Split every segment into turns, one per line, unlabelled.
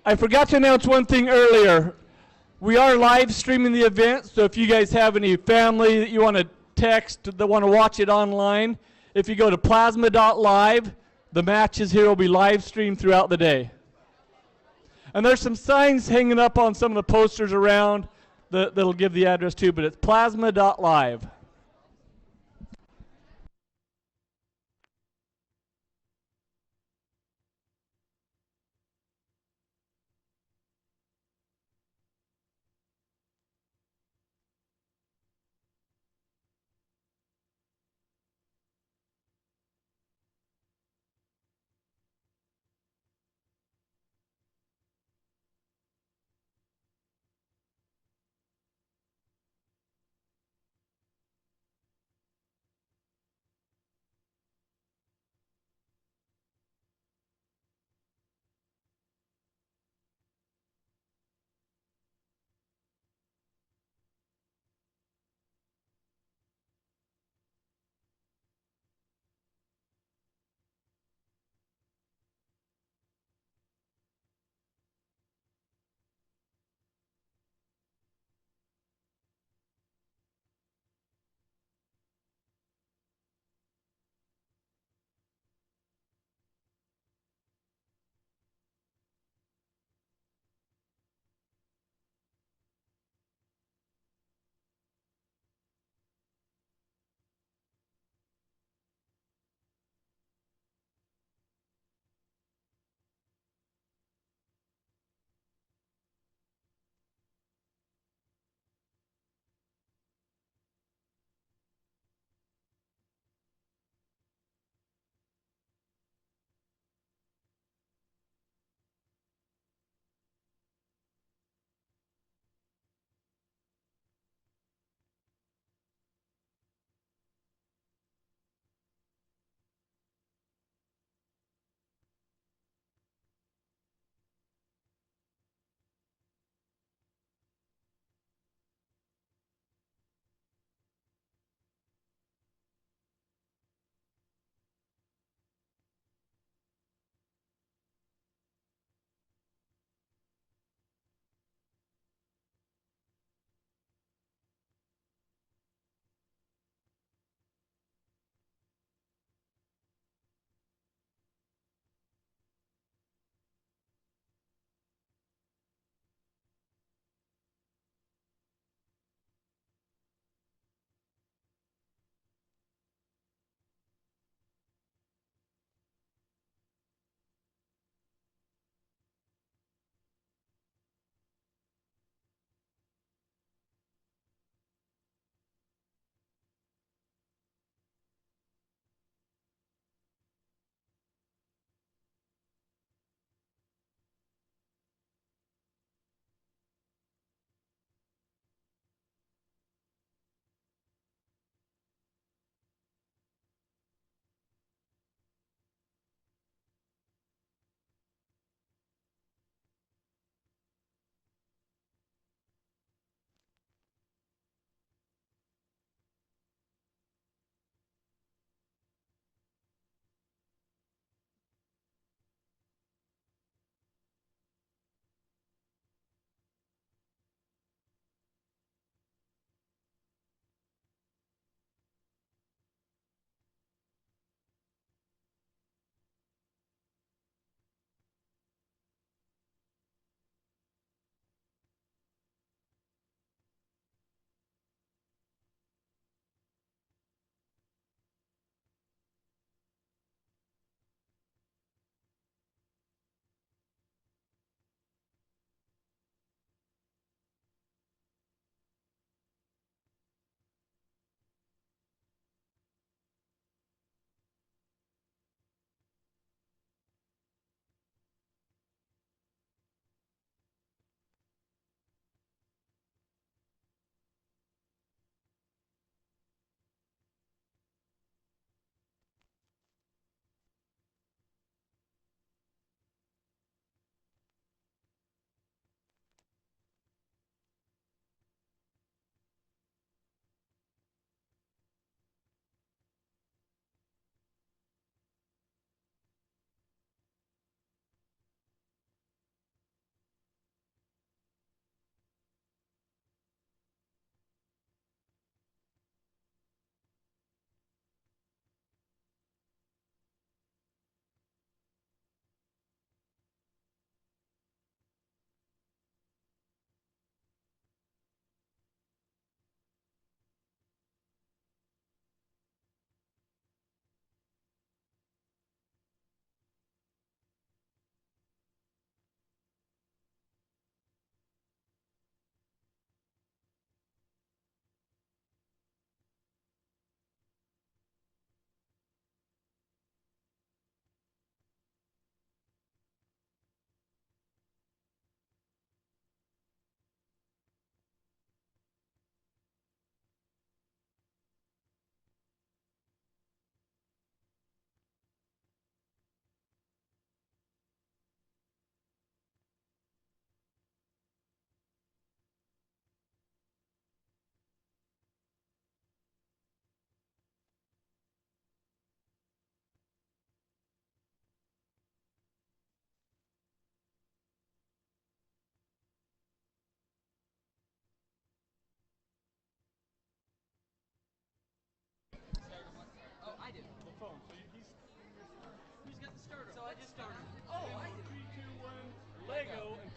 I forgot to announce one thing earlier. We are live streaming the event, so if you guys have any family that you want to text that want to watch it online, if you go to plasma.live, the matches here will be live streamed throughout the day. And there's some signs hanging up on some of the posters around that'll give the address too, but it's plasma.live.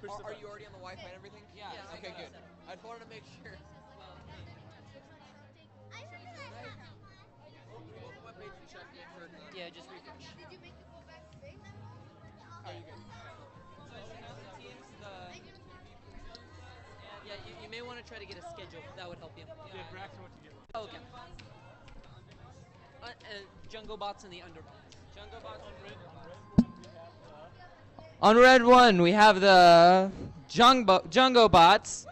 Are you already on the Wi-Fi and everything?
Yeah.
Okay, good. I just wanted to make sure. Go on the webpage and check it for.
Yeah, just refresh.
Did you make the go back big?
Are you good?
So you know the teams, yeah, you may want to try to get a schedule. That would help you.
Yeah, Braxton, what you get?
Oh, okay. Jungle bots and the underbots. Jungle bots.
On red one, we have the Jungo bots.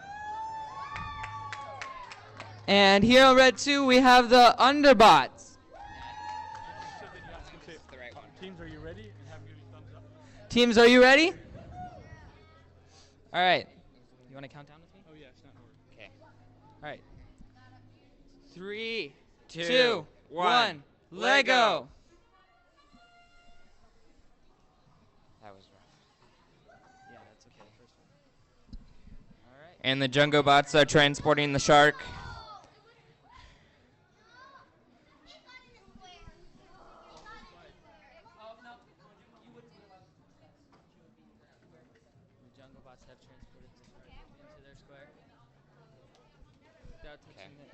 And here on red two, we have the underbots.
The right one.
Teams, are you ready? And have them give you thumbs up.
Teams, are you ready? All right. You want to count down with me?
Oh, yeah, it's not in order.
Okay.
All right. 3,
2,
2, 1, Lego.
That was rough.
Yeah, that's okay. First one. All right.
And the Jungo bots are transporting the shark.
The Jungle bots have transported the shark into their square. Without touching it.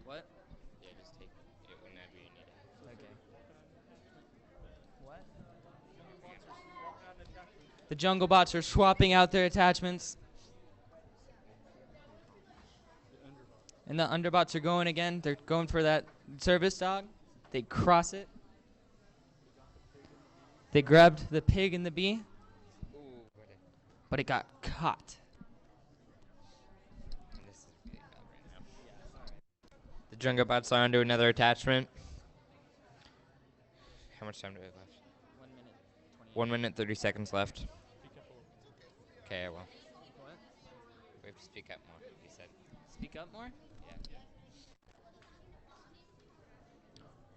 What?
Yeah, just take it whenever you need it.
Okay. What? The Jungle bots are swapping out their attachments. And the underbots are going again. They're going for that service dog. They cross it. They grabbed the pig and the bee,
Ooh,
but it got caught.
this is really bad right now. The Jungo bots are onto another attachment. How much time do we have left?
1 minute.
1 minute, 30 seconds left. Okay, I will.
What?
We have to speak up more, he said.
Speak up more?
Yeah.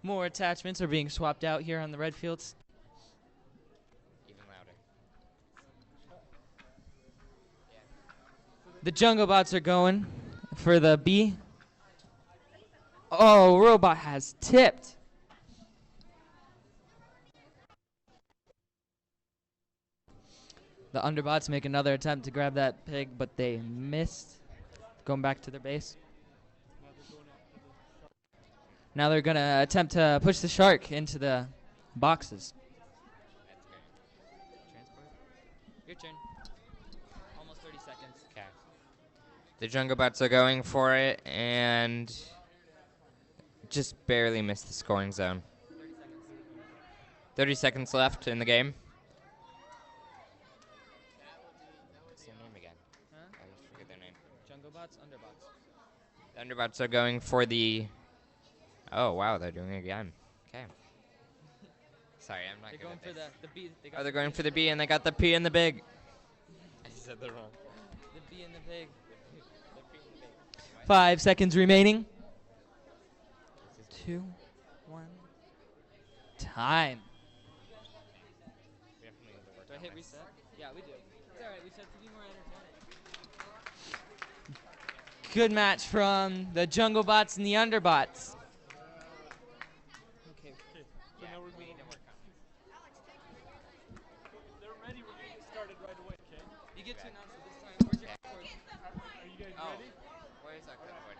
More attachments are being swapped out here on the red fields.
Even louder.
The Jungle bots are going for the bee. Oh, robot has tipped. The underbots make another attempt to grab that pig, but they missed. Going back to their base. Now they're going to attempt to push the shark into the boxes. Transport. Your turn. Almost 30 seconds.
Okay. The Jungle bots are going for it and just barely missed the scoring zone.
30 seconds.
30 seconds left in the game. What's their name again?
Huh?
I always forget their name.
Jungle bots, underbots.
The underbots are going for the... Oh, wow, they're doing it again. Okay. Sorry, I'm not
They're
good
going
at
for
this.
the bee. They got
Oh, they're
the
going
bee
for the
and
bee, and they got the P and the big. I said that wrong.
The bee and the pig. 5 seconds remaining. 2, 1. Time. Do I hit reset? Yeah, we do. It's alright, we said to be more entertaining. Good match from the Jungle bots and the underbots. Okay.
So now we're going to work on it. They're ready. We're going to get started right away, okay?
You get to announce it this time. Where's your clipboard?
Are you guys
Oh,
ready?
where's our clipboard?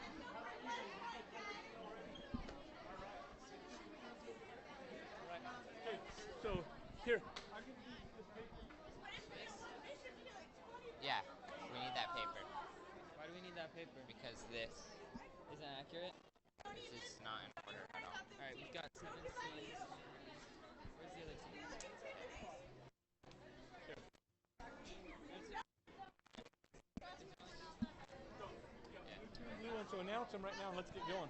Right. Okay, so here. I'm going to give you this paper.
Yeah, we need that paper
Why do we need that paper?
because this
Isn't that accurate?
is not in order at all.
Alright, we've got 7 C's. Where's the other C?
New one, so announce them right now and let's get going.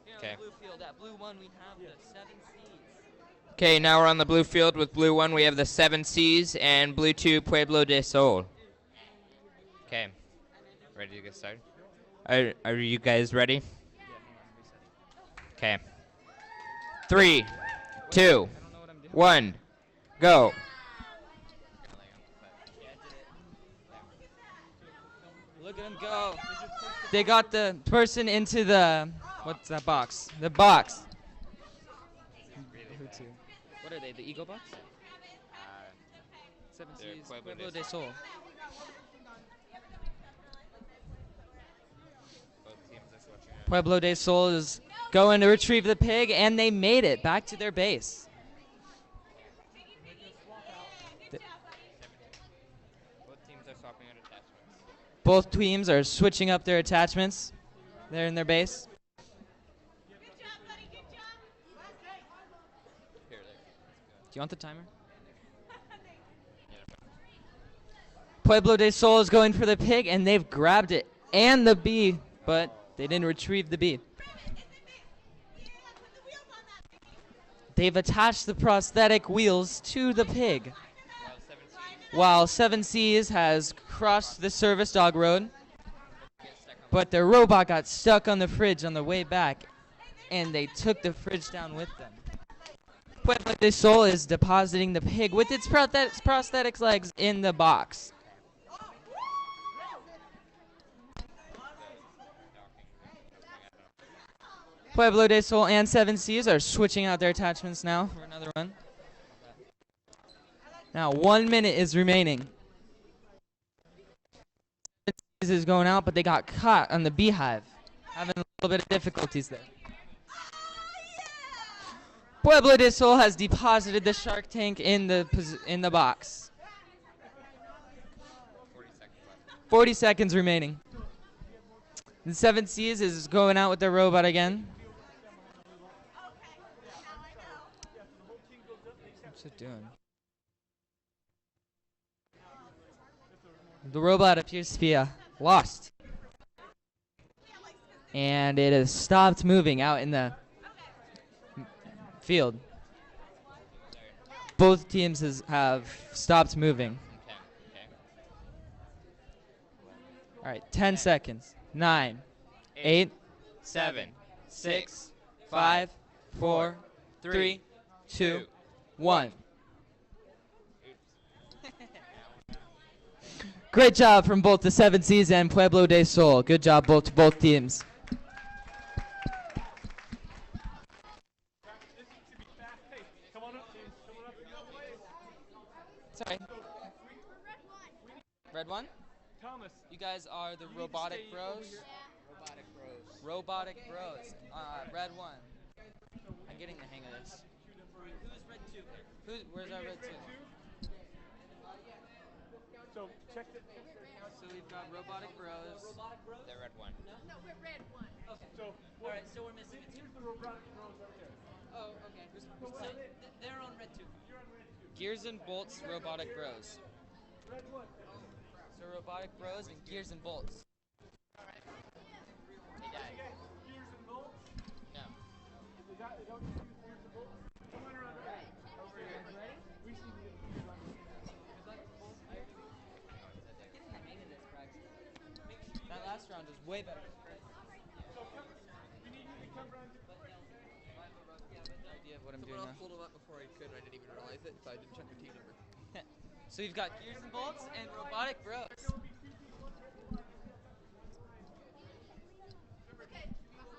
Here on
Okay.
the blue field, at blue 1, we have the 7 C's.
Okay, now we're on the blue field with blue 1. We have the 7 C's and blue 2, Pueblo de Sol. Okay, ready to get started? Are you guys ready? Okay. 3, 2,
I don't know what I'm doing.
1, go.
Look at them go. They got the person into the, what's that box? The box. Who to? What are they, the Eagle box? Seven
They're
Seas,
Pueblo
Pueblo
de
de Sol.
Both teams are switching out.
Pueblo de Sol is going to retrieve the pig, and they made it back to their base.
Both teams are swapping out attachments.
Both teams are switching up their attachments. They're in their base.
Here, there.
Do you want the timer? Pueblo de Sol is going for the pig, and they've grabbed it and the bee, but they didn't retrieve the bee. They've attached the prosthetic wheels to the pig, while Seven Seas has crossed the service dog road, but their robot got stuck on the fridge on the way back, and they took the fridge down with them. Pueblo de Sol is depositing the pig with its prosthetic legs in the box. Pueblo de Sol and Seven Seas are switching out their attachments now for another run. Now 1 minute is remaining. Seven Seas is going out, but they got caught on the beehive, having a little bit of difficulties there. Pueblo de Sol has deposited the shark tank in the box.
40 seconds left.
40 seconds remaining. The Seven Seas is going out with their robot again. What's it doing? The robot appears to be lost. And it has stopped moving out in the field. Both teams have stopped moving.
Okay.
All right, 10 seconds. 9, 8,
7,
6, 5, 4, 3, 2, 1. Great job from both the Seven Seas and Pueblo de Sol. Good job to both teams. Sorry. Red one?
Thomas.
You guys are the Robotic Bros? Robotic Bros. Red one. I'm getting the hang of this.
Who's red 2?
Where's our red two?
So check the.
So we've got Robotic Bros.
Robotic Bros?
The red one.
No?
No, we're red one.
Okay.
So
Alright, so we're missing a 2.
here's the robotic drones right there.
Oh, okay. So they're on red 2.
Gears and Bolts Robotic Bros.
Red one.
So Robotic Bros and Gears and Bolts.
Hey, Dad.
Gears and bolts.
No.
They don't use gears and bolts. Come on around there. Over here. We see the gears on the
Getting the hang of this, Braxton. That last round was way better.
We need you to come around.
Idea of what I'm doing
Someone
now.
else pulled him up before I could, and I didn't even realize it, so I didn't check your team number.
So you've got Gears and Bolts and Robotic Bros.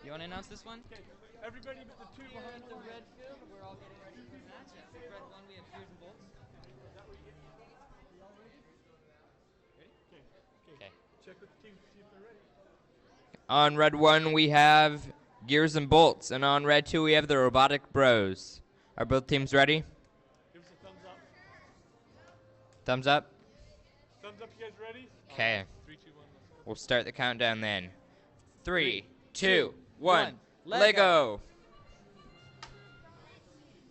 You want to announce this one?
Okay. Everybody but the two
Here
behind
at the red field, we're all getting ready for a match. At red one, we have Gears and Bolts.
Okay.
Check with the team to see if they're ready.
On red 1, we have Gears and Bolts, and on red 2, we have the Robotic Bros. Are both teams ready?
Give us a thumbs up.
Thumbs up?
Thumbs up, you guys ready?
Okay.
3, 2, 1, let's go.
We'll start the countdown then. 3, 2, 1.
one.
Lego!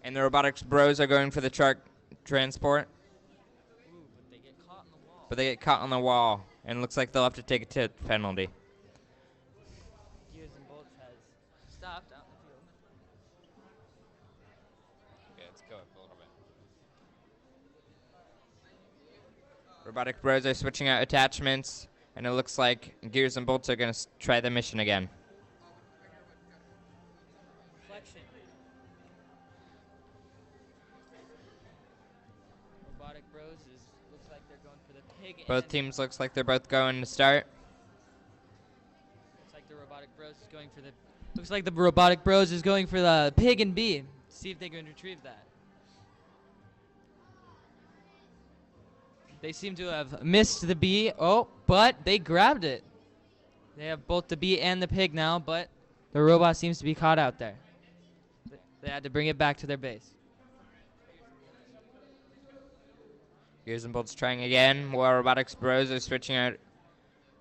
And the Robotics Bros are going for the truck transport,
Ooh, but they get caught in the wall.
but they get caught on the wall, and it looks like they'll have to take a tip penalty.
Gears and Bolts has stopped out in the field.
Okay, let's go up a little bit. Robotic Bros are switching out attachments, and it looks like Gears and Bolts are going to try the mission again.
Reflection. Robotic Bros looks like they're going for the pig.
Both
and
teams looks like they're both going to start.
Looks like the Robotic Bros is going for the. Looks like the Robotic Bros is going for the pig and bee. See if they can retrieve that. They seem to have missed the bee. Oh, but they grabbed it. They have both the bee and the pig now, but the robot seems to be caught out there. They had to bring it back to their base.
Gears and bolts trying again. While robotics bros are switching out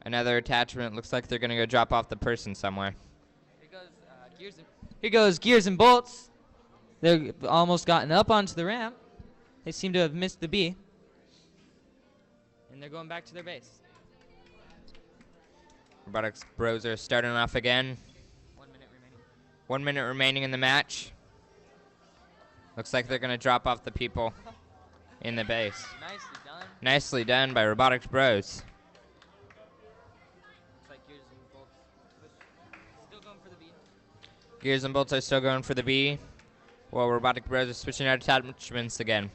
another attachment. Looks like they're gonna go drop off the person somewhere.
Here goes gears and bolts. They've almost gotten up onto the ramp. They seem to have missed the bee. And they're going back to their base.
Robotics bros are starting off again.
1 minute remaining.
1 minute remaining in the match. Looks like they're gonna drop off the people in the base.
Nicely done.
Nicely done by Robotics Bros.
Looks like gears and bolts. Still going for the bee.
Gears and bolts are still going for the B, while Robotic Bros are switching out attachments again.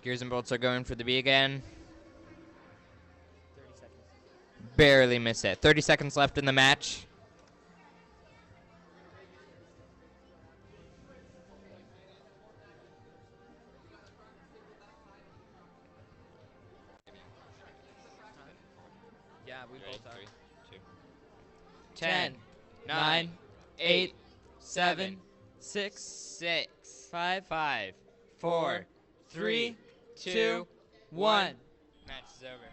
Gears and bolts are going for the B again.
30 seconds.
Barely miss it. 30 seconds left in the match.
Yeah, we both are.
10,
9, 8, 7, 6,
6,
5,
5,
4, 3, 2, 1.
Match is over.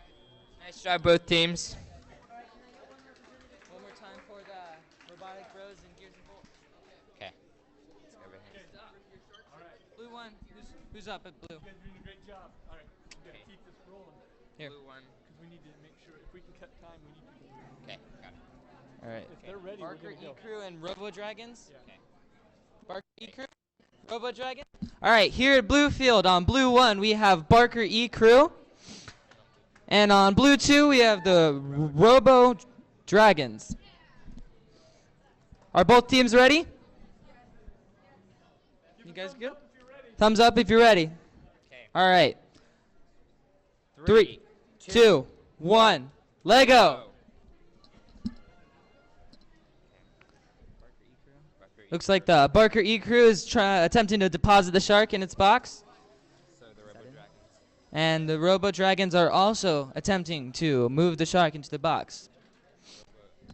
Nice job, both teams.
One more time for the robotic bros and gears and bolts.
Okay.
Blue one. Who's up at blue?
You guys are doing a great job. All right, we gotta keep this rolling.
Here.
Blue one.
Because we need to make sure if we can cut time, we need to.
Okay, got it.
All right.
If they're ready,
Barker
we're gonna go.
E-Crew and Robo Dragons.
Yeah.
Okay.
Barker E-Crew, Robo Dragon. All right, here at Blue Field on Blue 1, we have Barker E-Crew. And on Blue 2, we have the Robo Dragons. Are both teams ready? You guys good? Thumbs up if you're ready.
Okay.
All right. 3, 2, 1, Lego. Looks like the Barker E-Crew is attempting to deposit the shark in its box.
So the Robo Dragons.
And the Robo Dragons are also attempting to move the shark into the box.
No.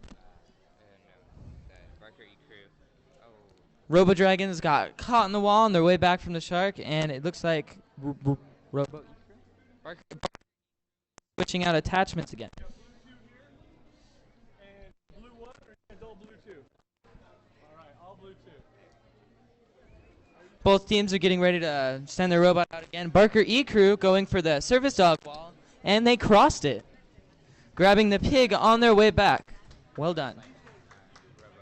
The Barker E-Crew. Oh.
Robo Dragons got caught in the wall on their way back from the shark, and it looks like Robo E-Crew? Barker switching out attachments again.
And blue one or is all blue two? All right, all blue two.
Both teams are getting ready to send their robot out again. Barker E-Crew going for the service dog wall, and they crossed it, grabbing the pig on their way back. Well done.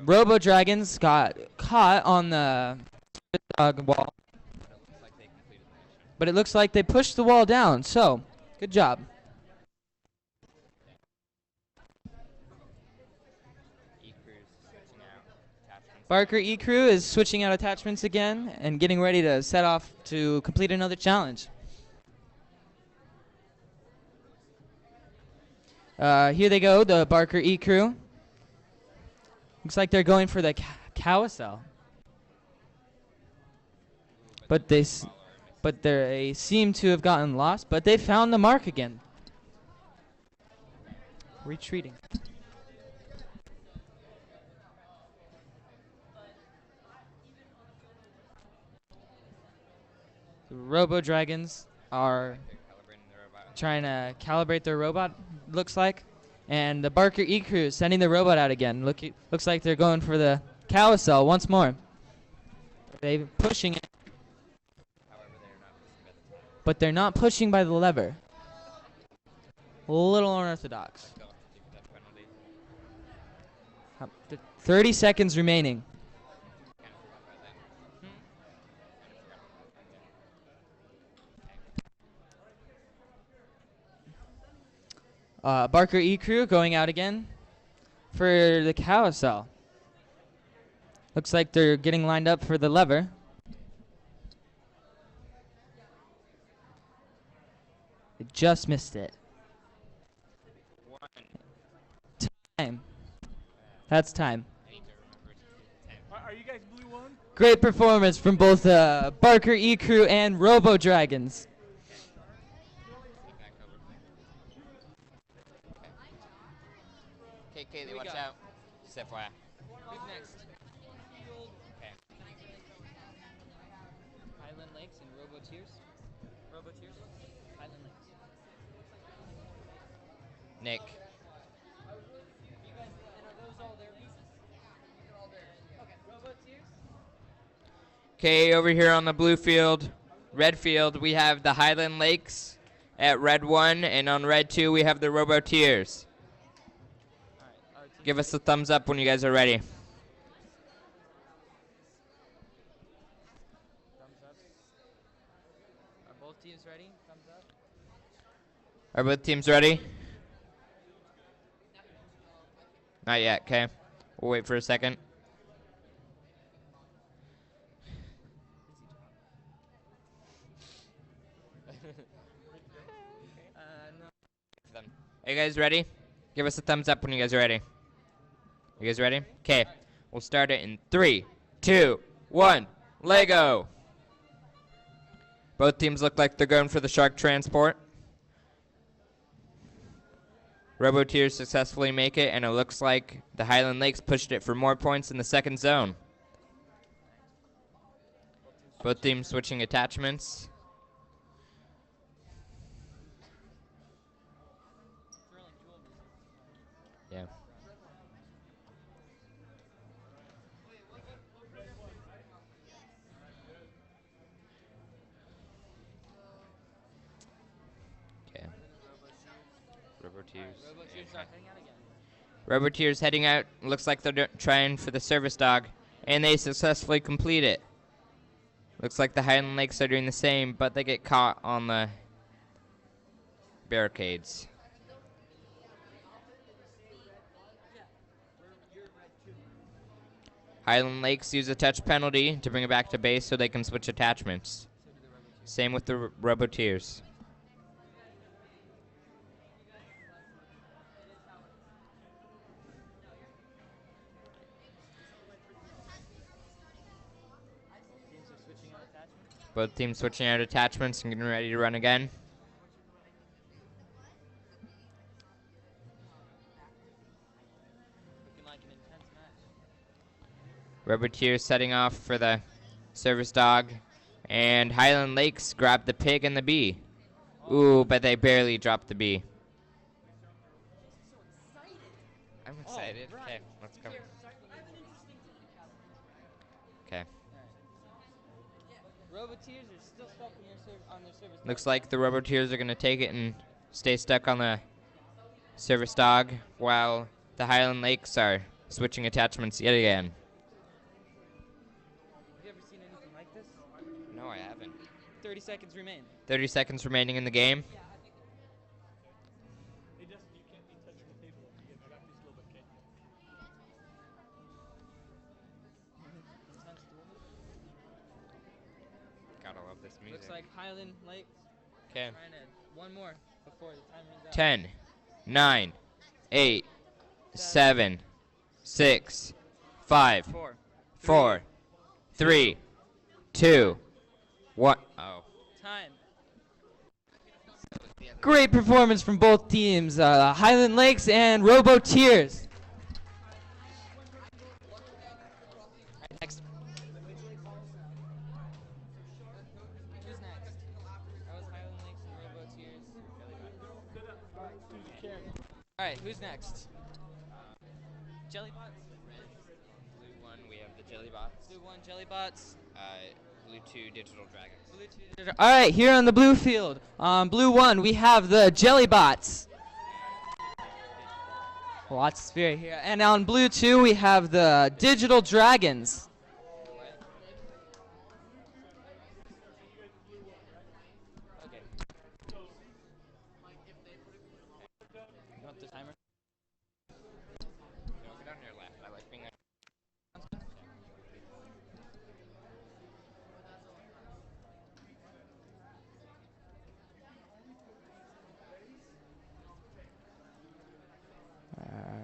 Robo Dragons got caught on the service dog wall, but it looks like they pushed the wall down, so good job.
E-Crew's switching out attachments.
Barker E-Crew is switching out attachments again and getting ready to set off to complete another challenge. Here they go, the Barker E-Crew. Looks like they're going for the carousel. But they seem to have gotten lost, but they found the mark again. Retreating. The Robo Dragons are
Calibrating the robot.
trying to calibrate their robot, looks like. And the Barker E-Crew is sending the robot out again. Looks like they're going for the carousel once more. They're pushing it,
However, they're not pushing by the time.
but they're not pushing by the lever. A little unorthodox.
They'll have to take that penalty.
30 seconds remaining.
Kind of forgot about that.
Barker E-Crew going out again for the carousel. Looks like they're getting lined up for the lever. They just missed it.
One.
Time. That's time.
I need to remember to
Great performance from both Barker E Crew and Robo Dragons.
Okay, Kaylee,
we
watch
go.
out. Just FYI.
Who's next?
Okay.
Highland Lakes and Robo Tears. Robo Tears. Highland Lakes.
Nick.
You guys, and are those all their pieces? Okay. Robo Tears.
Okay, over here on the blue field, red field, we have the Highland Lakes at red 1, and on red 2, we have the Roboteers. Give us a thumbs up when you guys are ready.
Thumbs up. Are both teams ready? Thumbs up.
Are both teams ready? Not yet, okay. We'll wait for a second.
No.
Are you guys ready? Give us a thumbs up when you guys are ready. You guys ready? Okay. We'll start it in 3, 2, 1. Lego. Both teams look like they're going for the shark transport. Roboteers successfully make it, and it looks like the Highland Lakes pushed it for more points in the second zone. Both teams switching attachments. Yeah. Okay. Roboteers heading out. Looks like they're trying for the service dog, and they successfully complete it. Looks like the Highland Lakes are doing the same, but they get caught on the barricades. Highland Lakes use a touch penalty to bring it back to base so they can switch attachments. Same with the Roboteers. Both teams switching out attachments and getting ready to run again.
Looking like an intense match.
Roboteers setting off for the service dog. And Highland Lakes grabbed the pig and the bee. Ooh, but they barely dropped the bee. I'm excited. Okay, let's go. Okay.
Roboteers are still stuck on their service.
Looks like the Roboteers are going to take it and stay stuck on the service dog, while the Highland Lakes are switching attachments yet again.
Have you ever seen anything like this?
No, I haven't.
30 seconds remain.
30 seconds remaining in the game. Gotta love this music.
Looks like Highland Lakes.
Okay.
Trying to one more before the time runs out.
10, 9, 8, 7, 6, 5, 4, 3, 2, 1. Oh.
Time. Great performance from both teams, Highland Lakes and Roboteers.
Next.
Who's next? That was Highland Lakes and Roboteers. All right, who's next? Jellybots?
Blue 1, we have the Jellybots.
Blue 1 Jellybots.
Blue 2, Digital Dragons.
All right, here on the blue field, Blue 1, we have the Jellybots. Lots of spirit here. And on Blue 2, we have the Digital Dragons. Okay. You want the timer?
No, get on your left. I like being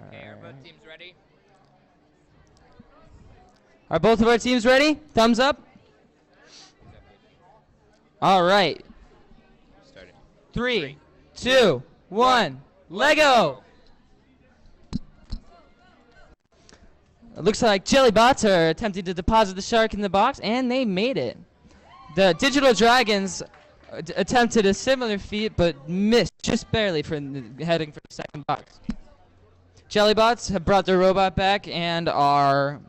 Okay, are both teams ready?
Are both of our teams ready? Thumbs up. All right.
Start it.
3, 2, 1. Lego. It looks like Jellybots are attempting to deposit the shark in the box, and they made it. The Digital Dragons attempted a similar feat, but missed just barely for heading for the second box. Jellybots have brought their robot back and are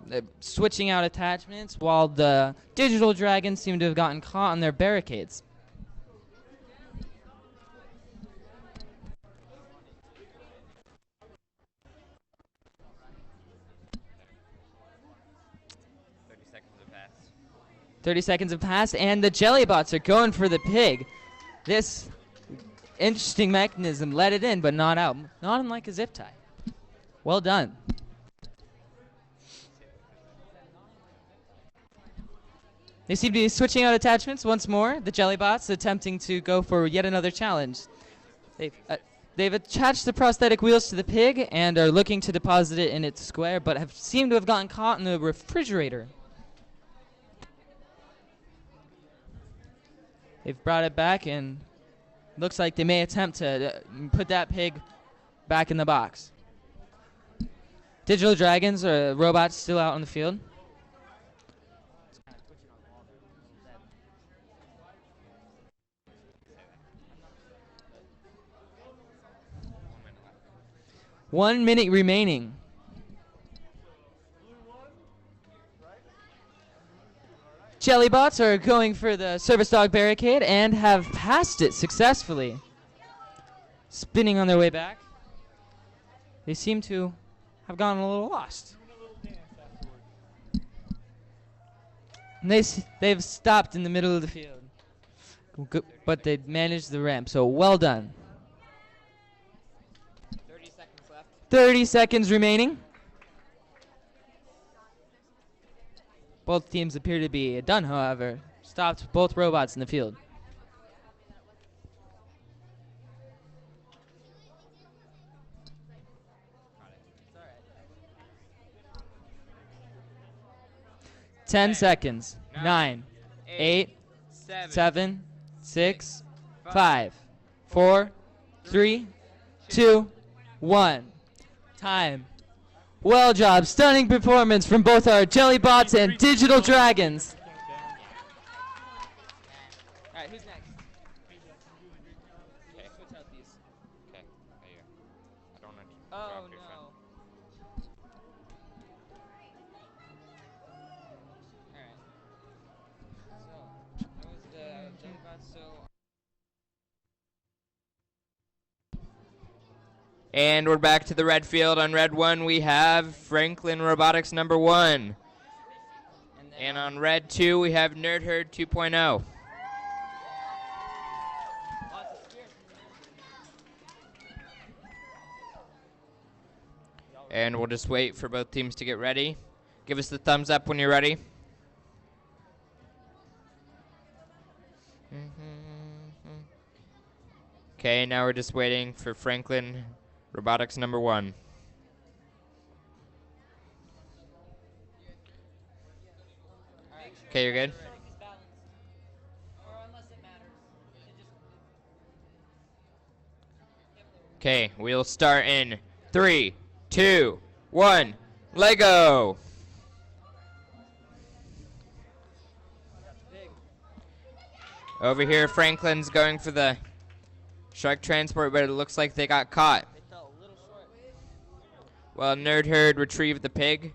switching out attachments, while the Digital Dragons seem to have gotten caught on their barricades.
Passed.
30 seconds have passed, and the Jellybots are going for the pig. This interesting mechanism let it in, but not out. Not unlike a zip tie. Well done. They seem to be switching out attachments once more. The Jellybots attempting to go for yet another challenge. They've attached the prosthetic wheels to the pig and are looking to deposit it in its square, but have seemed to have gotten caught in the refrigerator. They've brought it back, and looks like they may attempt to put that pig back in the box. Digital Dragons or robots still out on the field. One minute remaining. Jellybots are going for the service dog barricade and have passed it successfully. Spinning on their way back. They seem to have gotten a little lost. And they've stopped in the middle of the field. But they managed the ramp, so well done.
30 seconds left.
30 seconds remaining. Both teams appear to be done, however. Stopped both robots in the field. Ten seconds. 9, 8, 7, 6, 5, 4, 3, 2, 1. Time. Well job. Stunning performance from both our Jellybots and Digital Dragons. All right, who's next?
Okay.
Switch out these.
Okay. There you go. I don't want to
Oh,
drop your
no.
phone.
All right. So, that was the Jellybots, so...
And we're back to the red field. On red 1, we have Franklin Robotics number 1. And on red 2, we have Nerd Herd 2.0. And we'll just wait for both teams to get ready. Give us the thumbs up when you're ready. Okay, now we're just waiting for Franklin Robotics number 1. Okay, you're good? Okay, we'll start in 3, 2, 1. Lego! Over here, Franklin's going for the shark transport, but it looks like they got caught. Well, Nerd Herd retrieved the pig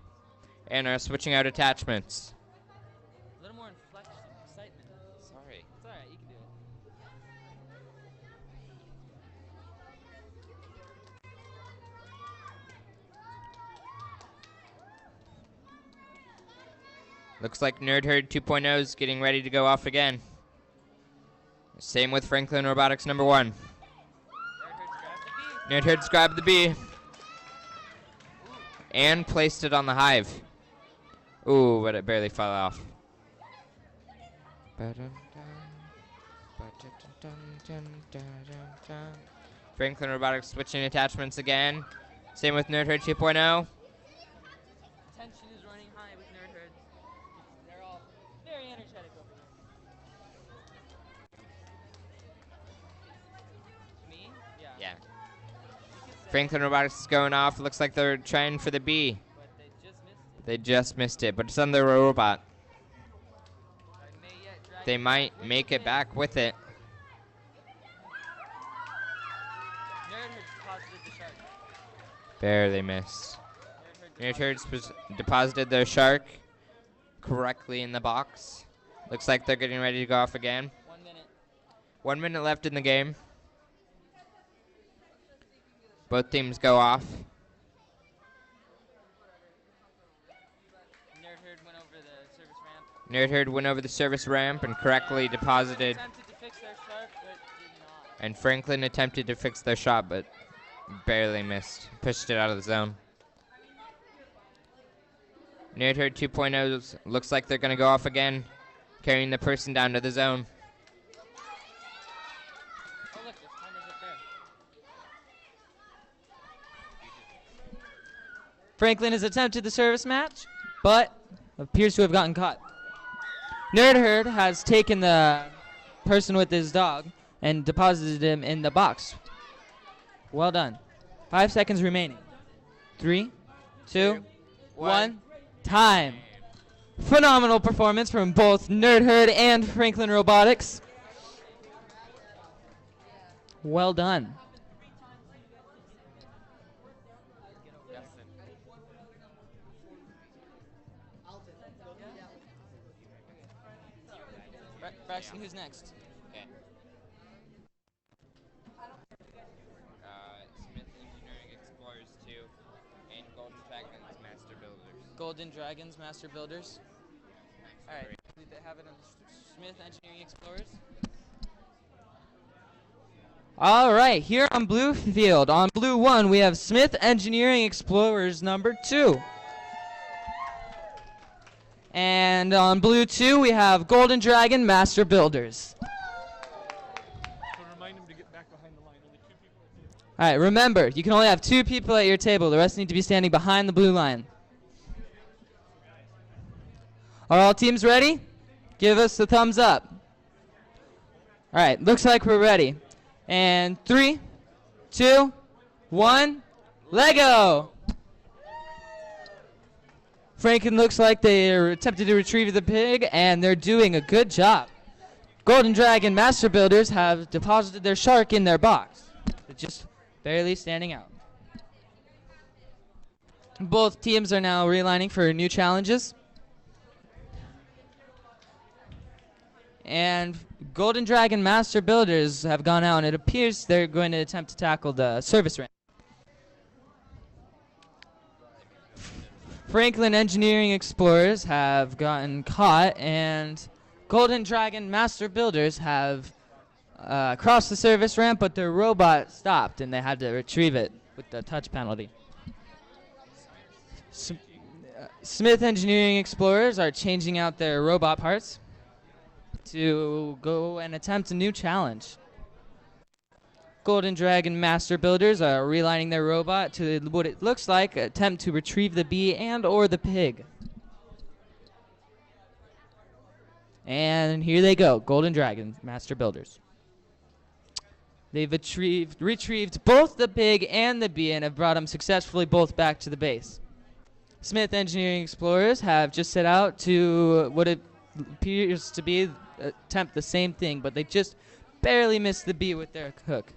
and are switching out attachments.
A little more inflection, excitement.
Sorry.
It's all right, you can do it.
Looks like Nerd Herd 2.0 is getting ready to go off again. Same with Franklin Robotics number 1. Nerd Herd's grabbed the bee. And placed it on the hive. Ooh, but it barely fell off. Franklin Robotics switching attachments again. Same with Nerd Herd 2.0.
Tension is running high with Nerd Herd.
Franklin Robotics is going off. Looks like they're trying for the B. They just missed it, but it's on their robot. They might make it back with it. Barely missed. Nerdherds deposited their shark correctly in the box. Looks like they're getting ready to go off again.
1 minute.
1 minute left in the game. Both teams go off.
Nerdherd went over the service ramp.
Nerdherd went over the service ramp and correctly deposited.
Attempted to fix their shark, but did not.
And Franklin attempted to fix their shot, but barely missed. Pushed it out of the zone. Nerdherd 2.0 looks like they're going to go off again, carrying the person down to the zone.
Oh, look, there's timers up there. Franklin has attempted the service match, but appears to have gotten caught. Nerdherd has taken the person with his dog and deposited him in the box. Well done. 5 seconds remaining. 3, 2, 1. Time. Phenomenal performance from both Nerdherd and Franklin Robotics. Well done. Braxton, who's next?
Okay. Smith Engineering Explorers 2 and Golden Dragons Master Builders.
Golden Dragons Master Builders. All right. Did they have it on Smith Engineering Explorers? All right. Here on Blue Field, on Blue 1, we have Smith Engineering Explorers number 2. And on Blue 2, we have Golden Dragon Master Builders. All right, remember, you can only have 2 people at your table. The rest need to be standing behind the blue line. Are all teams ready? Give us the thumbs up. All right, looks like we're ready. And 3, 2, 1, Lego! Franklin looks like they attempted to retrieve the pig, and they're doing a good job. Golden Dragon Master Builders have deposited their shark in their box. They're just barely standing out. Both teams are now realigning for new challenges. And Golden Dragon Master Builders have gone out, and it appears they're going to attempt to tackle the service ramp. Franklin Engineering Explorers have gotten caught, and Golden Dragon Master Builders have crossed the service ramp, but their robot stopped, and they had to retrieve it with the touch penalty. Smith Engineering Explorers are changing out their robot parts to go and attempt a new challenge. Golden Dragon Master Builders are realigning their robot to what it looks like attempt to retrieve the bee and or the pig. And here they go, Golden Dragon Master Builders. They've retrieved both the pig and the bee and have brought them successfully both back to the base. Smith Engineering Explorers have just set out to what it appears to be attempt the same thing, but they just barely missed the bee with their hook.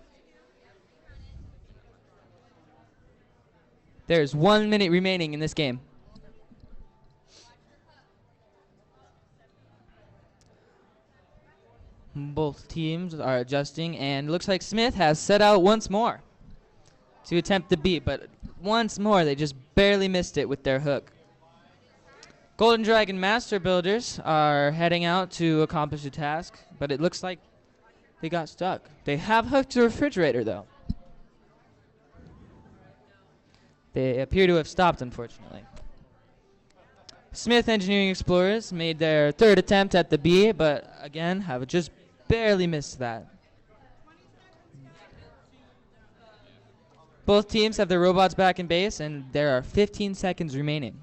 There's 1 minute remaining in this game. Both teams are adjusting, and it looks like Smith has set out once more to attempt the beat, but once more they just barely missed it with their hook. Golden Dragon Master Builders are heading out to accomplish a task, but it looks like they got stuck. They have hooked a refrigerator, though. They appear to have stopped, unfortunately. Smith Engineering Explorers made their 3rd attempt at the bee, but again have just barely missed that. Both teams have their robots back in base, and there are 15 seconds remaining.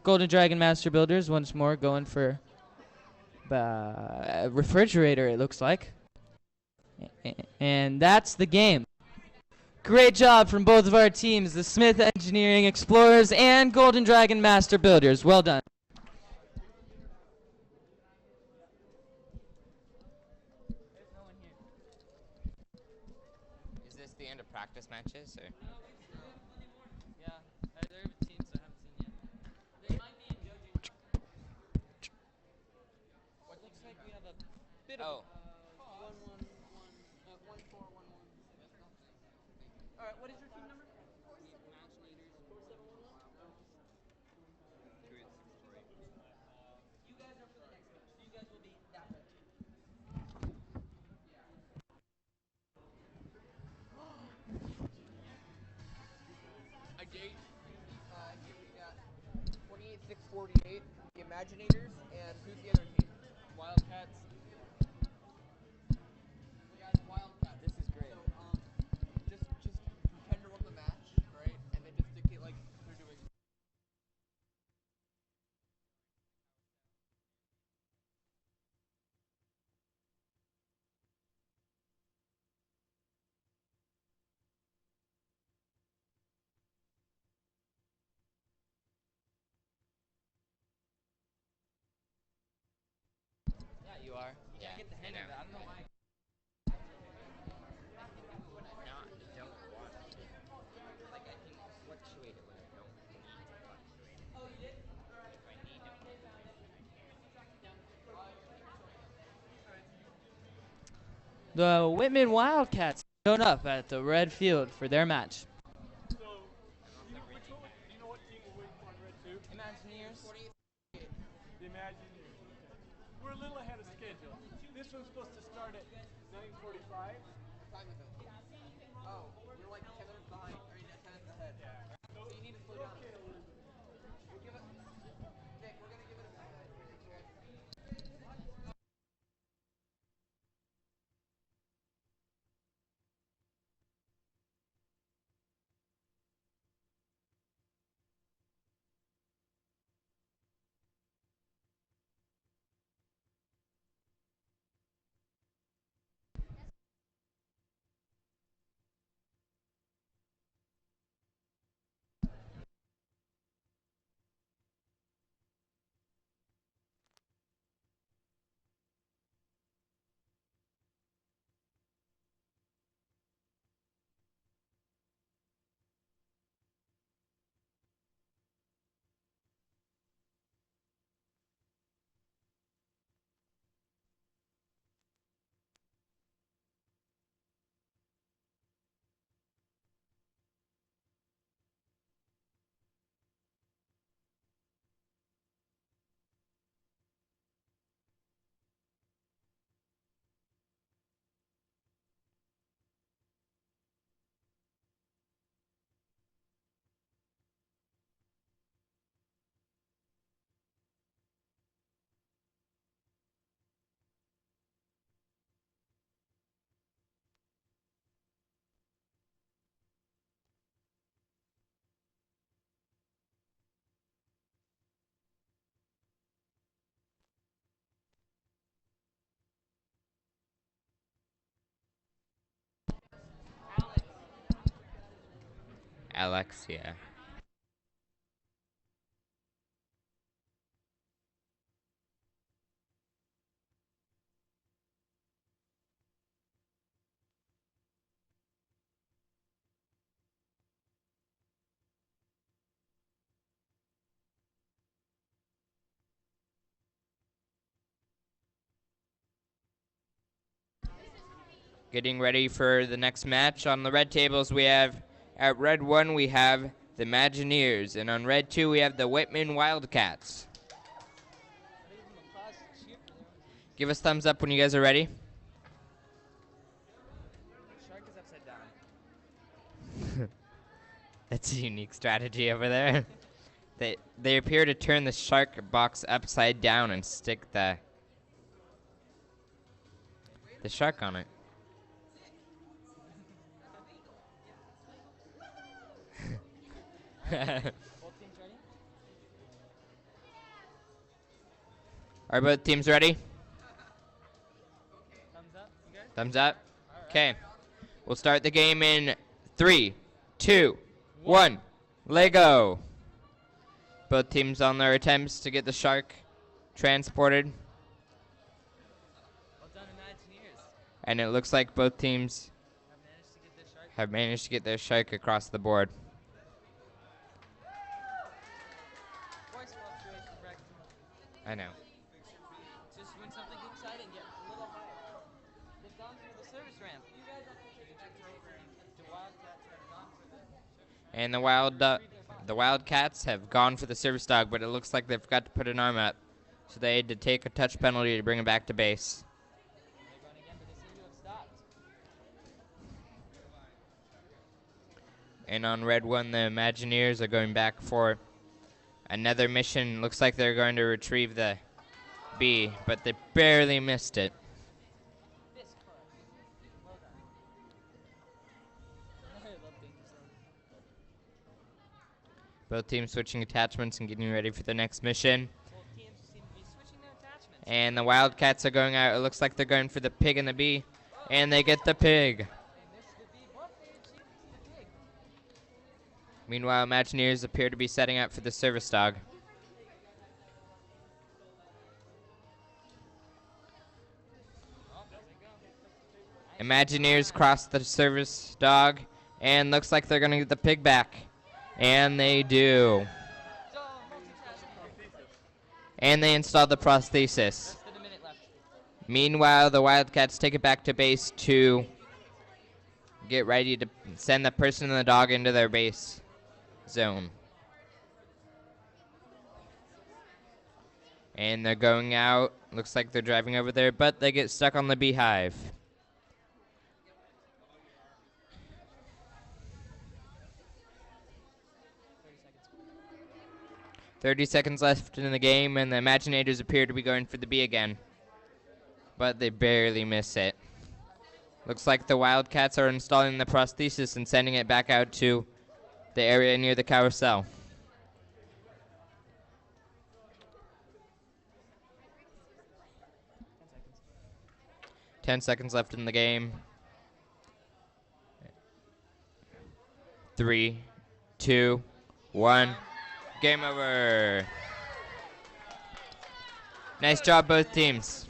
Golden Dragon Master Builders once more going for refrigerator, it looks like. And that's the game. Great job from both of our teams, the Smith Engineering Explorers and Golden Dragon Master Builders. Well done.
Is this the end of practice matches? Or?
Yeah, there are teams I haven't seen yet. They might be in judging. What looks like we have a bit of
1-4-1-1. All right, what is your team number? You guys are for the next match. You guys will be that red team.
Here we got 28-648, the Imaginators, and who's the other team?
Wildcats.
We got Wildcats. This is great. So, just pretend to run the match, right? And then just dictate like they're doing.
Yeah, you are.
Yeah,
Get the hang
I
of it.
know.
I don't know why. The Whitman Wildcats showed up at the red field for their match.
So, you know what team we're waiting for on red 2?
Imagineers.
The Imagineers. Okay. We're a little ahead of schedule. This one's supposed to start at 9:45.
Time is it? Oh, we're like 10 minutes behind. I mean, 10 minutes ahead. So you need to slow down. We'll give it. Okay, we're gonna give it a minute. Okay.
Alexia. Getting ready for the next match. On the red tables, we have, at red 1, we have the Imagineers, and on red 2, we have the Whitman Wildcats. Give us thumbs up when you guys are ready.
Shark is upside down.
That's a unique strategy over there. They appear to turn the shark box upside down and stick the shark on it.
Both teams ready?
Are both teams ready? Thumbs up. Okay. We'll start the game in 3, 2, 1. Lego. Both teams on their attempts to get the shark transported.
Well done, Imagineers.
And it looks like both teams have managed to get their shark across the board.
Voice fluctuation correct.
I know.
Just when something's exciting, get a little higher. They've gone through the service ramp. You guys have to take it back over. The Wildcats have gone for the
And the Wildcats have gone for the service dog, but it looks like they've got to put an arm up. So they had to take a touch penalty to bring him back to base.
They're going again, but they seem to have stopped.
And on red 1, the Imagineers are going back for another mission. Looks like they're going to retrieve the bee, but they barely missed it.
Well done. I love danger zone.
Both teams switching attachments and getting ready for the next mission.
Both teams seem to be switching their attachments.
And the Wildcats are going out. It looks like they're going for the pig and the bee. And they get the pig.
They missed the bee, but they achieved the pig.
Meanwhile, Imagineers appear to be setting up for the service dog.
Oh, there they go.
Imagineers cross the service dog. And looks like they're going to get the pig back. And they do.
So, multitasking.
And they install the prosthesis.
Less than a minute left.
Meanwhile, the Wildcats take it back to base to get ready to send the person and the dog into their base zone. And they're going out. Looks like they're driving over there, but they get stuck on the beehive. 30 seconds left in the game, and the Imaginators appear to be going for the bee again. But they barely miss it. Looks like the Wildcats are installing the prosthesis and sending it back out to the area near the carousel. 10 seconds left in the game. 3, 2, 1. Game over. Nice job, both teams.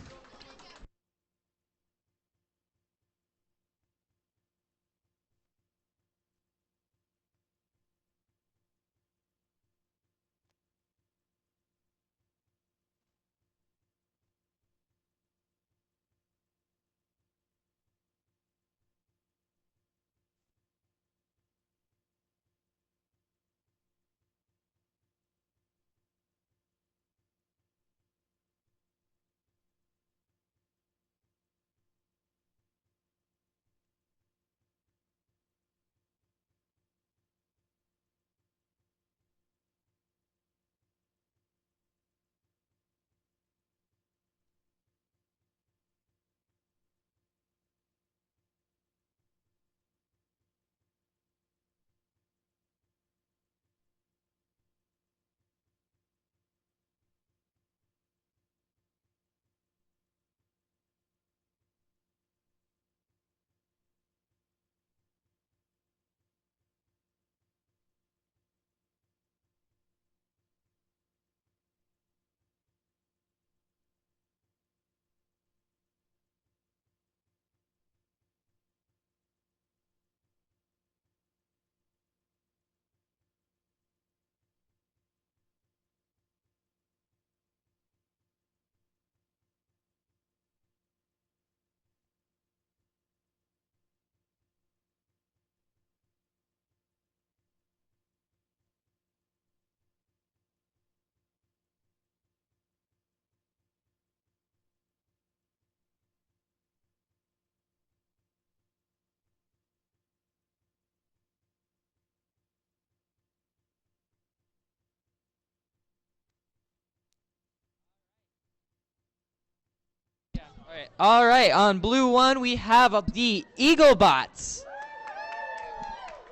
All right, on blue one, we have the Eagle Bots.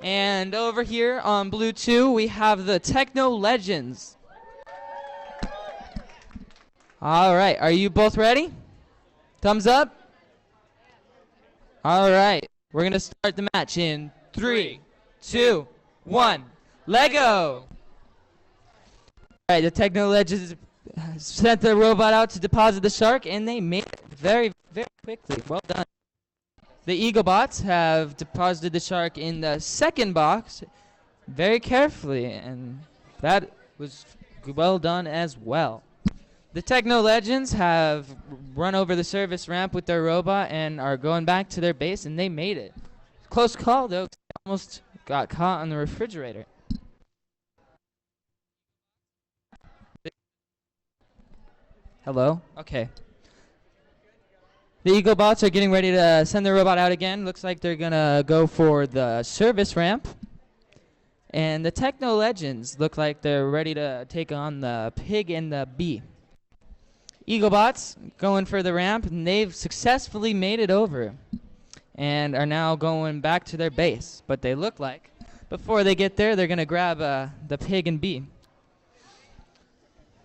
And over here on blue two, we have the Techno Legends. All right, are you both ready? Thumbs up. All right, we're going to start the match in 3, 2, 1. Lego! All right, the Techno Legends sent the robot out to deposit the shark, and they made it very, very quickly. Well done. The Eagle Bots have deposited the shark in the second box very carefully, and that was well done as well. The Techno Legends have run over the service ramp with their robot and are going back to their base, and they made it. Close call, though. Almost got caught on the refrigerator. Hello? Okay. The Eagle Bots are getting ready to send their robot out again. Looks like they're going to go for the service ramp. And the Techno Legends look like they're ready to take on the pig and the bee. Eaglebots going for the ramp, and they've successfully made it over and are now going back to their base. But they look like before they get there, they're going to grab the pig and bee.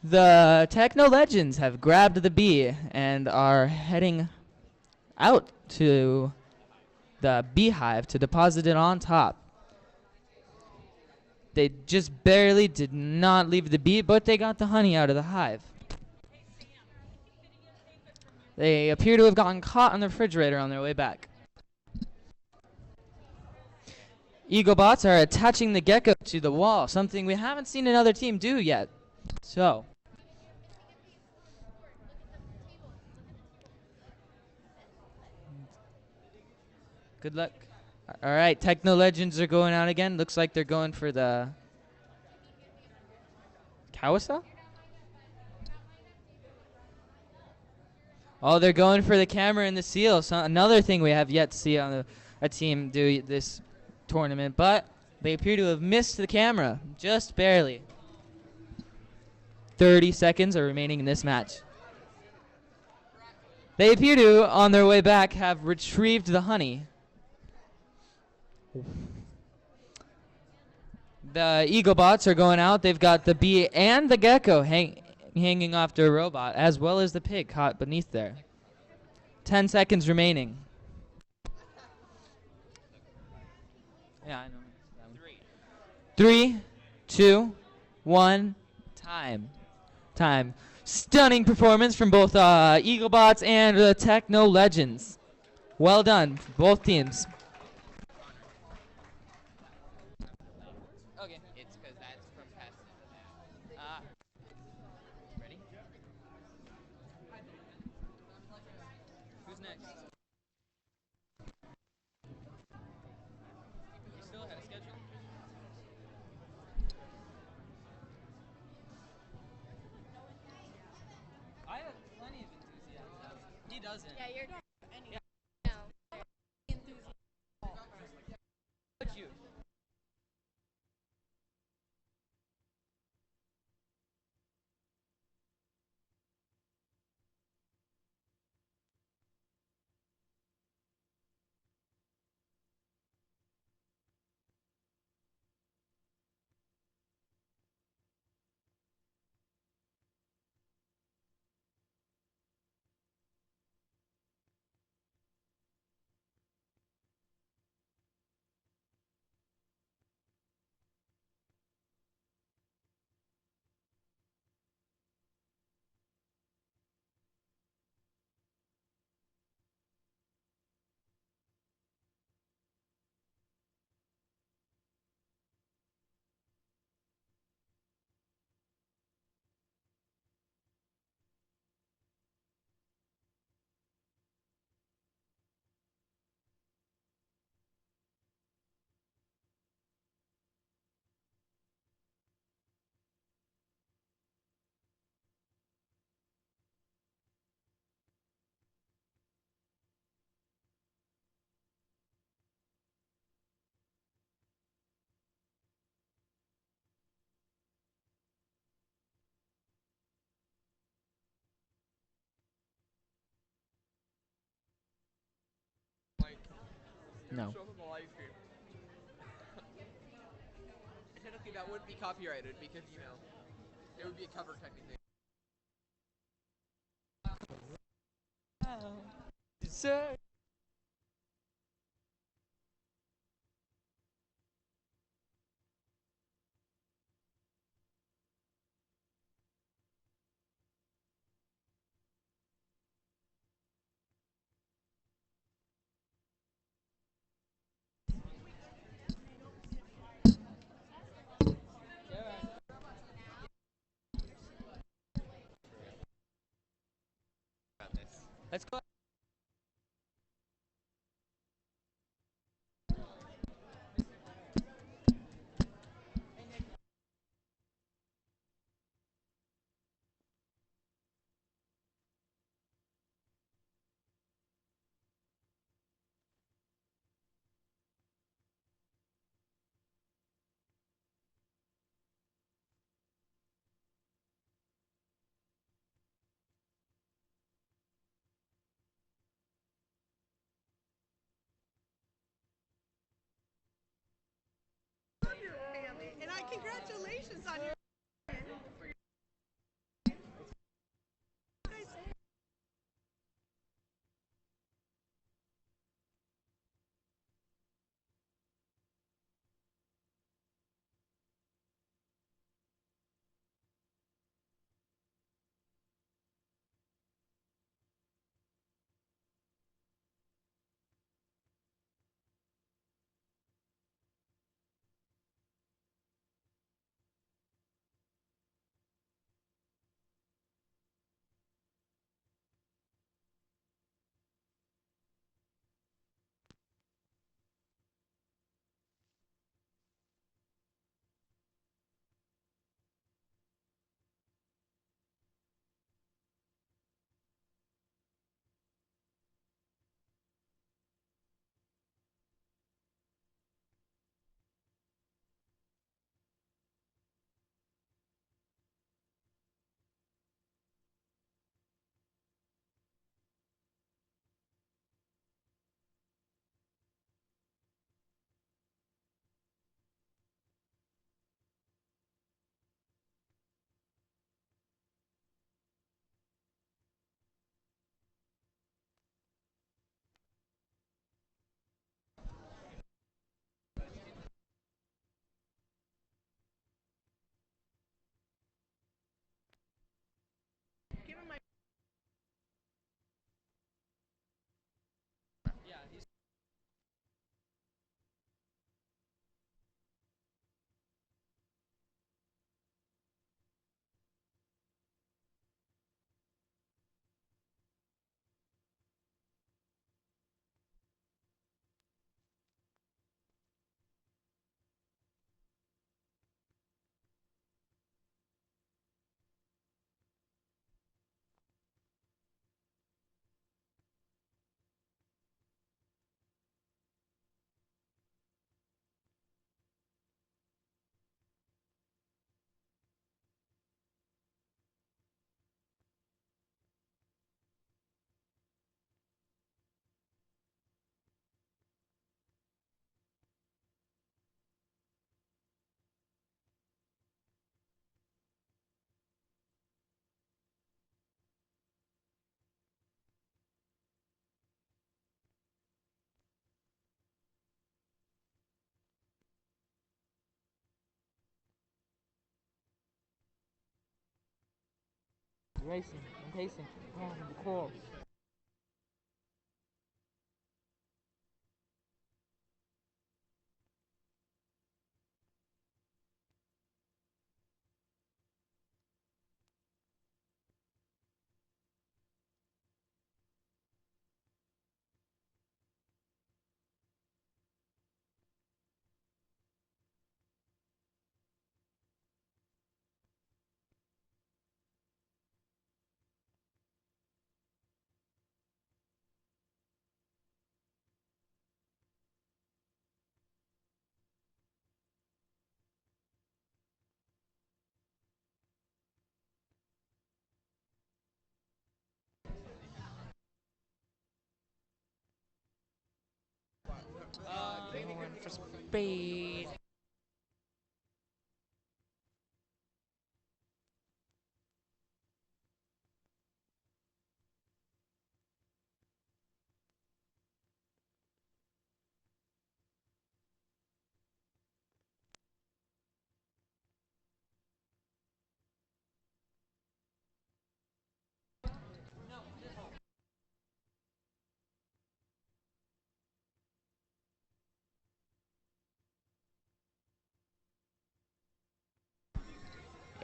The Techno Legends have grabbed the bee and are heading out to the beehive to deposit it on top. They just barely did not leave the bee, but they got the honey out of the hive. They appear to have gotten caught on the refrigerator on their way back. Eaglebots are attaching the gecko to the wall, something we haven't seen another team do yet. So, good luck. All right, Techno Legends are going out again. Looks like they're going for the Kawasa? Oh, they're going for the camera and the seal. So another thing we have yet to see on a team do this tournament, but they appear to have missed the camera just barely. 30 seconds are remaining in this match. They appear to, on their way back, have retrieved the honey. The Eaglebots are going out. They've got the bee and the gecko hanging off their robot, as well as the pig caught beneath there. 10 seconds remaining. Yeah, I know. 3, 2, 1, time. Stunning performance from both Eaglebots and the Techno Legends. Well done, both teams.
Okay. It's because that's from past. Ready? Who's next? You still had a schedule?
I have plenty of enthusiasm. He doesn't.
Yeah, you're
Yeah.
no. Enthusiasm.
But you. No.
Show up on the live stream. And technically that wouldn't be copyrighted because, you know, it would be a cover technically.
Sir. Let's go.
Family. And congratulations on your
Racing, impatient, calm, cool. Going for speed.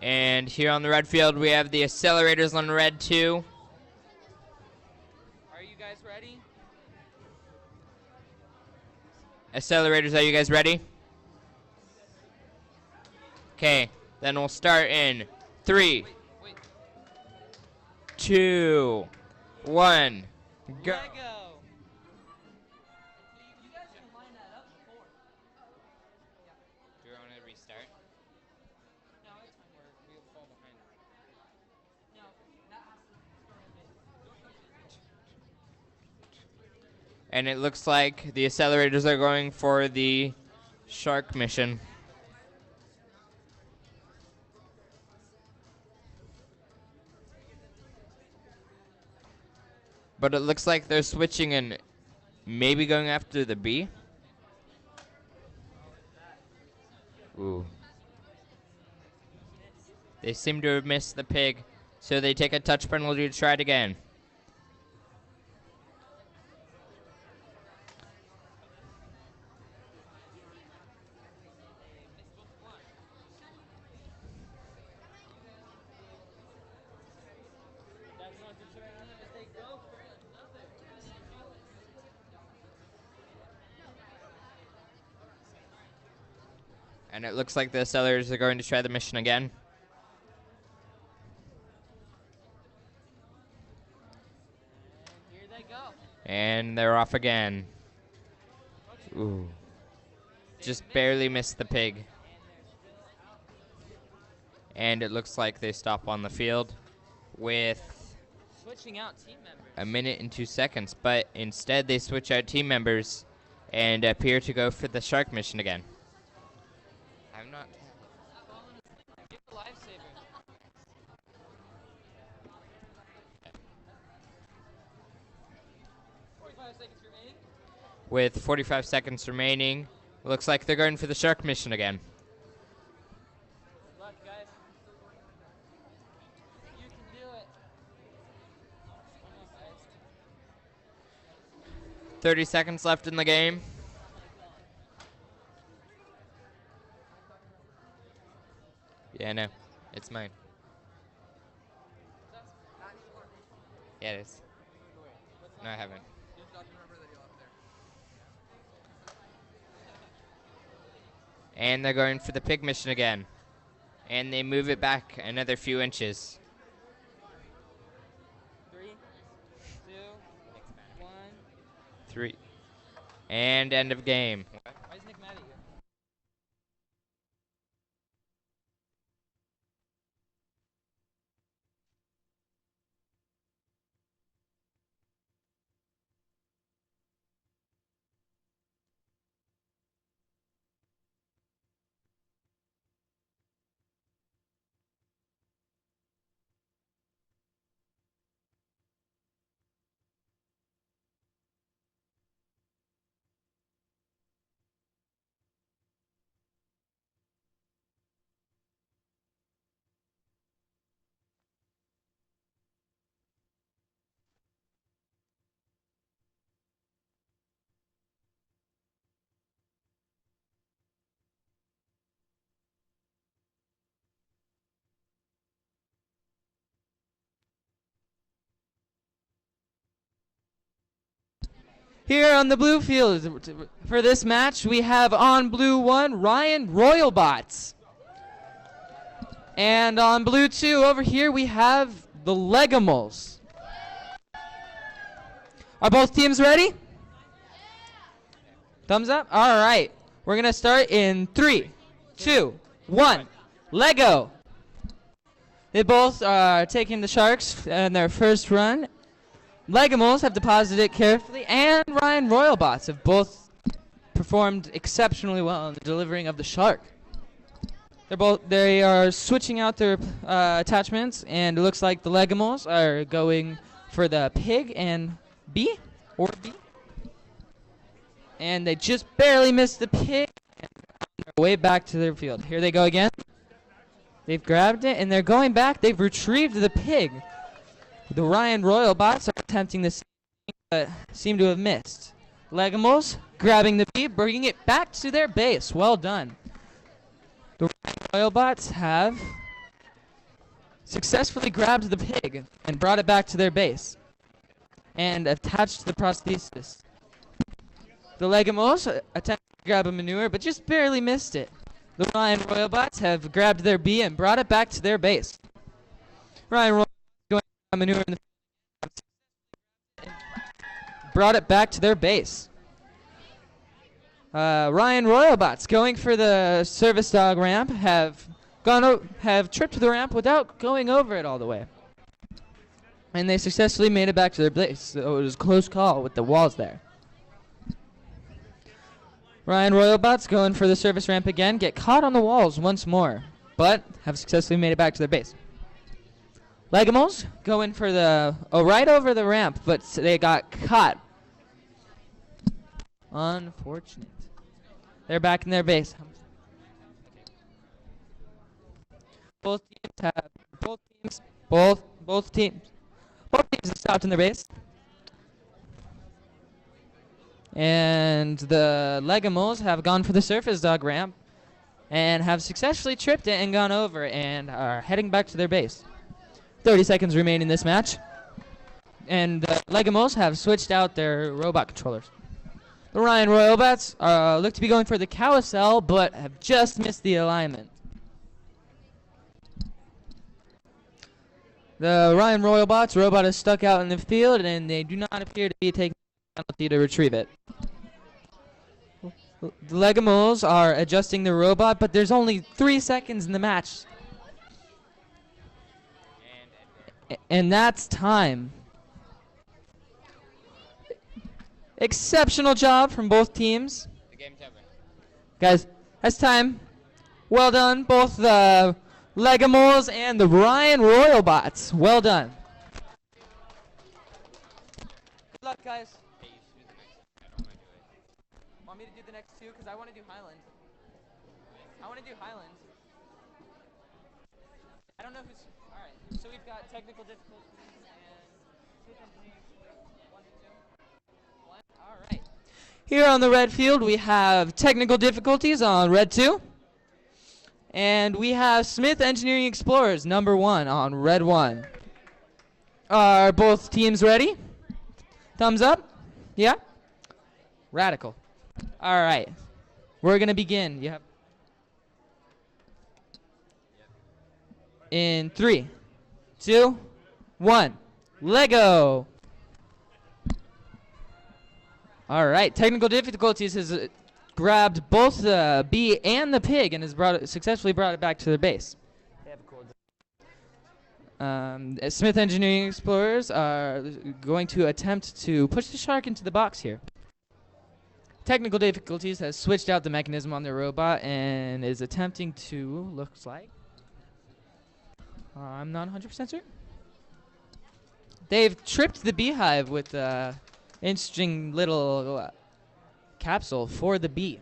And here on the red field, we have the accelerators on red 2.
you guys ready?
Accelerators, are you guys ready? Okay, then we'll start in 3, 2, 1, go.
Lego.
Do you want to restart? We'll fall behind. And it looks like the accelerators are going for the shark mission. But it looks like they're switching and maybe going after the bee. Ooh. They seem to have missed the pig, so they take a touch penalty to try it again. And it looks like the sellers are going to try the mission again.
Here they go.
And they're off again. Ooh. Just barely missed the pig. And it looks like they stop on the field with
Switching out team members.
a minute and 2 seconds. But instead they switch out team members and appear to go for the shark mission again. I'm not...
Get the lifesaver.
With 45 seconds remaining, looks like they're going for the shark mission again.
Good luck, guys. You can do it.
30 seconds left in the game. Yeah, no, it's mine. Yeah, it is. No, I haven't. And they're going for the pig mission again. And they move it back another few inches.
3, 2, 1.
3. And end of game.
Why is Nick mad at you? Here on the blue field for this match, we have on blue 1, Ryan Royalbots. And on blue 2, over here, we have the Legimals. Are both teams ready? Thumbs up? All right. We're going to start in 3, 2, 1. Lego. They both are taking the Sharks in their first run. Legimals have deposited it carefully, and Ryan Royalbots have both performed exceptionally well in the delivering of the shark. They are switching out their attachments, and it looks like the Legimals are going for the pig and bee, or bee. And they just barely missed the pig, and on their way back to their field. Here they go again. They've grabbed it, and they're going back. They've retrieved the pig. The Ryan Royalbots are attempting the same thing, but seem to have missed. Legimals grabbing the bee, bringing it back to their base. Well done. The Ryan Royalbots have successfully grabbed the pig and brought it back to their base. and attached to the prosthesis. The Legamos attempt to grab a manure, but just barely missed it. The Ryan Royalbots have grabbed their bee and brought it back to their base. Ryan Royal going to grab manure in the brought it back to their base. Ryan Royalbots going for the service dog ramp have tripped the ramp without going over it all the way. And they successfully made it back to their base. So it was a close call with the walls there. Ryan Royalbots going for the service ramp again, get caught on the walls once more, but have successfully made it back to their base. Legamos going for the right over the ramp, but they got caught. Unfortunate. They're back in their base. Both teams have stopped in their base. And the Legamos have gone for the surface dog ramp and have successfully tripped it and gone over and are heading back to their base. 30 seconds remain in this match. And the Legamos have switched out their robot controllers. The Ryan Royalbots look to be going for the carousel, but have just missed the alignment. The Ryan Royalbots robot is stuck out in the field, and they do not appear to be taking the penalty to retrieve it. The Legamos are adjusting the robot, but there's only 3 seconds in the match. And that's time. Exceptional job from both teams.
The game's over.
Guys, that's time. Well done, both the Legamos and the Ryan Royalbots. Well done. Good luck, guys.
Hey, you should do the next. I don't want to do it.
Want me to do the next two? Because I want to do Highland. I want to do Highland. I don't know who's... All right. So we've got technical difficulties and... One and two. One. All right. Here on the red field, we have technical difficulties on red 2. And we have Smith Engineering Explorers, number 1 on red 1. Are both teams ready? Thumbs up? Yeah? Radical. All right. We're going to begin. You have in 3, 2, 1. Lego. All right. Technical difficulties has grabbed both the bee and the pig and has successfully brought it back to their base. They have a cool Smith Engineering Explorers are going to attempt to push the shark into the box here. Technical difficulties has switched out the mechanism on their robot and is attempting to, looks like, I'm not 100% certain. They've tripped the beehive with an interesting little capsule for the bee.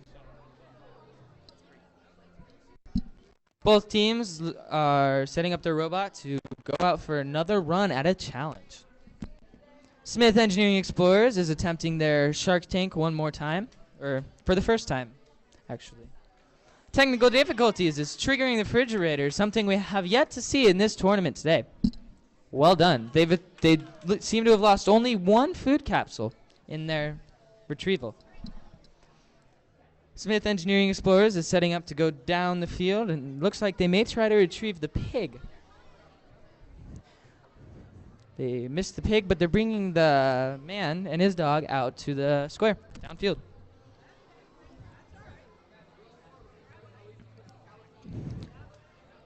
Both teams are setting up their robot to go out for another run at a challenge. Smith Engineering Explorers is attempting their shark tank one more time, or for the first time, actually. Technical difficulties is triggering the refrigerator, something we have yet to see in this tournament today. Well done. They seem to have lost only one food capsule in their retrieval. Smith Engineering Explorers is setting up to go down the field, and looks like they may try to retrieve the pig. They missed the pig, but they're bringing the man and his dog out to the square, downfield.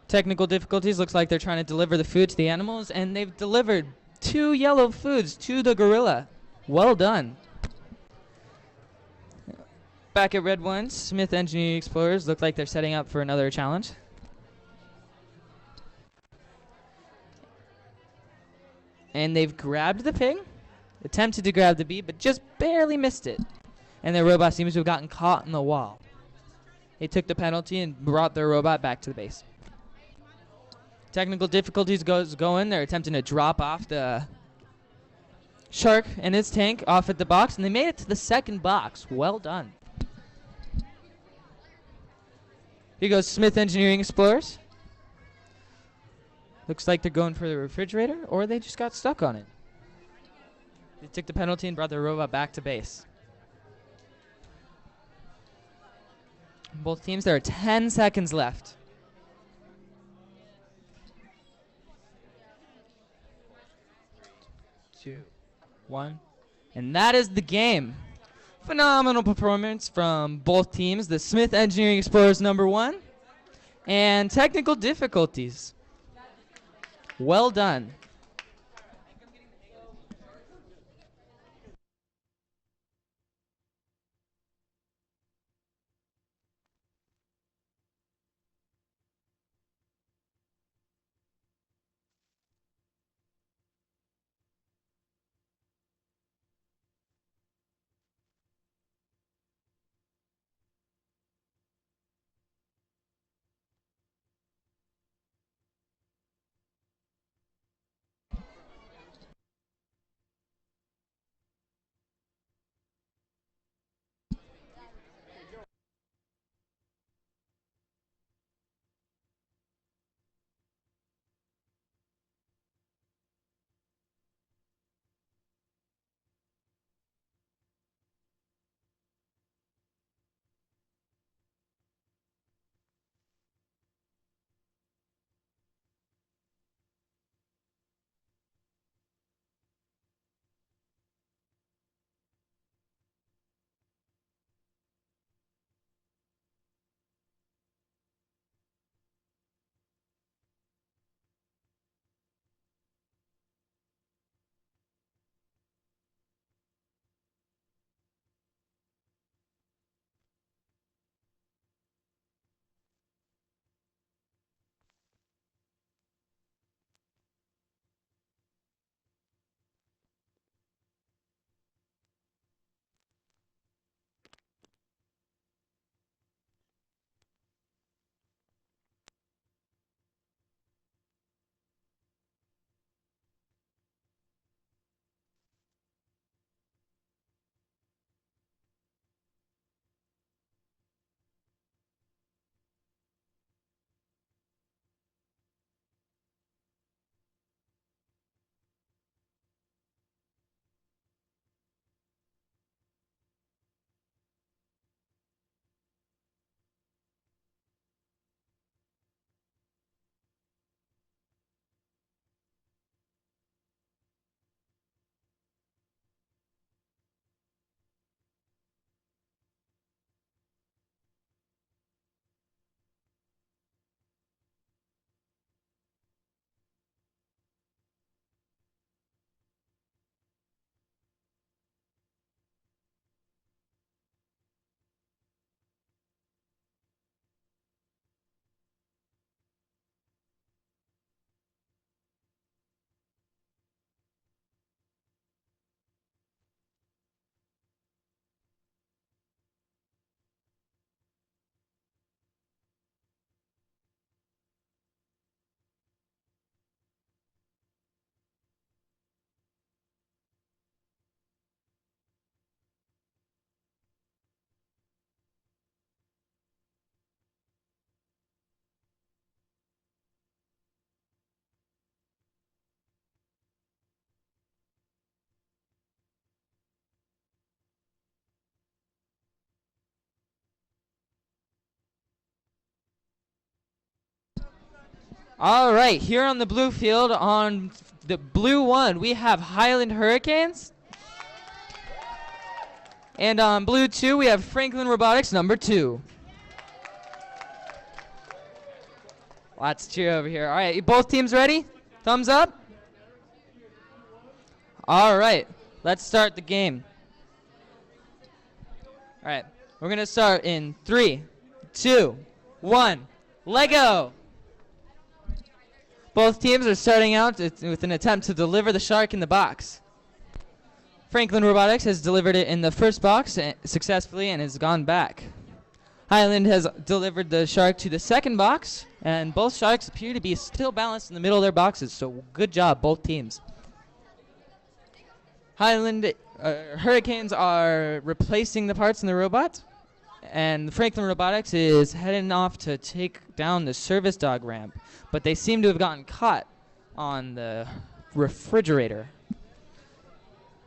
Technical difficulties, looks like they're trying to deliver the food to the animals, and they've delivered 2 yellow foods to the gorilla. Well done. Back at red 1, Smith Engineering Explorers look like they're setting up for another challenge. And they've grabbed the pig, attempted to grab the bee, but just barely missed it. And their robot seems to have gotten caught in the wall. They took the penalty and brought their robot back to the base. Technical difficulties going. They're attempting to drop off the shark and its tank off at the box, and they made it to the second box. Well done. Here goes Smith Engineering Explorers. Looks like they're going for the refrigerator, or they just got stuck on it. They took the penalty and brought the robot back to base. Both teams, there are 10 seconds left. 2, 1. And that is the game. Phenomenal performance from both teams. The Smith Engineering Explorers #1 and technical difficulties. Well done. All right, here on the blue field, on the blue one, we have Highland Hurricanes. And on blue 2, we have Franklin Robotics #2. Let's cheer over here. All right, both teams ready? Thumbs up? All right, let's start the game. All right, we're going to start in 3, 2, 1, Lego! Both teams are starting out with an attempt to deliver the shark in the box. Franklin Robotics has delivered it in the first box successfully and has gone back. Highland has delivered the shark to the second box, and both sharks appear to be still balanced in the middle of their boxes, so good job, both teams. Highland Hurricanes are replacing the parts in the robot, and Franklin Robotics is heading off to take down the service dog ramp, but they seem to have gotten caught on the refrigerator.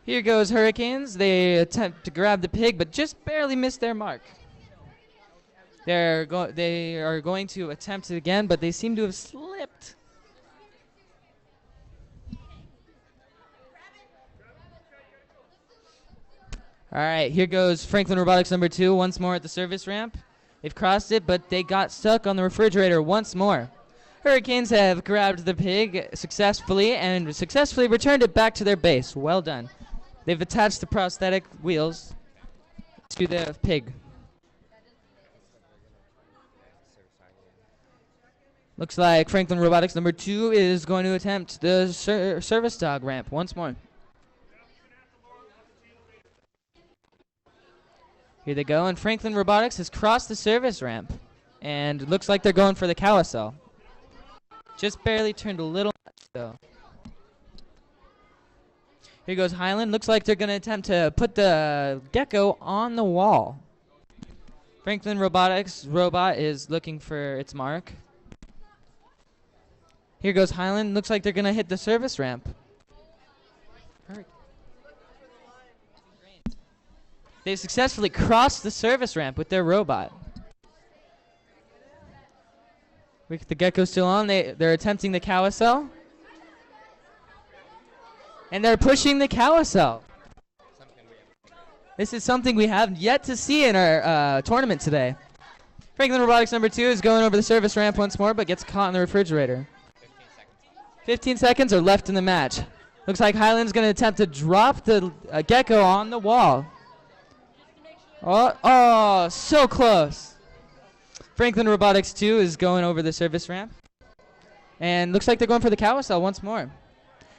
Here goes Hurricanes. They attempt to grab the pig, but just barely miss their mark. They are going to attempt it again, but they seem to have slipped. All right, here goes Franklin Robotics number 2 once more at the service ramp. They've crossed it, but they got stuck on the refrigerator once more. Hurricanes have grabbed the pig successfully and successfully returned it back to their base. Well done. They've attached the prosthetic wheels to the pig. Looks like Franklin Robotics number 2 is going to attempt the service dog ramp once more. Here they go, and Franklin Robotics has crossed the service ramp. And it looks like they're going for the carousel. Just barely turned a little much, though. Here goes Highland. Looks like they're going to attempt to put the gecko on the wall. Franklin Robotics robot is looking for its mark. Here goes Highland. Looks like they're going to hit the service ramp. They've successfully crossed the service ramp with their robot. With the gecko still on, they're attempting the carousel. And they're pushing the carousel. This is something we have yet to see in our tournament today. Franklin Robotics number 2 is going over the service ramp once more, but gets caught in the refrigerator. 15 seconds are left in the match. Looks like Highland's going to attempt to drop the gecko on the wall. Oh, so close. Franklin Robotics 2 is going over the service ramp. And looks like they're going for the carousel once more.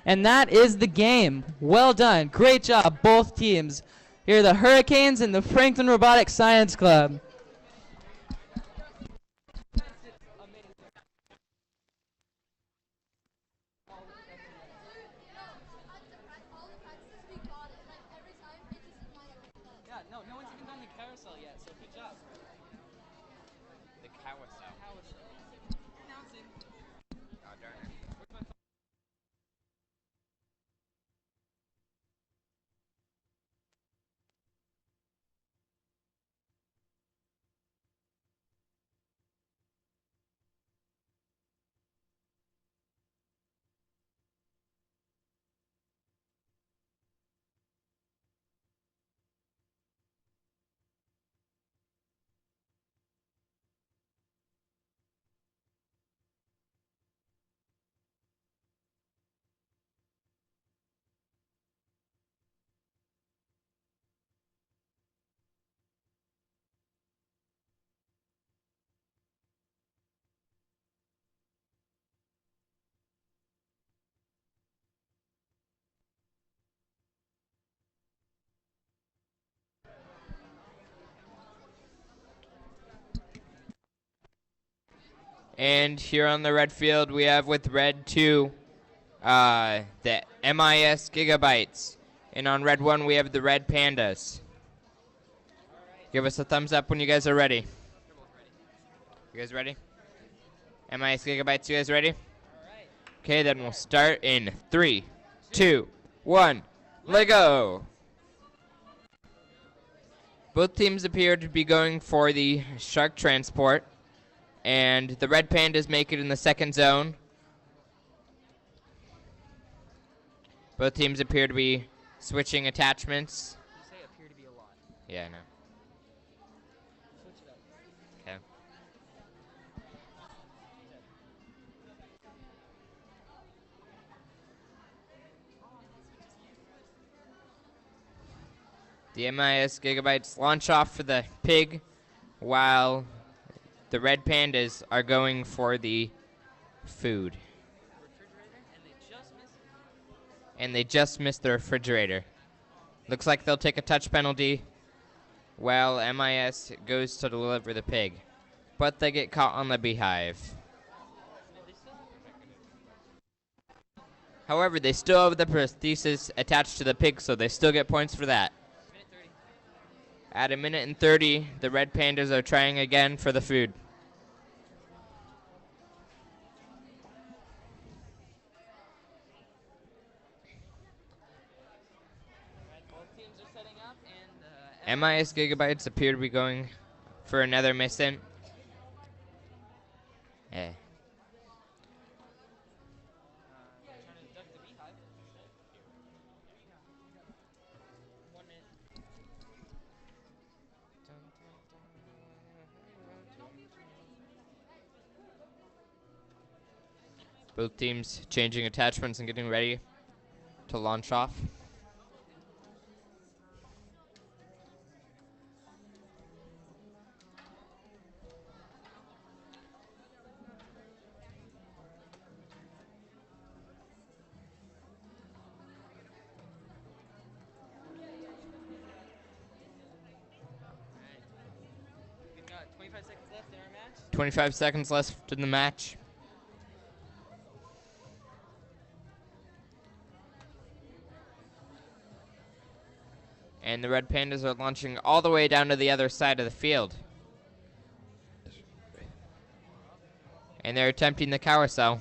And that is the game. Well done. Great job, both teams. Here are the Hurricanes and the Franklin Robotics Science Club. No one's even done the carousel yet, so good job.
The carousel.
Announcing.
Oh, darn it. And here on the red field, we have with red 2, the MIS Gigabytes. And on red 1, we have the red Pandas. Give us a thumbs up when you guys are ready. You guys ready? MIS Gigabytes, you guys ready? Okay, then we'll start in 3, 2, 1, let go! Both teams appear to be going for the shark transport. And the red Pandas make it in the second zone. Both teams appear to be switching attachments.
You say appear to be a lot.
Yeah, I know.
Switch it up.
Okay. The MIS Gigabytes launch off for the pig, while the red Pandas are going for the food. And they just missed the refrigerator. Looks like they'll take a touch penalty while MIS goes to deliver the pig. But they get caught on the beehive. However, they still have the prosthesis attached to the pig, so they still get points for that. At 1:30, the red Pandas are trying again for the food. MIS Gigabytes appear to be going for another miss-in. Eh. Both teams changing attachments and getting ready to launch off.
We've got 25 seconds left in our match.
25 seconds left in the match. And the Red Pandas are launching all the way down to the other side of the field. And they're attempting the carousel.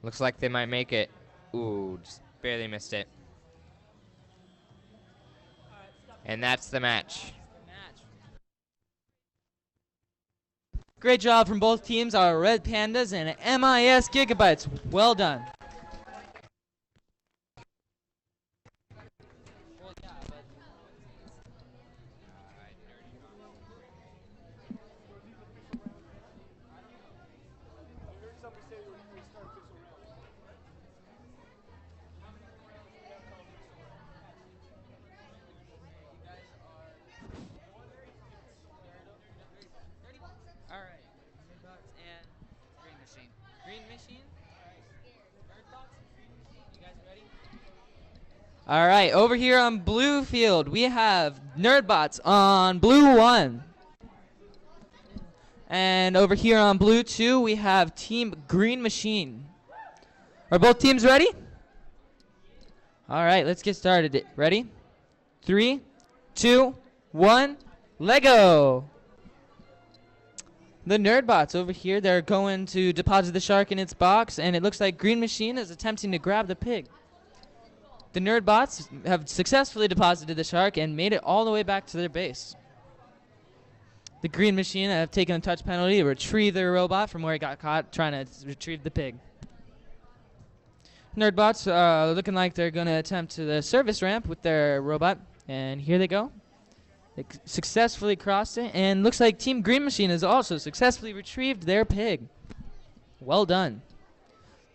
Looks like they might make it. Ooh, just barely missed it. And that's the match.
Great job from both teams, our Red Pandas and MIS Gigabytes. Well done. All right. And Green Machine. Green Machine? You guys ready? All right, over here on blue field, we have Nerdbots on blue 1. And over here on blue 2, we have Team Green Machine. Are both teams ready? All right, let's get started. Ready? 3, 2, 1, Lego! The Nerdbots over here, they're going to deposit the shark in its box, and it looks like Green Machine is attempting to grab the pig. The Nerdbots have successfully deposited the shark and made it all the way back to their base. The Green Machine have taken a touch penalty to retrieve their robot from where it got caught trying to retrieve the pig. Nerdbots looking like they're going to attempt to the service ramp with their robot, and here they go. They successfully crossed it, and looks like Team Green Machine has also successfully retrieved their pig. Well done.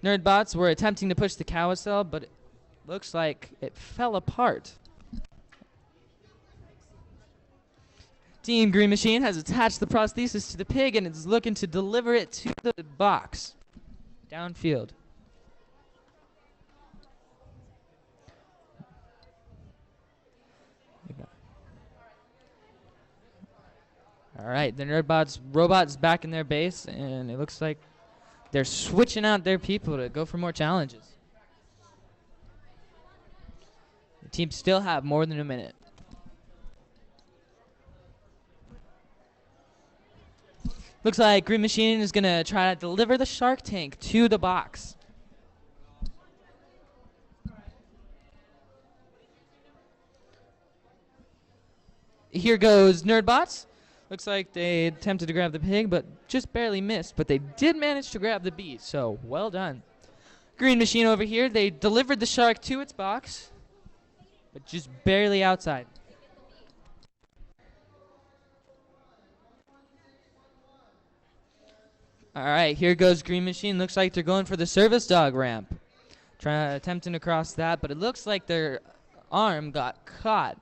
Nerdbots were attempting to push the carousel, but it looks like it fell apart. Team Green Machine has attached the prosthesis to the pig and is looking to deliver it to the box downfield. All right, the Nerdbots robot's back in their base, and it looks like they're switching out their people to go for more challenges. The teams still have more than a minute. Looks like Green Machine is going to try to deliver the shark tank to the box. Here goes Nerdbots. Looks like they attempted to grab the pig, but just barely missed. But they did manage to grab the bee, so well done. Green Machine over here, they delivered the shark to its box, but just barely outside. All right, here goes Green Machine. Looks like they're going for the service dog ramp. Attempting to cross that, but it looks like their arm got caught.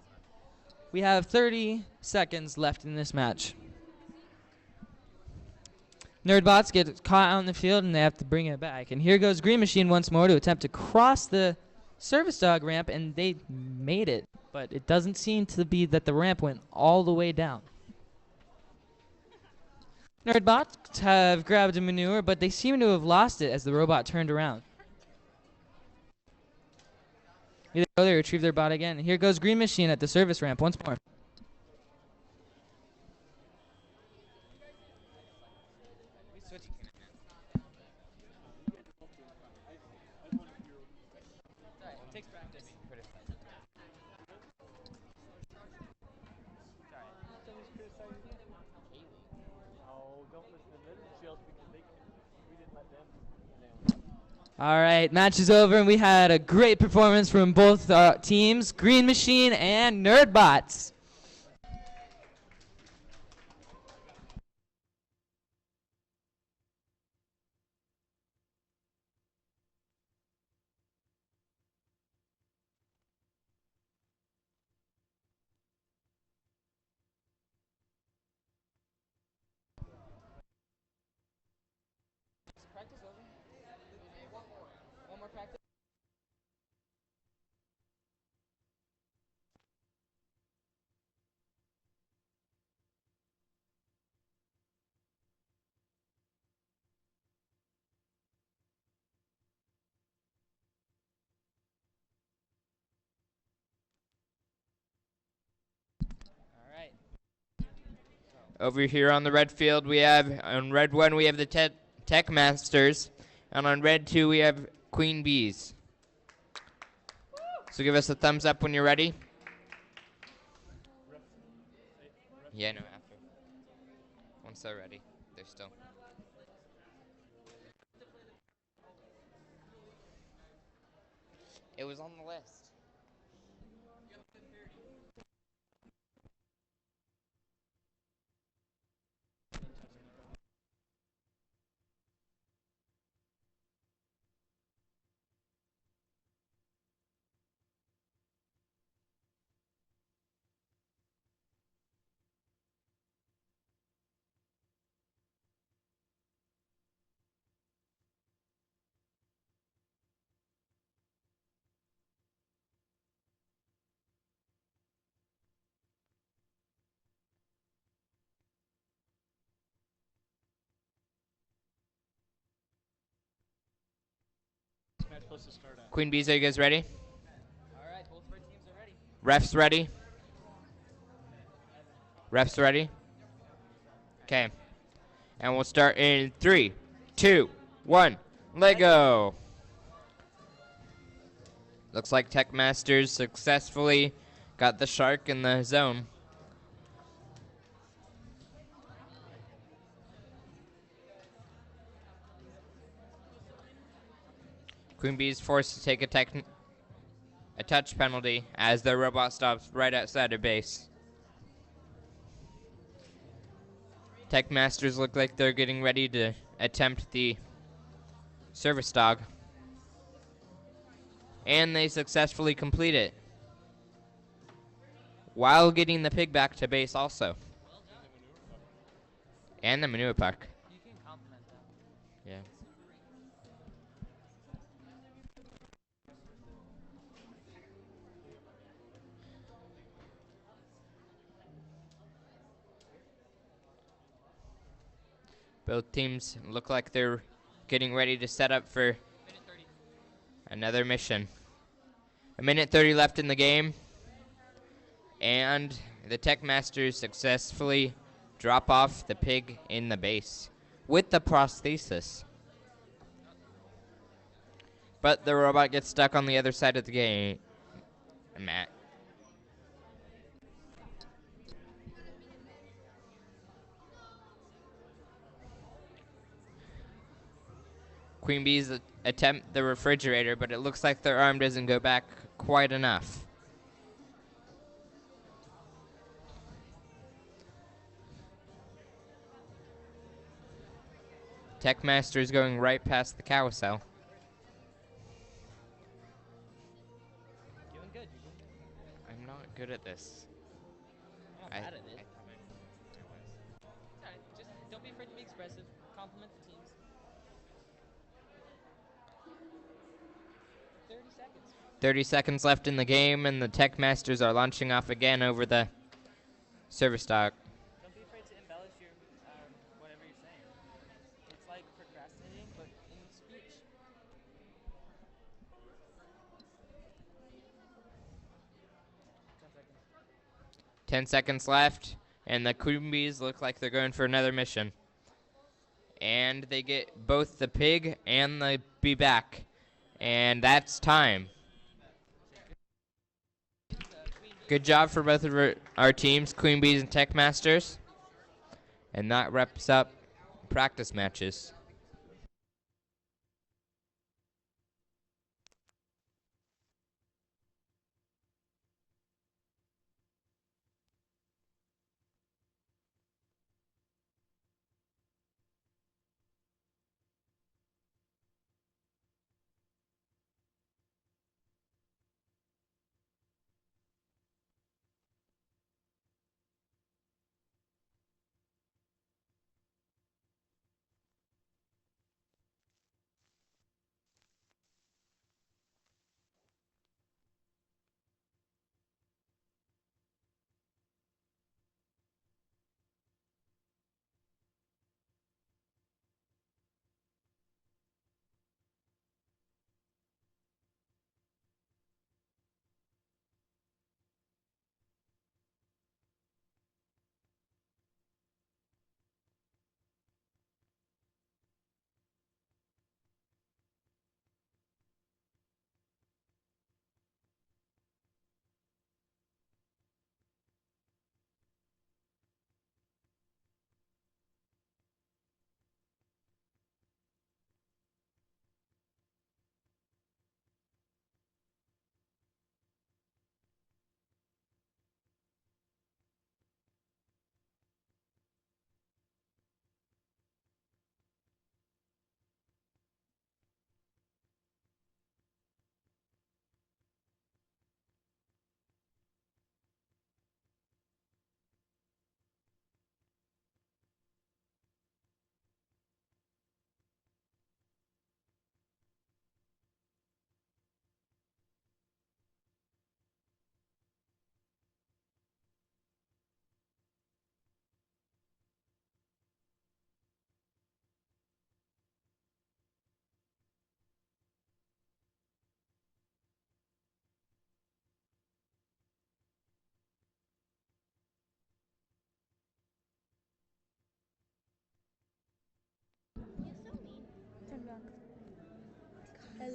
We have 30 seconds left in this match. Nerdbots get caught out in the field and they have to bring it back. And here goes Green Machine once more to attempt to cross the service dog ramp, and they made it. But it doesn't seem to be that the ramp went all the way down. Nerdbots have grabbed a manure, but they seem to have lost it as the robot turned around. Here they go, they retrieve their bot again. And here goes Green Machine at the service ramp once more. All right, match is over, and we had a great performance from both teams, Green Machine and Nerdbots.
Over here on the red field, we have, on red 1, we have the Tech Masters, and on red 2, we have Queen Bees. So give us a thumbs up when you're ready. Yeah, no, after. Once they're ready, they're still. It was on the list. Queen Bees, are you guys ready?
All right, both of our teams are ready.
Refs ready? Refs ready? Okay. And we'll start in 3, 2, 1. Let go. Looks like Tech Masters successfully got the shark in the zone. Queen Bee is forced to take a touch penalty as their robot stops right outside her base. Tech Masters look like they're getting ready to attempt the service dog. And they successfully complete it, while getting the pig back to base also. And the manure park.
You can compliment them.
Yeah. Both teams look like they're getting ready to set up for another mission. 1:30 left in the game, and the Tech Masters successfully drop off the pig in the base with the prosthesis. But the robot gets stuck on the other side of the game. Matt. Queen Bees attempt the refrigerator, but it looks like their arm doesn't go back quite enough. Tech Master is going right past the carousel.
Doing good.
I'm not good at this.
I'm not bad at it. It's all right. Just don't be afraid to be expressive. Compliment the teams. 30 seconds.
30 seconds left in the game, and the Tech Masters are launching off again over the service dock.
Don't be afraid to embellish your whatever you're saying. It's like procrastinating, but in speech.
10 seconds left, and the Queen Bees look like they're going for another mission. And they get both the pig and the bee back. And that's time. Good job for both of our teams, Queen Bees and Tech Masters. And that wraps up practice matches.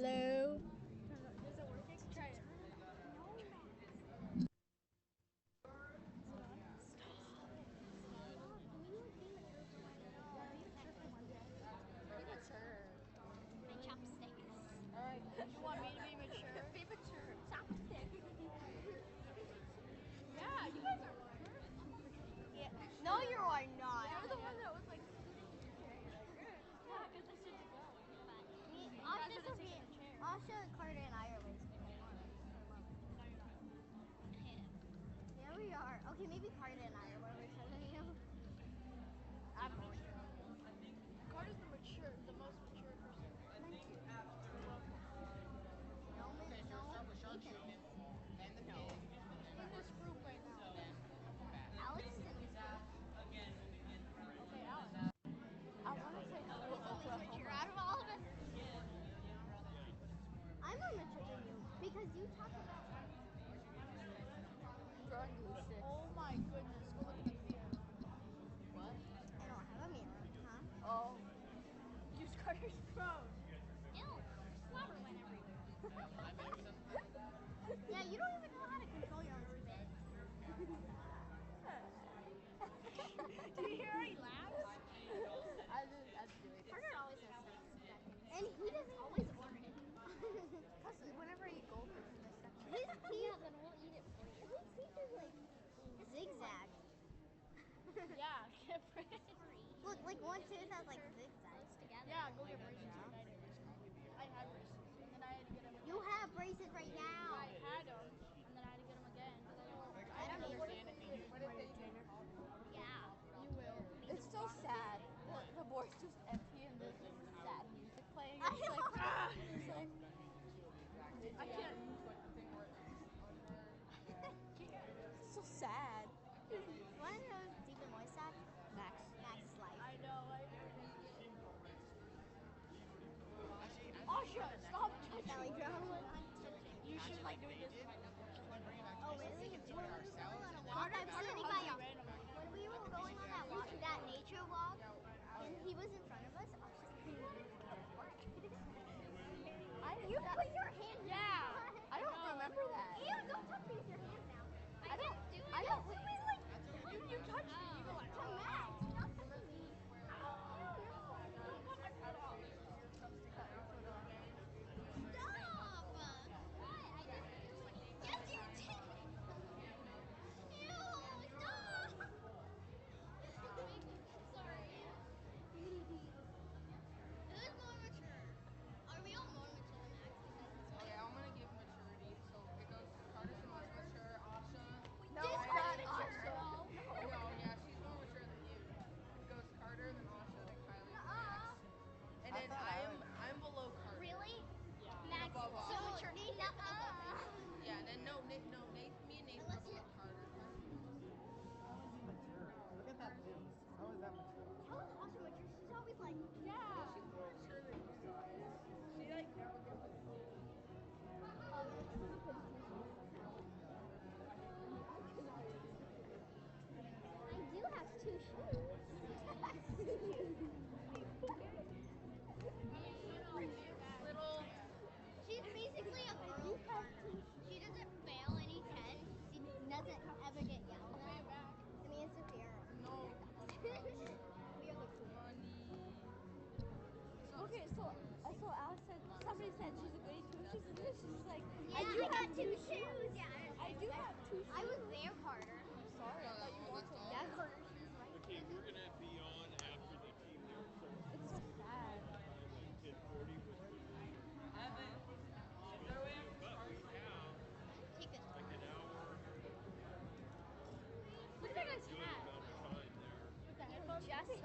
Hello. Is it working? Try it.
My chopsticks.
Alright, you want me to be mature?
Be mature. Chopsticks.
Yeah, you guys are mature.
Yeah. No, you are not.
You're the one that was like,
Yeah, because I should go. Asha, Carter, and I are like. Yeah, we are. Okay, maybe Carter and I are more mature than you.
I'm mature. Carter's the most mature person.
Thank you. No,
Okay, so we'll start with
Ethan.
sharpshooting, then the pig,
In this group right now.
then the bat.
Alex is in this group.
Okay, Alex. I want to say
Who's the least mature out of all of us? I'm more mature than you because you talk about
Drawing glue sticks. Oh my goodness, go look at the mirror.
what? I don't have a mirror, huh?
Oh. Use Carter's phone.
Ew, slobber went everywhere. Yeah, you don't even know how to control your own spit.
Do you hear how he laughs?
I'm doing it. Carter always has stuff stuck in his. And he doesn't always want it. Because whenever you go for the stuff. His teeth. Yeah, then we'll eat it for you. His teeth is like zigzag.
Yeah, get
Look, like one tooth has like zigzags.
Yeah, go get braces. I had braces, and then I had to get them again.
You have braces right now.
I had them, and then I had to get them again.
I don't understand it. Yeah.
You will.
It's so sad. The board's just empty and there's just sad music playing.
I know.
It's like
I can't.
it's so sad.
One of those deep and moist sad.
Max.
Max's life.
I know. Asha, stop touching
Belly
me.
drum.
You should like doing this.
Oh, really? When we were going on a walk,
Carter,
I was
Carter
sitting
hugs
by
you randomly.
when we were going on that walk, that nature walk, and he was in front of us. I was just you put your hand
Yeah.
I don't remember that.
Ew, don't touch me with your hands now.
I don't.
do it.
I don't.
Do it like
You touch me. You go like,
to Max. Stop touching me. Ew, you're so
don't cut my foot off.
Stop! What? I didn't do it. Yes, you did. Ew, stop! Sorry. Who's more mature? Are we all more mature than Max besides this one?
Okay, I'm gonna give maturity. So it goes Carter's the most mature, Asha.
No,
This
it's
one's
not
mature.
Asha.
No, yeah, she's more mature than you. It goes Carter, then Asha, then Kylie, then Max. And then I'm below Carter.
Really? Max,
above
so
us.
mature. Enough above you.
Yeah, and then Nate, me and Nate are below Carter.
Look at that face. How is that mature?
How is Asha mature? She's always like,
Yeah.
She's more mature than you guys. She like never gives a
I do have two shoes.
little.
She's basically a girl. She doesn't fail any tests. She doesn't ever get yelled at. I mean, it's just error.
No.
We are the cool.
Okay, so Alex said somebody said she's a goody two shoes, and then she's like,
Yeah, I got two shoes. Yeah,
I do have two shoes.
I was there, Carter.
Sorry, I thought you wanted.
Yeah, Carter. She was right.
Okay, we're going to be on after the team there starts.
It's so sad.
Like 10:40 was when we but we have
Take this.
like an hour
Look at that guy's
good
hat.
amount of time there.
With the headphones.
Just
Almost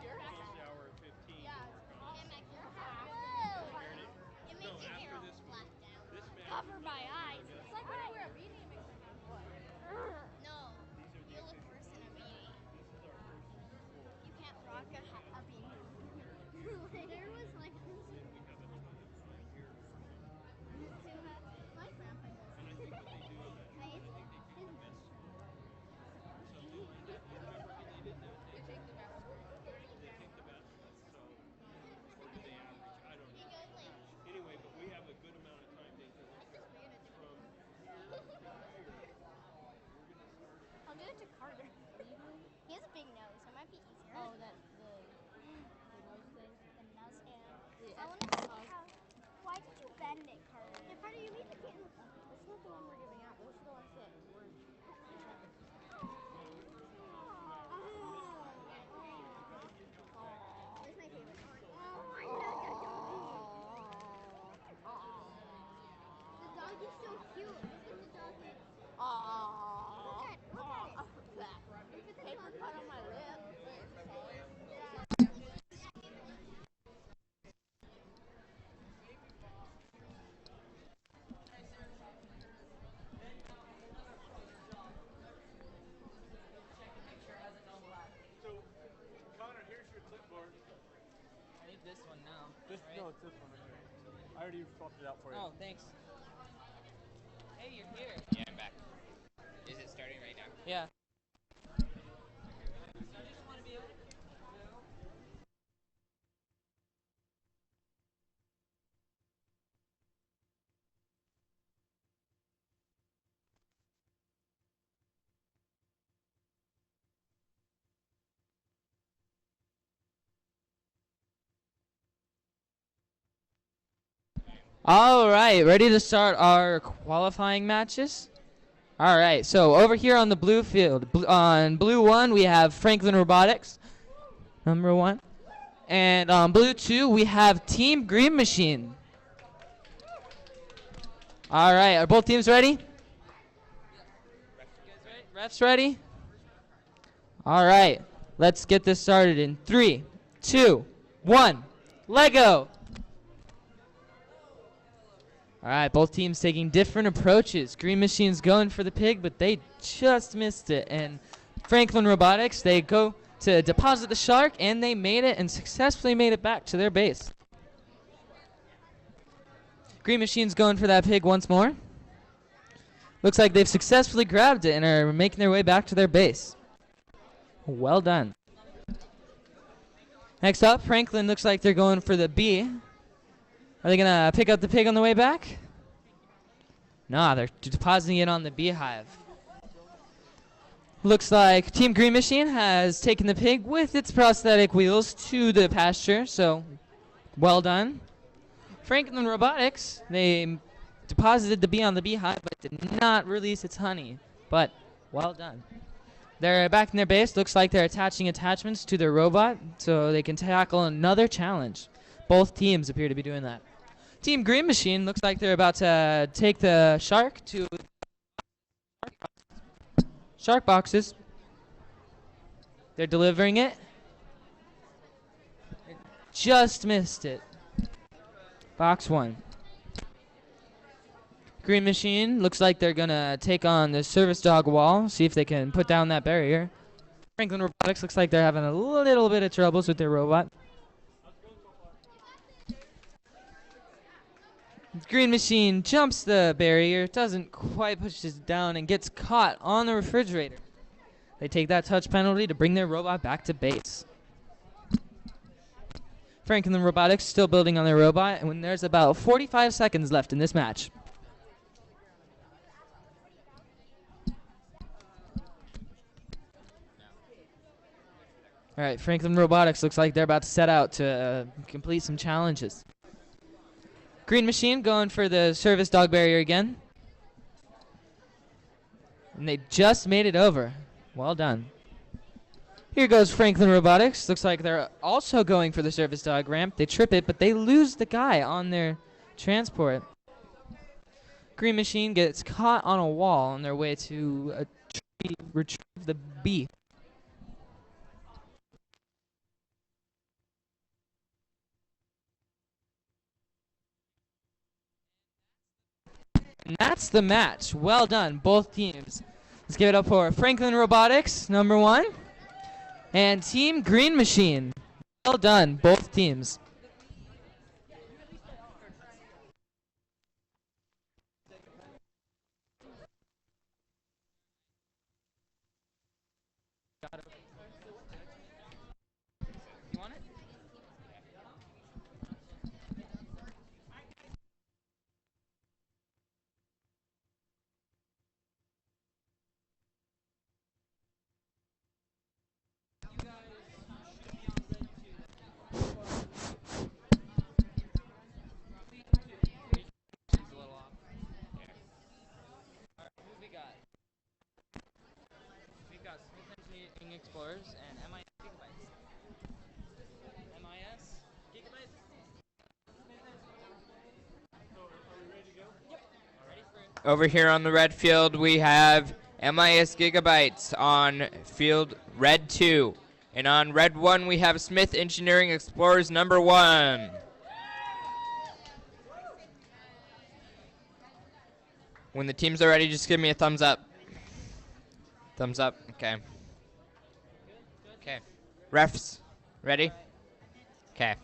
an hour and 15.
Yeah, it's
Yeah, Max, your hat.
Hear
Whoa.
me?
It
No,
makes your hair
after
all
this
flat down.
this match
Cover
is
my
gonna
eyes.
go
It's
down.
like when I
magnet card. Hey, Carter, you need the kittens. That's not the one we're giving out. Those are the ones that we're. Where's my favorite? Oh, I know your doggy. The dog is so cute. Look at the doggy. Look at it. Look at the paper cut on my lip.
So, Connor, here's your clipboard.
I need this one now.
No, it's this one right here. I already swapped it out for you.
Oh, thanks. Hey, you're here.
Yeah, I'm back. Is it starting right now?
Yeah. All right, ready to start our qualifying matches? All right, so over here on the blue field, on blue 1, we have Franklin Robotics, number 1. And on blue 2, we have Team Green Machine. All right, are both teams ready? Refs ready? All right, let's get this started in 3, 2, 1, Lego! All right, both teams taking different approaches. Green Machine's going for the pig, but they just missed it. And Franklin Robotics, they go to deposit the shark, and they made it and successfully made it back to their base. Green Machine's going for that pig once more. Looks like they've successfully grabbed it and are making their way back to their base. Well done. Next up, Franklin looks like they're going for the bee. Are they going to pick up the pig on the way back? Nah, they're depositing it on the beehive. Looks like Team Green Machine has taken the pig with its prosthetic wheels to the pasture, so well done. Franklin Robotics, they deposited the bee on the beehive but did not release its honey, but well done. They're back in their base. Looks like they're attaching attachments to their robot so they can tackle another challenge. Both teams appear to be doing that. Team Green Machine looks like they're about to take the shark to shark boxes. They're delivering it. Just missed it. Box 1. Green Machine looks like they're going to take on the service dog wall, see if they can put down that barrier. Franklin Robotics looks like they're having a little bit of troubles with their robot. Green Machine jumps the barrier, doesn't quite push it down, and gets caught on the refrigerator. They take that touch penalty to bring their robot back to base. Franklin Robotics still building on their robot, and when there's about 45 seconds left in this match. All right, Franklin Robotics looks like they're about to set out to complete some challenges. Green Machine going for the service dog barrier again. And they just made it over. Well done. Here goes Franklin Robotics. Looks like they're also going for the service dog ramp. They trip it, but they lose the guy on their transport. Green Machine gets caught on a wall on their way to retrieve the bee. And that's the match. Well done, both teams. Let's give it up for Franklin Robotics, number 1, and Team Green Machine. Well done, both teams. You want it? Smith Engineering Explorers and MIS Gigabytes. MIS Gigabytes.
Over here on the red field, we have MIS Gigabytes on field red 2. And on red 1, we have Smith Engineering Explorers number 1. When the teams are ready, just give me a thumbs up. Thumbs up, okay. Okay. Refs, ready? Okay.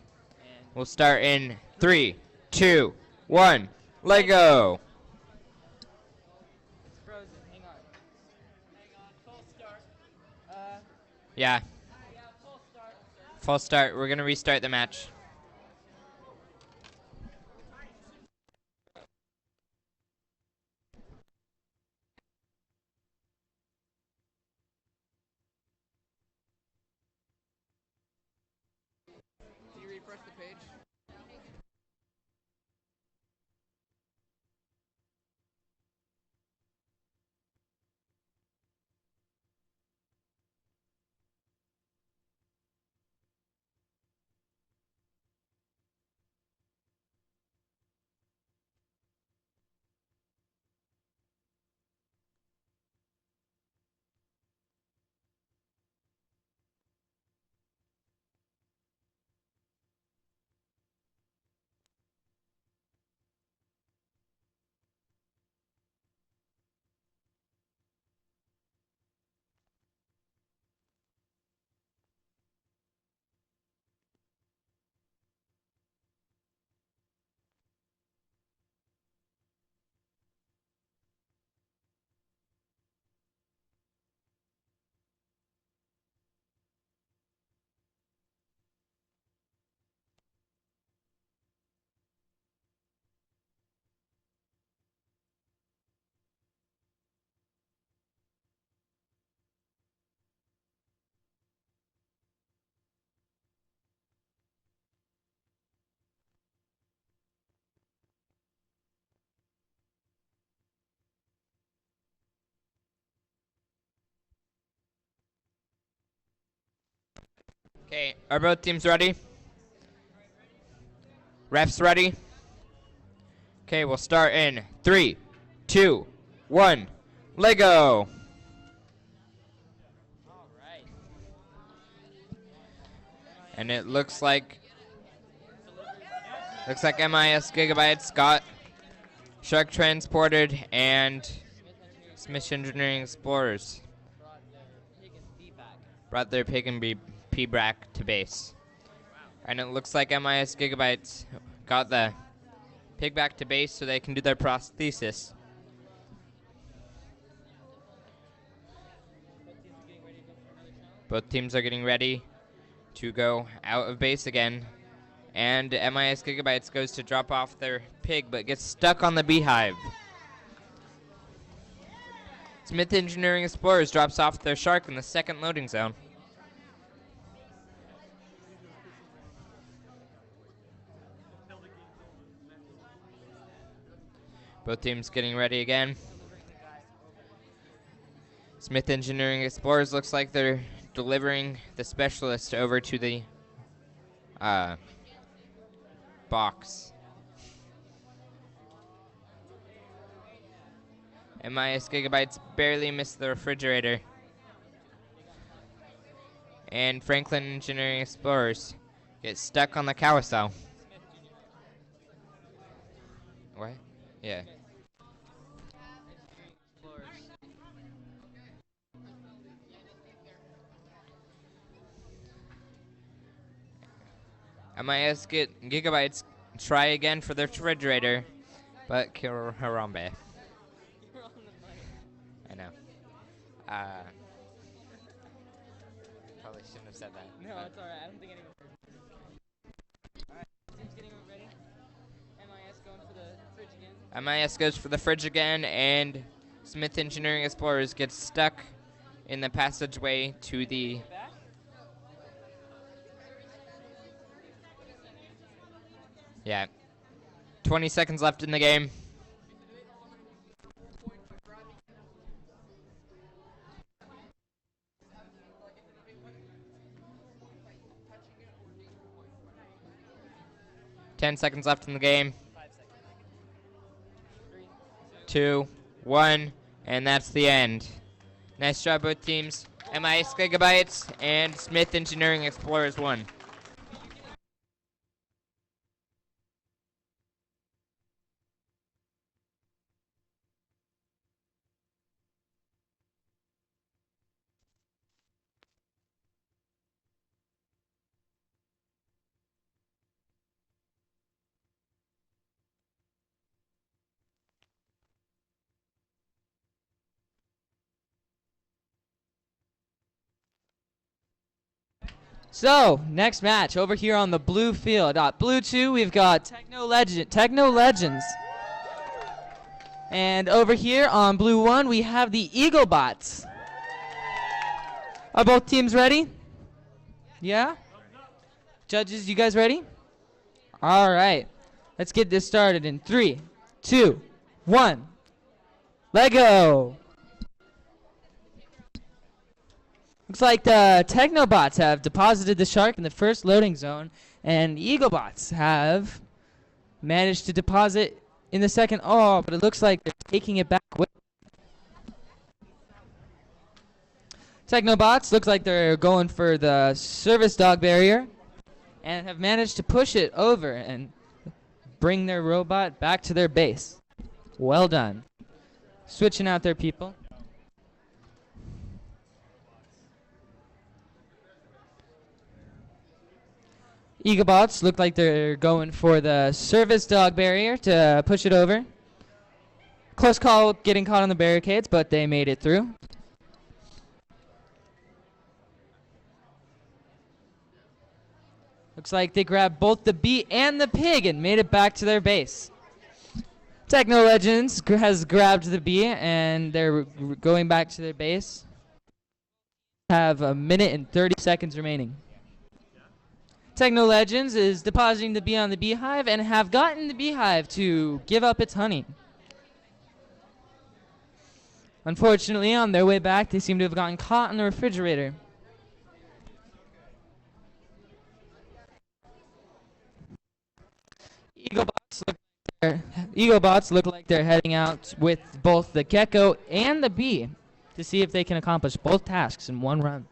We'll start in 3, 2, 1, let go.
It's frozen. Hang on. Full start.
Yeah,
Full start.
full start. We're going to restart the match.
Can you refresh the page?
Okay, are both teams ready? Refs ready? Okay, we'll start in 3, 2, 1, let go.
All right.
And it looks like MIS Gigabytes got Shark Transported and Smith Engineering Explorers brought their pig and pea back to base. And it looks like MIS Gigabytes got the pig back to base so they can do their prosthesis. Both teams are getting ready to go out of base again. And MIS Gigabytes goes to drop off their pig but gets stuck on the beehive. Smith Engineering Explorers drops off their shark in the second loading zone. Both teams getting ready again. Smith Engineering Explorers looks like they're delivering the specialist over to the box. MIS Gigabytes barely missed the refrigerator. And Franklin Engineering Explorers get stuck on the carousel. What? Yeah. MIS Gigabytes try again for the refrigerator, but kill Harambe. I know. Probably shouldn't have said that.
No, it's alright. I don't think anyone heard. Alright, team's getting ready. MIS going for the fridge again.
MIS goes for the fridge again, and Smith Engineering Explorers gets stuck in the passageway to the... Yeah. 20 seconds left in the game. 10 seconds left in the game. 2, 1, and that's the end. Nice job, both teams. MIS Gigabytes and Smith Engineering Explorers won.
So, next match over here on the blue field. Blue 2, we've got Techno Legends. And over here on blue 1, we have the Eaglebots. Are both teams ready? Yeah? Judges, you guys ready? All right. Let's get this started in 3, 2, 1. Lego. Looks like the Technobots have deposited the shark in the first loading zone, and Eaglebots have managed to deposit in the second. Oh, but it looks like they're taking it back with Technobots. Looks like they're going for the service dog barrier and have managed to push it over and bring their robot back to their base. Well done. Switching out their people. Eaglebots look like they're going for the service dog barrier to push it over. Close call getting caught on the barricades, but they made it through. Looks like they grabbed both the bee and the pig and made it back to their base. Techno Legends has grabbed the bee and they're going back to their base. Have a minute and 30 seconds remaining. Techno Legends is depositing the bee on the beehive and have gotten the beehive to give up its honey. Unfortunately, on their way back, they seem to have gotten caught in the refrigerator. Eaglebots look like they're heading out with both the gecko and the bee to see if they can accomplish both tasks in one run.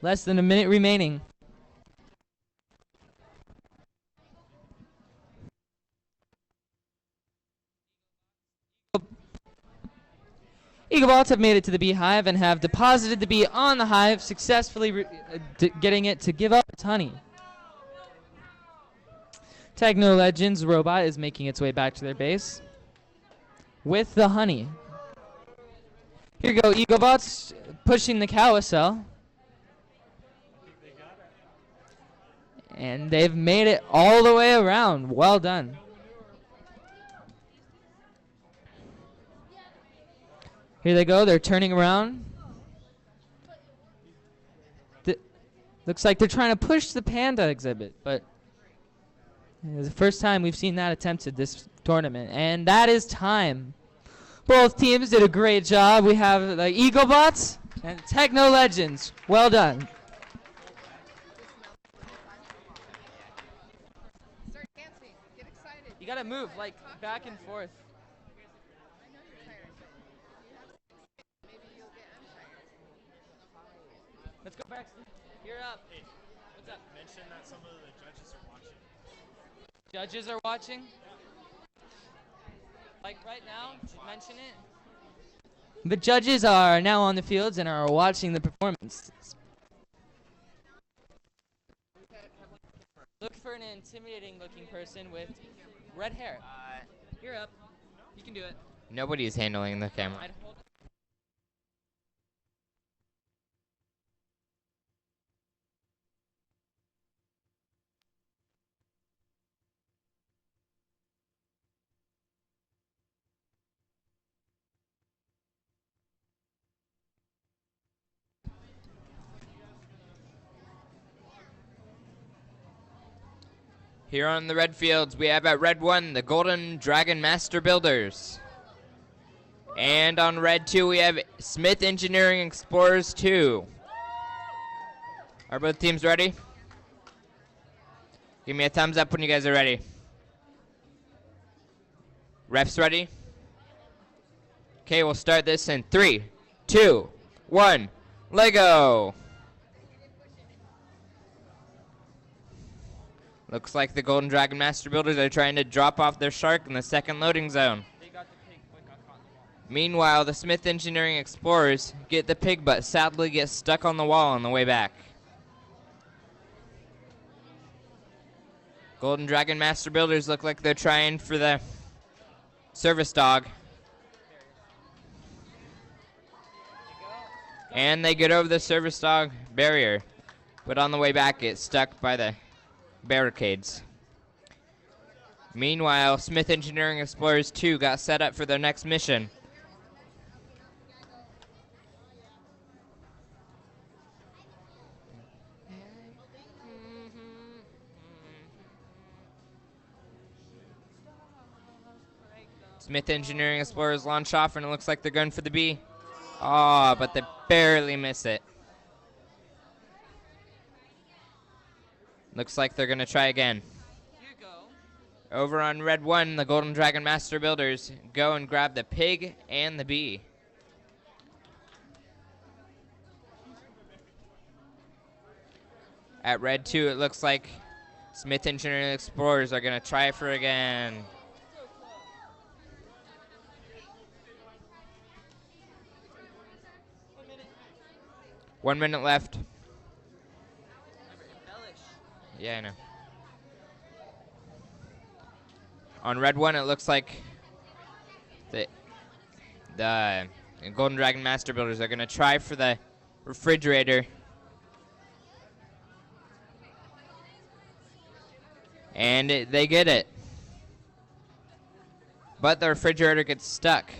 Less than a minute remaining. Eaglebots have made it to the beehive and have deposited the bee on the hive, successfully getting it to give up its honey. Techno Legends robot is making its way back to their base with the honey. Here you go, Eaglebots pushing the carousel. And they've made it all the way around. Well done. Here they go. They're turning around. Looks like they're trying to push the panda exhibit, but it's the first time we've seen that attempted this tournament. And that is time. Both teams did a great job. We have the Eaglebots and Techno Legends. Well done.
Start dancing. Get excited.
You gotta move like back and forth.
I know you're tired. Maybe you'll get untired.
Let's go back. You're up.
Hey,
what's up?
mention that some of the judges are watching.
Judges are watching? Like right now? Should mention it? The judges are now on the fields and are watching the performance. Look for an intimidating looking person with red hair. You're up. You can do it.
Nobody is handling the camera.
I'd hold
Here on the red fields, we have at red 1, the Golden Dragon Master Builders. And on red 2, we have Smith Engineering Explorers 2. Are both teams ready? Give me a thumbs up when you guys are ready. Refs ready? Okay, we'll start this in 3, 2, 1, Lego! Looks like the Golden Dragon Master Builders are trying to drop off their shark in the second loading zone. Meanwhile, the Smith Engineering Explorers get the pig but sadly get stuck on the wall on the way back. Golden Dragon Master Builders look like they're trying for the service dog. And they get over the service dog barrier, but on the way back get stuck by the barricades. Meanwhile, Smith Engineering Explorers 2 got set up for their next mission. Smith Engineering Explorers launch off, and it looks like they're going for the B. Oh, but they barely miss it. Looks like they're going to try again. Over on Red 1, the Golden Dragon Master Builders go and grab the pig and the bee. At Red 2, it looks like Smith Engineering Explorers are going to try for again. One minute left. Yeah, I know. On Red 1, it looks like the Golden Dragon Master Builders are going to try for the refrigerator. And they get it. But the refrigerator gets stuck.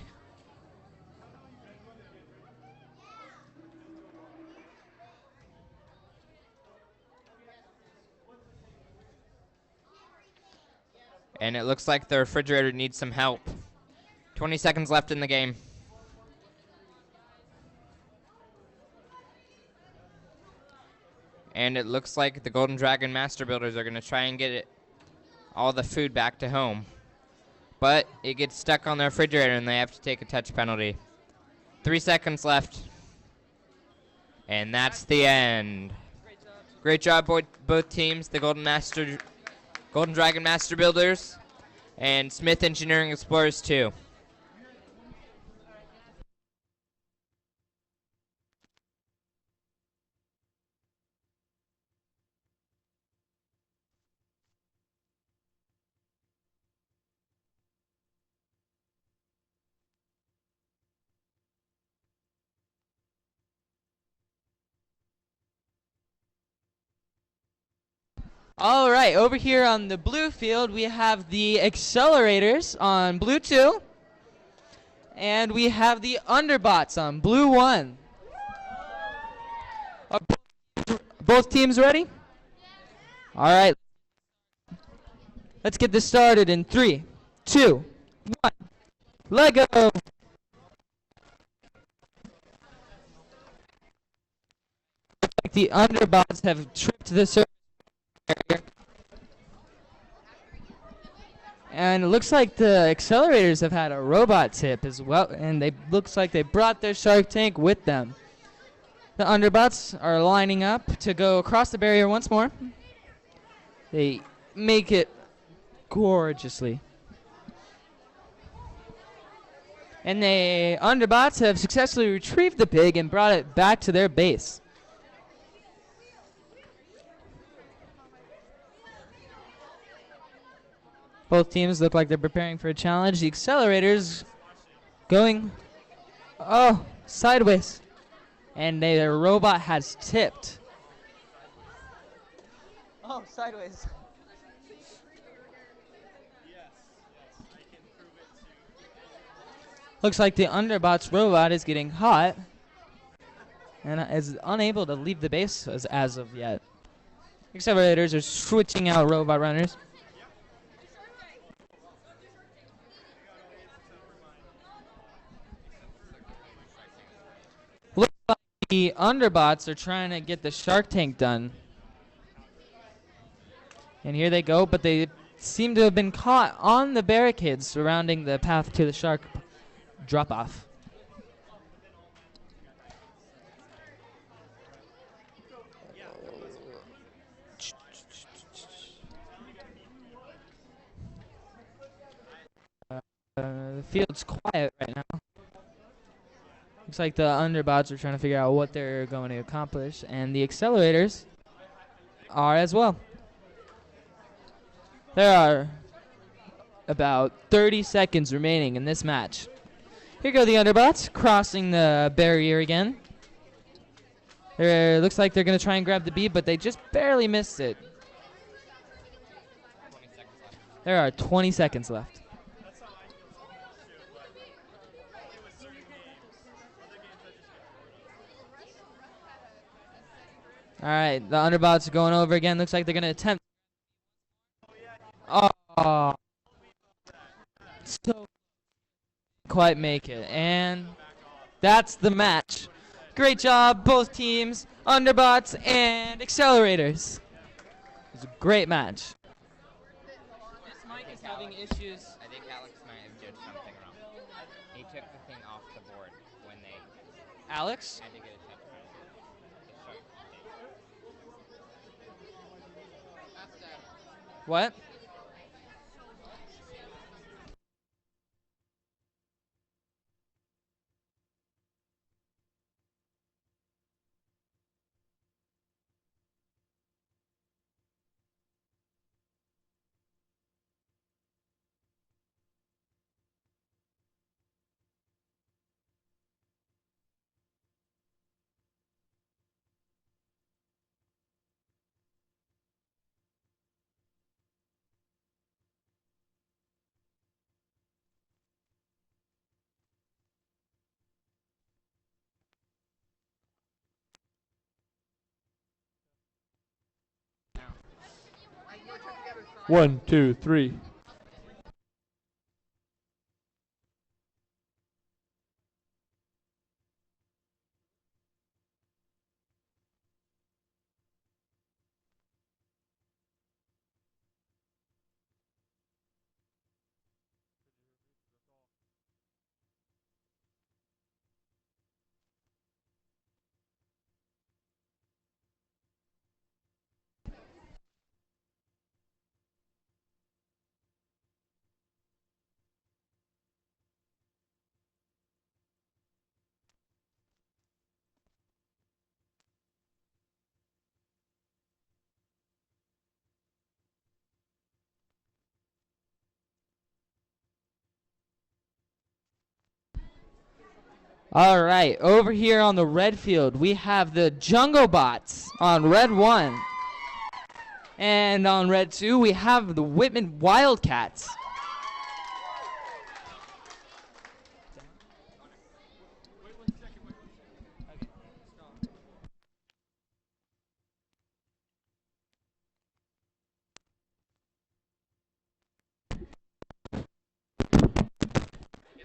And it looks like the refrigerator needs some help. 20 seconds left in the game. And it looks like the Golden Dragon Master Builders are going to try and get all the food back to home. But it gets stuck on the refrigerator and they have to take a touch penalty. 3 seconds left. And that's the end. Great job, both teams. The Golden Dragon Master Builders and Smith Engineering Explorers 2.
All right, over here on the blue field, we have the accelerators on blue 2. And we have the underbots on blue 1. Are both teams ready? All right. Let's get this started in 3, 2, 1. Lego! Like the underbots have tripped the surface barrier. And it looks like the accelerators have had a robot tip as well, and they looks like they brought their Shark Tank with them. The underbots are lining up to go across the barrier once more. They make it gorgeously. And the underbots have successfully retrieved the pig and brought it back to their base. Both teams look like they're preparing for a challenge. The accelerators going, sideways. And their robot has tipped. Oh, sideways. Looks like the underbot's robot is getting hot and is unable to leave the base as of yet. Accelerators are switching out robot runners. Looks like The underbots are trying to get the shark tank done. And here they go, but they seem to have been caught on the barricades surrounding the path to the shark drop-off. The field's quiet right now. Looks like the underbots are trying to figure out what they're going to accomplish, and the accelerators are as well. There are about 30 seconds remaining in this match. Here go the underbots, crossing the barrier again. Looks like they're going to try and grab the B, but they just barely missed it. There are 20 seconds left. All right, the underbots are going over again. Looks like they're going to attempt. Oh, so quite make it, and that's the match. Great job, both teams, underbots and accelerators. It was a great match. This mic is having issues.
I think Alex might have judged something wrong. He took the thing off the board when they
Alex?
had to get a touchdown.
What?
One, two, three.
All right, over here on the red field, we have the Jungle Bots on red 1. And on red 2, we have the Whitman Wildcats.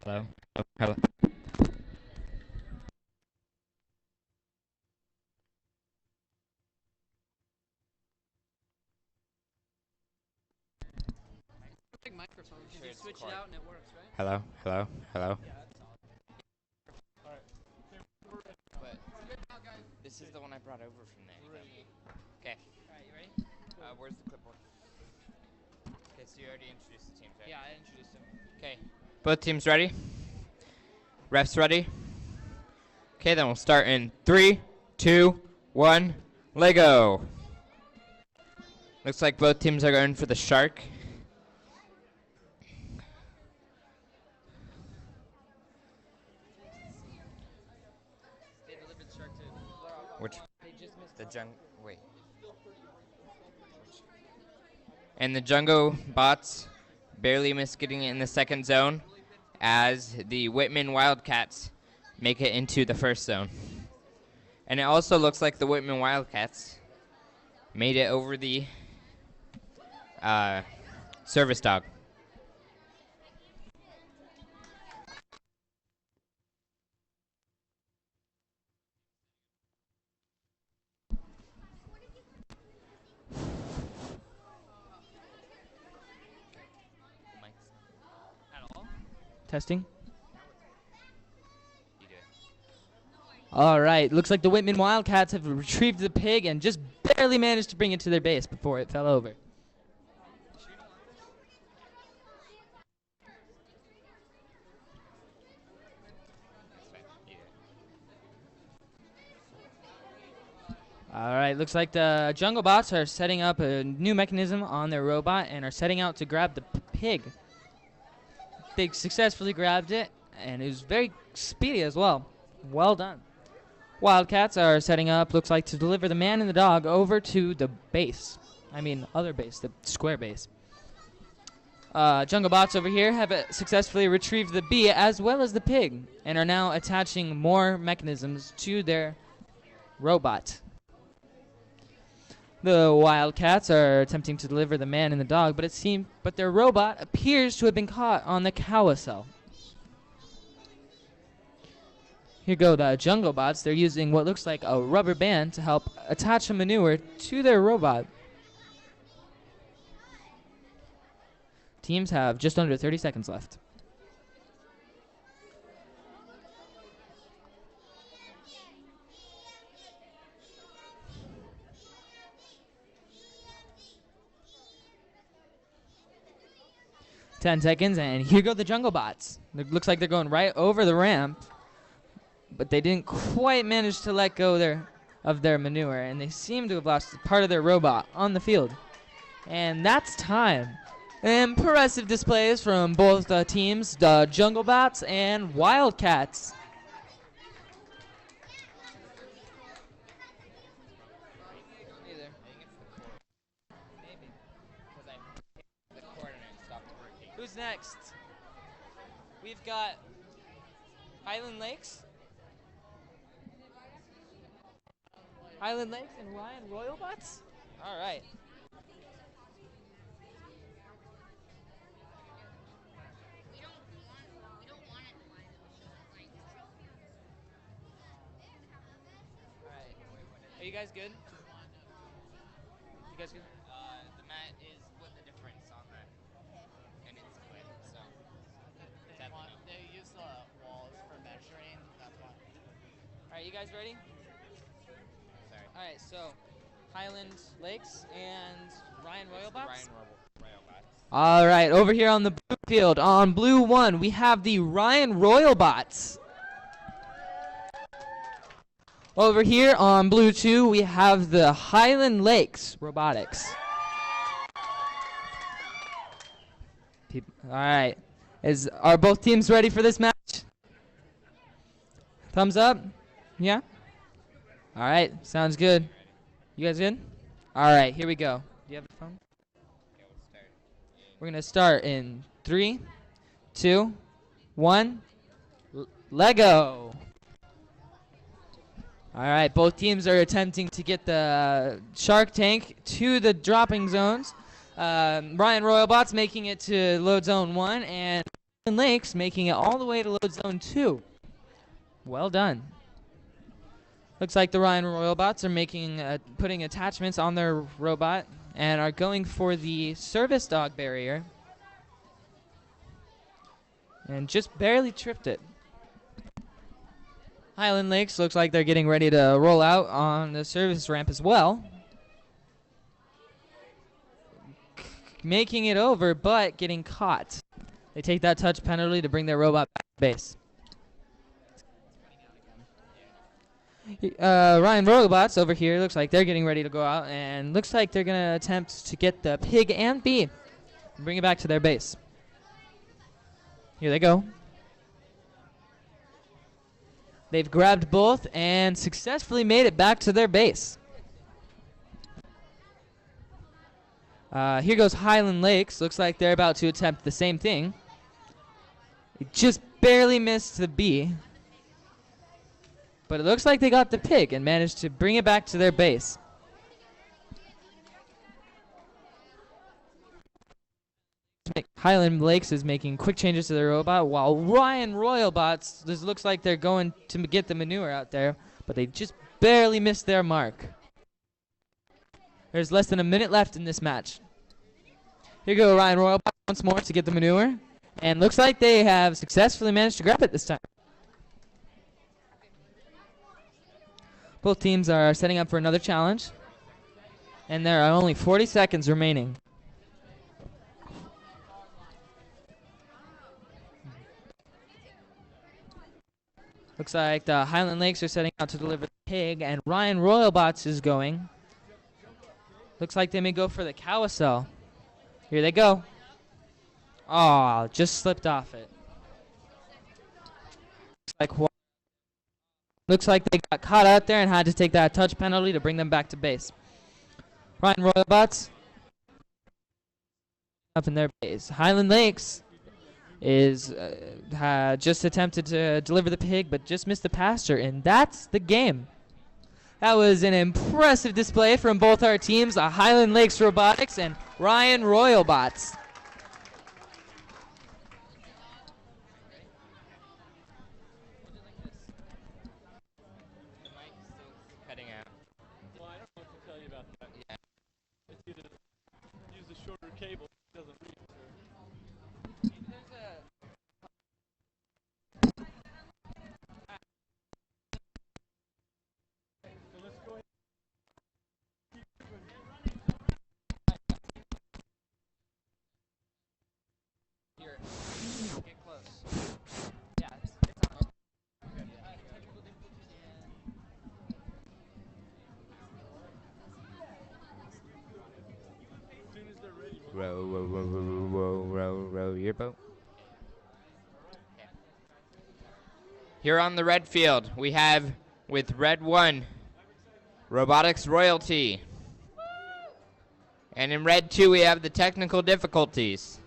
Hello? Hello?
You switch it out and it works, right?
Hello? Hello? Hello? But this is the one I brought over from there. Okay.
Alright, you ready?
Where's the clipboard? Okay, so you already introduced the teams, right?
Yeah, I introduced him.
Okay. Both teams ready? Refs ready? Okay, then we'll start in 3, 2, 1, Lego. Looks like both teams are going for the shark.
They delivered the shark too.
Which?
They just missed
The wait. And the Jungle bots barely missed getting it in the second zone as the Whitman Wildcats make it into the first zone. And it also looks like the Whitman Wildcats made it over the service dog.
Testing. All right, looks like the Whitman Wildcats have retrieved the pig and just barely managed to bring it to their base before it fell over. All right, looks like the Jungle Bots are setting up a new mechanism on their robot and are setting out to grab the pig. They successfully grabbed it, and it was very speedy as well. Well done. Wildcats are setting up, looks like, to deliver the man and the dog over to the base. I mean, other base, the square base. Jungle Bots over here have successfully retrieved the bee as well as the pig and are now attaching more mechanisms to their robot. The Wildcats are attempting to deliver the man and the dog, but their robot appears to have been caught on the carousel. Here go the Jungle Bots. They're using what looks like a rubber band to help attach a manure to their robot. Teams have just under 30 seconds left. Ten seconds, and here go the Jungle Bots. It looks like they're going right over the ramp, but they didn't quite manage to let go of their manure, and they seem to have lost part of their robot on the field. And that's time. Impressive displays from both teams, the Jungle Bots and Wildcats. Who's next? We've got Highland Lakes. Highland Lakes and Ryan Royal Bots? All right. Are you guys good? You guys good?
The mat is split the difference on that. And it's split, so.
They use the walls for measuring, that's why.
All right, you guys ready?
Sorry.
All right, so Highland Lakes and Ryan Royal Bots?
Ryan Royal Bots.
All right, over here on the blue field, on blue 1, we have the Ryan Royal Bots. Over here on blue 2, we have the Highland Lakes Robotics. All right, are both teams ready for this match? Thumbs up? Yeah? All right, sounds good. You guys good? All right, here we go. Do you have a phone?
Yeah, we'll start.
We're going to start in 3, 2, 1. Lego. All right, both teams are attempting to get the Shark Tank to the dropping zones. Ryan Royalbots making it to load zone 1, and Lakes making it all the way to load zone 2. Well done. Looks like the Ryan Royalbots are making putting attachments on their robot and are going for the service dog barrier. And just barely tripped it. Highland Lakes looks like they're getting ready to roll out on the service ramp as well. Making it over, but getting caught. They take that touch penalty to bring their robot back to base. Ryan Robots over here looks like they're getting ready to go out, and looks like they're going to attempt to get the pig and bee and bring it back to their base. Here they go. They've grabbed both and successfully made it back to their base. Here goes Highland Lakes. Looks like they're about to attempt the same thing. They just barely missed the bee. But it looks like they got the pig and managed to bring it back to their base. Highland Lakes is making quick changes to their robot, while Ryan Royalbots, this looks like they're going to get the manure out there, but they just barely missed their mark. There's less than a minute left in this match. Here go Ryan Royalbots once more to get the manure, And looks like they have successfully managed to grab it this time. Both teams are setting up for another challenge. And there are only 40 seconds remaining. Looks like the Highland Lakes are setting out to deliver the pig, and Ryan Royalbots is going. Looks like they may go for the carousel. Here they go. Oh, just slipped off it. Looks like they got caught out there and had to take that touch penalty to bring them back to base. Ryan Royalbots up in their base. Highland Lakes is had just attempted to deliver the pig, but just missed the pasture, and that's the game. That was an impressive display from both our teams, the Highland Lakes Robotics and Ryan Royalbots.
Cutting out.
Well, I don't know what to tell you about that. Yeah. It's either use a shorter cable, it doesn't reach.
Here. Get close. Yeah, it's on.
Row your boat. Here on the red field, we have with red 1, Robotics Royalty. And in red 2, we have the technical difficulties.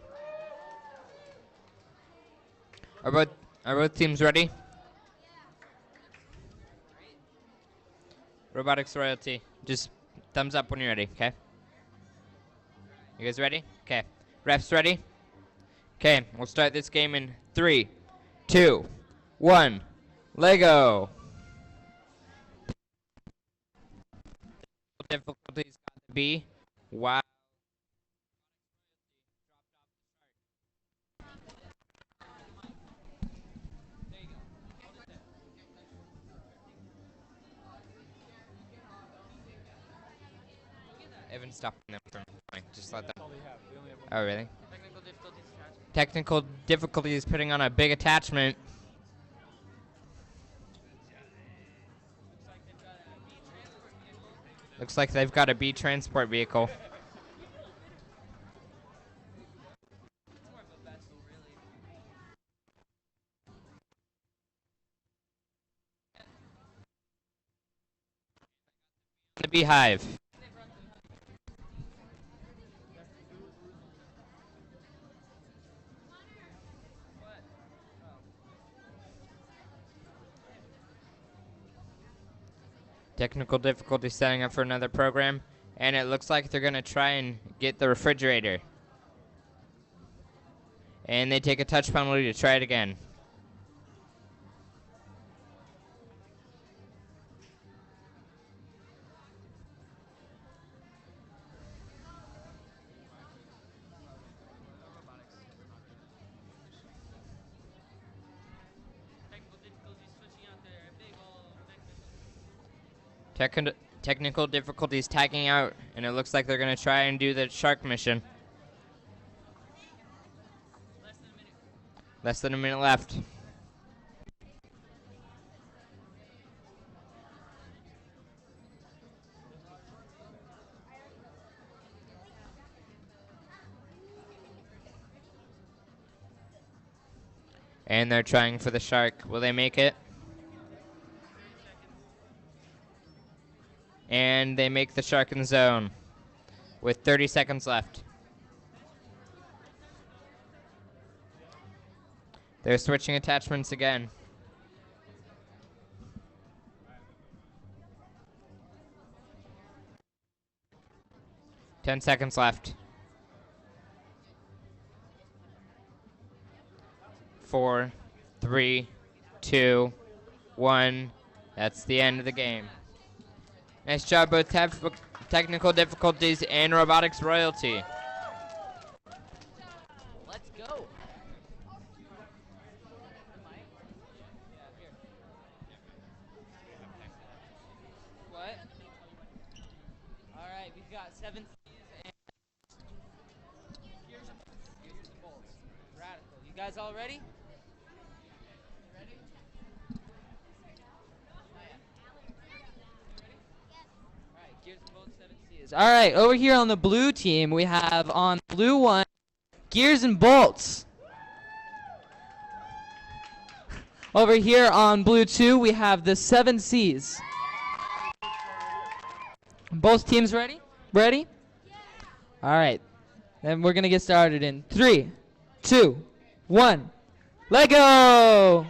Are both teams ready? Robotics Royalty, just thumbs up when you're ready, okay? You guys ready? Okay. Refs ready? Okay, we'll start this game in 3, 2, 1. Lego. Difficulties got to be wow. Evan, stop them from going. Just let them. Oh, really? Technical difficulties putting on a big attachment. Looks like they've got a B transport vehicle. The beehive. Technical difficulty setting up for another program, and it looks like they're gonna try and get the refrigerator. And they take a touch penalty to try it again. Technical difficulties tagging out, and it looks like they're gonna try and do the shark mission. Less than a minute left. And they're trying for the shark. Will they make it? And they make the shark in the zone with 30 seconds left. They're switching attachments again. Ten seconds left. 4, 3, 2, 1. That's the end of the game. Nice job, both technical difficulties and robotics royalty.
Let's go. 7 C's and gears and bolts. Radical. You guys all ready? Alright, gears and bolts, 7 C's. Alright, over here on the blue team, we have on blue 1, gears and bolts. Over here on blue 2, we have the 7 C's. Both teams ready? Ready? Alright, then we're going to get started in 3, 2, 1. Let go!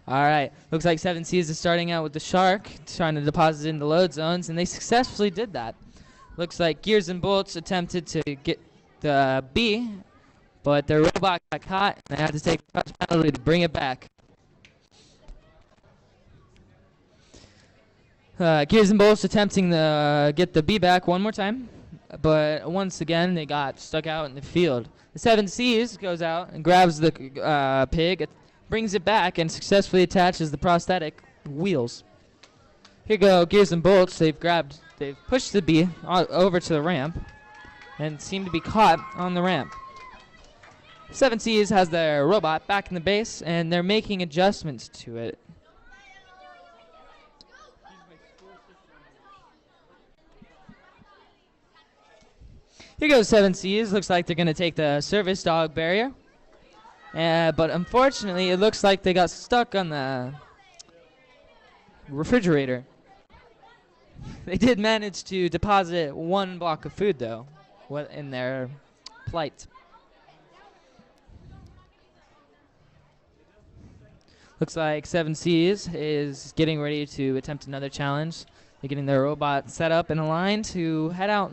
Alright, looks like 7 C's is starting out with the shark, trying to deposit in the load zones, and they successfully did that. Looks like gears and bolts attempted to get the B, but their robot got caught, and they had to take the touch penalty to bring it back. Gears and bolts attempting to get the B back one more time, but once again they got stuck out in the field. The 7 C's goes out and grabs the pig, brings it back, and successfully attaches the prosthetic wheels. Here go gears and bolts. They've pushed the B over to the ramp, and seem to be caught on the ramp. 7 C's has their robot back in the base, and they're making adjustments to it. Here goes 7 C's. Looks like they're going to take the service dog barrier. But unfortunately, it looks like they got stuck on the refrigerator. They did manage to deposit one block of food, though, in their plight. Looks like 7 C's is getting ready to attempt another challenge. They're getting their robot set up in a line to head out.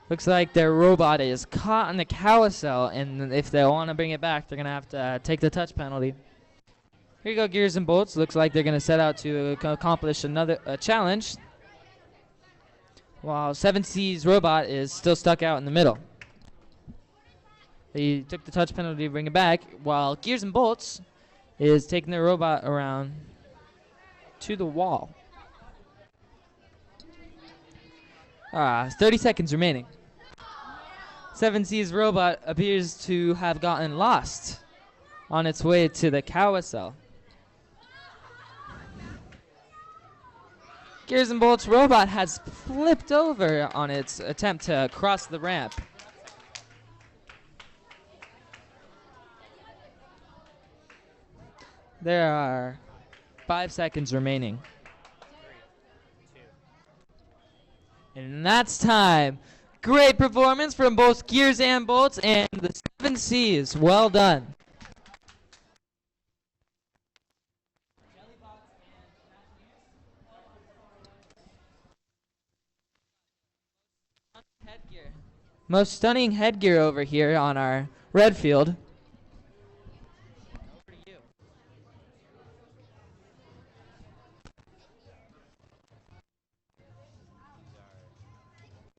Looks like their robot is caught on the carousel, and if they want to bring it back, they're going to have to take the touch penalty. Here you go, gears and bolts. Looks like they're going to set out to accomplish another challenge, while 7 C's robot is still stuck out in the middle. They took the touch penalty to bring it back, while gears and bolts is taking their robot around to the wall. 30 seconds remaining. 7 C's robot appears to have gotten lost on its way to the carousel. Gears and Bolts robot has flipped over on its attempt to cross the ramp. There are 5 seconds remaining. And that's time. Great performance from both Gears and Bolts and the 7 C's. Well done. Most stunning headgear over here on our red field. Over to you.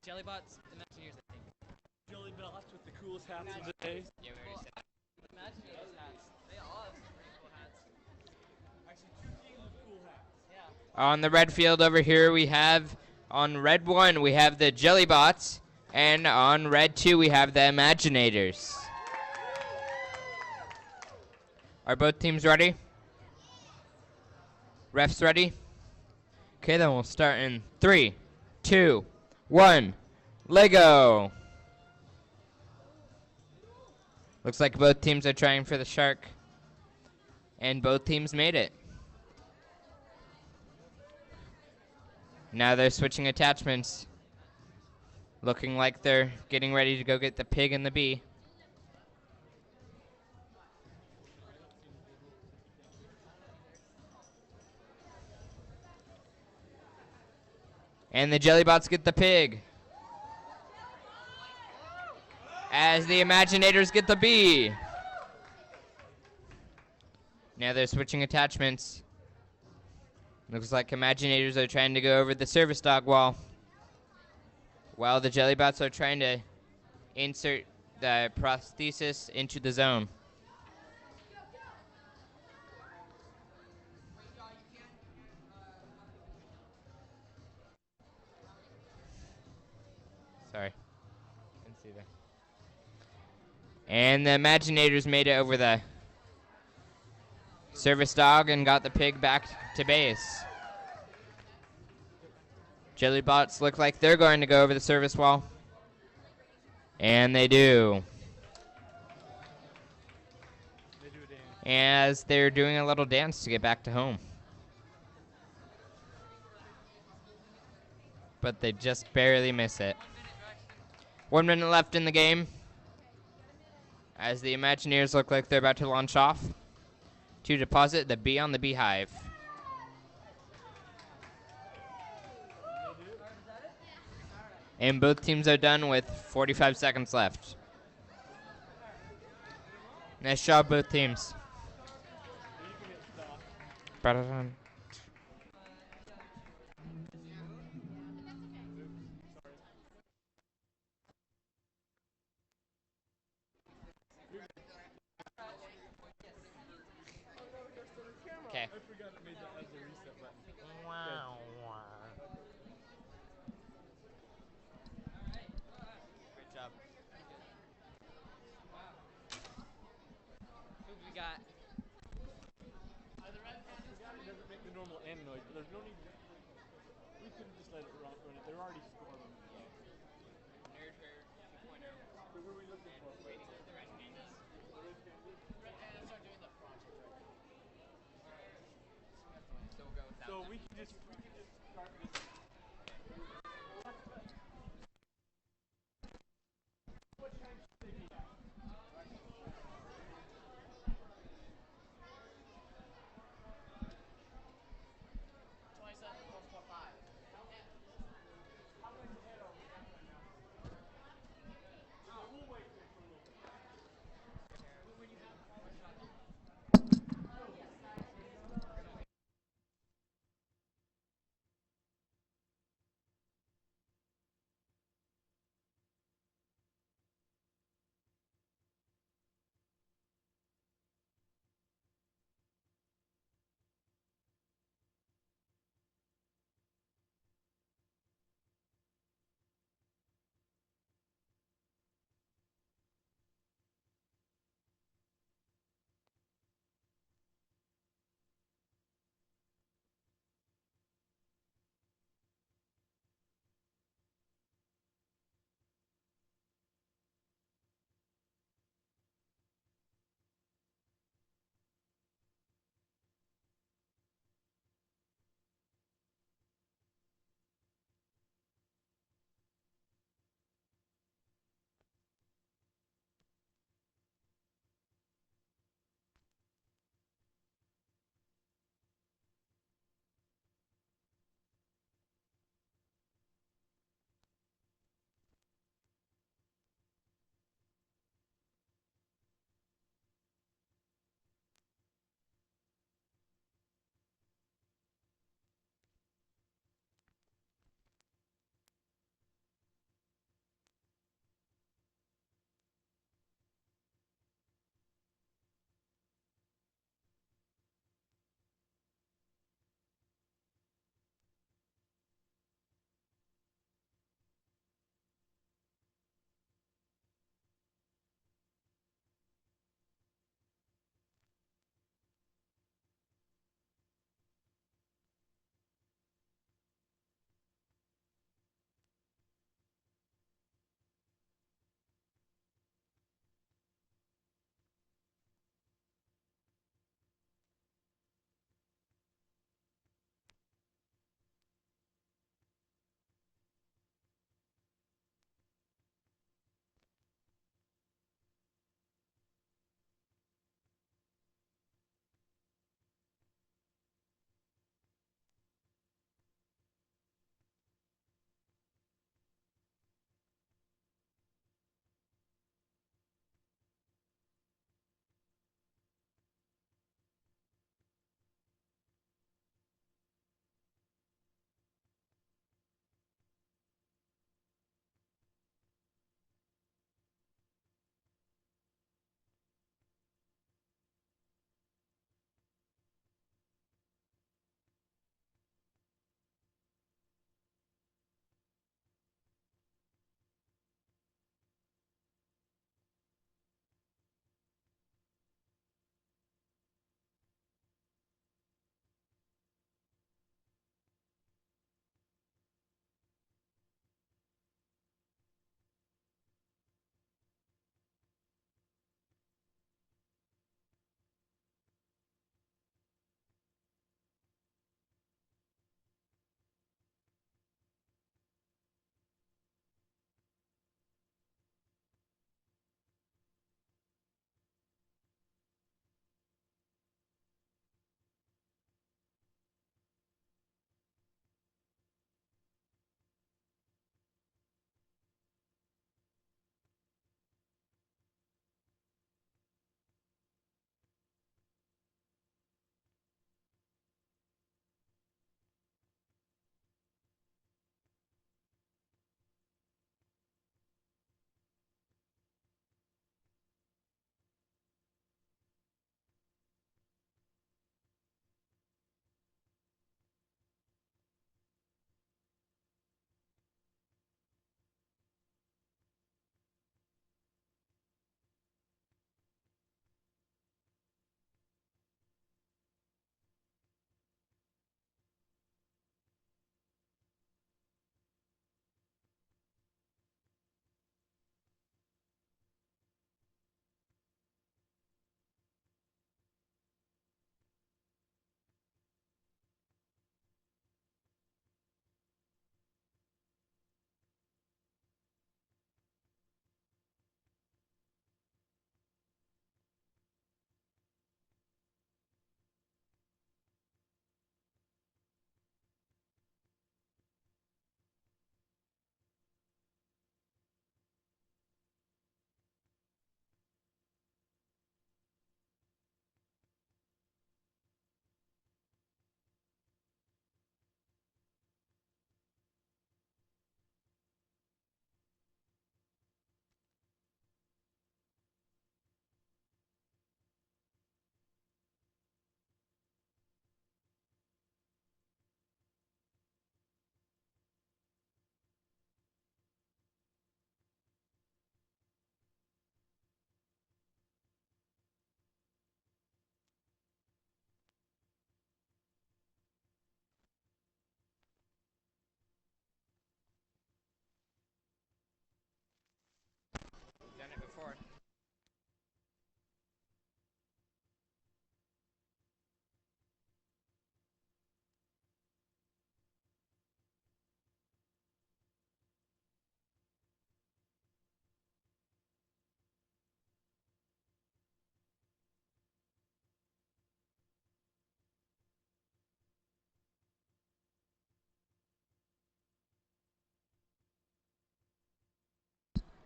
Jellybots, Imagineers, I think.
Jellybots with the coolest hats of the day.
Yeah, we already said that.
Imagineers hats. They all have some pretty cool hats.
Actually, 2 cool hats.
Yeah.
On the red field over here, we have, on red 1, we have the Jellybots, and on red 2, we have the Imaginators. Are both teams ready? Refs ready? Okay, then we'll start in 3, 2, 1. Lego. Looks like both teams are trying for the shark, and both teams made it. Now they're switching attachments, looking like they're getting ready to go get the pig and the bee. And the Jellybots get the pig, as the Imaginators get the bee. Now they're switching attachments. Looks like Imaginators are trying to go over the service dog wall, while the Jellybots are trying to insert the prosthesis into the zone. Sorry. Didn't see that. And the Imaginators made it over the service dog and got the pig back to base. Jellybots look like they're going to go over the service wall. And they do. As they're doing a little dance to get back to home. But they just barely miss it. 1 minute left in the game. As the Imagineers look like they're about to launch off to deposit the bee on the beehive. And both teams are done with 45 seconds left. Nice job, both teams. Ba-da-dum. Okay.
I forgot it made that as a reset button.
Wow. Great job.
Who we got?
It doesn't make the normal end noise, but there's no need to. We couldn't just let it run it. They're already scoring.
Nerd Herd 2.0.
So what are we looking for?
Waiting for the red pages. So we'll go without
So
them.
we can just start this.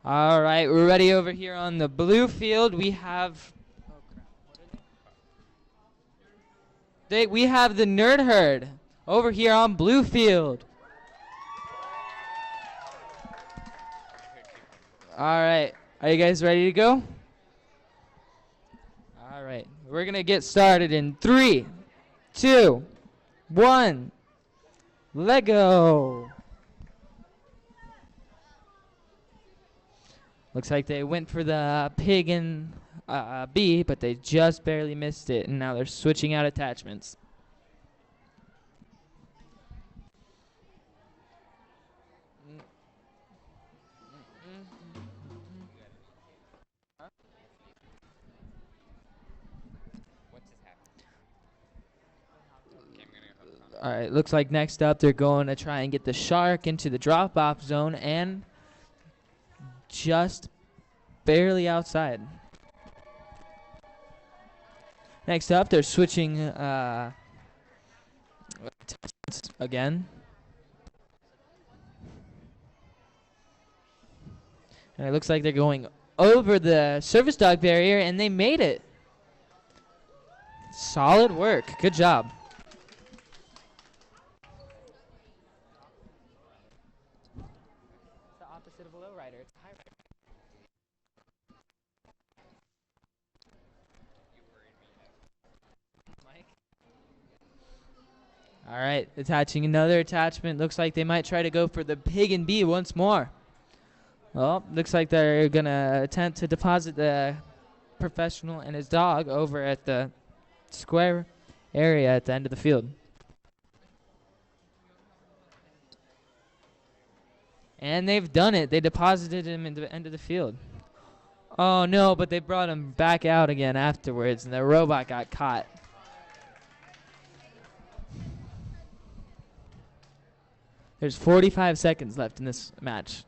All right, we're ready over here on the blue field. We have we have the Nerd Herd over here on blue field. All right, are you guys ready to go? All right, we're gonna get started in 3, 2, 1. Lego. Looks like they went for the pig and bee, but they just barely missed it, and now they're switching out attachments. All right, looks like next up they're going to try and get the shark into the drop-off zone and just barely outside. Next up, they're switching again. And it looks like they're going over the service dog barrier, and they made it. Solid work. Good job. It's the opposite of a low rider. It's a high rider. All right, attaching another attachment. Looks like they might try to go for the pig and bee once more. Well, looks like they're going to attempt to deposit the professional and his dog over at the square area at the end of the field. And they've done it. They deposited him in the end of the field. Oh, no, but they brought him back out again afterwards, and the robot got caught. There's 45 seconds left in this match.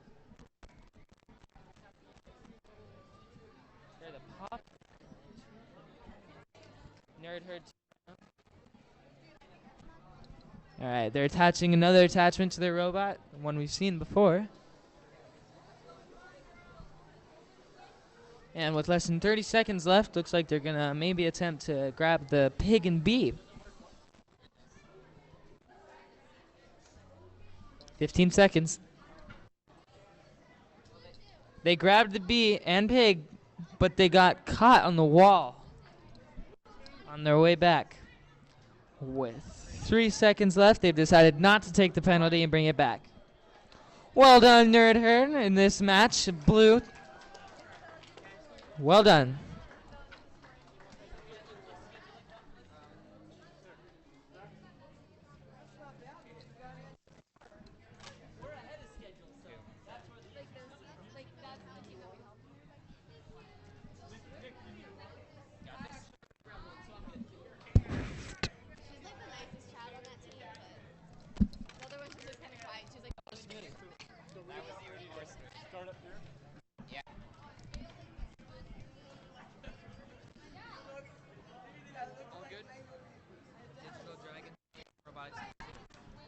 Nerd Herd. All right, they're attaching another attachment to their robot, one we've seen before. And with less than 30 seconds left, looks like they're going to maybe attempt to grab the pig and bee. 15 seconds. They grabbed the bee and pig, but they got caught on the wall on their way back. With 3 seconds left, they've decided not to take the penalty and bring it back. Well done, Nerd Herd, in this match. Blue. Well done.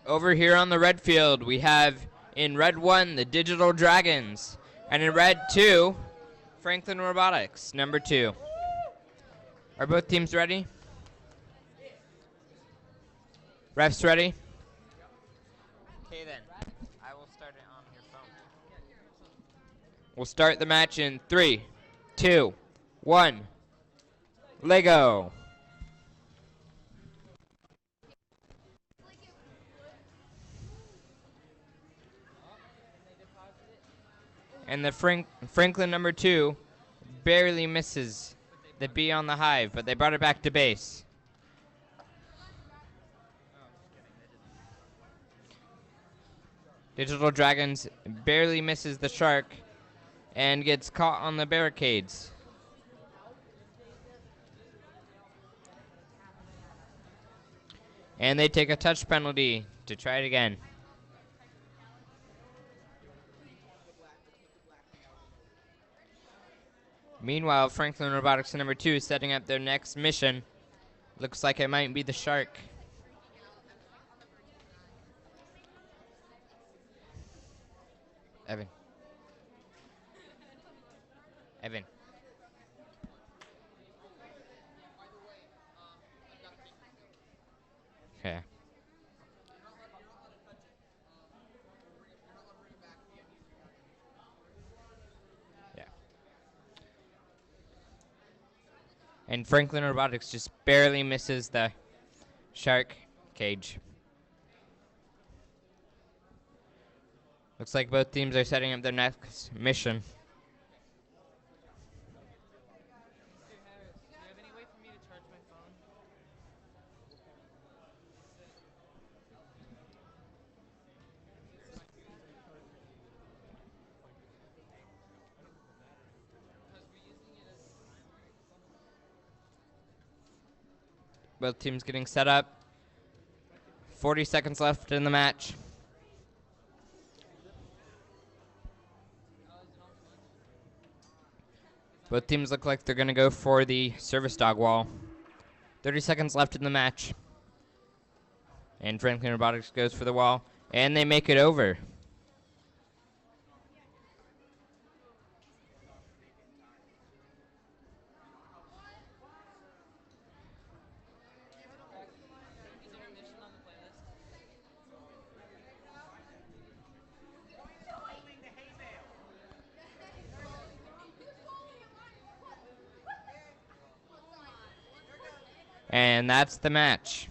Over here on the red field, we have in red 1, the Digital Dragons, and in red 2, Franklin Robotics, number 2. Are both teams ready? Refs ready? Okay then, I will start it on your phone. We'll start the match in 3, 2, 1. Lego. And the Franklin number 2 barely misses the bee on the hive, but they brought it back to base. Digital Dragons barely misses the shark and gets caught on the barricades. And they take a touch penalty to try it again. Meanwhile, Franklin Robotics number 2 is setting up their next mission. Looks like it might be the shark. Evan. Evan. Okay. Yeah. And Franklin Robotics just barely misses the shark cage. Looks like both teams are setting up their next mission. Both teams getting set up. 40 seconds left in the match. Both teams look like they're going to go for the service dog wall. 30 seconds left in the match. And Franklin Robotics goes for the wall. And they make it over. And that's the match.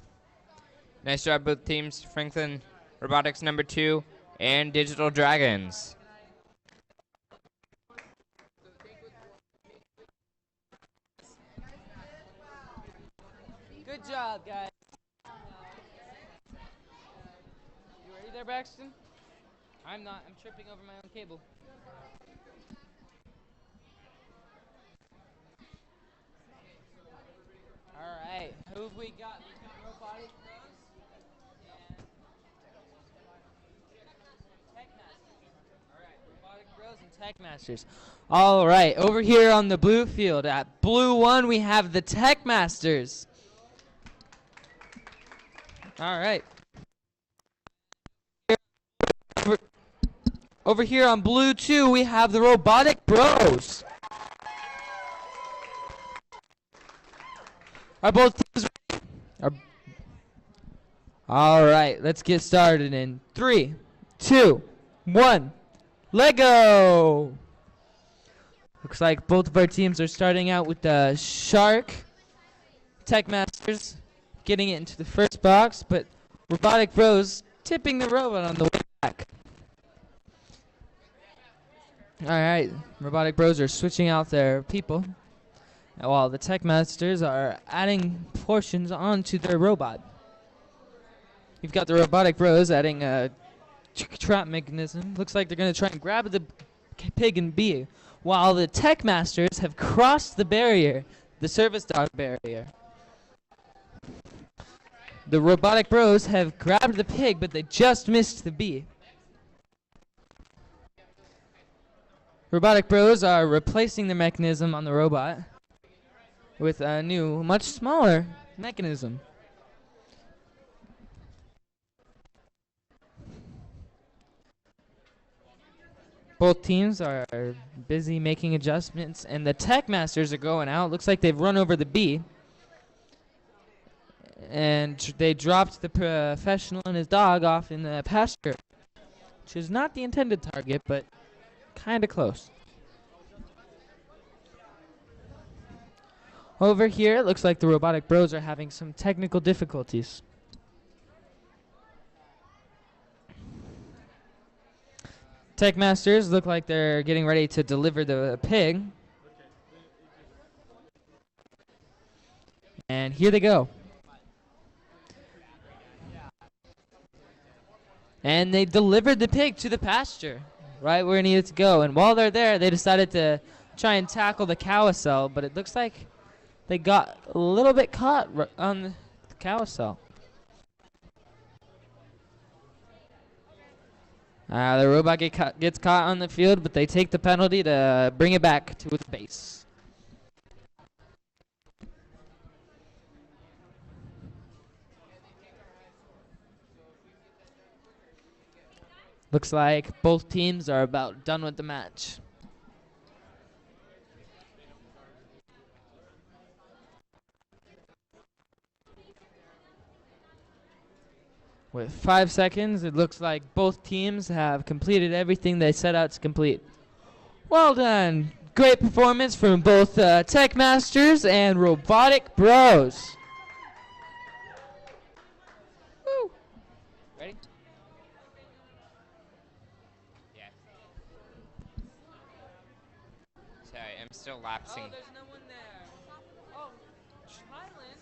Nice job, both teams. Franklin Robotics #2 and Digital Dragons.
Good job, guys. You ready there, Braxton? I'm not. I'm tripping over my own cable. All right. Who have we got? We've got Robotic Bros and Tech Masters. All right. Robotic Bros and Tech Masters. All right. Over here on the blue field at blue 1, we have the Tech Masters. All right. Over here on blue 2, we have the Robotic Bros. Are both teams ready? All right, let's get started in 3, 2, 1. Lego! Looks like both of our teams are starting out with the Shark. Tech Masters getting it into the first box, but Robotic Bros tipping the robot on the way back. All right, Robotic Bros are switching out their people, while the Tech Masters are adding portions onto their robot. You've got the Robotic Bros adding a trap mechanism. Looks like they're going to try and grab the pig and bee, while the Tech Masters have crossed the barrier, the service dog barrier. The Robotic Bros have grabbed the pig, but they just missed the bee. Robotic Bros are replacing the mechanism on the robot with a new, much smaller mechanism. Both teams are busy making adjustments, and the Tech Masters are going out. Looks like they've run over the bee. And they dropped the professional and his dog off in the pasture, which is not the intended target, but kind of close. Over here, it looks like the Robotic Bros are having some technical difficulties. Tech Masters look like they're getting ready to deliver the pig. And here they go. And they delivered the pig to the pasture, right where it needed to go. And while they're there, they decided to try and tackle the carousel, but it looks like they got a little bit caught on the carousel. The robot gets caught on the field, but they take the penalty to bring it back to its base. Looks like both teams are about done with the match. With 5 seconds, it looks like both teams have completed everything they set out to complete. Well done. Great performance from both Tech Masters and Robotic Bros. Woo. Ready?
Yeah. Sorry, I'm still lapsing.
Oh, there's no one there. Oh, Highland.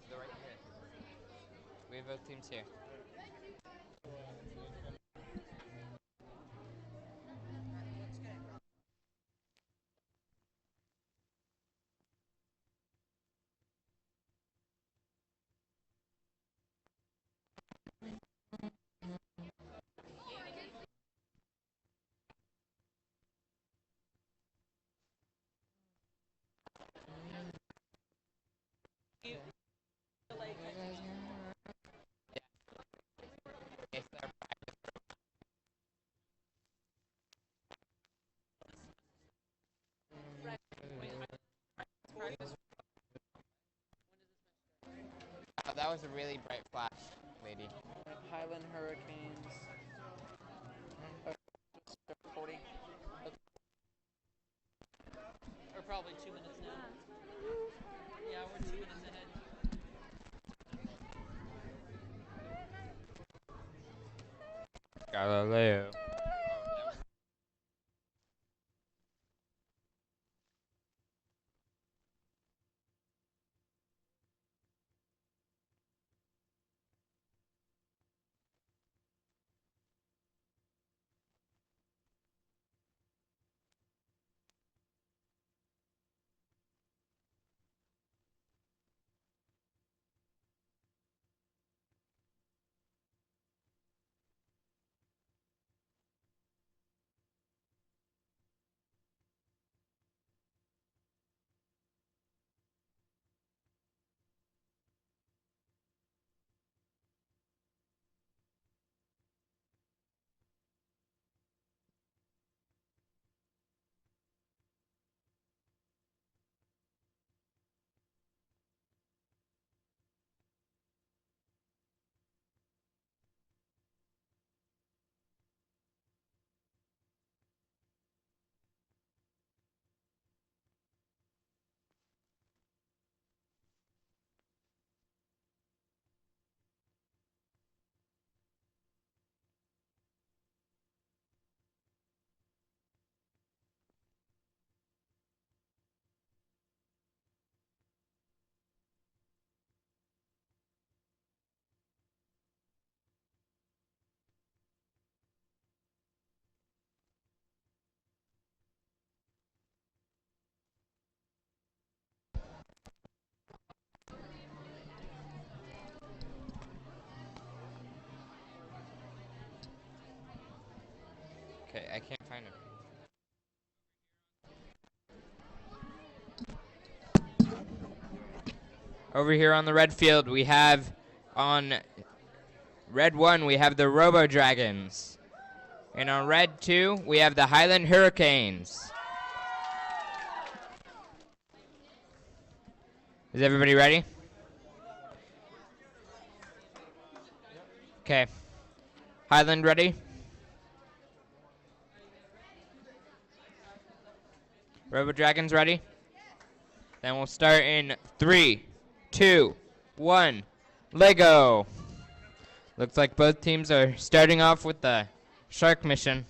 They're right here. We have both teams here. that was a really bright flash, lady.
Highland Hurricanes. 40.
We're probably 2 minutes now. Yeah, we're 2 minutes ahead.
Galileo. Okay, I can't find him. Over here on the red field, we have on red 1, we have the Robo Dragons. And on red 2, we have the Highland Hurricanes. Is everybody ready? Okay. Highland ready? Robo Dragons ready? Then we'll start in 3, 2, 1, Lego. Looks like both teams are starting off with the shark mission.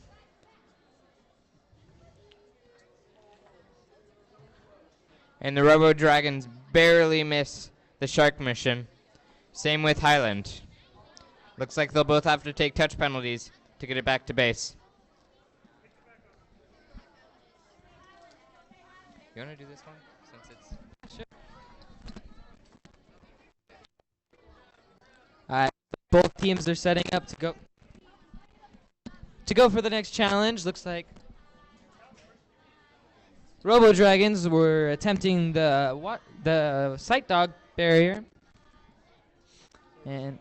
And the Robo Dragons barely miss the shark mission. Same with Highland. Looks like they'll both have to take touch penalties to get it back to base. You want to do this one? Since it's...
Sure. Both teams are setting up to go for the next challenge. Looks like Robo Dragons were attempting the sight dog barrier and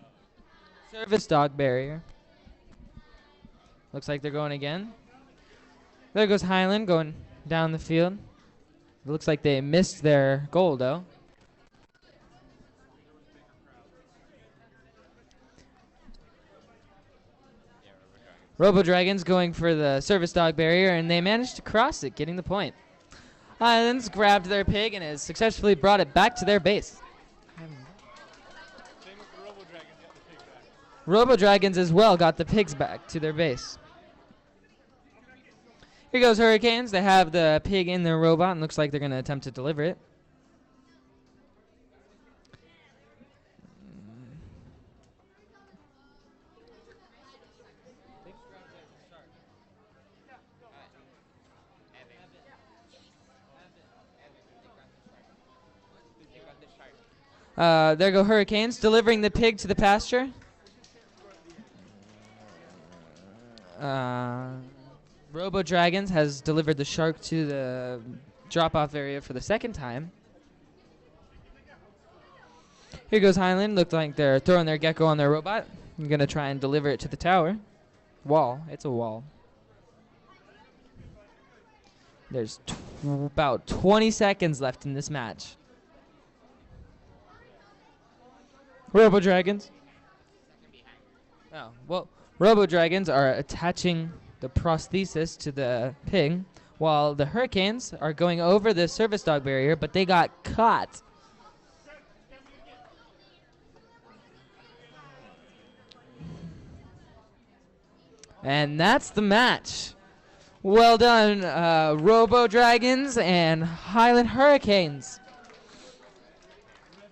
service dog barrier. Looks like they're going again. There goes Highland going down the field. It looks like they missed their goal though. Robo Dragons going for the service dog barrier, and they managed to cross it, getting the point. Highlands grabbed their pig and has successfully brought it back to their base. Robo Dragons as well got the pigs back to their base. Here goes Hurricanes. They have the pig in their robot and looks like they're going to attempt to deliver it. There go Hurricanes delivering the pig to the pasture. Robo Dragons has delivered the shark to the drop-off area for the second time. Here goes Highland. Looks like they're throwing their gecko on their robot. I'm going to try and deliver it to the tower. Wall. It's a wall. There's about 20 seconds left in this match. Robo Dragons. Oh, well, Robo Dragons are attaching the prosthesis to the pig, while the Hurricanes are going over the service dog barrier, but they got caught. And that's the match. Well done, Robo Dragons and Highland Hurricanes.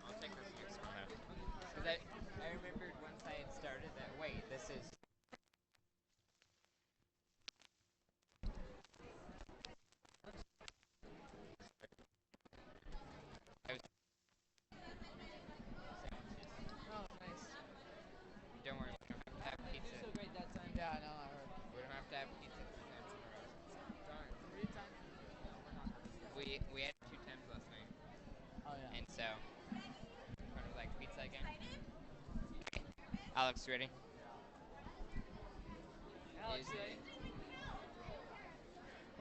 I'll take this next one out. 'Cause I remembered once I had started that, wait, this is...
Oh, nice.
Don't worry, we don't have to have pizza.
So great that time.
Yeah, I know, I heard.
We don't have to have pizza 3 times in a row.
Darn. 3 times? No, we're not.
We had 2 times last night.
Oh, yeah.
And so, kind of like pizza again. Okay. Alex, ready?
Alex,
Is
ready?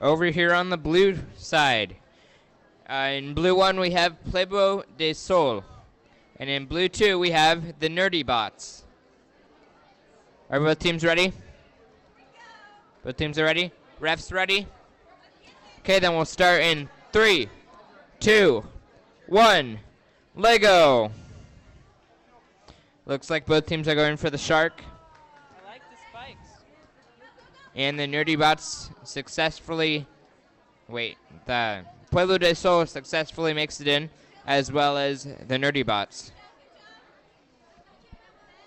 Over here on the blue side. In blue 1, we have Plebo de Sol. And in blue 2, we have the Nerdy Bots. Are both teams ready? Both teams are ready? Refs ready? Okay, then we'll start in 3, 2, 1. Lego! Looks like both teams are going for the shark.
I like the spikes.
And the Nerdy Bots successfully... Wait, the Pueblo de Sol successfully makes it in, as well as the Nerdy Bots.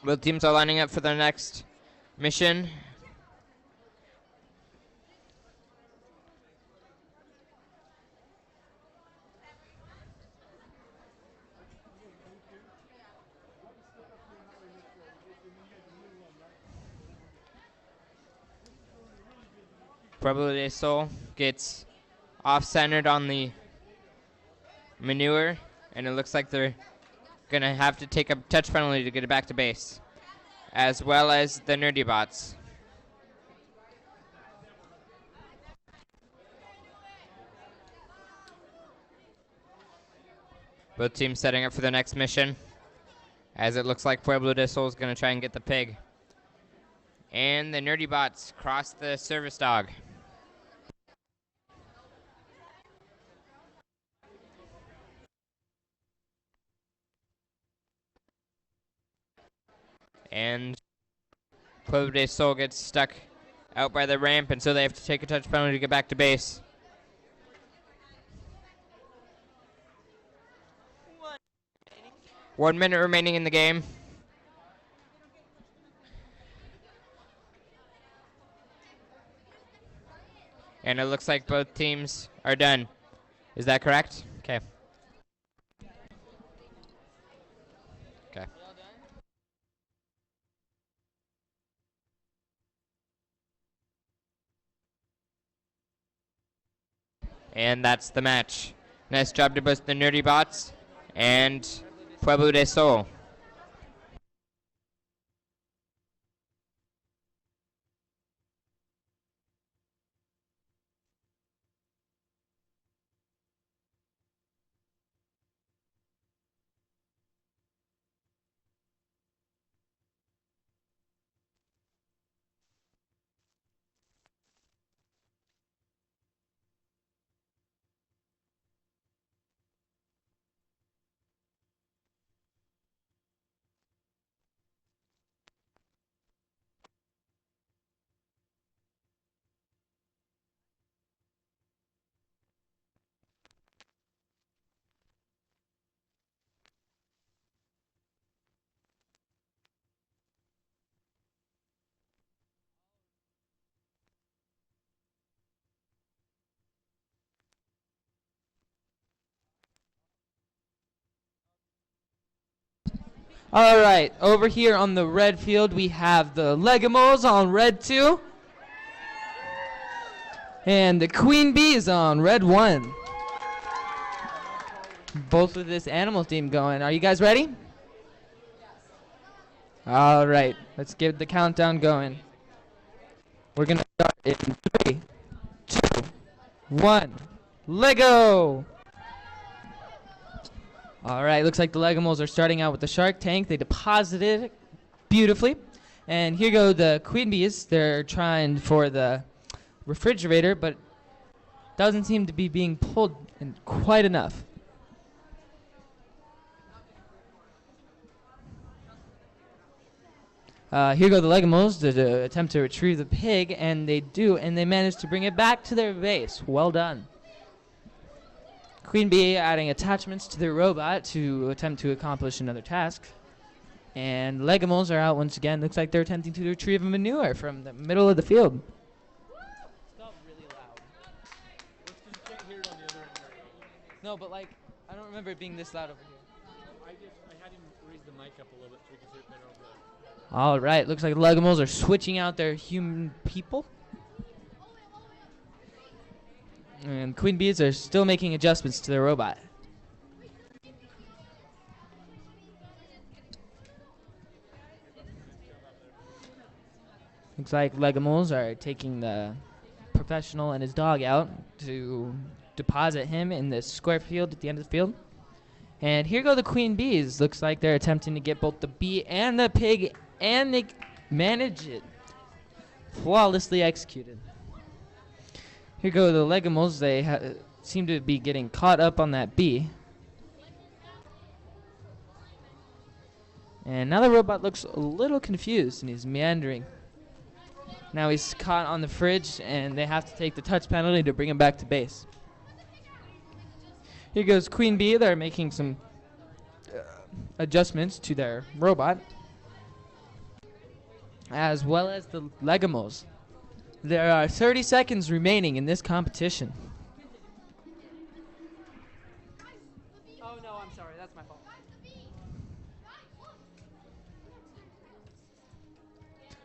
Both teams are lining up for their next mission. Pueblo de Sol gets off-centered on the manure, and it looks like they're going to have to take a touch penalty to get it back to base, as well as the Nerdy Bots. Both teams setting up for the next mission, as it looks like Pueblo de Sol is going to try and get the pig. And the Nerdy Bots cross the service dog. And Pueblo de Sol gets stuck out by the ramp, and so they have to take a touch penalty to get back to base. One minute remaining in the game. And it looks like both teams are done. Is that correct? Okay. Okay. And that's the match. Nice job to both the Nerdy Bots and Pueblo de Sol.
All right, over here on the red field, we have the Legamos on red 2. And the Queen Bees on red 1. Both with this animal theme going. Are you guys ready? All right, let's get the countdown going. We're going to start in 3, 2, 1. Lego! All right, looks like the Legimals are starting out with the shark tank. They deposited it beautifully. And here go the queen bees. They're trying for the refrigerator, but doesn't seem to be being pulled in quite enough. Here go the Legimals to attempt to retrieve the pig, and they do, and they manage to bring it back to their base. Well done. Queen Bee adding attachments to their robot to attempt to accomplish another task. And Legimals are out once again. Looks like they're attempting to retrieve a manure from the middle of the field. No, but like, I don't remember it being this loud over here.
I had him raise the mic up a little bit so we could hear it better over there.
All right, looks like the Legimals are switching out their human people. And Queen Bees are still making adjustments to their robot. Looks like Legimals are taking the professional and his dog out to deposit him in the square field at the end of the field. And here go the Queen Bees. Looks like they're attempting to get both the bee and the pig, and they manage it. Flawlessly executed. Here go the Legimals. They seem to be getting caught up on that bee. And now the robot looks a little confused, and he's meandering. Now he's caught on the fridge, and they have to take the touch penalty to bring him back to base. Here goes Queen Bee. They're making some adjustments to their robot, as well as the Legimals. There are 30 seconds remaining in this competition.
Oh no, I'm sorry. That's my fault.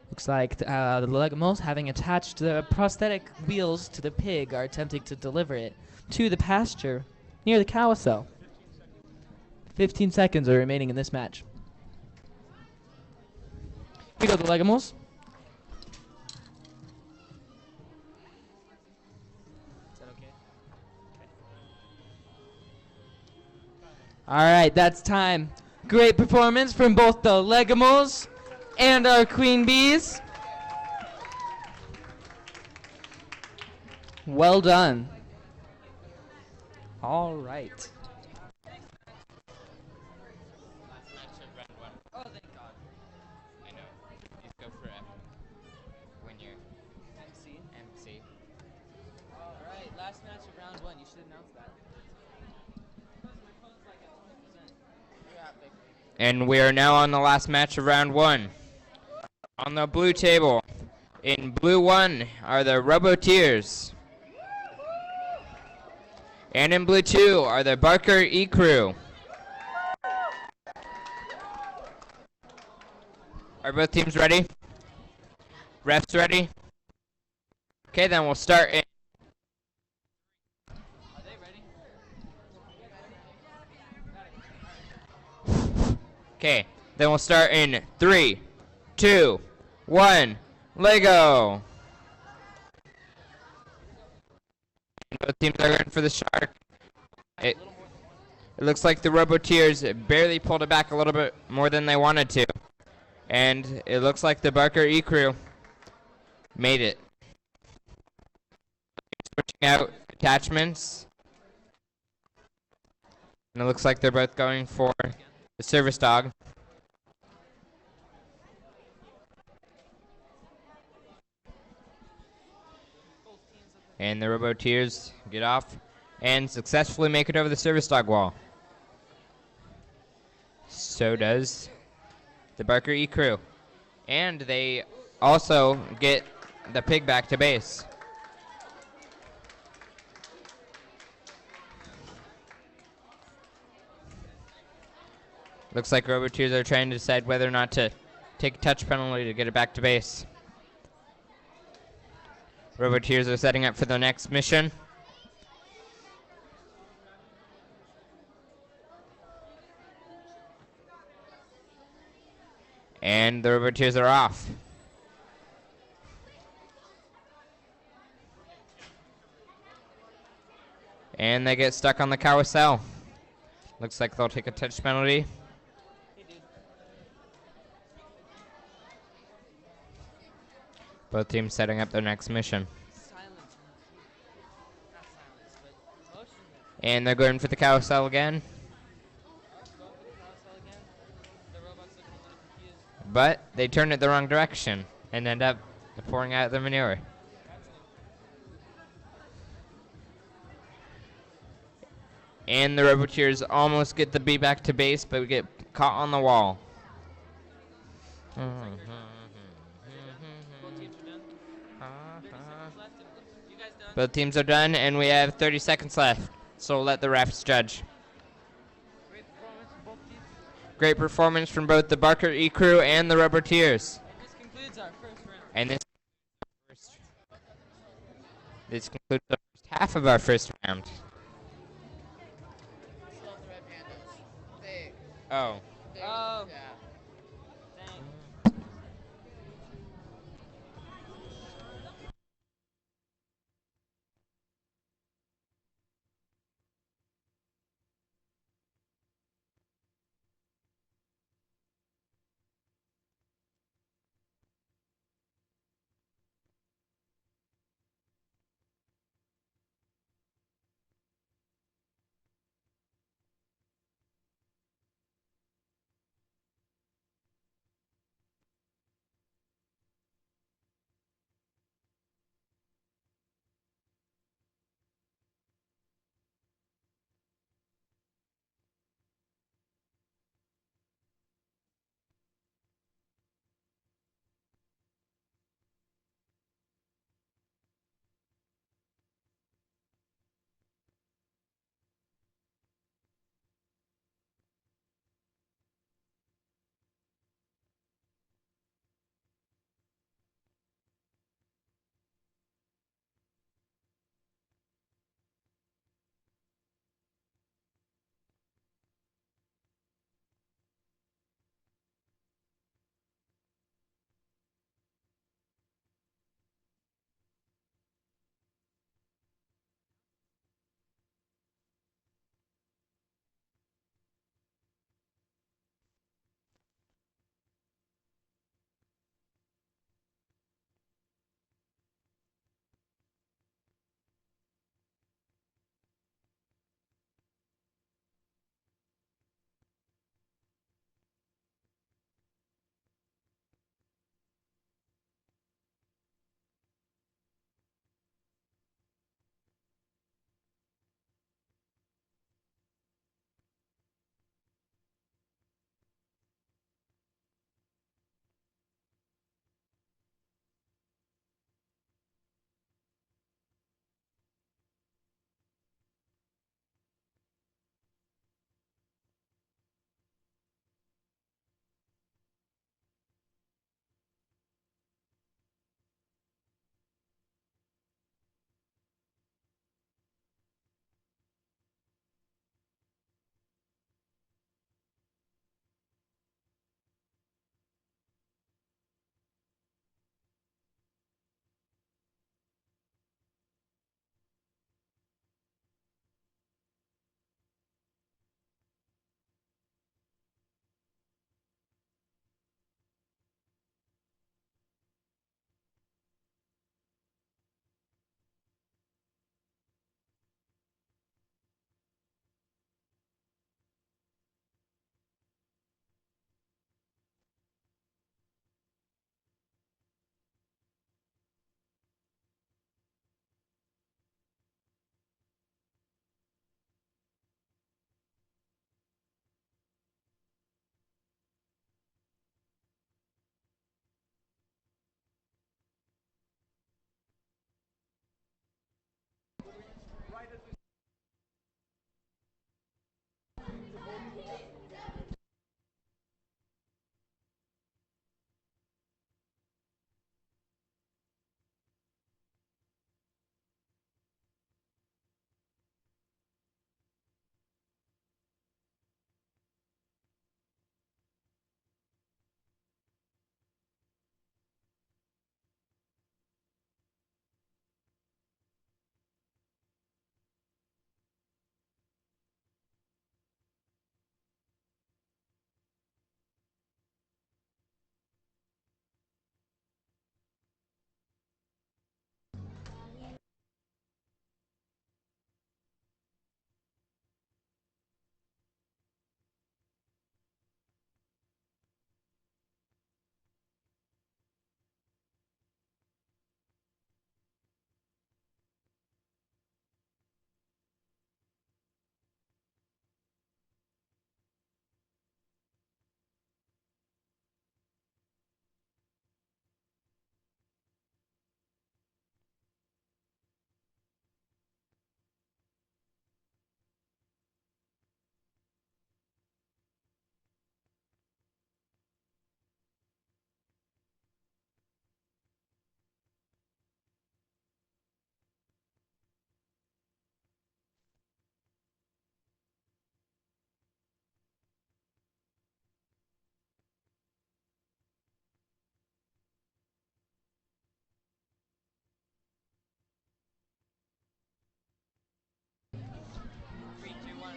Looks like the Legimals, having attached the prosthetic wheels to the pig, are attempting to deliver it to the pasture near the carousel. 15 seconds are remaining in this match. Here go the Legimals. Is that okay? All right, that's time. Great performance from both the Legimals and our Queen Bees. Well done. All right.
Oh, thank God. I know. These go forever. When you're MC.
All right, last match of round one. You should announce that.
And we are now on the last match of round one. On the blue table, in blue one are the Roboteers. And in blue two are the Barker E Crew. Are both teams ready? Refs ready? Okay, then we'll start in.
Are they ready?
Okay, then we'll start in 3, 2, 1, Lego. Both teams are going for the shark. It looks like the Roboteers barely pulled it back a little bit more than they wanted to. And it looks like the Barker E Crew made it. Switching out attachments. And it looks like they're both going for the service dog. And the Roboteers get off and successfully make it over the service dog wall. So does the Barker E Crew. And they also get the pig back to base. Looks like Roboteers are trying to decide whether or not to take a touch penalty to get it back to base. Roboteers are setting up for the next mission. And the Roboteers are off. And they get stuck on the carousel. Looks like they'll take a touch penalty. Both teams setting up their next mission. And they're going for the carousel again. But they turn it the wrong direction and end up pouring out the manure. And the Roboteers almost get the bee back to base, but we get caught on the wall. Both teams are done, and we have 30 seconds left. So we'll let the refs judge. Great performance from both the Barker E Crew and the Roboteers.
This concludes our first round.
And this concludes the first half of our first round.
Still the red pandas.
Oh.
Oh.
Yeah.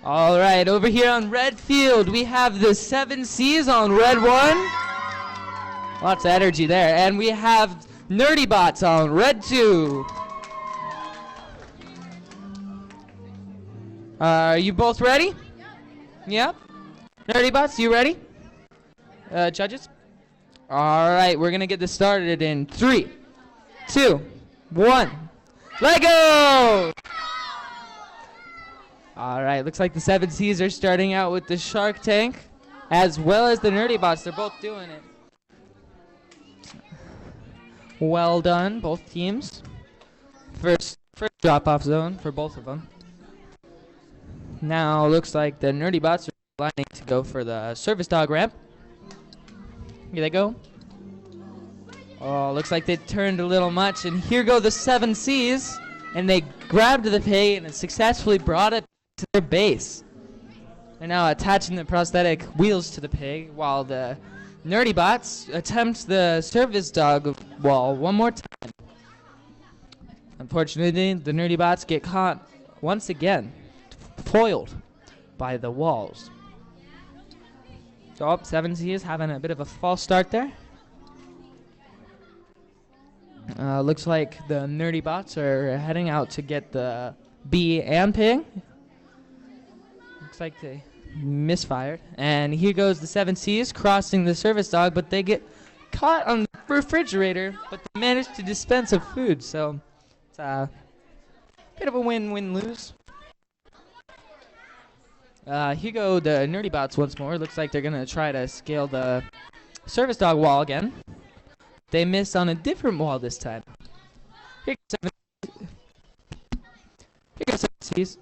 All right, over here on red field, we have the 7 C's on red 1. Lots of energy there. And we have Nerdy Bots on red 2. Are you both ready? Yep. Nerdy Bots, you ready? Judges? All right, we're going to get this started in 3, 2, 1. Let go! All right, looks like the 7 C's are starting out with the Shark Tank as well as the Nerdy Bots. They're both doing it. Well done, both teams. First drop-off zone for both of them. Now looks like the Nerdy Bots are lining to go for the service dog ramp. Here they go. Oh, looks like they turned a little much, and here go the 7 C's, and they grabbed the pig and successfully brought it to their base. They're now attaching the prosthetic wheels to the pig, while the Nerdy Bots attempt the service dog wall one more time. Unfortunately, the Nerdy Bots get caught once again, foiled by the walls. So 7 C is having a bit of a false start there. Looks like the Nerdy Bots are heading out to get the bee and pig. Looks like they misfired. And here goes the 7 C's crossing the service dog, but they get caught on the refrigerator, but they managed to dispense of food. So it's a bit of a win-win-lose. Here go the Nerdy Bots once more. Looks like they're going to try to scale the service dog wall again. They missed on a different wall this time. Here goes 7 C's.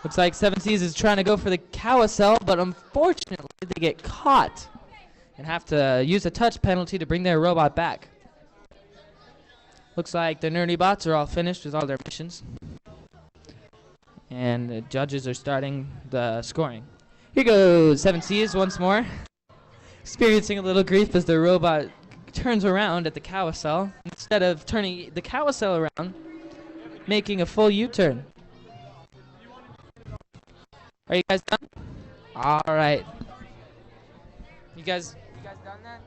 Looks like 7 C's is trying to go for the carousel, but unfortunately they get caught and have to use a touch penalty to bring their robot back. Looks like the Nerdy Bots are all finished with all their missions. And the judges are starting the scoring. Here goes 7 C's once more. Experiencing a little grief as the robot turns around at the carousel instead of turning the carousel around, making a full U-turn. Are you guys done? All right. You guys done that?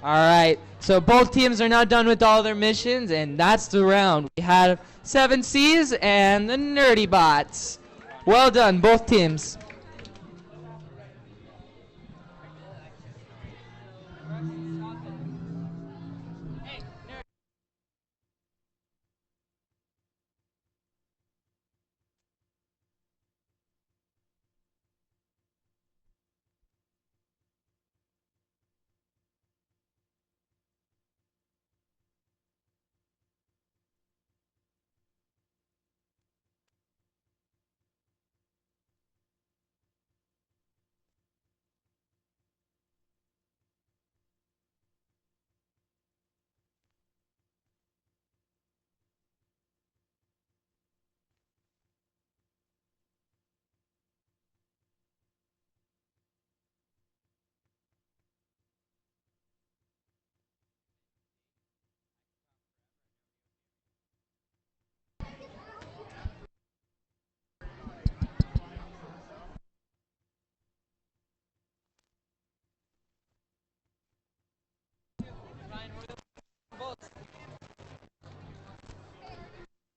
All right. So both teams are now done with all their missions, and that's the round. We had 7 C's and the Nerdy Bots. Well done, both teams.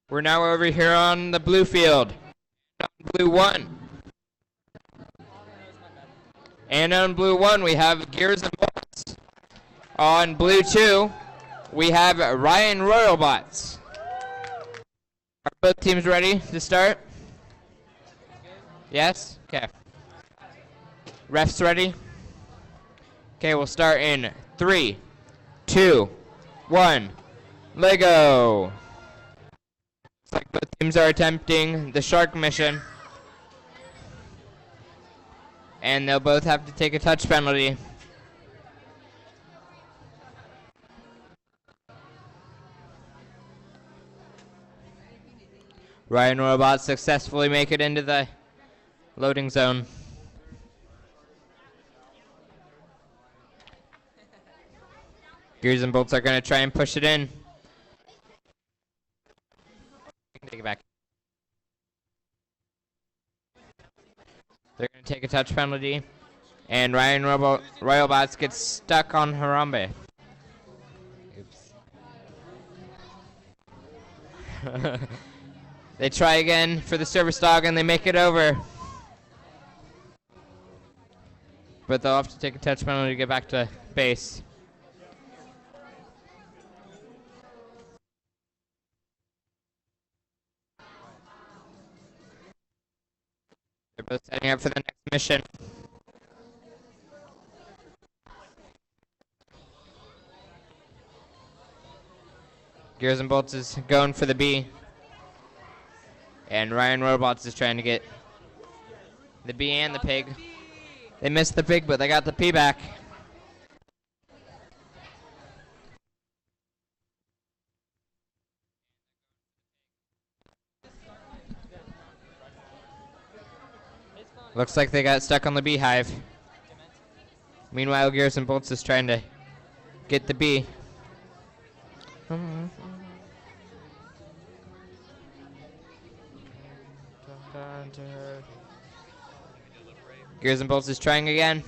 We're now over here on the blue field. On blue 1. And on blue 1, we have Gears and Bots. On blue 2, we have Ryan Royalbots. Are both teams ready to start? Yes? Okay. Refs ready? Okay, we'll start in 3, 2, 1. Lego! Looks like both teams are attempting the shark mission. And they'll both have to take a touch penalty. Ryan Robots successfully make it into the loading zone. Gears and Bolts are going to try and push it in. Take it back. Take a touch penalty. And Ryan Royalbots gets stuck on Harambe. Oops. They try again for the service dog and they make it over. But they'll have to take a touch penalty to get back to base. They're both setting up for the next mission. Gears and Bolts is going for the B. And Ryan Robots is trying to get the B and the pig. They missed the pig, but they got the P back. Looks like they got stuck on the beehive. Meanwhile, Gears and Bolts is trying to get the bee. Gears and Bolts is trying again.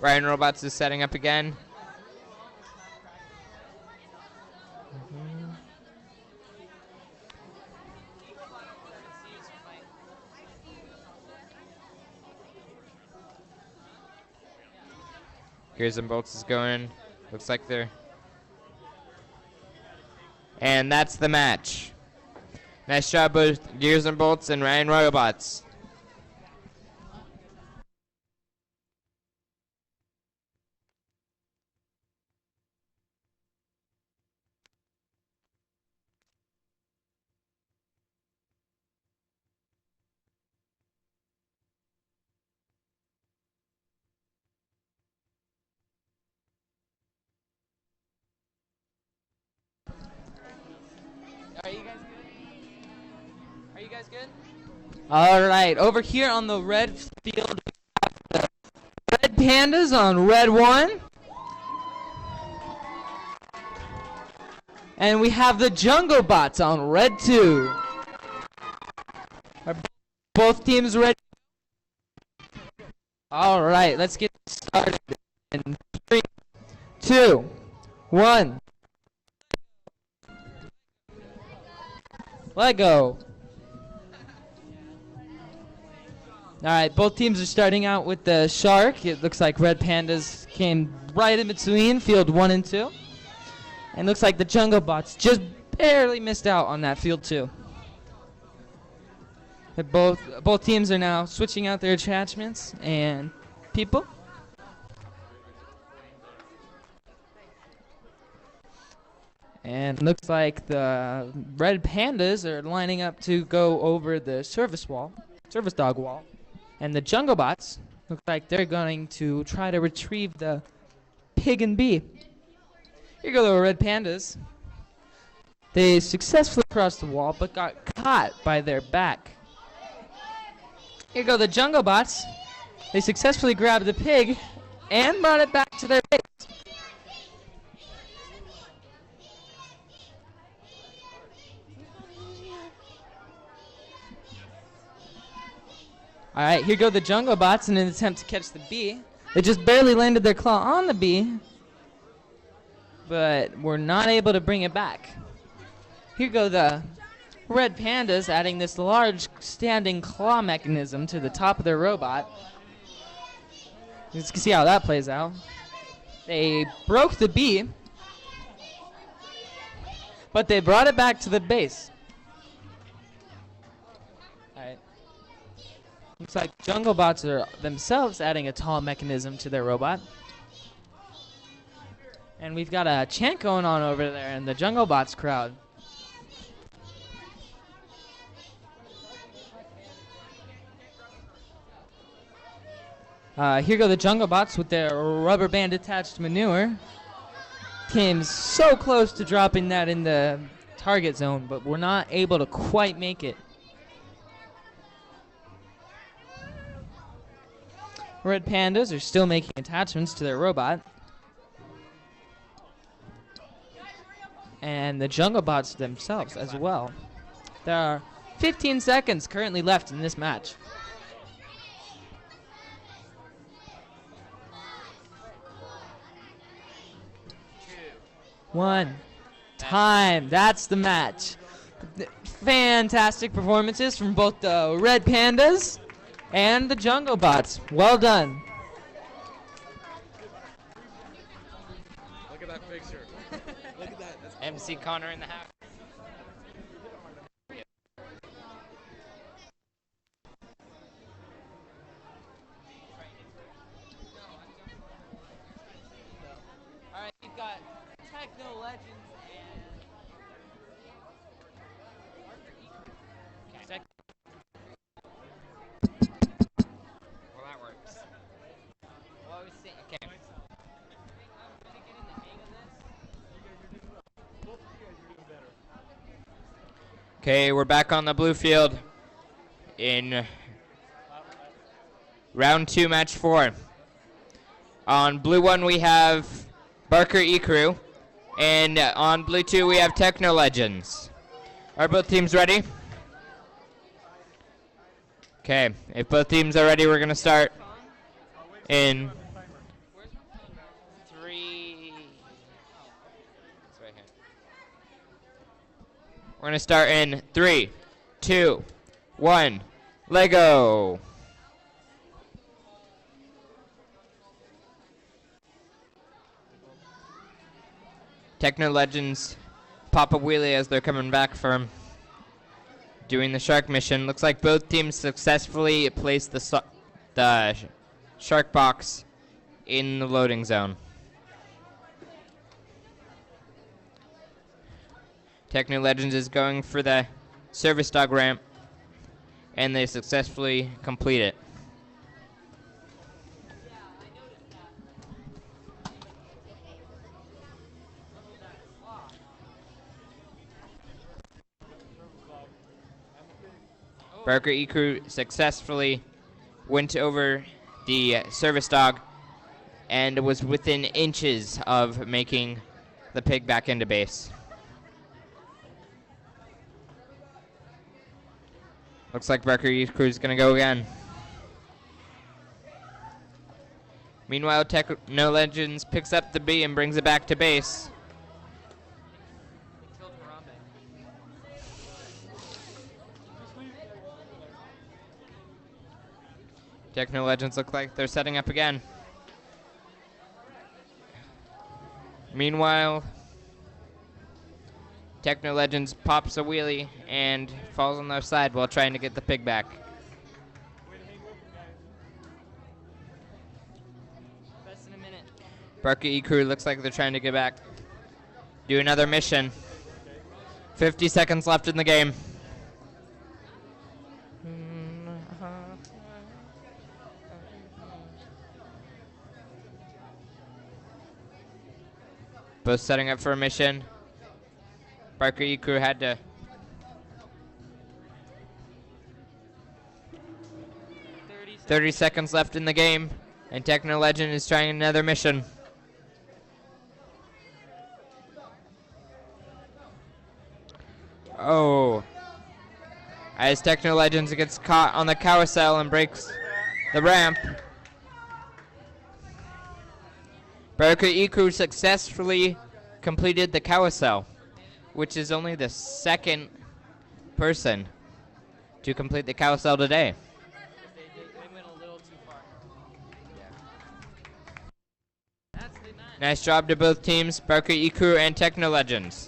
Ryan Robots is setting up again. Gears and Bolts is going. Looks like they're... And that's the match. Nice job, both Gears and Bolts and Ryan Robots.
Are you guys good? Are you guys good? All right, over here on the red field, we have the Red Pandas on red 1. And we have the Jungle Bots on red 2. Are both teams ready? All right, let's get started in 3, 2, 1. Let go. All right, both teams are starting out with the Shark. It looks like Red Pandas came right in between field 1 and 2. And looks like the Jungle Bots just barely missed out on that field 2. Both teams are now switching out their attachments and people. And looks like the Red Pandas are lining up to go over the service dog wall. And the Jungle Bots look like they're going to try to retrieve the pig and bee. Here go the Red Pandas. They successfully crossed the wall but got caught by their back. Here go the Jungle Bots. They successfully grabbed the pig and brought it back to their base. All right, here go the Jungle Bots in an attempt to catch the bee. They just barely landed their claw on the bee, but were not able to bring it back. Here go the Red Pandas adding this large standing claw mechanism to the top of their robot. You can see how that plays out. They broke the bee, but they brought it back to the base. Looks like Jungle Bots are themselves adding a tall mechanism to their robot. And we've got a chant going on over there in the Jungle Bots crowd. Here go the Jungle Bots with their rubber band attached manure. Came so close to dropping that in the target zone, but were not able to quite make it. Red Pandas are still making attachments to their robot. And the Jungle Bots themselves as well. There are 15 seconds currently left in this match. 1. Time. That's the match. Fantastic performances from both the Red Pandas and the Jungle Bots. Well done.
Look at that picture. Look at that. That's
MC Connor in the house.
All right, you've got Techno Legends and
Well, that works. Well, I was saying, okay. Okay, we're back on the blue field in round 2, match 4. On blue 1, we have Barker E-Crew, and on blue 2, we have Techno Legends. Are both teams ready? Okay, if both teams are ready, we're going to start in 3. It's right here. We're going to start in 3, 2, 1. Lego. Techno Legends pop a wheelie as they're coming back from doing the shark mission. Looks like both teams successfully placed the shark box in the loading zone. Techno Legends is going for the service dog ramp, and they successfully complete it. Barker E-Crew successfully went over the service dog and was within inches of making the pig back into base. Looks like Barker E-Crew is going to go again. Meanwhile, Techno Legends picks up the B and brings it back to base. Techno Legends look like they're setting up again. Meanwhile, Techno Legends pops a wheelie and falls on their side while trying to get the pig back.
Less than a minute.
Barker E-Crew looks like they're trying to get back. Do another mission. 50 seconds left in the game. Both setting up for a mission. Barker E-Crew had to 30 seconds left in the game, and Techno Legend is trying another mission. Oh. As Techno Legends gets caught on the carousel and breaks the ramp. Barker E-Crew successfully completed the carousel, which is only the second person to complete the carousel today.
They went a little too far.
Nice job to both teams, Barker E-Crew and Techno Legends.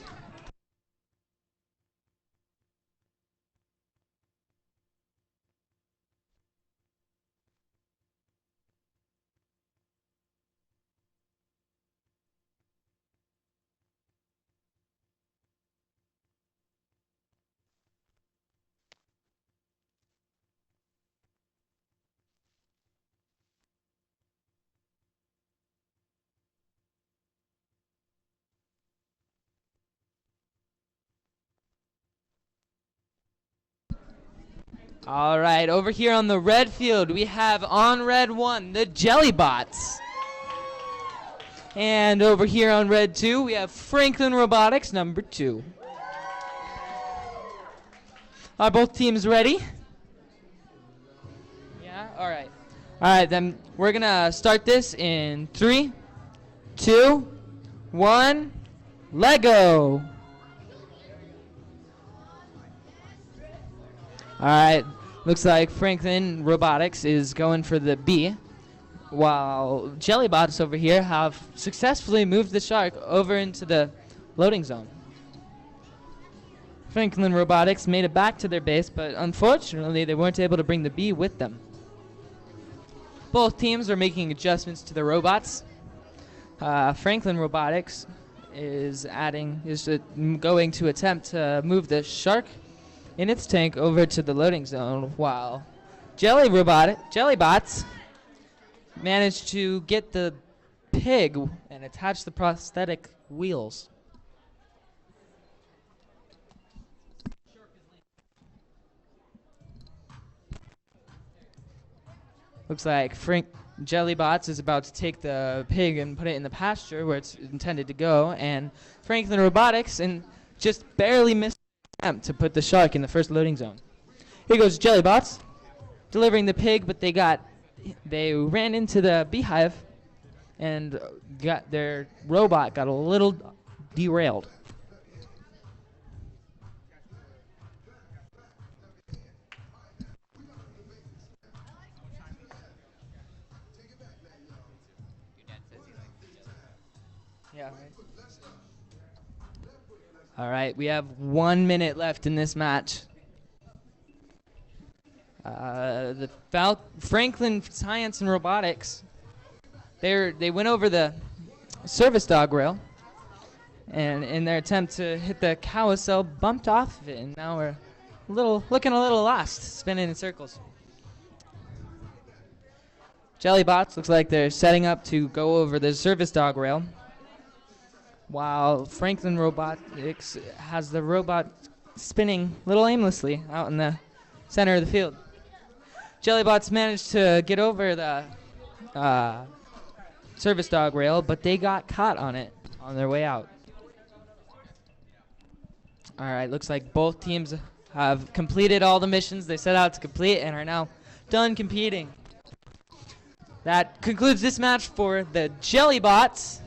All right, over here on the red field, we have on red 1, the Jellybots. And over here on red 2, we have Franklin Robotics, number 2. Are both teams ready? Yeah, all right. All right, then we're going to start this in 3, 2, 1, Lego. All right, looks like Franklin Robotics is going for the B, while Jellybots over here have successfully moved the shark over into the loading zone. Franklin Robotics made it back to their base, but unfortunately they weren't able to bring the B with them. Both teams are making adjustments to the robots. Franklin Robotics is going to attempt to move the shark in its tank over to the loading zone, while Jellybots managed to get the pig and attach the prosthetic wheels. Looks like Jellybots is about to take the pig and put it in the pasture where it's intended to go, and Franklin Robotics just barely missed the attempt to put the shark in the first loading zone. Here goes Jellybots, delivering the pig, but they ran into the beehive, and their robot got a little derailed. Yeah. All right, we have 1 minute left in this match. The Franklin Science and Robotics, they went over the service dog rail, and in their attempt to hit the carousel, bumped off of it, and now we're looking a little lost, spinning in circles. Jellybots looks like they're setting up to go over the service dog rail, while Franklin Robotics has the robot spinning a little aimlessly out in the center of the field. Jellybots managed to get over the service dog rail, but they got caught on it on their way out. All right, looks like both teams have completed all the missions they set out to complete and are now done competing. That concludes this match for the Jellybots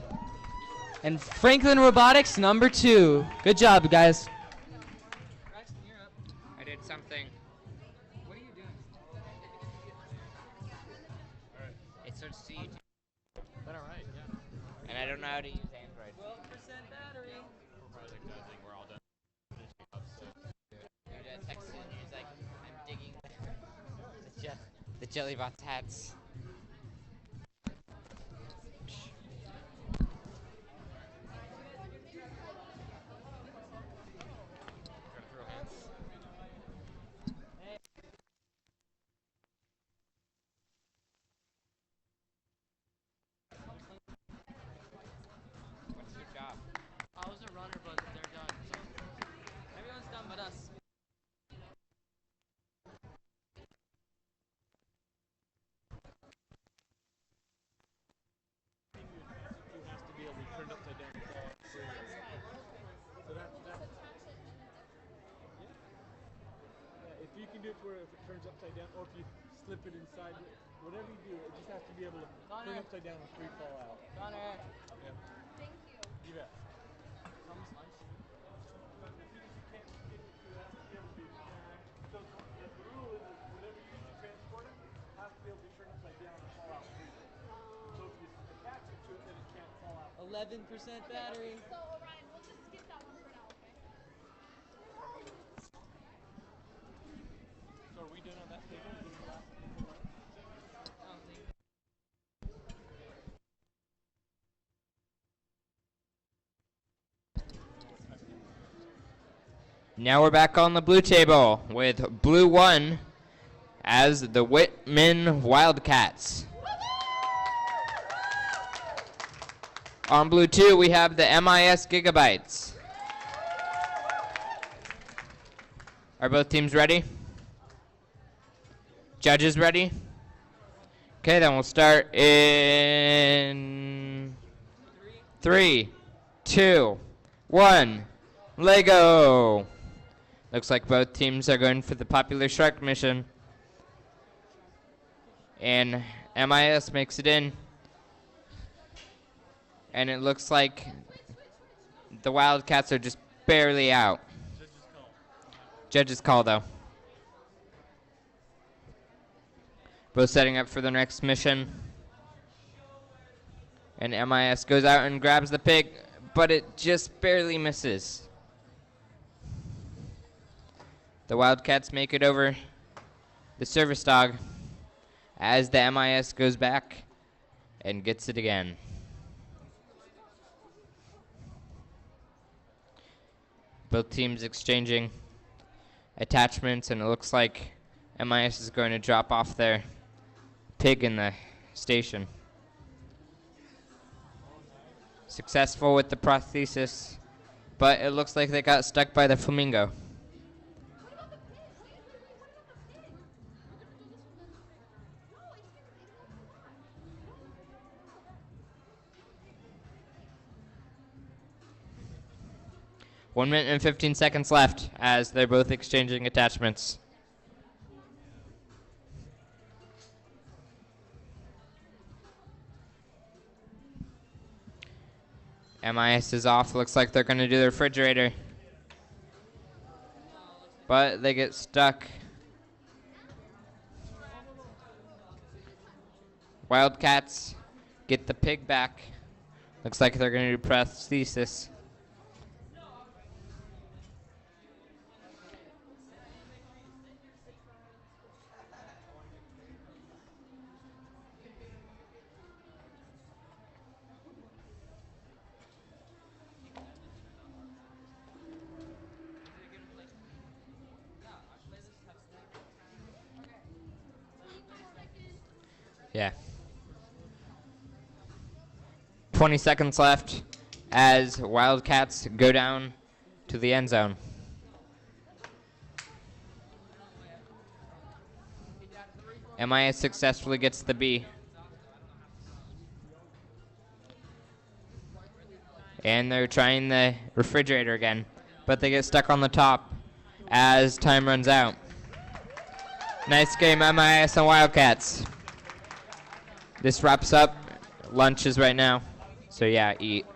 and Franklin Robotics number 2. Good job, guys.
I did something.
What are you doing?
It starts to YouTube.
All right, yeah.
And I don't know how to use Android.
12% battery.
We're all done.
Dude, texted and he was like, I'm digging the Jellybots hats. What's your job?
I was a runner, but they're done. So everyone's done but us.
Who has to be able to turn upside down and fall off the freeway. So if you can do it where if it turns upside down, or if you slip it inside, whatever you do, it just has to be able to turn upside down and free fall out.
Connor.
Yeah.
Thank you.
You bet. Someone's lunch. But if you can't get it to that, it will be. So the rule is whenever you use to transport it, it has to be able to turn upside down and fall out free. So if you attach it to it, then it can't fall out.
11% battery.
So Orion, we'll just skip that one for now, okay?
So are we done on that table?
Now we're back on the blue table with blue 1 as the Whitman Wildcats. On blue 2, we have the MIS Gigabytes. Are both teams ready? Judges ready? Okay, then we'll start in 3, 2, 1. Lego. Looks like both teams are going for the popular shark mission. And MIS makes it in. And it looks like the Wildcats are just barely out. Judge's call, though. Both setting up for the next mission. And MIS goes out and grabs the pig, but it just barely misses. The Wildcats make it over the service dog as the MIS goes back and gets it again. Both teams exchanging attachments, and it looks like MIS is going to drop off their pig in the station. Successful with the prosthesis, but it looks like they got stuck by the flamingo. One minute and 15 seconds left as they're both exchanging attachments. MIS is off. Looks like they're going to do the refrigerator. But they get stuck. Wildcats get the pig back. Looks like they're going to do prosthesis. Yeah. 20 seconds left as Wildcats go down to the end zone. MIS successfully gets the B. And they're trying the refrigerator again, but they get stuck on the top as time runs out. Nice game, MIS and Wildcats. This wraps up. Lunch is right now, so yeah, eat.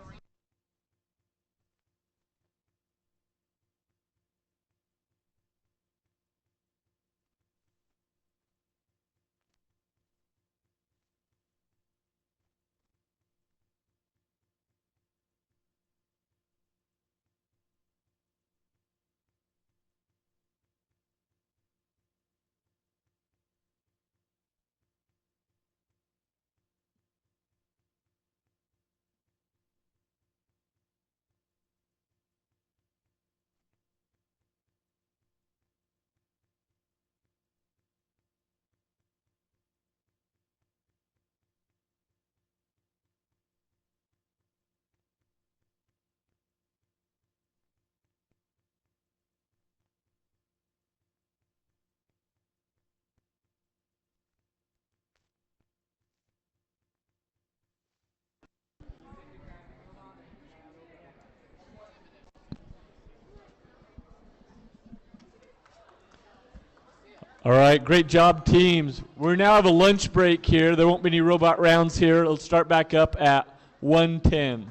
All right, great job, teams. We now have a lunch break here. There won't be any robot rounds here. It'll start back up at 1:10.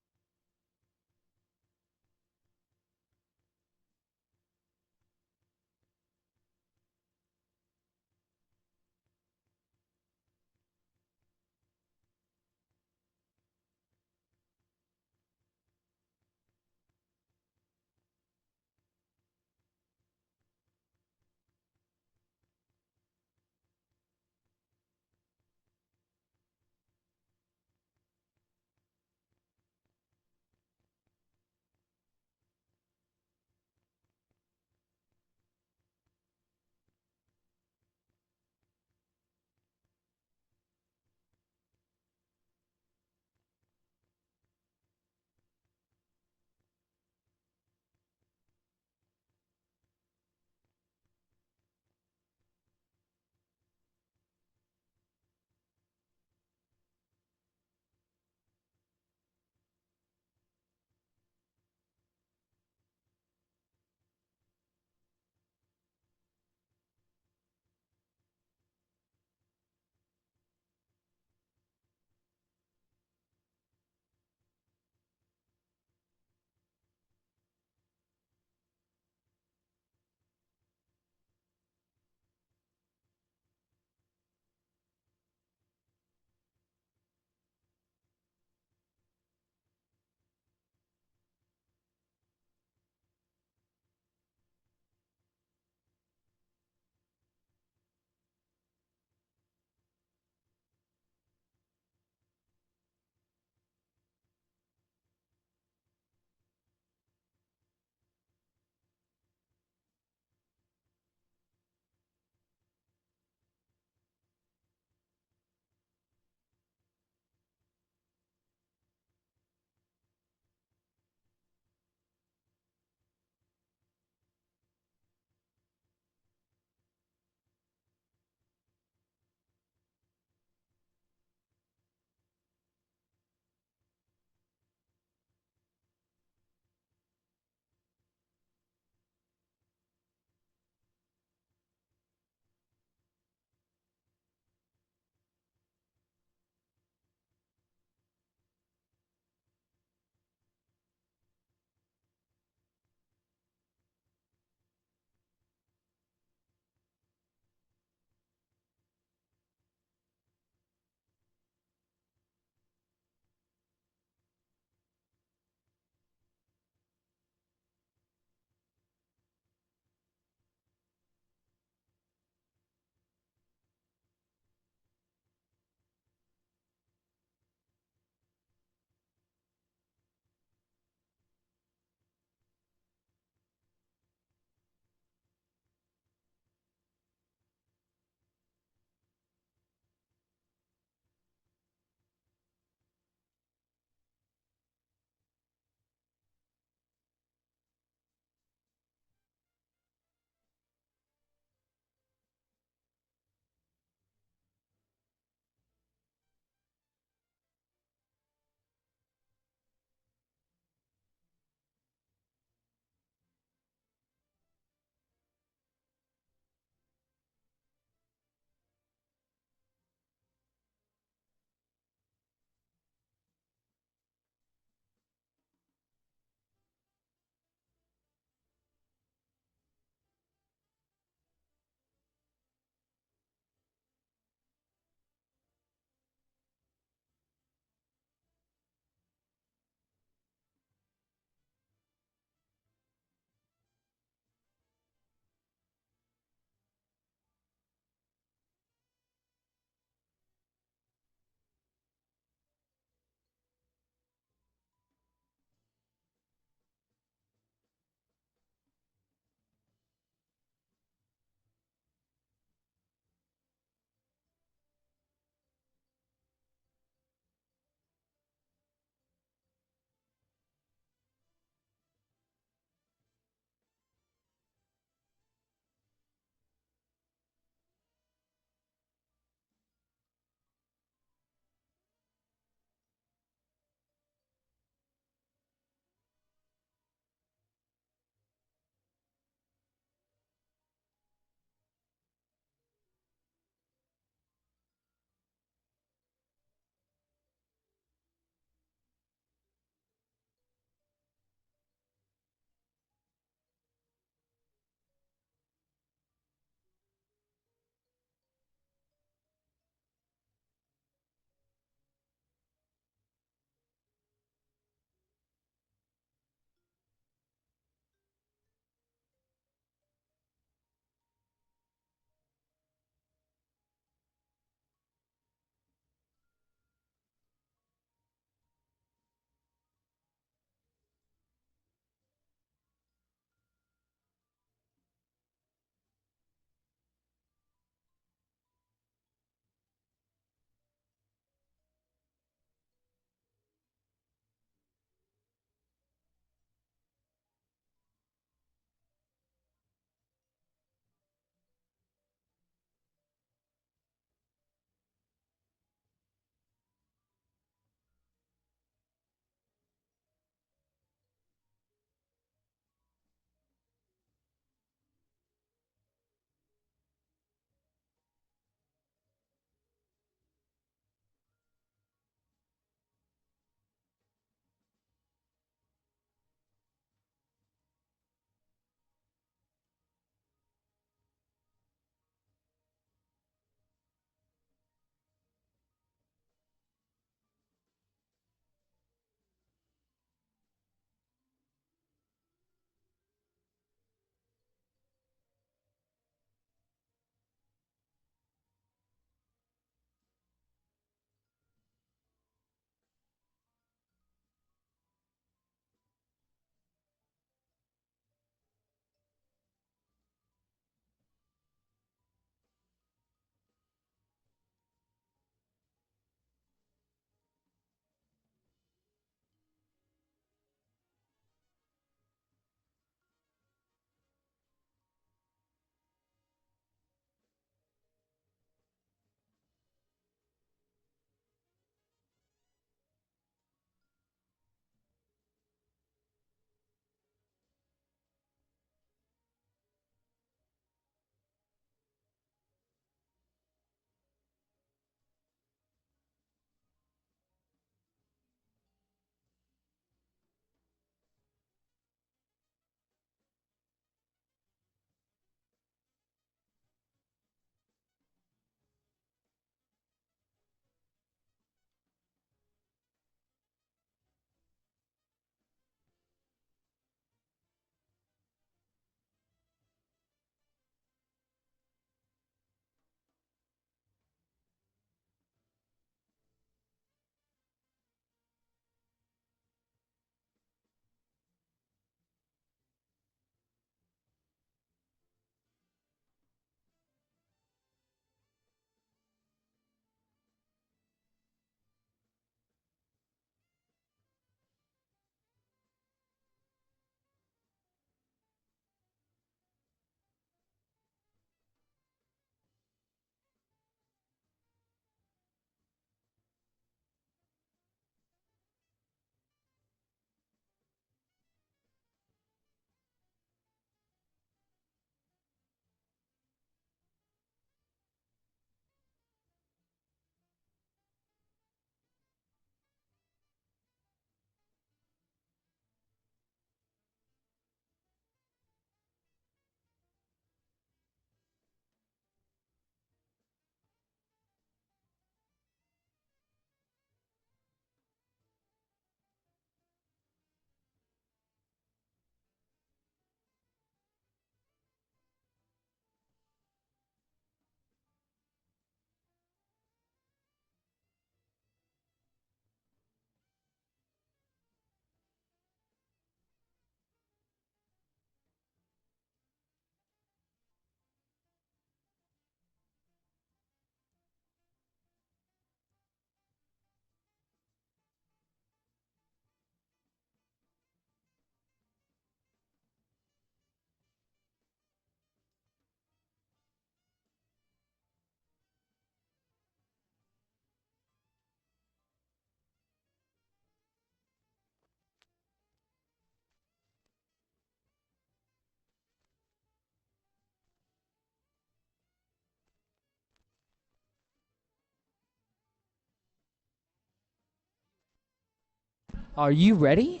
Are you ready?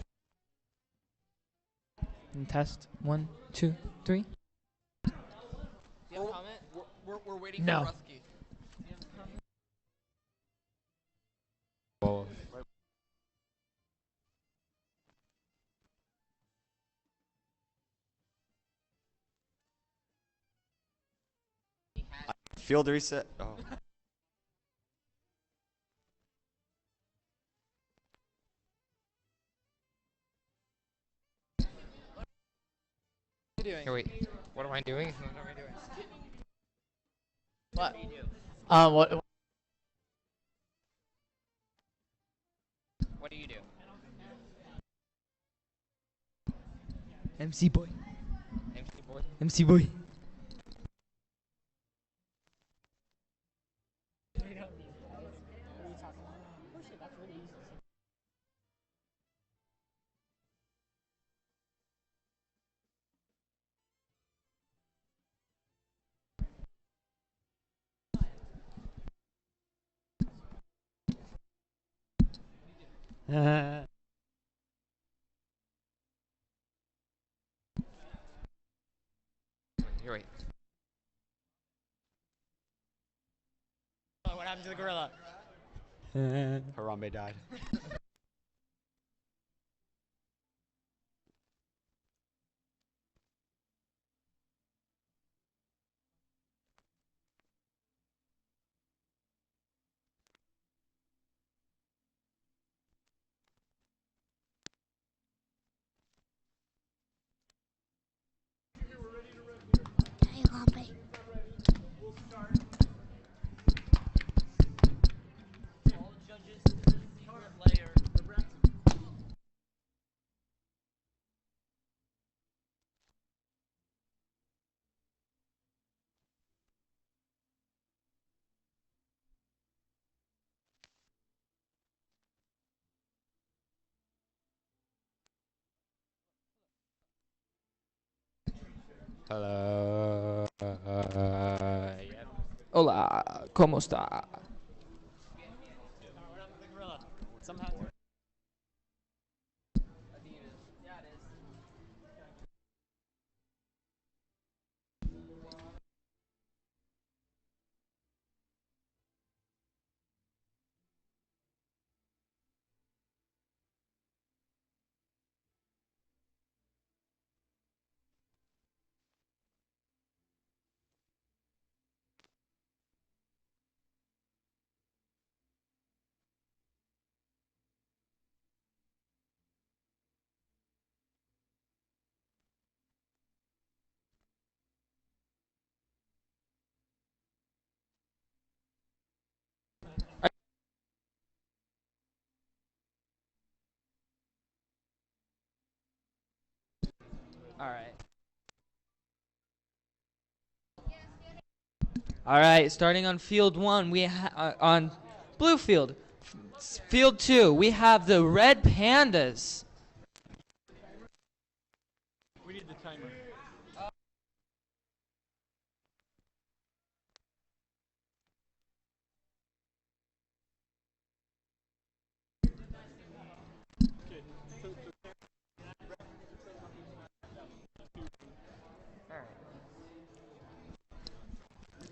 And test 1, 2, 3.
Do you have a comment? We're waiting
No.
for Rusky.
Field reset. Oh.
What are you doing?
Here, wait. What am I doing? What am I doing?
What?
What do you do?
MC boy.
MC boy.
MC boy.
Here, wait.
What happened to the gorilla?
Harambe died.
Hello. Yep.
Hola, ¿cómo está?
Somehow.
All right. All right, starting on field 1, on blue field. Field 2, we have the Red Pandas.
We need the timer.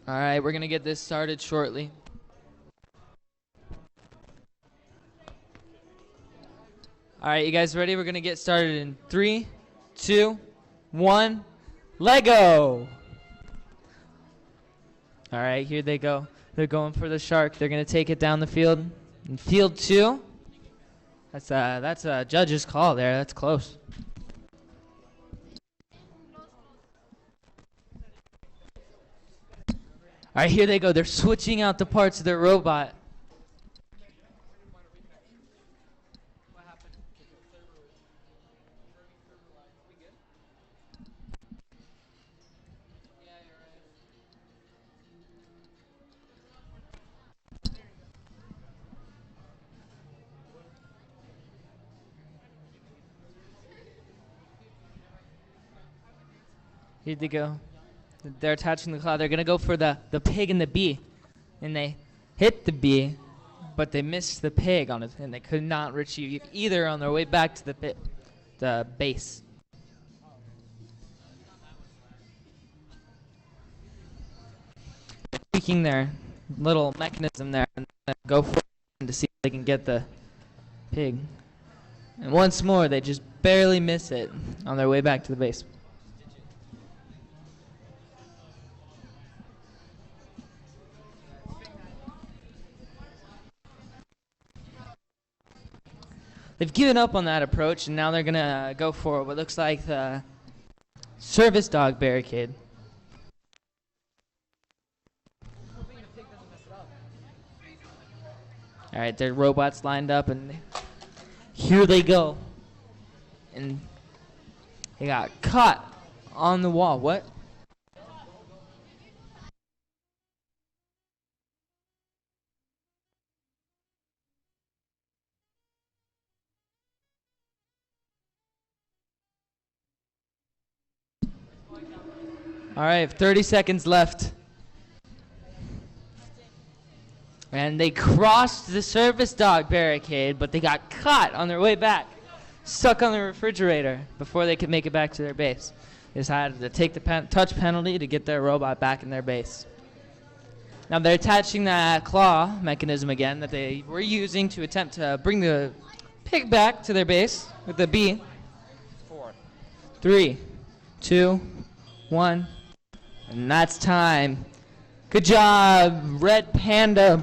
All right, we're going to get this started shortly. All right, you guys ready? We're going to get started in 3, 2, 1, Lego! All right, here they go. They're going for the shark. They're going to take it down the field. In field 2, that's a judge's call there. That's close. All right, here they go. They're switching out the parts of their robot. Here they go. They're attaching the cloud. They're going to go for the pig and the bee. And they hit the bee. but they missed the pig on it, and they could not retrieve either on their way back to the base. Tweaking their little mechanism there and go for it to see if they can get the pig. And once more, they just barely miss it on their way back to the base. They've given up on that approach, and now they're going to go for what looks like the service dog barricade. All right, their robots lined up, and here they go. And they got caught on the wall. What? All right, 30 seconds left. And they crossed the service dog barricade, but they got caught on their way back, stuck on the refrigerator before they could make it back to their base. They decided to take the touch penalty to get their robot back in their base. Now they're attaching that claw mechanism again that they were using to attempt to bring the pig back to their base with the B.
4,
3, 2, 1, and that's time. Good job, Red Panda.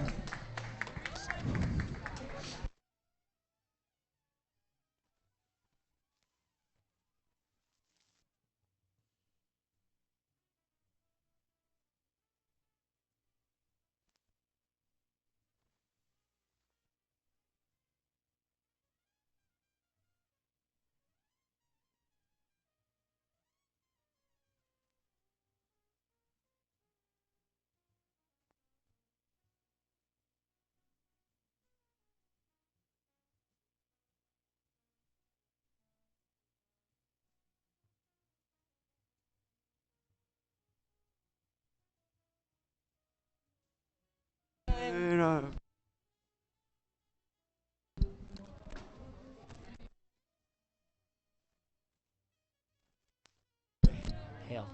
Hail.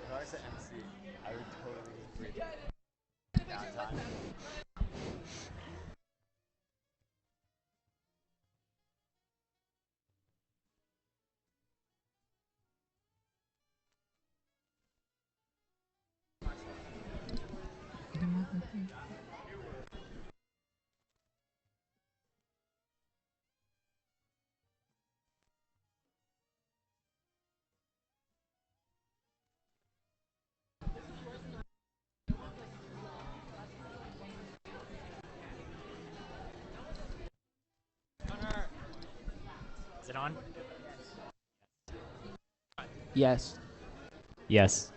If I was the MC, I would totally agree. Downtime.
Is it on?
Yes.
Yes.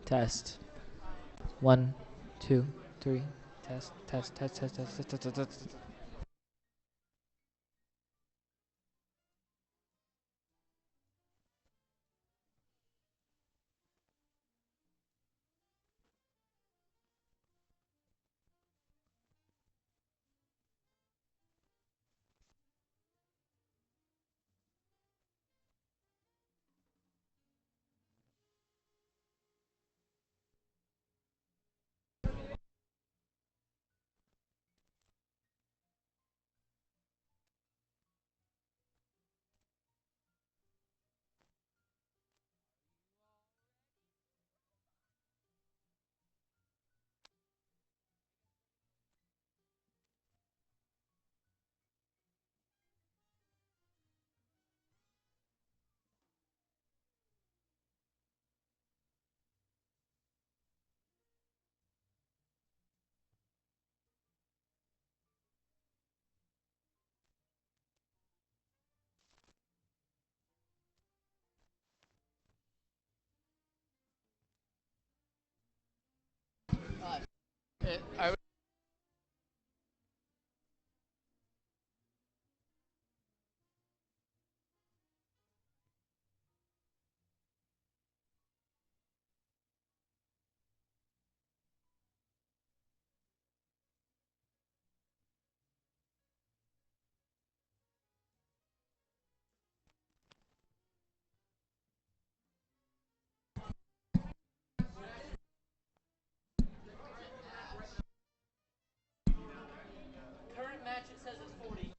Test. 1, 2, 3. Test.
I would
Current match, it says it's 40.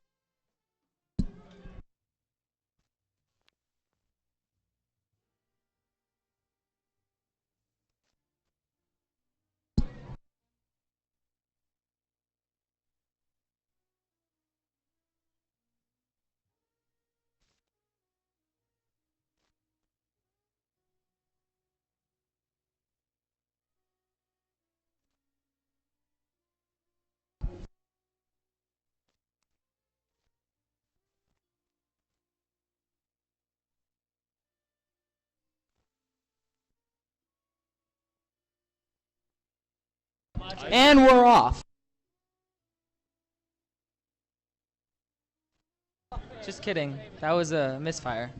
And we're off. Just kidding. That was a misfire.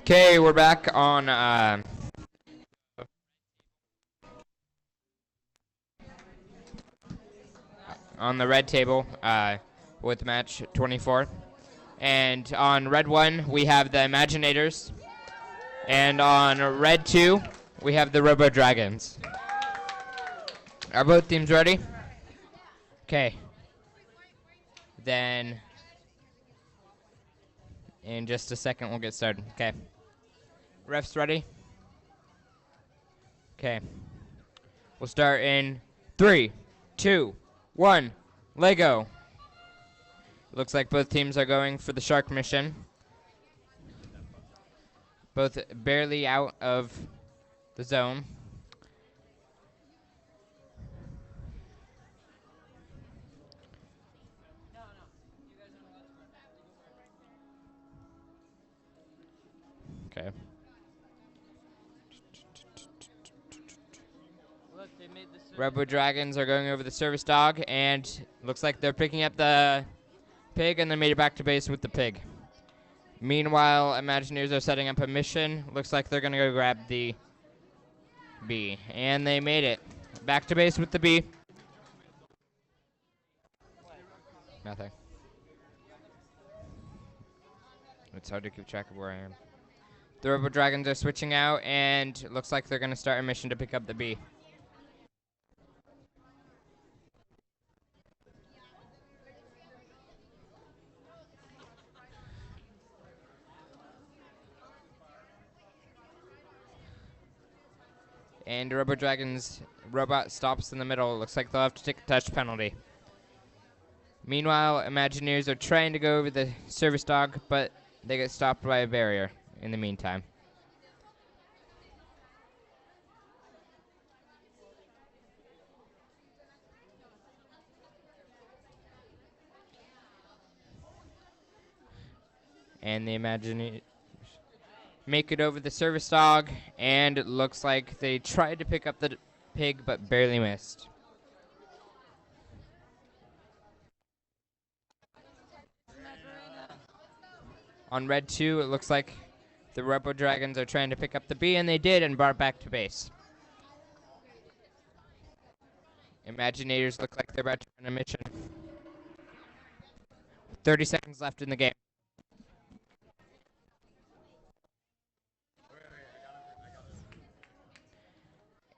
Okay, we're back on the red table with match 24. And on red 1, we have the Imaginators. And on red 2, we have the Robo Dragons. Are both teams ready? Okay. Then in just a second, we'll get started. Okay. Refs ready? Okay. We'll start in 3, 2, 1, Lego. Looks like both teams are going for the shark mission. Both barely out of the zone. Okay.
Look, they made the
Robo Dragons are going over the service dog, and looks like they're picking up the pig, and they made it back to base with the pig. Meanwhile, Imagineers are setting up a mission. Looks like they're going to go grab the bee, and they made it. Back to base with the bee. Nothing. It's hard to keep track of where I am. The Robo Dragons are switching out, and it looks like they're going to start a mission to pick up the bee. And Robo Dragon's robot stops in the middle. Looks like they'll have to take a touch penalty. Meanwhile, Imagineers are trying to go over the service dog, but they get stopped by a barrier in the meantime. And the Imagineers make it over the service dog, and it looks like they tried to pick up the pig, but barely missed. On red 2, it looks like the Robo Dragons are trying to pick up the bee, and they did, and brought back to base. Imaginators look like they're about to run a mission. 30 seconds left in the game.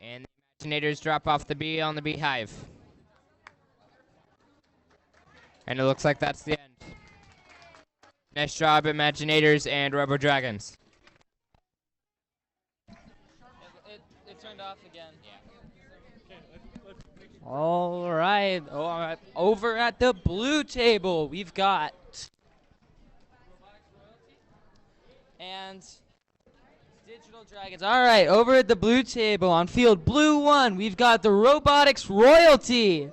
And the Imaginators drop off the bee on the beehive. And it looks like that's the end. Nice job, Imaginators and Robo Dragons.
It turned off again. All right. Over at the blue table, we've got and Digital Dragons. All right, over at the blue table on field blue 1, we've got the Robotics Royalty.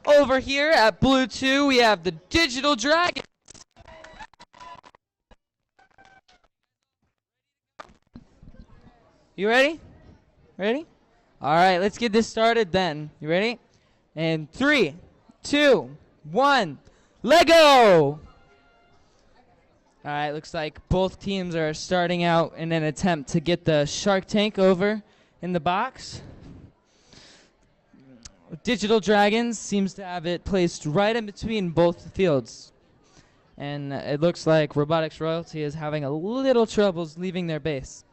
Over here at blue 2, we have the Digital Dragons. You ready? Ready? All right, let's get this started then. You ready? And 3, 2, 1, Lego! All right, looks like both teams are starting out in an attempt to get the Shark Tank over in the box. Digital Dragons seems to have it placed right in between both fields. And it looks like Robotics Royalty is having a little troubles leaving their base.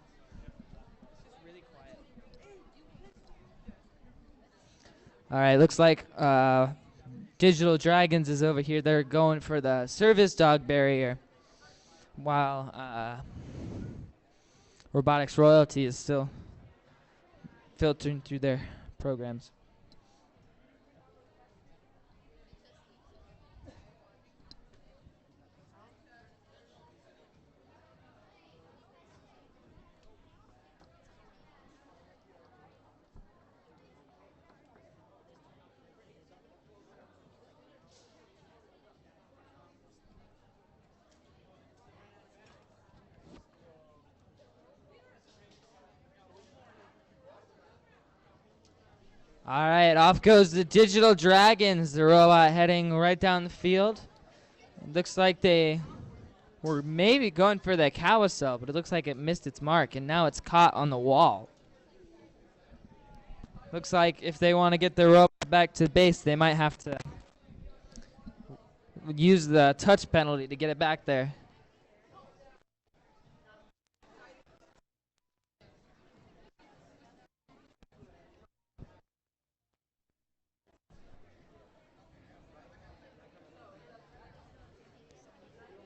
All right, looks like Digital Dragons is over here. They're going for the service dog barrier, while Robotics Royalty is still filtering through their programs. All right, off goes the Digital Dragons, the robot heading right down the field. It looks like they were maybe going for the carousel, but it looks like it missed its mark, and now it's caught on the wall. Looks like if they want to get their robot back to base, they might have to use the touch penalty to get it back there.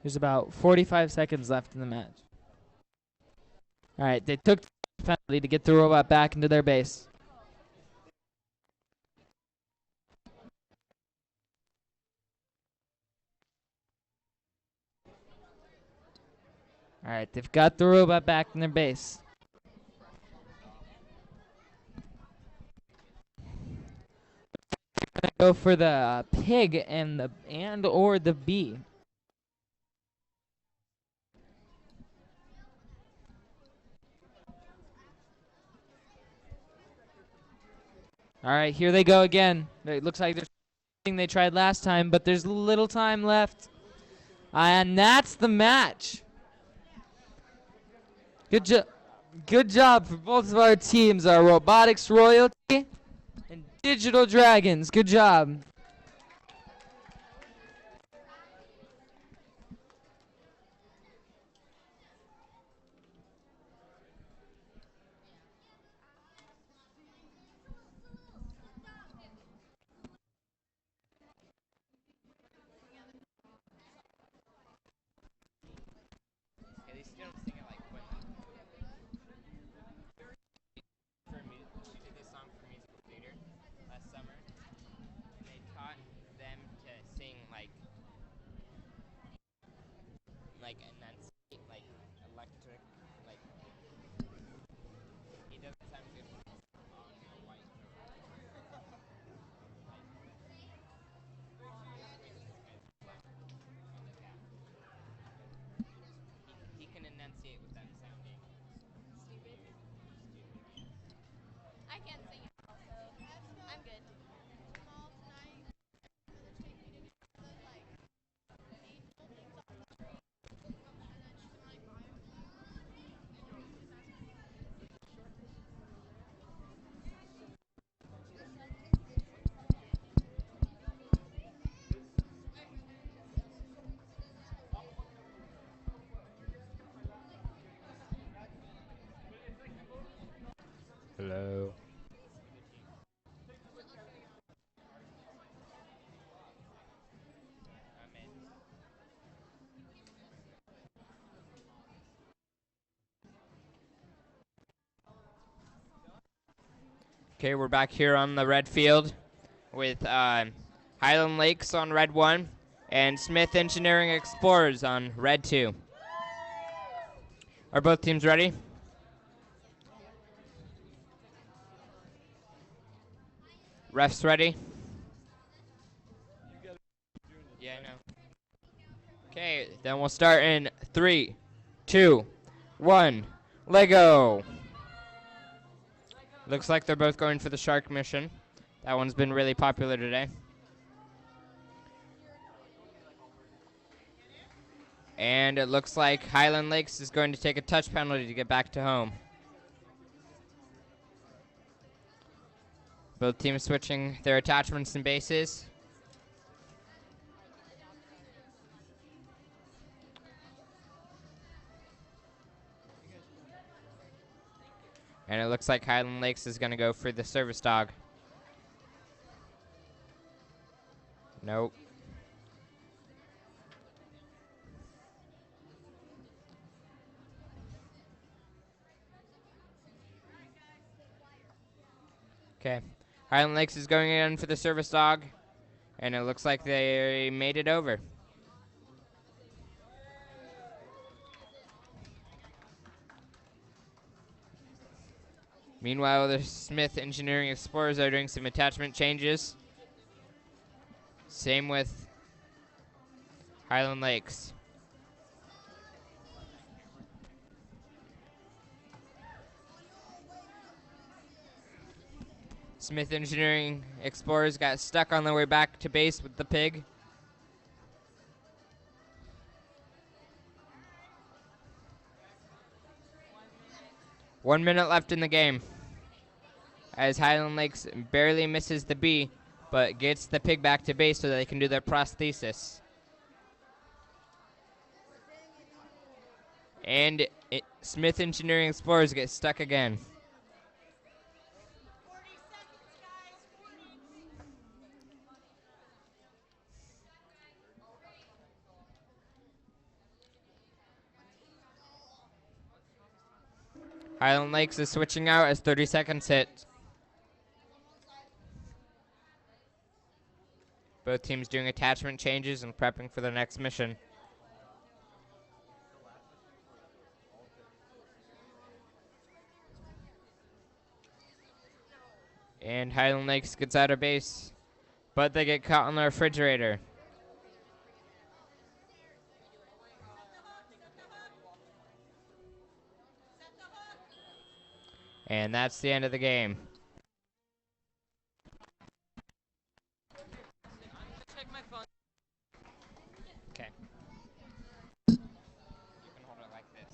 There's about 45 seconds left in the match. All right, they took the penalty to get the robot back into their base. All right, they've got the robot back in their base. They're gonna go for the pig and or the bee. All right, here they go again. It looks like there's something they tried last time, but there's little time left. And that's the match. Good job for both of our teams, our Robotics Royalty and Digital Dragons. Good job.
At least you don't sing it like Quentin. She did this song for musical theater last summer, and they taught them to sing enunciate, like electric, like he doesn't sound good on a white. He can enunciate without sounding stupid.
I can't sing it also. I'm good.
Hello.
Okay, we're back here on the red field with Highland Lakes on red 1 and Smith Engineering Explorers on red 2. Are both teams ready? Refs ready? Yeah, I know. Okay, then we'll start in 3, 2, 1, Lego. Looks like they're both going for the shark mission. That one's been really popular today. And it looks like Highland Lakes is going to take a touch penalty to get back to home. Both teams switching their attachments and bases. And it looks like Highland Lakes is going to go for the service dog. Nope. Okay. Highland Lakes is going in for the service dog. And it looks like they made it over. Meanwhile, the Smith Engineering Explorers are doing some attachment changes. Same with Highland Lakes. Smith Engineering Explorers got stuck on their way back to base with the pig. 1 minute left in the game. As Highland Lakes barely misses the B, but gets the pig back to base so that they can do their prosthesis. And Smith Engineering Explorers get stuck again. Highland Lakes is switching out as 30 seconds hit. Both teams doing attachment changes and prepping for the next mission. And Highland Lakes gets out of base, but they get caught on the refrigerator. And that's the end of the game. Okay. You can hold it like this.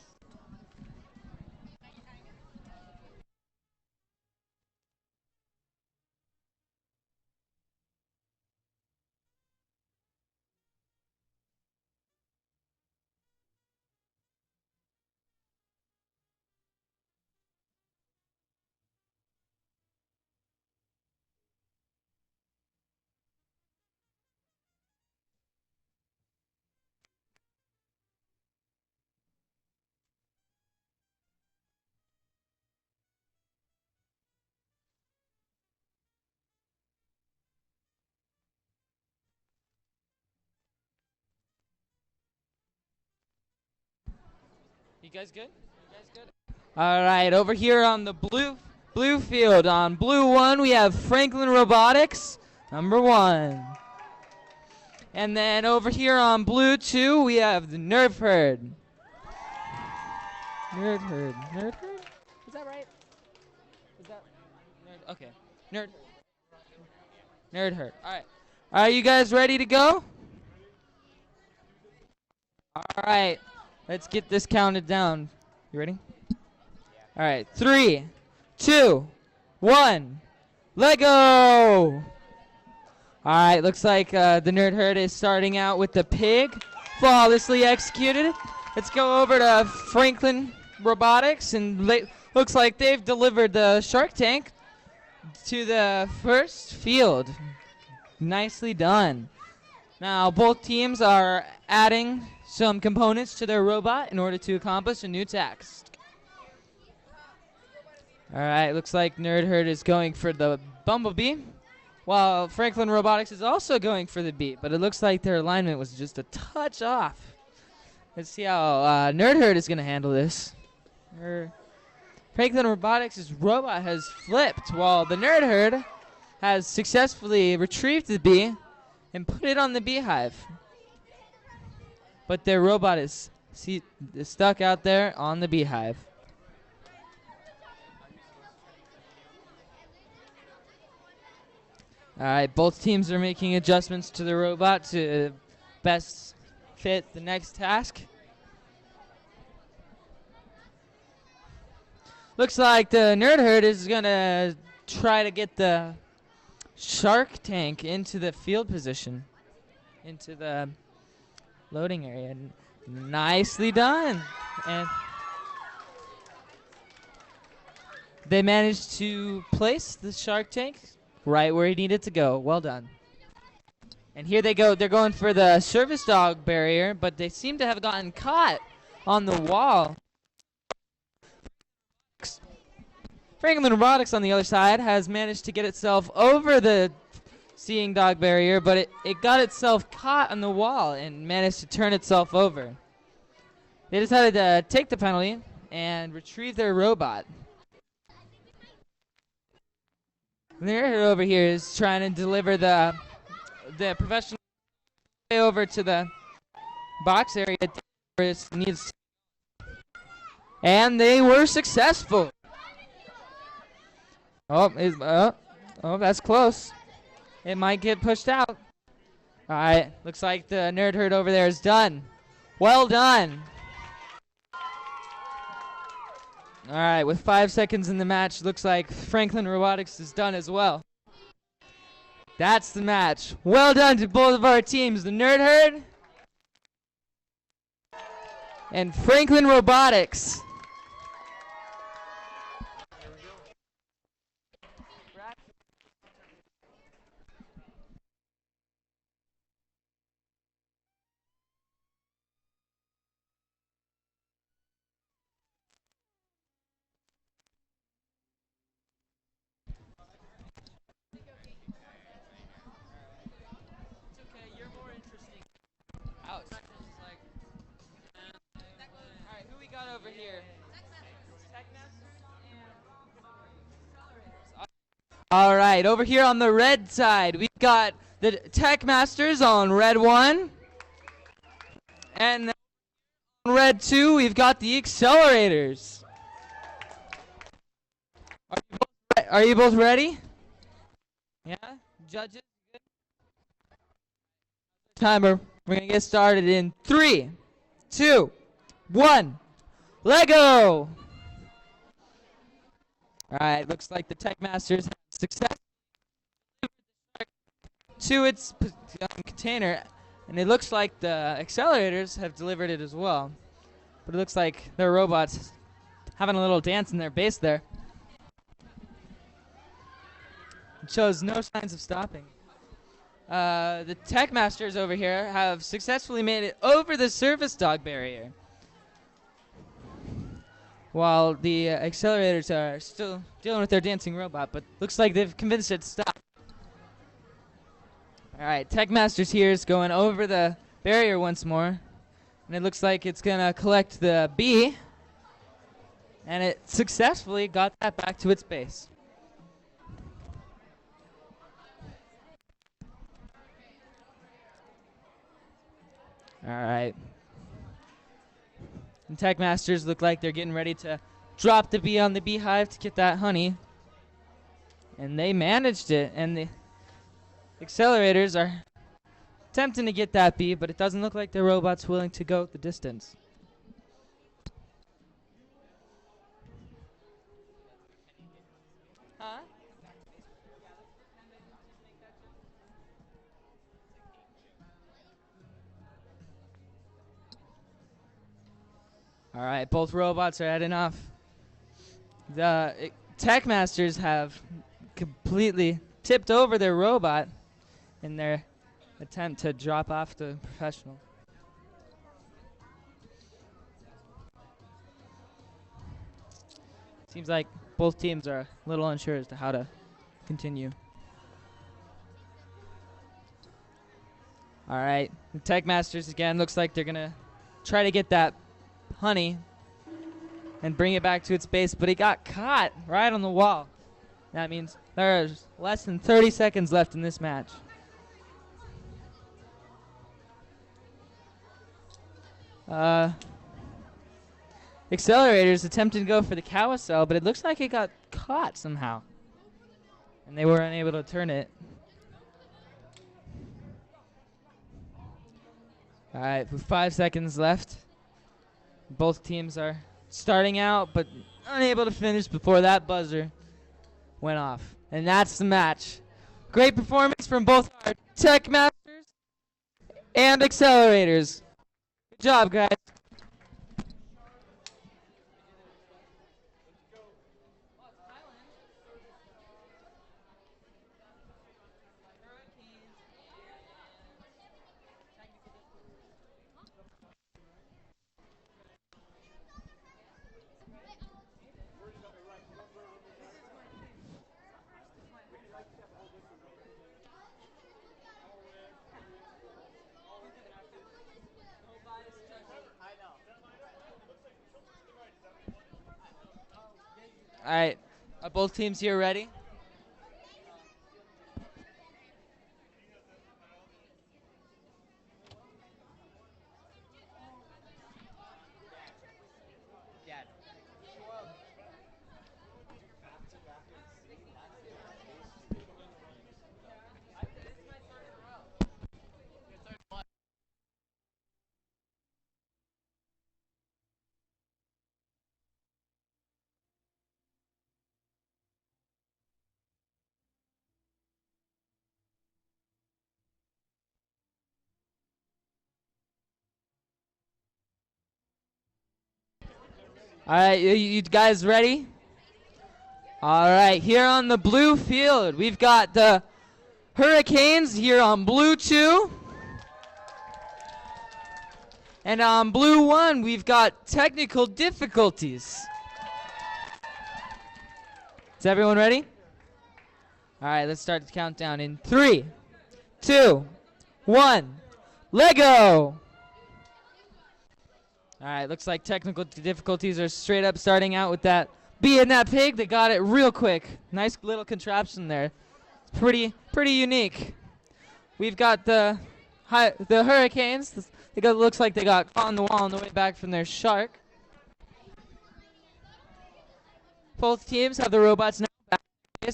You guys good? All right, over here on the blue field, on blue 1, we have Franklin Robotics, number 1. And then over here on blue 2, we have the Nerf Herd. Nerd Herd. Is that right? Is that Nerd? Okay. Nerd Herd. All right. Are you guys ready to go? All right. Let's get this counted down. You ready? All right. 3, 2, 1. Let go! All right. Looks like the Nerd Herd is starting out with the pig. Flawlessly executed. Let's go over to Franklin Robotics, and looks like they've delivered the Shark Tank to the first field. Nicely done. Now, both teams are adding some components to their robot in order to accomplish a new task. All right, looks like Nerd Herd is going for the Bumblebee, while Franklin Robotics is also going for the Bee, but it looks like their alignment was just a touch off. Let's see how Nerd Herd is going to handle this. Franklin Robotics' robot has flipped, while the Nerd Herd has successfully retrieved the bee and put it on the beehive. But their robot is stuck out there on the beehive. All right, both teams are making adjustments to the robot to best fit the next task. Looks like the Nerd Herd is going to try to get the Shark Tank into the field position, into the loading area. Nicely done. And they managed to place the Shark Tank right where he needed to go. Well done. And here they go. They're going for the service dog barrier, but they seem to have gotten caught on the wall. Franklin Robotics on the other side has managed to get itself over the seeing dog barrier, but it got itself caught on the wall and managed to turn itself over. They decided to take the penalty and retrieve their robot. They're over here is trying to deliver the professional over to the box area where it needs, and they were successful. Oh, that's close. It might get pushed out. All right, looks like the Nerd Herd over there is done. Well done. All right, with 5 seconds in the match, looks like Franklin Robotics is done as well. That's the match. Well done to both of our teams, the Nerd Herd and Franklin Robotics. Ouch. Alright, who we got over here? Alright, over here on the red side, we've got the Tech Masters on red 1. And on red 2, we've got the Accelerators. Are you both ready? Yeah? Judges? Good? Timer. We're going to get started in 3, 2, 1. Lego! Alright, looks like the Tech Masters have success to its container, and it looks like the Accelerators have delivered it as well. But it looks like their robots having a little dance in their base there. It shows no signs of stopping. The Tech Masters over here have successfully made it over the surface dog barrier, while the Accelerators are still dealing with their dancing robot, but looks like they've convinced it to stop. Alright, Tech Masters here is going over the barrier once more, and it looks like it's going to collect the B, and it successfully got that back to its base. Alright. And Tech Masters look like they're getting ready to drop the bee on the beehive to get that honey. And they managed it. And the Accelerators are attempting to get that bee, but it doesn't look like the robot's willing to go the distance. Huh? All right, both robots are heading off. The Tech Masters have completely tipped over their robot in their attempt to drop off the professional. Seems like both teams are a little unsure as to how to continue. All right, the Tech Masters again looks like they're gonna try to get that honey and bring it back to its base, but it got caught right on the wall. That means there's less than 30 seconds left in this match. Accelerators attempting to go for the carousel, but it looks like it got caught somehow, and they were unable to turn it. All right, with 5 seconds left, both teams are starting out, but unable to finish before that buzzer went off. And that's the match. Great performance from both our Tech Masters and Accelerators. Good job, guys. All right, are both teams here ready? All right, you guys ready? All right, here on the blue field, we've got the Hurricanes here on blue 2. And on blue 1, we've got technical difficulties. Is everyone ready? All right, let's start the countdown in 3, 2, 1, Lego! All right, looks like technical difficulties are straight up starting out with that bee and that pig. They got it real quick. Nice little contraption there. It's pretty unique. We've got the Hurricanes. Looks like they got caught on the wall on the way back from their shark. Both teams have the robots now back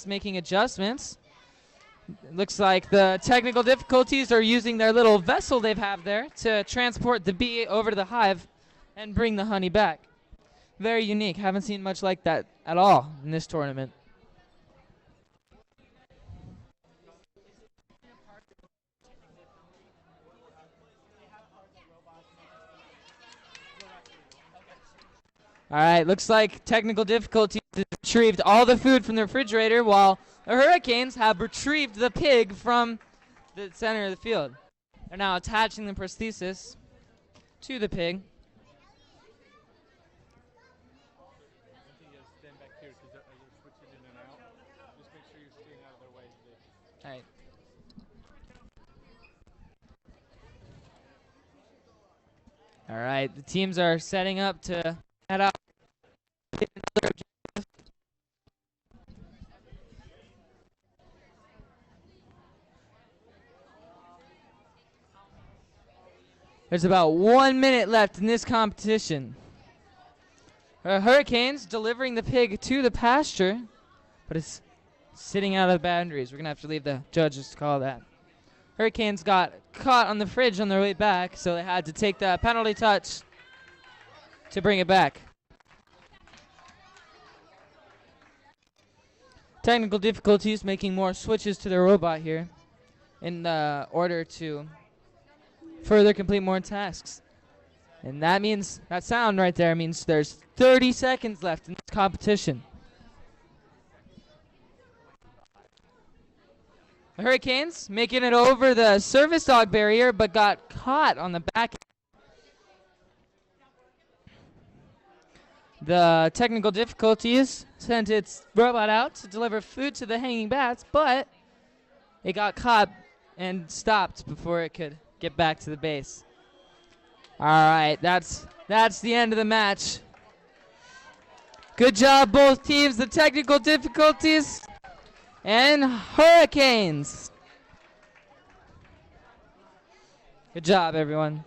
making adjustments. Looks like the technical difficulties are using their little vessel they have there to transport the bee over to the hive and bring the honey back. Very unique. Haven't seen much like that at all in this tournament. All right, looks like technical difficulties have retrieved all the food from the refrigerator while the Hurricanes have retrieved the pig from the center of the field. They're now attaching the prosthesis to the pig. All right. All right, the teams are setting up to head out. There's about 1 minute left in this competition. Hurricanes delivering the pig to the pasture, but it's sitting out of the boundaries. We're going to have to leave the judges to call that. Hurricanes got caught on the fridge on their way back, so they had to take the penalty touch to bring it back. Technical difficulties making more switches to the robot here in order to further complete more tasks. And that means, that sound right there means there's 30 seconds left in this competition. The Hurricanes making it over the service dog barrier, but got caught on the back. The technical difficulties sent its robot out to deliver food to the hanging bats, but it got caught and stopped before it could get back to the base. All right, that's the end of the match. Good job, both teams. The technical difficulties and Hurricanes. Good job, everyone.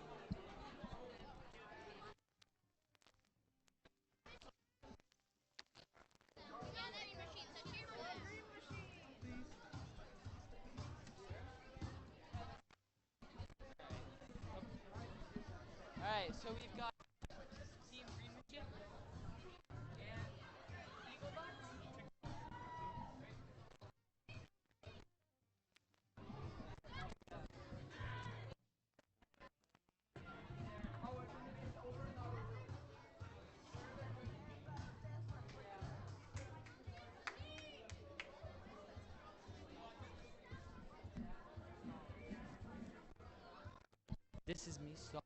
All right, so we've got Team Green Machine and Eagle Box. This is Mesa.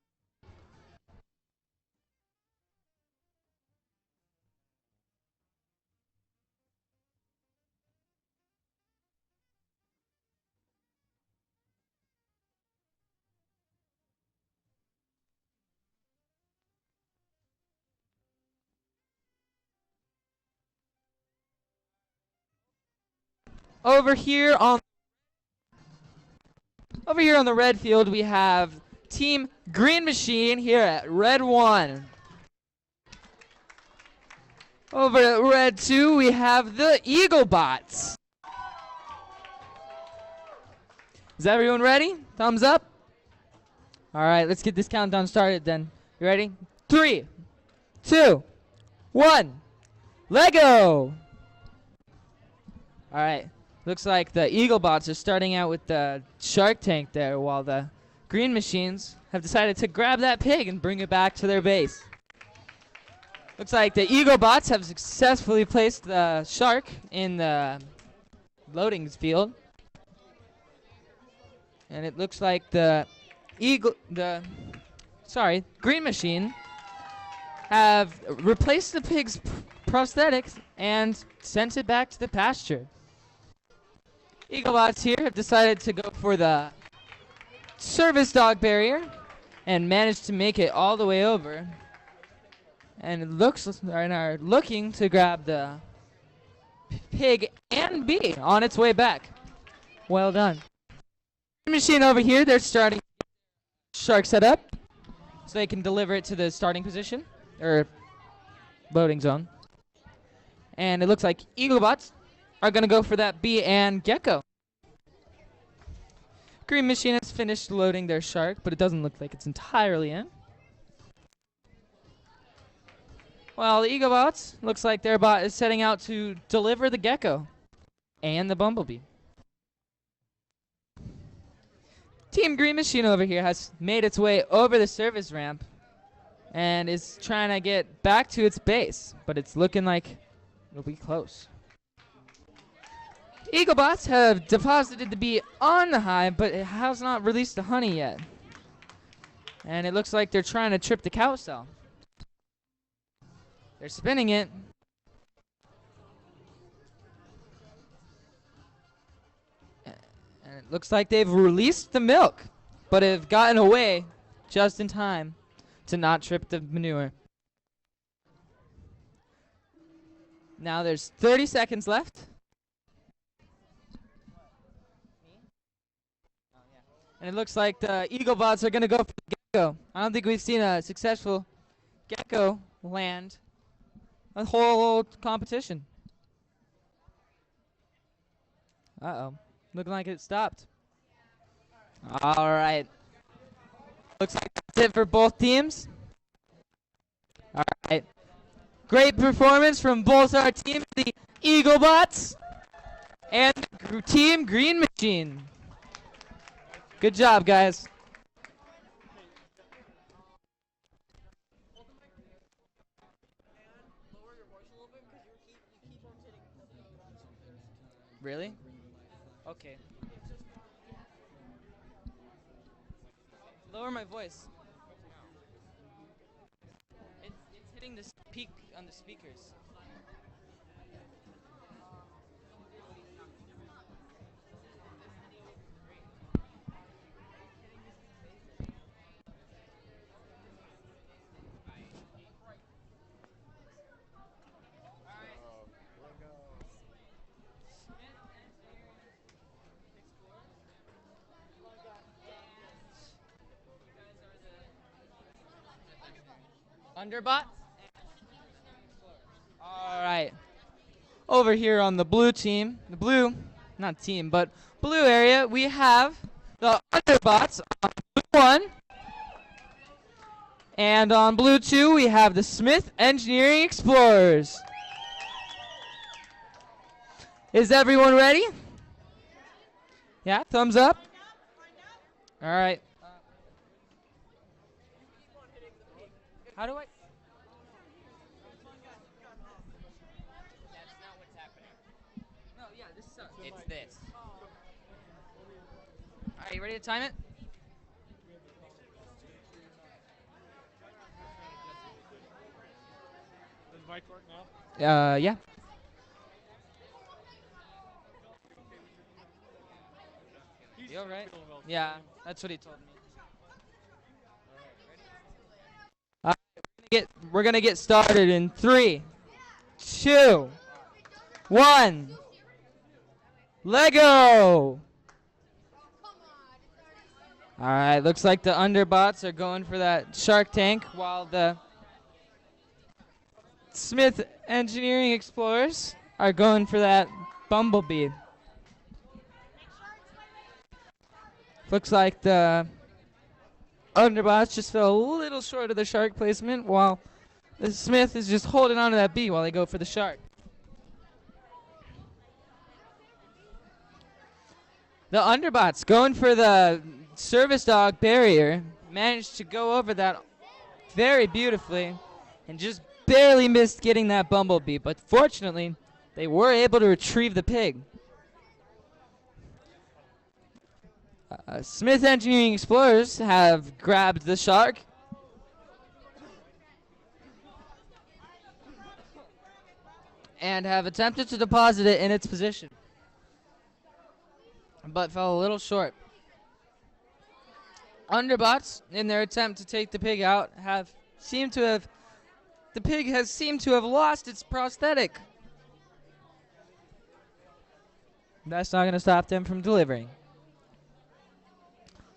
Over here on the red field, we have Team Green Machine here at Red 1. Over at Red 2, we have the Eagle Bots. Is everyone ready? Thumbs up. All right, let's get this countdown started then. You ready? 3, 2, 1, Lego! All right. Looks like the Eagle Bots are starting out with the Shark Tank there, while the Green Machines have decided to grab that pig and bring it back to their base. Looks like the Eagle bots have successfully placed the shark in the loading field. And it looks like the green machine have replaced the pig's prosthetics and sent it back to the pasture. Eaglebots here have decided to go for the service dog barrier and managed to make it all the way over. And are looking to grab the pig and bee on its way back. Well done. Machine over here, they're starting shark set up so they can deliver it to the starting position or loading zone. And it looks like Eaglebots are going to go for that bee and gecko. Green machine has finished loading their shark, but it doesn't look like it's entirely in. Well, the Eaglebots, looks like their bot is setting out to deliver the gecko and the bumblebee. Team Green Machine over here has made its way over the service ramp and is trying to get back to its base, but it's looking like it'll be close. Eaglebots have deposited the bee on the hive, but it has not released the honey yet. And it looks like they're trying to trip the carousel. They're spinning it. And it looks like they've released the milk, but have gotten away just in time to not trip the manure. Now there's 30 seconds left. And it looks like the Eaglebots are going to go for the gecko. I don't think we've seen a successful gecko land a whole competition. Uh-oh. Looking like it stopped. All right. Looks like that's it for both teams. All right. Great performance from both our teams, the Eaglebots and Team Green Machine. Good job, guys. Really? Okay. Lower my voice. It's hitting the peak on the speakers. Underbot? All right. Over here on the blue team, blue area, we have the Underbots on blue 1. And on blue 2, we have the Smith Engineering Explorers. Is everyone ready? Yeah, thumbs up. All right. How do I?
That's not what's happening.
No, yeah, this sucks.
It's this.
All right, you ready to time it?
Does the mic work now?
Yeah. You all right? Yeah, that's what he told me. We're gonna get started in 3, 2, 1. Lego. All right, looks like the Underbots are going for that Shark Tank, while the Smith Engineering Explorers are going for that Bumblebee. Looks like the Underbots just fell a little short of the shark placement, while the Smith is just holding on to that bee while they go for the shark. The Underbots going for the service dog barrier managed to go over that very beautifully and just barely missed getting that bumblebee, but fortunately, they were able to retrieve the pig. Smith Engineering Explorers have grabbed the shark. And have attempted to deposit it in its position, but fell a little short. Underbots, in their attempt to take the pig out, the pig has seemed to have lost its prosthetic. That's not going to stop them from delivering.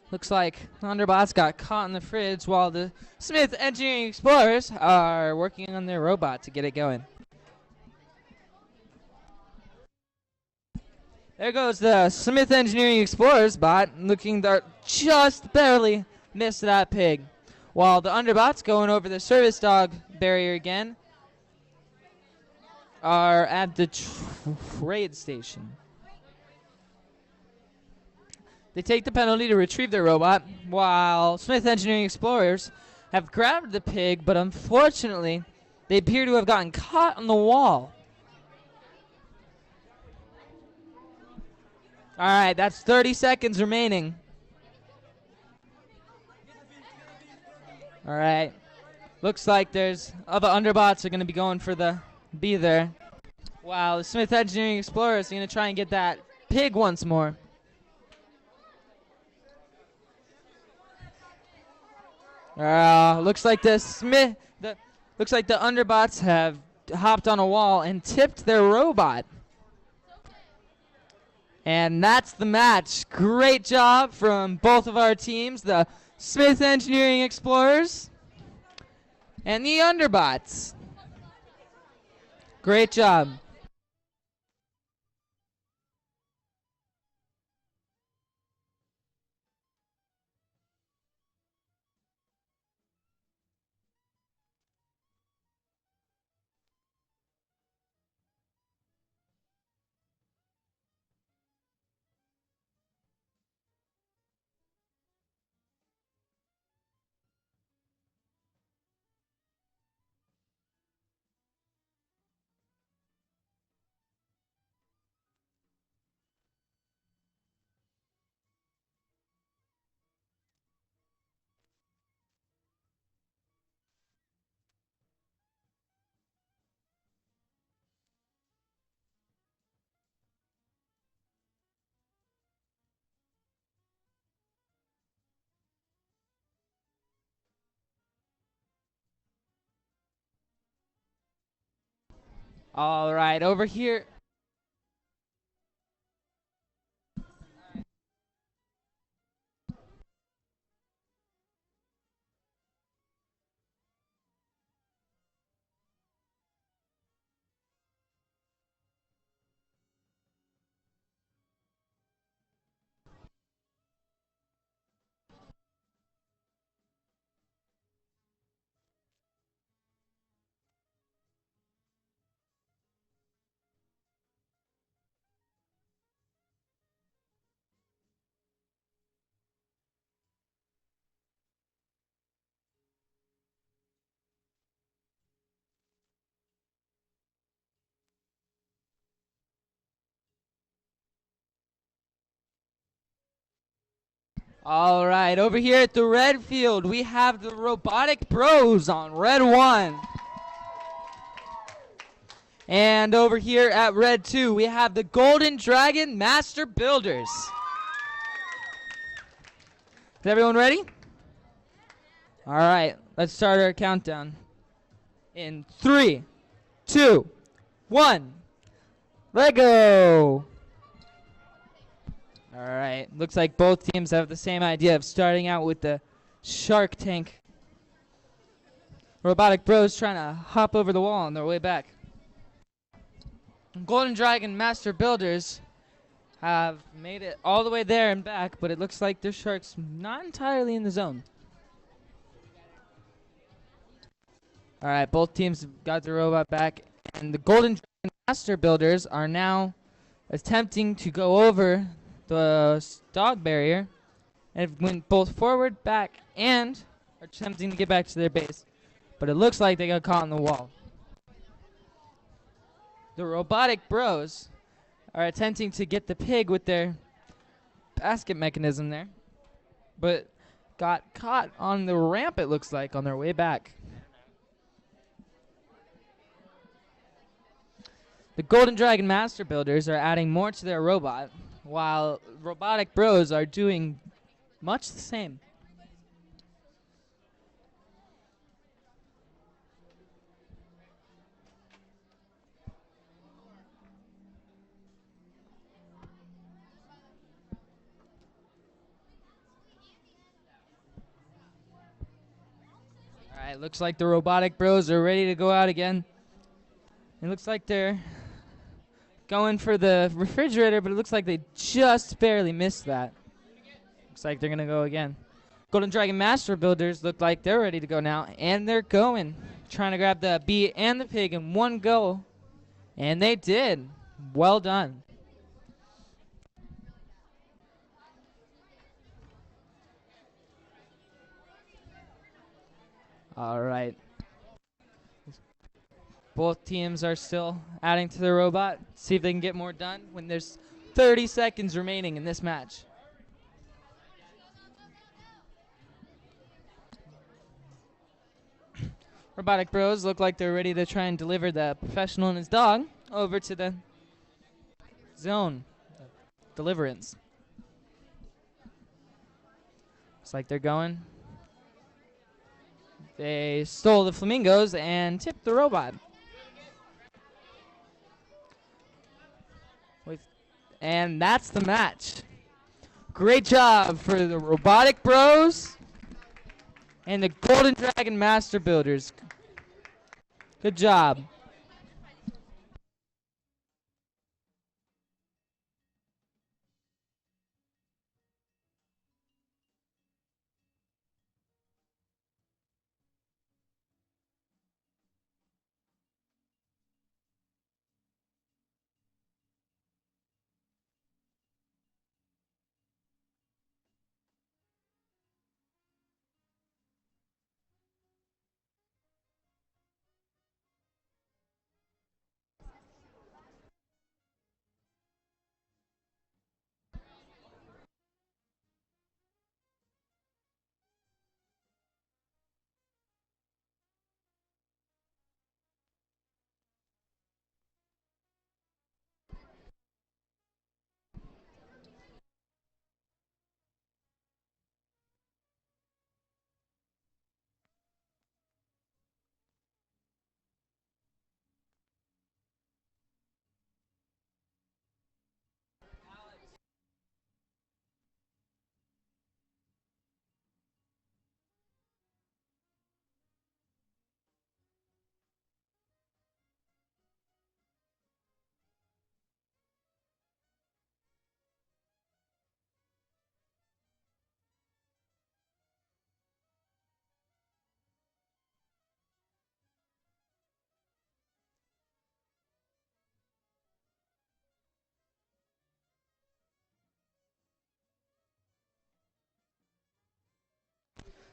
Looks like the Underbots got caught in the fridge while the Smith Engineering Explorers are working on their robot to get it going. There goes the Smith Engineering Explorers bot, looking to just barely miss that pig. While the Underbots going over the service dog barrier again are at the trade station. They take the penalty to retrieve their robot, while Smith Engineering Explorers have grabbed the pig, but unfortunately, they appear to have gotten caught on the wall. All right, that's 30 seconds remaining. All right. Looks like there's other Underbots are going to be going for the B there. Wow, the Smith Engineering Explorers are going to try and get that pig once more. Looks like the Underbots have hopped on a wall and tipped their robot. And that's the match. Great job from both of our teams, the Smith Engineering Explorers and the Underbots. Great job. All right, over here. All right, over here at the red field, we have the Robotic Bros on red 1. And over here at red 2, we have the Golden Dragon Master Builders. Is everyone ready? All right, let's start our countdown. In 3, 2, 1, let go. All right, looks like both teams have the same idea of starting out with the Shark Tank. Robotic Bros trying to hop over the wall on their way back. Golden Dragon Master Builders have made it all the way there and back, but it looks like their shark's not entirely in the zone. All right, both teams got the robot back, and the Golden Dragon Master Builders are now attempting to go over the dog barrier and went both forward, back, and are attempting to get back to their base. but it looks like they got caught in the wall. The robotic bros are attempting to get the pig with their basket mechanism there, but got caught on the ramp, it looks like, on their way back. The Golden Dragon Master Builders are adding more to their robot, while Robotic Bros are doing much the same. All right, looks like the Robotic Bros are ready to go out again. It looks like they're going for the refrigerator, but it looks like they just barely missed that. Looks like they're going to go again. Golden Dragon Master Builders look like they're ready to go now, and they're going. Trying to grab the bee and the pig in one go, and they did. Well done. All right. Both teams are still adding to the robot. See if they can get more done when there's 30 seconds remaining in this match. Robotic Bros look like they're ready to try and deliver the professional and his dog over to the zone. Deliverance. Looks like they're going. They stole the flamingos and tipped the robot. And that's the match. Great job for the Robotic Bros and the Golden Dragon Master Builders. Good job.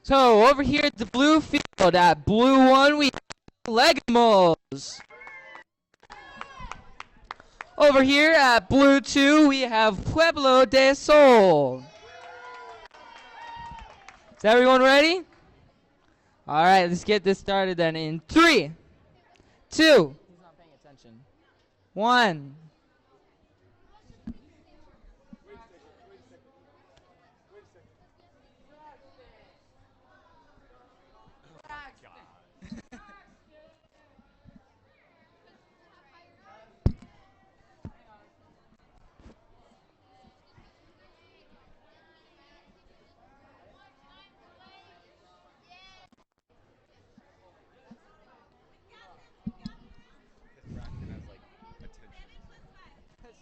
So over here at the blue field, at blue one, we have Legamos. Over here at blue two, we have Pueblo de Sol. Is everyone ready? All right, let's get this started then in 3, 2, he's not paying attention, 1.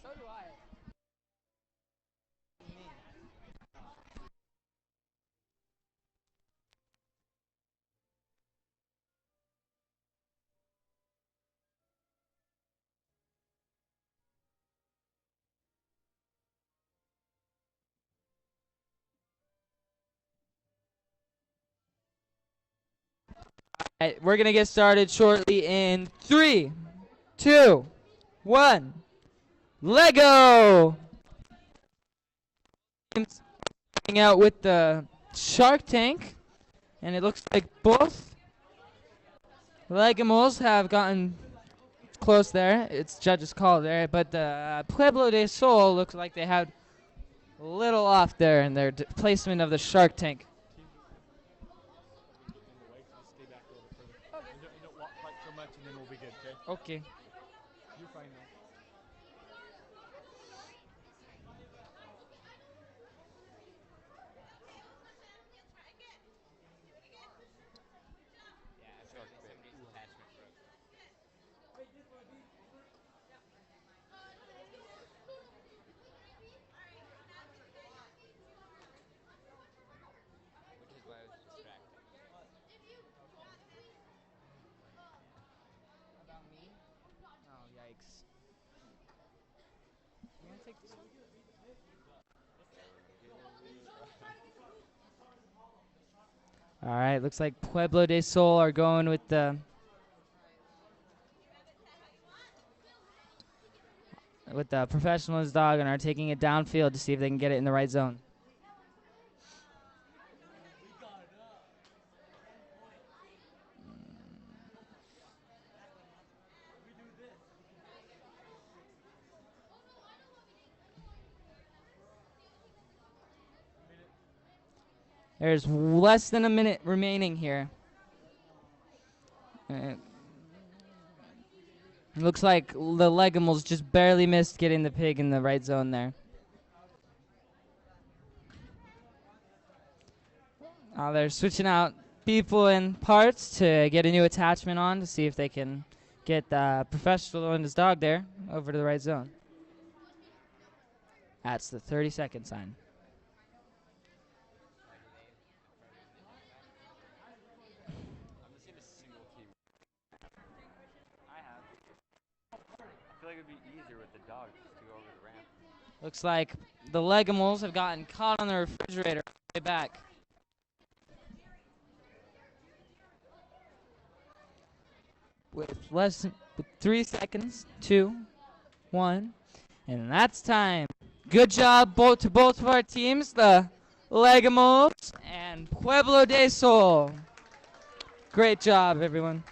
So do I. Alright, we're gonna get started shortly in 3, 2, 1. Lego! Hang out with the Shark Tank, and it looks like both Legimals have gotten close there. It's judge's call there, but the Pueblo de Sol looks like they had a little off there in their placement of the Shark Tank. Okay.
You're fine now.
About me? Oh, yikes. You wanna take this one? All right, looks like Pueblo de Sol are going with the professional's dog and are taking it downfield to see if they can get it in the right zone. There's less than a minute remaining here. Looks like the Legimals just barely missed getting the pig in the right zone there. They're switching out people and parts to get a new attachment on to see if they can get the professional and his dog there over to the right zone. That's the 30-second sign.
I feel like it'd be easier with the dog just to go over the ramp.
Looks like the Legimals have gotten caught on the refrigerator on the way back. With 3 seconds, 2, 1, and that's time. Good job to both of our teams, the Legimals and Pueblo de Sol. Great job, everyone.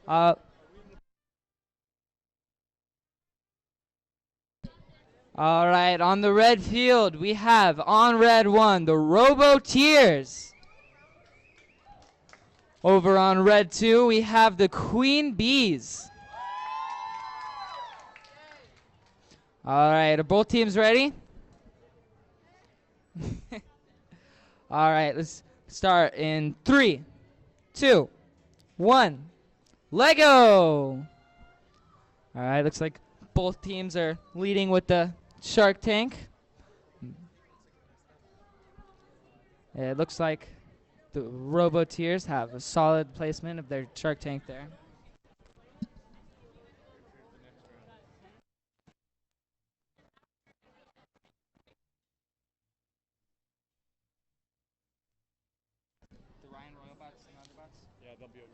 All right, on the red field, we have on red 1, the Robo-Tears. Over on red 2, we have the Queen Bees. All right, are both teams ready? All right, let's start in 3, 2, 1. Lego! All right, looks like both teams are leading with the Shark Tank. It looks like the Robo-Tears have a solid placement of their Shark Tank there.
Yeah, they'll be over.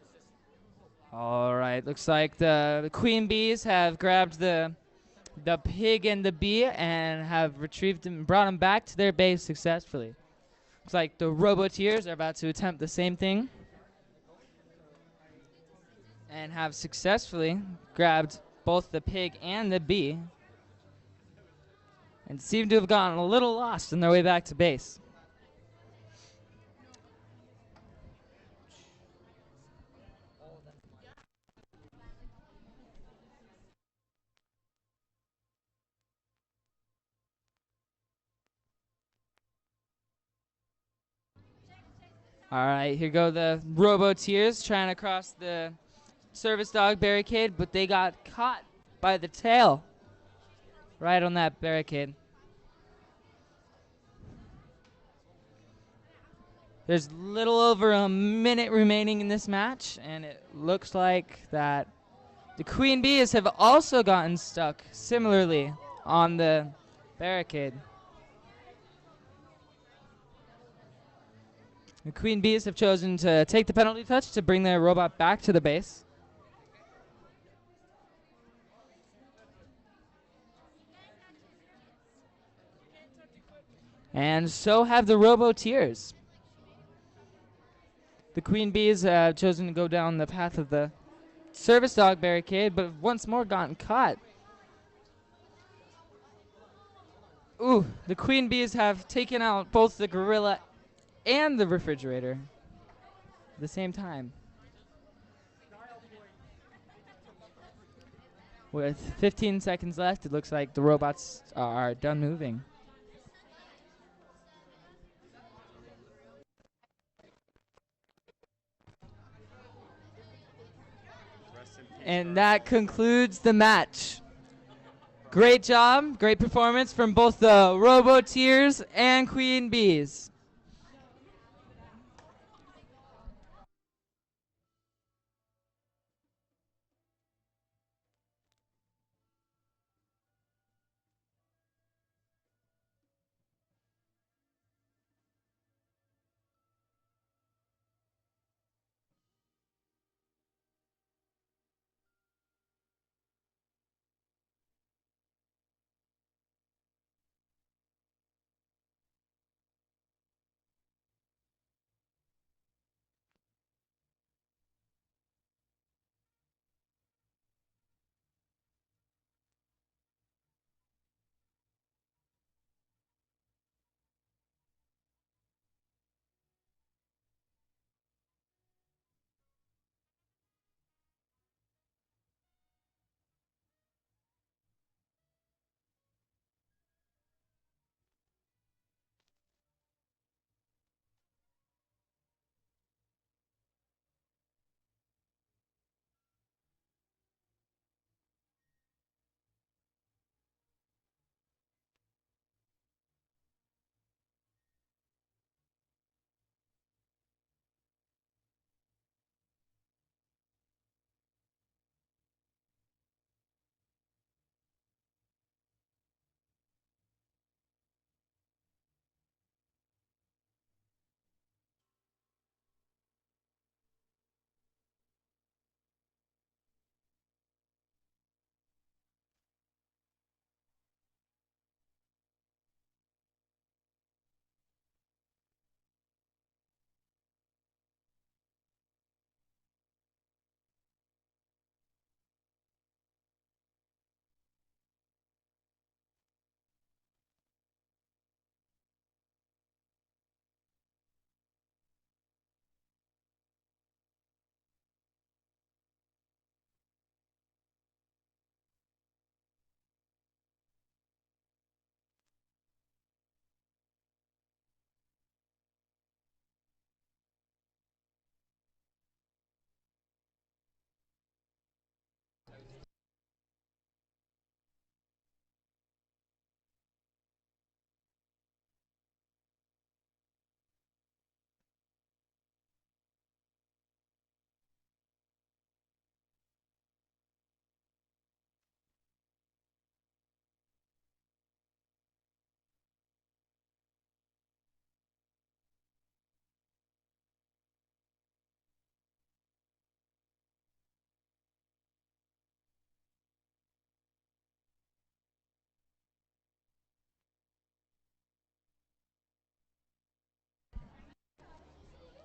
All right, looks like the Queen Bees have grabbed the pig and the bee and have retrieved them, brought them back to their base successfully. Looks like the Robo-Tears are about to attempt the same thing and have successfully grabbed both the pig and the bee. and seem to have gotten a little lost on their way back to base. All right, here go the Robo-Tears trying to cross the service dog barricade, but they got caught by the tail right on that barricade. There's little over a minute remaining in this match, and it looks like that the Queen Bees have also gotten stuck similarly on the barricade. The Queen Bees have chosen to take the penalty touch to bring their robot back to the base. And so have the Robo-Tears. The Queen Bees have chosen to go down the path of the service dog barricade, but have once more gotten caught. Ooh, the Queen Bees have taken out both the gorilla and the refrigerator at the same time. With 15 seconds left, it looks like the robots are done moving. And that concludes the match. Great job, great performance from both the Robo-Tears and Queen Bees.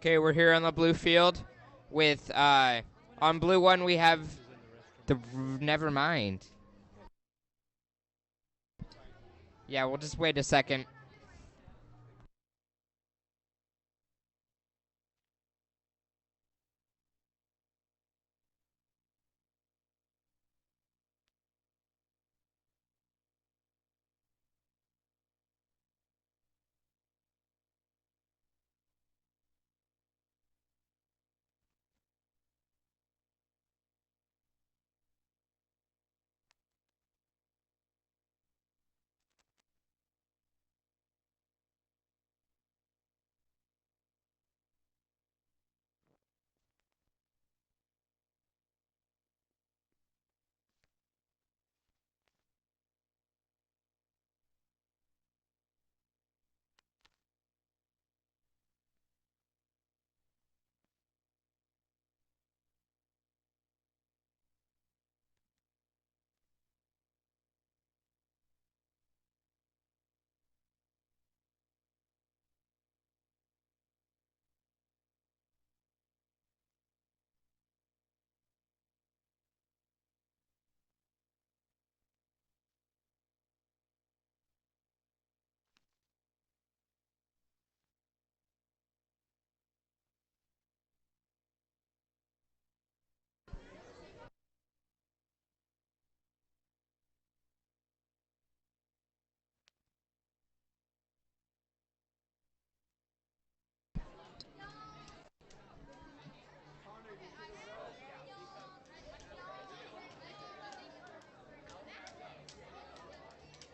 Okay, we're here on the blue field with, on blue one we have the, never mind. Yeah, we'll just wait a second.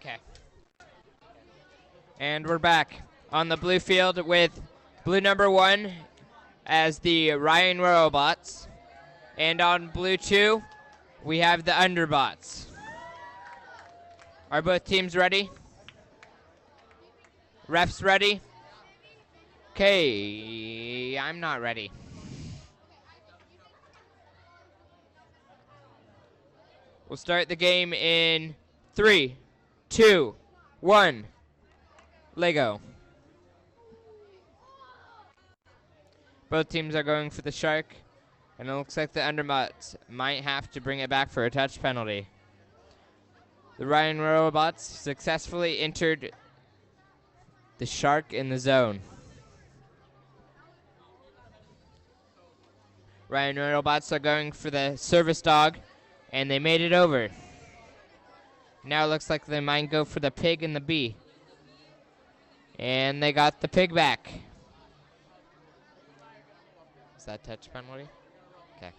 Okay. And we're back on the blue field with blue number 1 as the Ryan Robots. And on blue 2, we have the Underbots. Are both teams ready? Refs ready? Okay, I'm not ready. We'll start the game in 3, 2, 1. Lego. Both teams are going for the shark, and it looks like the Underbots might have to bring it back for a touch penalty. The Ryan Robots successfully entered the shark in the zone. Ryan Robots are going for the service dog, and they made it over. Now it looks like they might go for the pig and the bee. And they got the pig back. Is that touch penalty? Okay.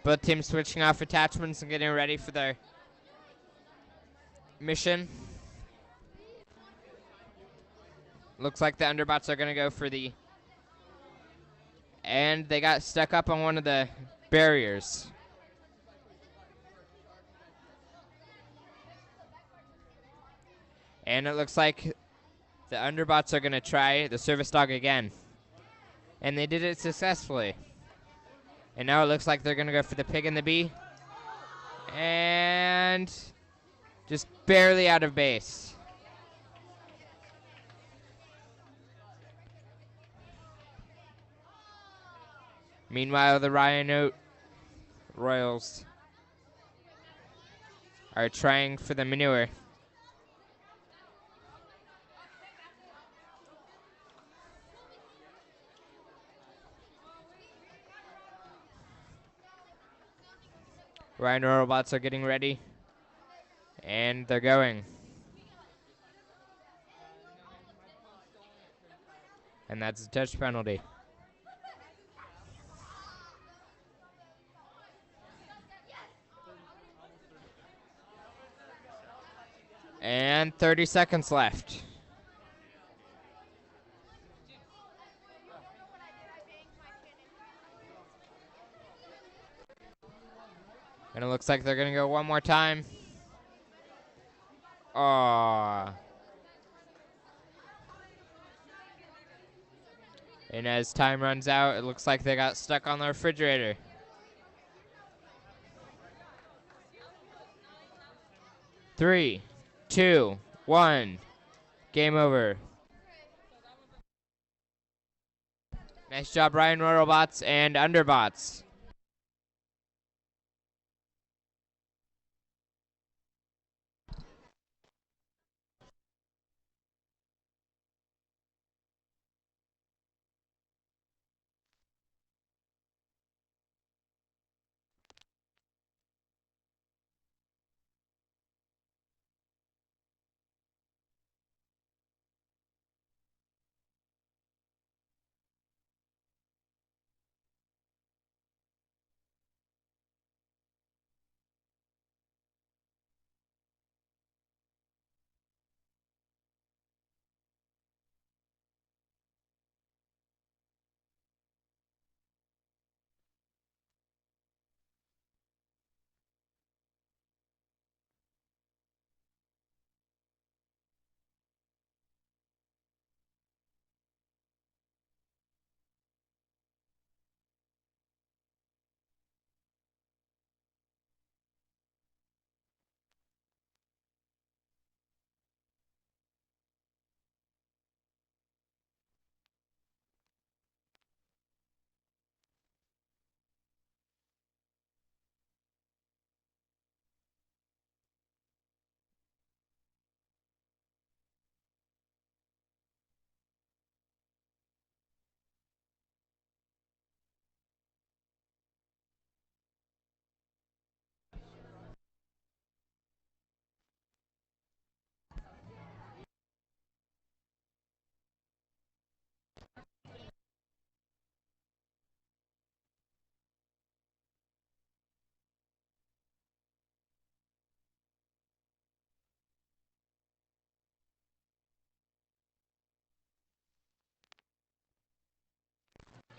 Both teams switching off attachments and getting ready for their mission. Looks like the Underbots are going to go for the... And they got stuck up on one of the barriers. And it looks like the Underbots are going to try the service dog again. And they did it successfully. And now it looks like they're going to go for the pig and the bee. And just barely out of base. Meanwhile, the Rhino Royals are trying for the manure. Rhino Robots are getting ready. And they're going. And that's a touch penalty. And 30 seconds left. And it looks like they're going to go one more time. Aww. And as time runs out, it looks like they got stuck on the refrigerator. Three, two, one. Game over. Nice job, Ryan Robots and Underbots.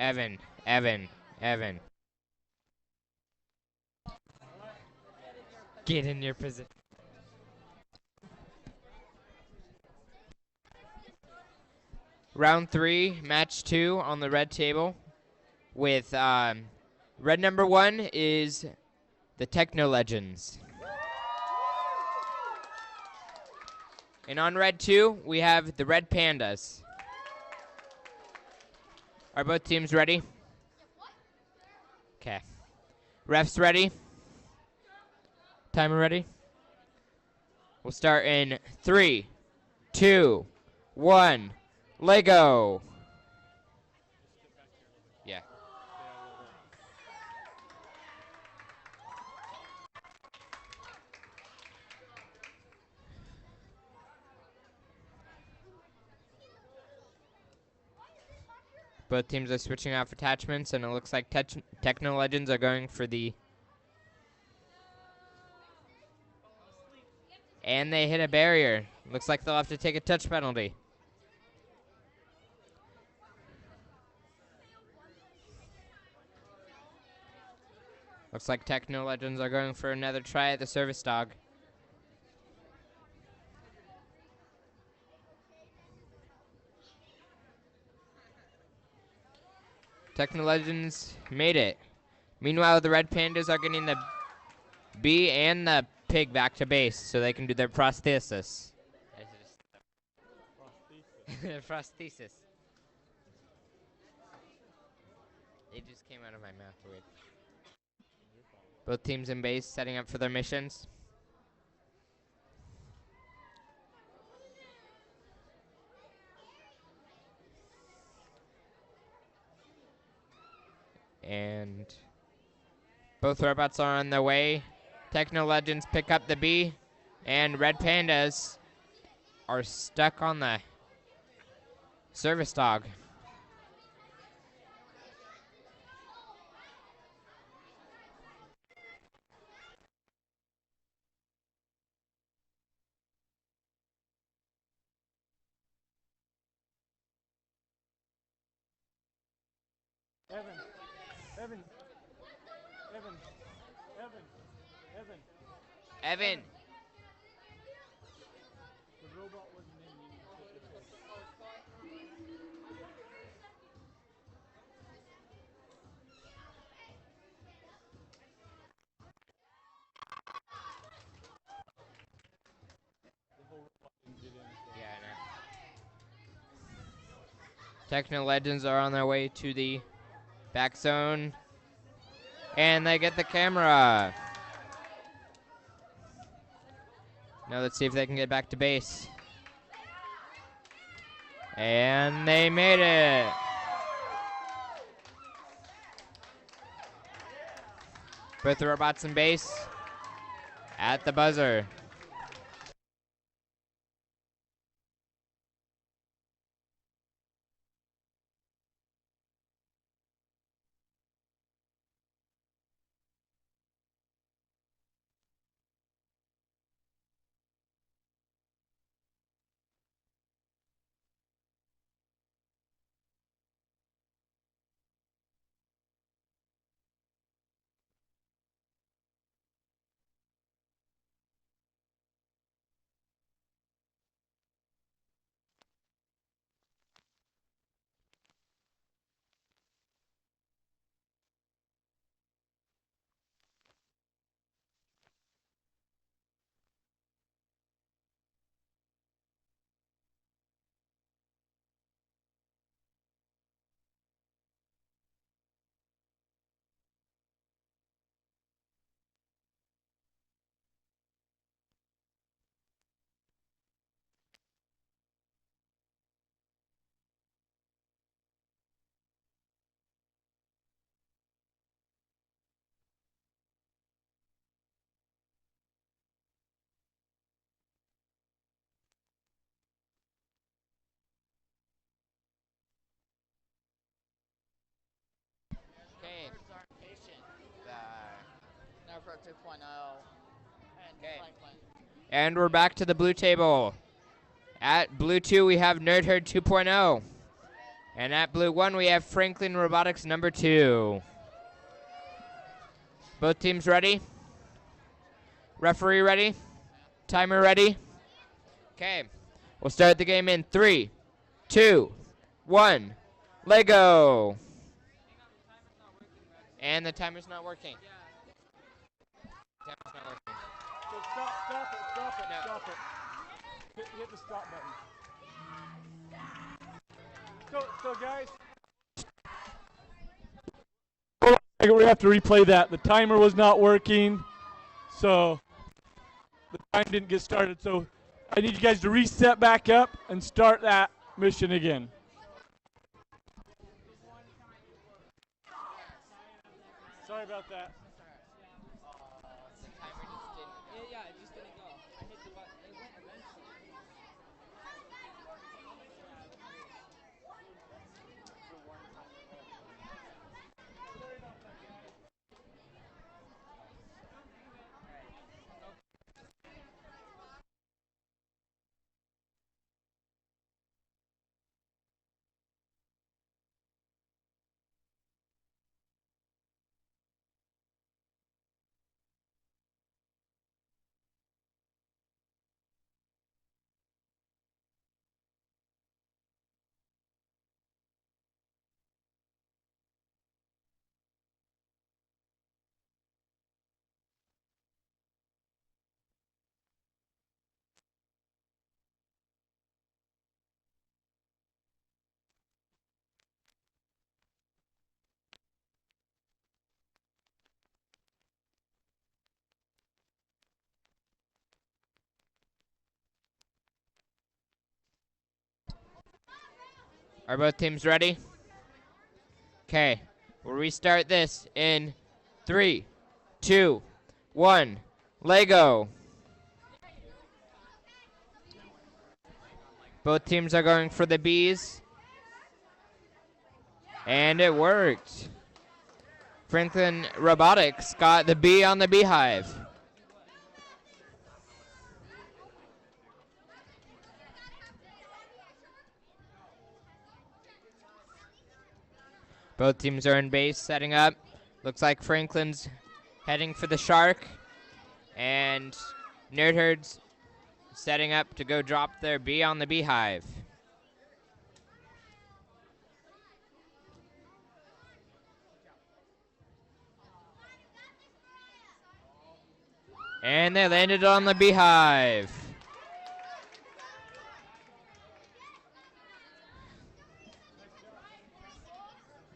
Evan, Evan, Evan. Get in your position. Round 3, match 2 on the red table. With red number 1 is the Techno Legends. And on red 2, we have the Red Pandas. Are both teams ready? Okay. Refs ready? Timer ready? We'll start in 3, 2, 1. Lego. Yeah. Both teams are switching off attachments, and it looks like Techno Legends are going for the... And they hit a barrier. Looks like they'll have to take a touch penalty. Looks like Techno Legends are going for another try at the service dog. Techno Legends made it. Meanwhile, the Red Pandas are getting the bee and the pig back to base so they can do their prosthesis. Prosthesis. It just came out of my mouth weird. Both teams in base setting up for their missions. And both robots are on their way. Techno Legends pick up the bee, and Red Pandas are stuck on the service dog.
Evan, Evan, Evan, Evan, Evan.
Evan.
The robot wasn't in
Yeah, I know. Techno Legends are on their way to the back zone. And they get the camera. Now let's see if they can get back to base. And they made it. Both the robots in base at the buzzer. Okay.
Nerfro 2.0. And Franklin.
And we're back to the blue table. At blue 2, we have Nerd Herd 2.0. And at blue 1, we have Franklin Robotics number 2. Both teams ready? Referee ready? Timer ready? Okay. We'll start the game in 3, 2, 1. Lego. And the timer's not working. Timer's not working.
So stop it. Hit the stop button. So guys, we have to replay that. The timer was not working, so the time didn't get started. So I need you guys to reset back up and start that mission again. Sorry about that.
Yeah, it just didn't go. I hit the button. It went eventually.
Are both teams ready? Okay. We'll restart this in 3, 2, 1. Lego. Both teams are going for the bees. And it worked. Franklin Robotics got the bee on the beehive. Both teams are in base, setting up. Looks like Franklin's heading for the shark. And Nerd Herd's setting up to go drop their bee on the beehive. And they landed on the beehive.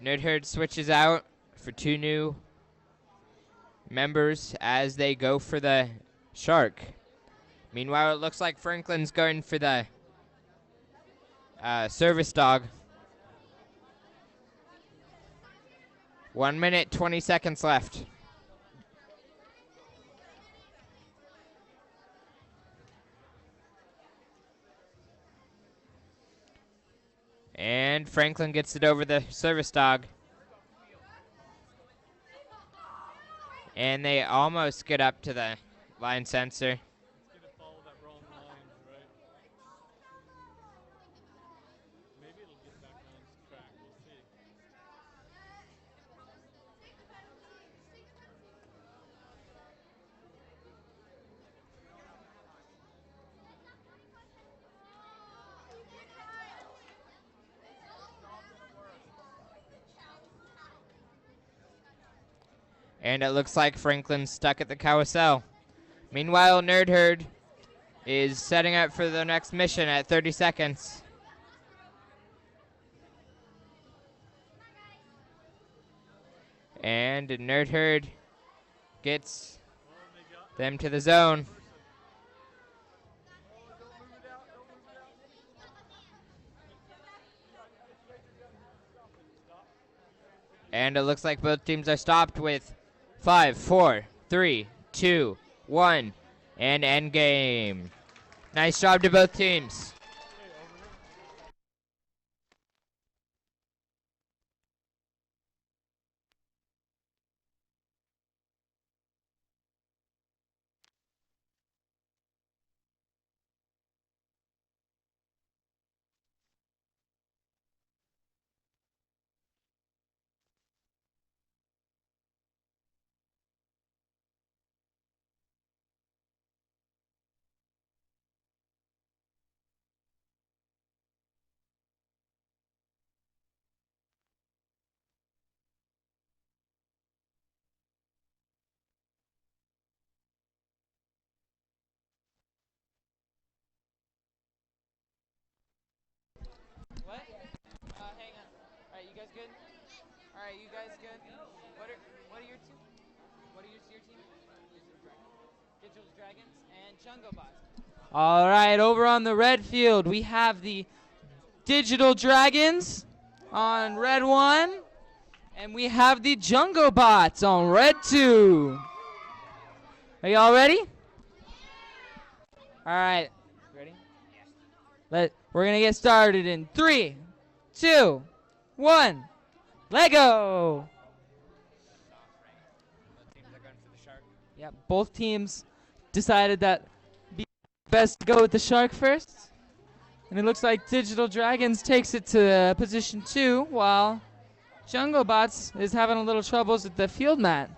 Nerd Herd switches out for 2 new members as they go for the shark. Meanwhile, it looks like Franklin's going for the service dog. 1 minute, 20 seconds left. And Franklin gets it over the service dog. And they almost get up to the line sensor. And it looks like Franklin's stuck at the carousel. Meanwhile, Nerd Herd is setting up for the next mission at 30 seconds. And Nerd Herd gets them to the zone. And it looks like both teams are stopped with 5, 4, 3, 2, 1, and end game. Nice job to both teams.
What? Hang on. All right, you guys good? All right, you guys good? What are your two? What are your team? Digital Dragons and Jungle Bots. All right, over on the red field, we have the Digital Dragons on red 1, and we have the Jungle Bots on red 2. Are y'all ready? All right. Ready? We're going to get started in 3, 2, 1. Lego! Yep, both teams decided that it'd be best to go with the shark first. And it looks like Digital Dragons takes it to position 2, while Jungle Bots is having a little troubles with the field mat.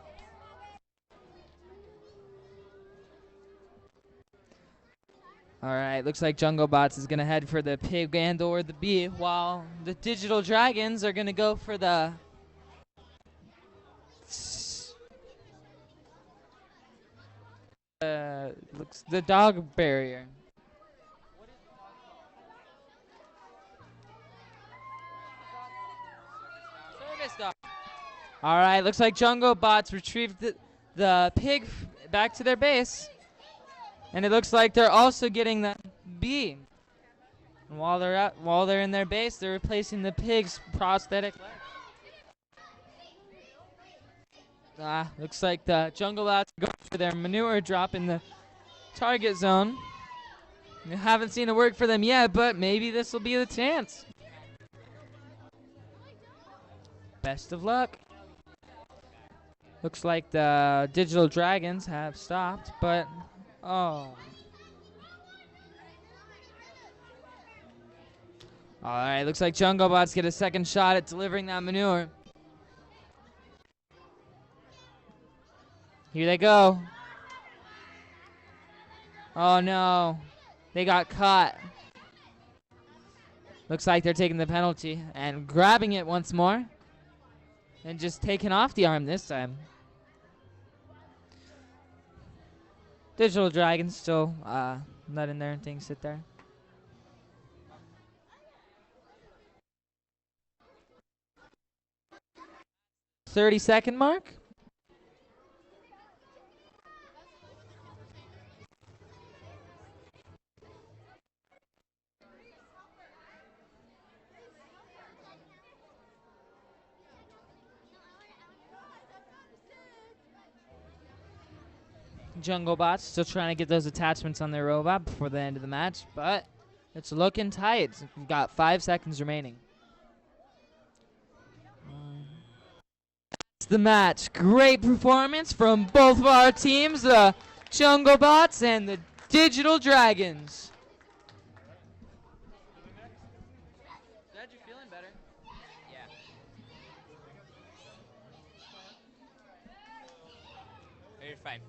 All right, looks like Jungle Bots is going to head for the pig and or the bee, while the Digital Dragons are going to go for the looks the dog barrier. Service dog. All right, looks like Jungle Bots retrieved the pig back to their base. And it looks like they're also getting the bee. And while they're in their base, they're replacing the pig's prosthetic leg. Looks like the Jungle Bots go for their manure drop in the target zone. We haven't seen it work for them yet, but maybe this will be the chance. Best of luck. Looks like the Digital Dragons have stopped, but oh. All right, looks like Jungle Bots get a second shot at delivering that manure. Here they go. Oh no, they got caught. Looks like they're taking the penalty and grabbing it once more. And just taking off the arm this time. Digital Dragons still letting their thing sit there. .30-second mark. Jungle Bots still trying to get those attachments on their robot before the end of the match, but it's looking tight. We've got 5 seconds remaining. That's the match. Great performance from both of our teams, the Jungle Bots and the Digital Dragons. Dad, you feeling better?
Yeah. You're fine.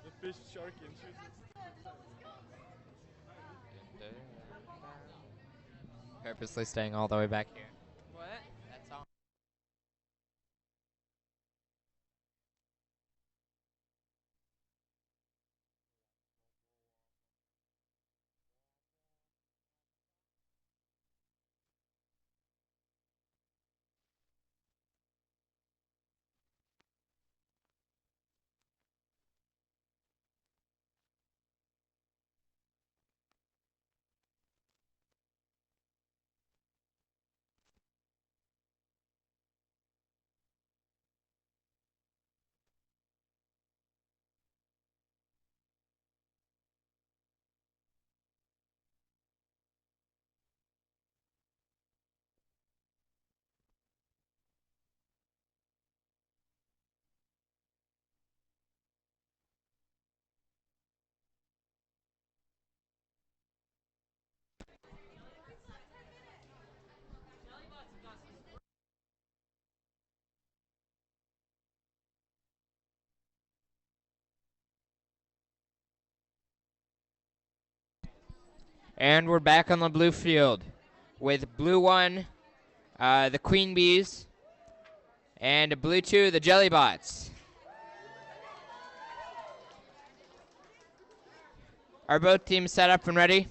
The fish, shark, and shoes.
Purposely staying all the way back here.
What?
That's all. And we're back on the blue field with blue 1, the Queen Bees, and blue 2, the Jelly Bots. Are both teams set up and ready?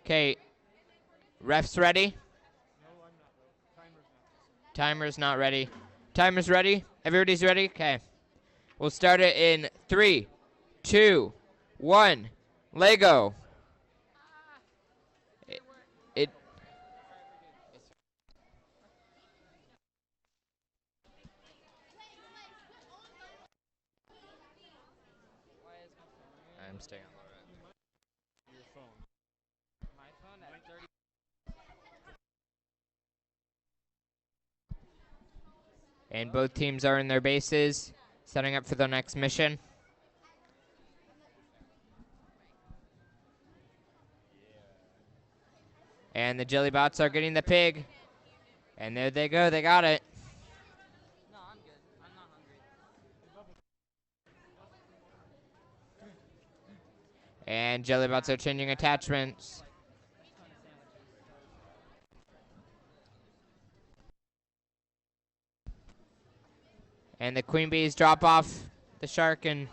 Okay. Refs ready? Timer's not ready. Timer's ready? Everybody's ready? Okay. We'll start it in 3, 2, 1. Lego. It I'm staying on
Your phone.
My phone at 30.
And both teams are in their bases, setting up for the next mission. And the Jellybots are getting the pig. And there they go, they got it.
No, I'm good. I'm not hungry.
And Jellybots are changing attachments. And the queen bees drop off the shark in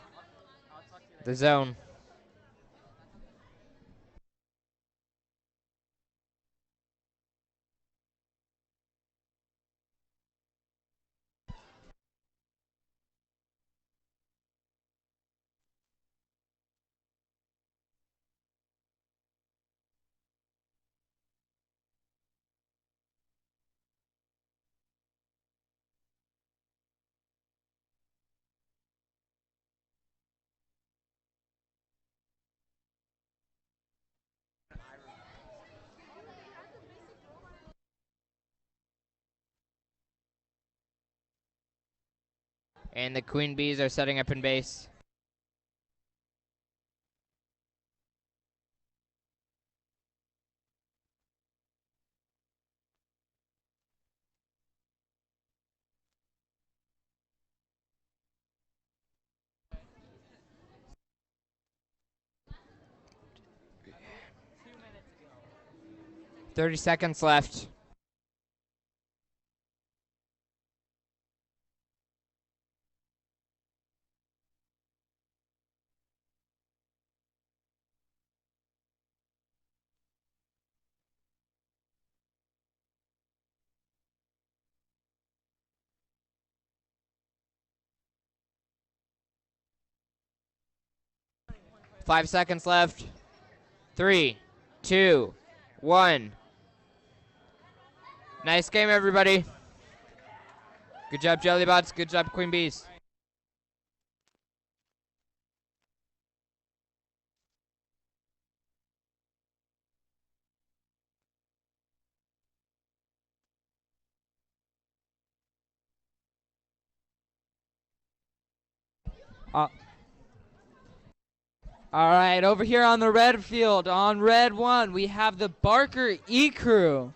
the zone. And the queen bees are setting up in base.
Two minutes ago.
30 seconds left. Five seconds left. 3, 2, 1. Nice game, everybody. Good job, Jellybots. Good job, Queen Bees.
All right, over here on the red field, on red 1, we have the Barker E Crew.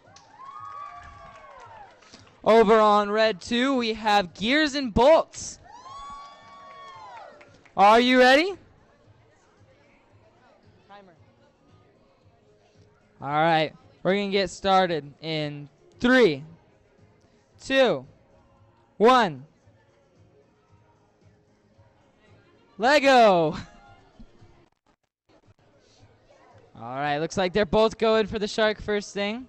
Over on red 2, we have Gears and Bolts. Are you ready? Timer. All right, we're going to get started in 3, 2, 1. Lego. All right, looks like they're both going for the shark first thing.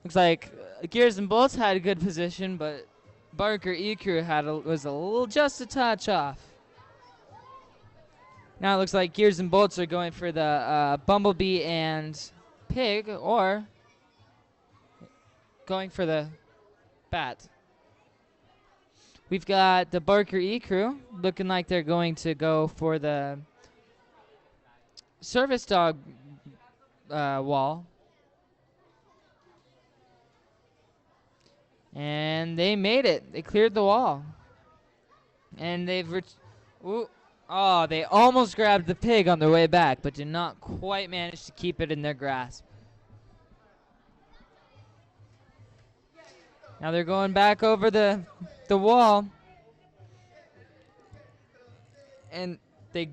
Looks like Gears and Bolts had a good position, but Barker E Crew was a little just a touch off. Now it looks like Gears and Bolts are going for the Bumblebee and Pig, or going for the Bat. We've got the Barker E Crew looking like they're going to go for the Service Dog wall. And they made it. They cleared the wall. And they've... they almost grabbed the pig on their way back, but did not quite manage to keep it in their grasp. Now they're going back over the wall. And they...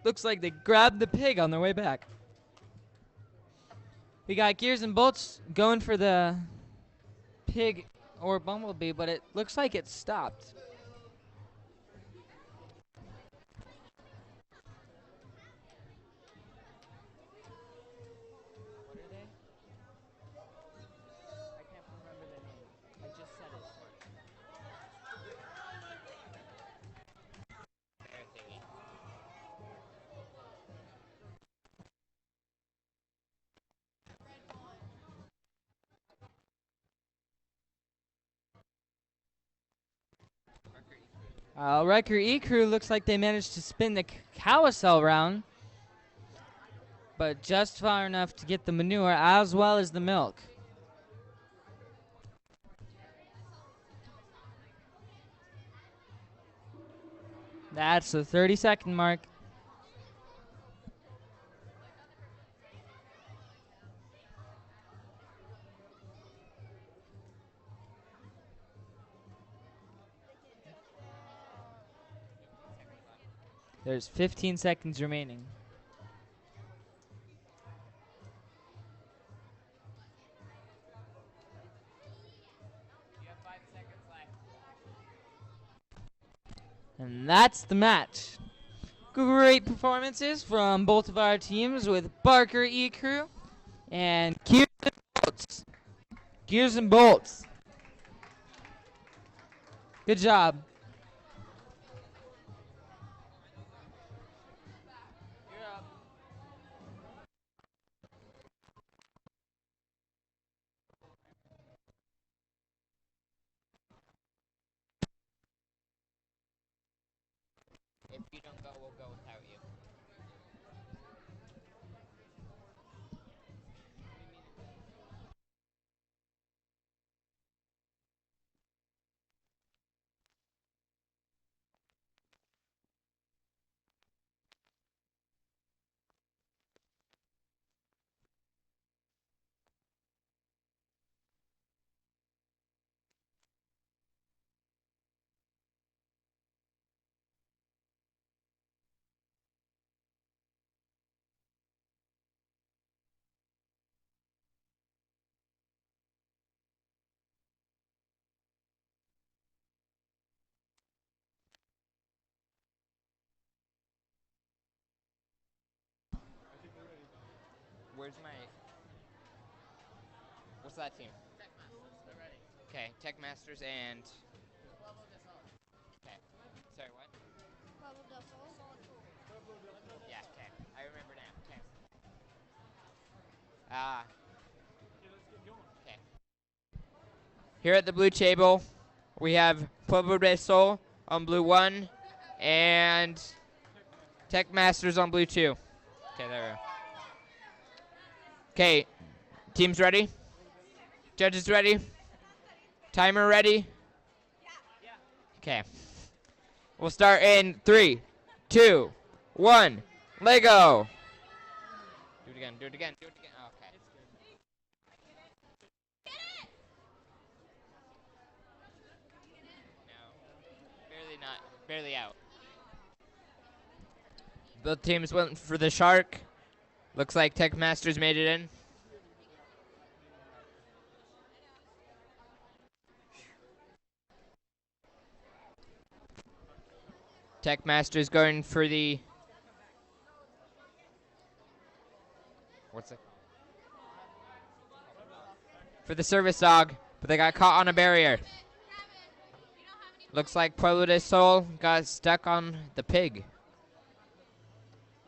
Looks like they grabbed the pig on their way back. We got Gears and Bolts going for the Pig or Bumblebee, but it looks like it stopped. Riker E Crew looks like they managed to spin the carousel round, but just far enough to get the manure as well as the milk. That's the 30-second mark. There's 15 seconds remaining.
You have 5 seconds left.
And that's the match. Great performances from both of our teams with Barker E Crew and Gears and Bolts. Gears and Bolts. Good job.
If you don't go, we'll go without you. Where's my... What's that team?
Tech Masters, they're ready.
Okay, Tech Masters and... Okay. Sorry, what? Yeah, okay. I remember now. Okay. Okay. Here at the blue table, we have Pueblo del Sol on blue 1 and Tech Masters on blue 2. Okay, there we go. Okay, teams ready? Judges ready? Timer ready? Okay. We'll start in 3, 2, 1. Lego. Do it again. Do it again. Do it again. Oh, okay. No. Barely not. Barely out. Both teams went for the shark. Looks like Tech Masters made it in. Tech Masters going for the... What's it? For the service dog, but they got caught on a barrier. Looks like Pueblo del Sol got stuck on the pig.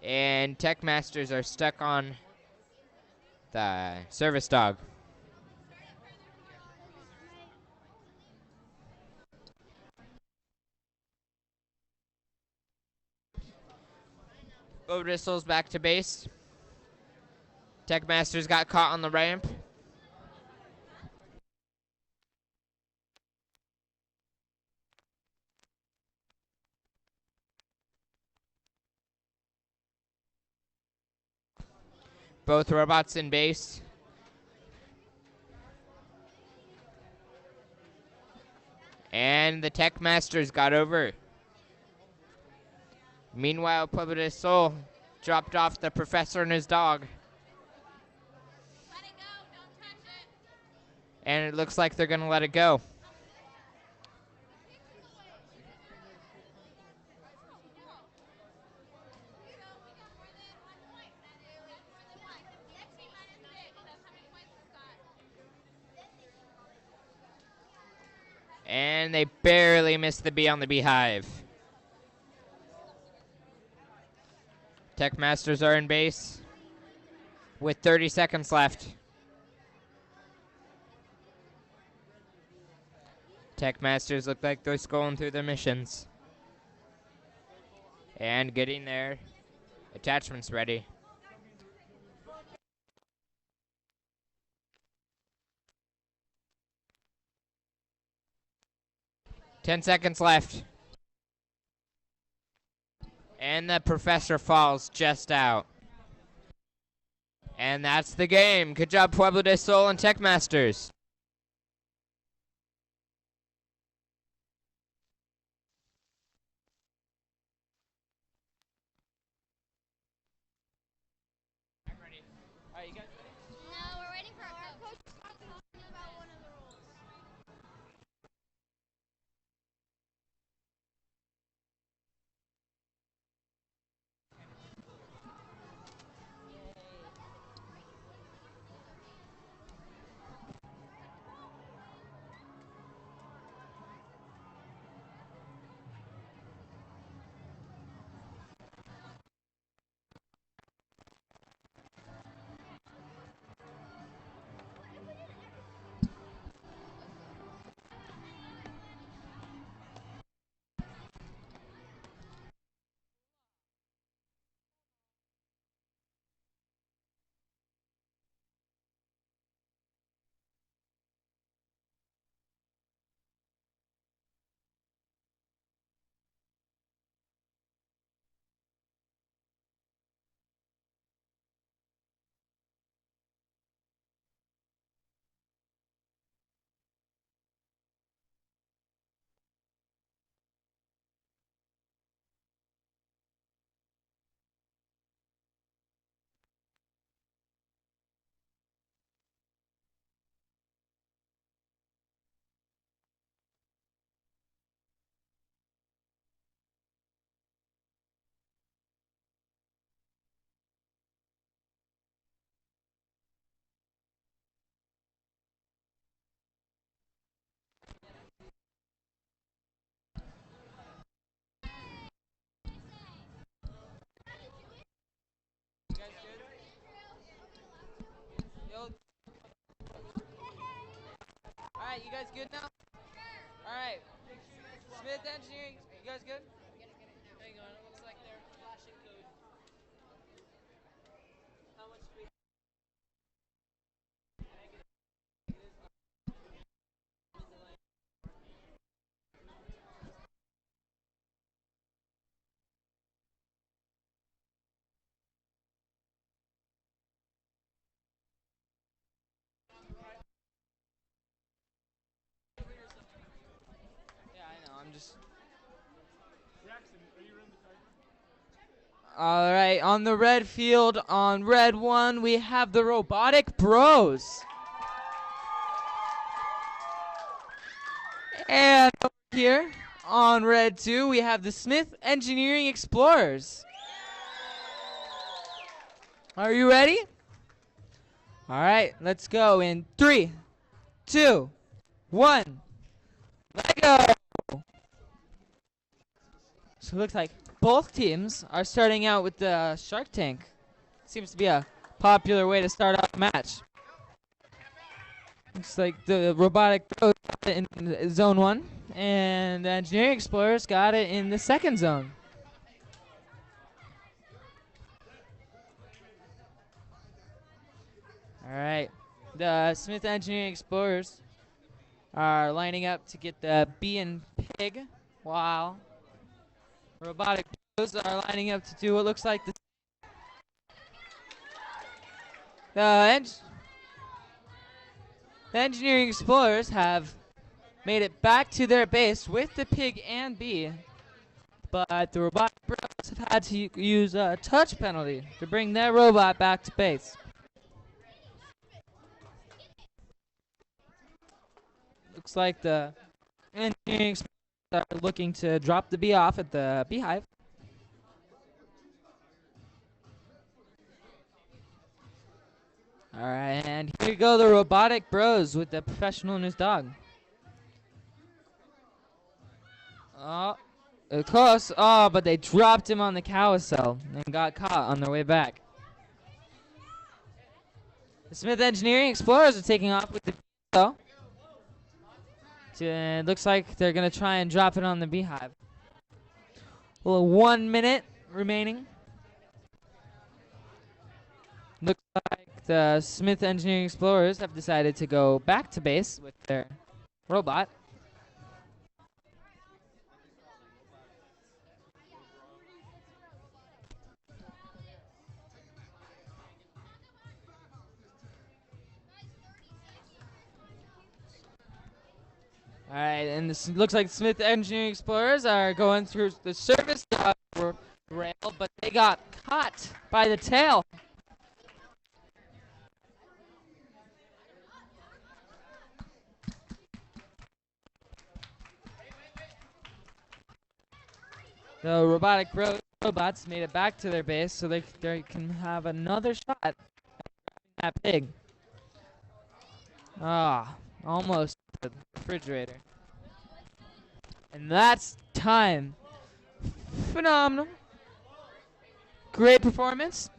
And Tech Masters are stuck on the service dog. Pueblo del Sol's back to base. Tech Masters got caught on the ramp. Both robots in base. And the Tech Masters got over. Meanwhile, Pueblo del Sol dropped off the professor and his dog.
Let it go, don't touch it.
And it looks like they're going to let it go. And they barely missed the bee on the beehive. Tech Masters are in base with 30 seconds left. Tech Masters look like they're scrolling through their missions. and getting their attachments ready. Ten seconds left. And the professor falls just out. And that's the game. Good job, Pueblo del Sol and Tech Masters.
No, we're waiting for our coach to talk about one of the rules.
Alright, you guys good now? Alright. Smith Engineering, you guys good?
Hang on, it looks like they're flashing code. How much do we
Yeah, I know. I'm just. All right, on the red field, on red 1, we have the Robotic Bros. And over here, on red 2, we have the Smith Engineering Explorers. Are you ready? All right, let's go in 3, 2, 1. Let go. So it looks like both teams are starting out with the Shark Tank. Seems to be a popular way to start out a match. Looks like the Robotic Bros got it in zone 1, and the Engineering Explorers got it in the second zone. All right, the Smith Engineering Explorers are lining up to get the bee and pig, while Robotic Bros are lining up to do what looks like the Engineering Explorers have made it back to their base with the pig and bee, but the Robotic Bros have had to use a touch penalty to bring their robot back to base. Looks like the Engineering Explorers are looking to drop the bee off at the beehive. All right, and here go the Robotic Bros with the professional and his dog. Oh, close. Oh, but they dropped him on the carousel and got caught on their way back. The Smith Engineering Explorers are taking off with the though. It looks like they're going to try and drop it on the beehive. Well, 1 minute remaining. Looks like the Smith Engineering Explorers have decided to go back to base with their robot. All right, and this looks like Smith Engineering Explorers are going through the service dog rail, but they got caught by the tail. The robotic robots made it back to their base so they can have another shot at that pig. Ah, almost the refrigerator. And that's time. Phenomenal. Great performance.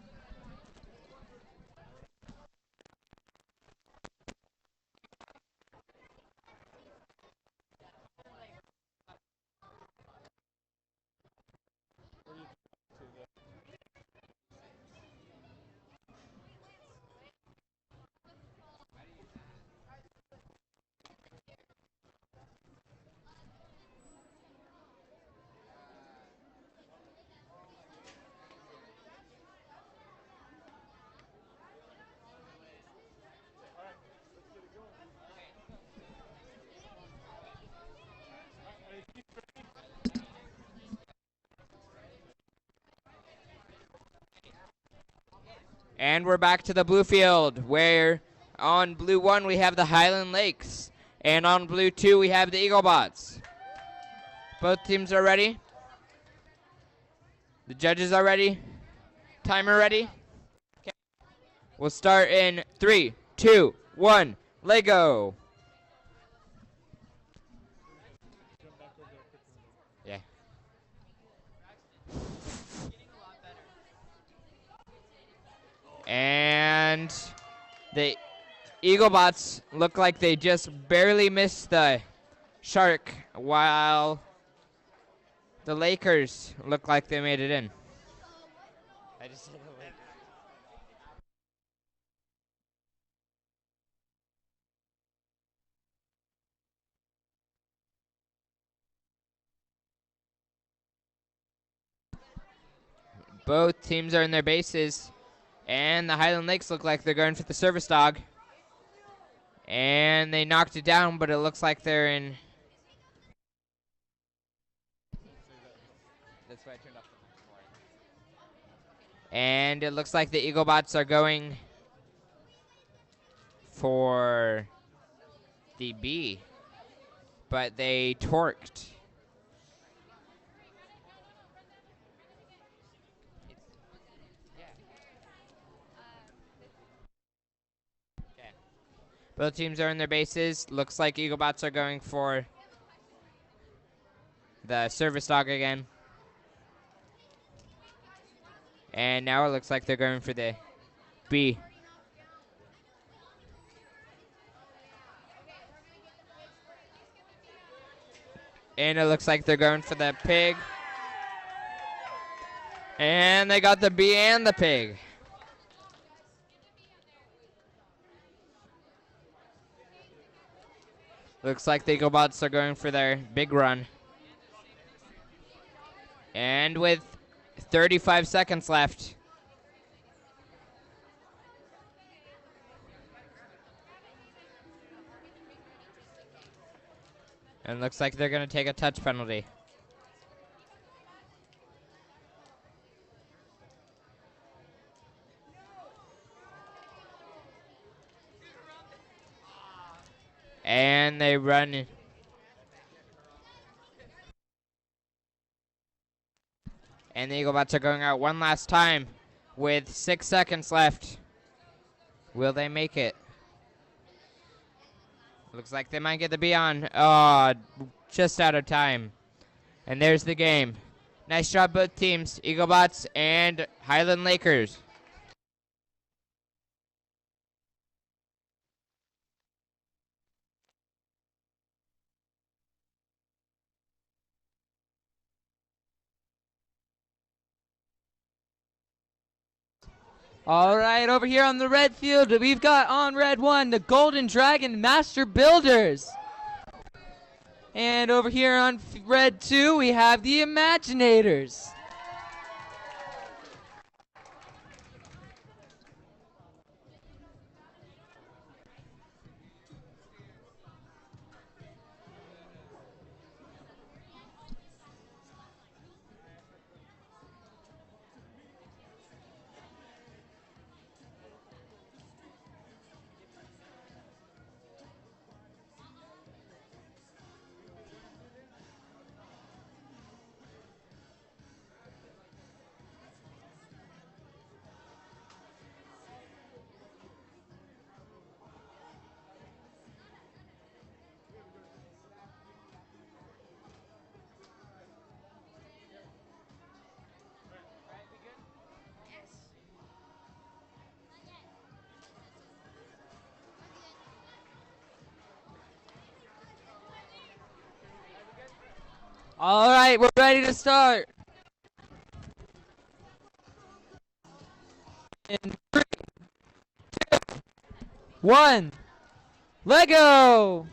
And we're back to the blue field, where on blue 1 we have the Highland Lakes, and on blue 2 we have the Eaglebots. Both teams are ready. The judges are ready. Timer ready. Okay. We'll start in 3, 2, 1. Lego. Yeah. And the Eaglebots look like they just barely missed the shark, while the Lakers look like they made it in. I just said the Lakers. Both teams are in their bases, and the Highland Lakes look like they're going for the service dog. And they knocked it down, but it looks like they're in. That's why I turned off the more. And it looks like the Eaglebots are going for the B, but they torqued. Both teams are in their bases. Looks like Eaglebots are going for the service dog again. And now it looks like they're going for the B. And it looks like they're going for the pig. And they got the B and the pig. Looks like the Eaglebots are going for their big run. And with 35 seconds left. And looks like they're going to take a touch penalty. And they run. And the Eaglebots are going out one last time with 6 seconds left. Will they make it? Looks like they might get the B on. Oh, just out of time. And there's the game. Nice job, both teams, Eaglebots and Highland Lakers.
All right, over here on the red field, we've got on red 1 the Golden Dragon Master Builders. And over here on red 2, we have the Imaginators. All right, we're ready to start. In 3, 2, 1, Lego! All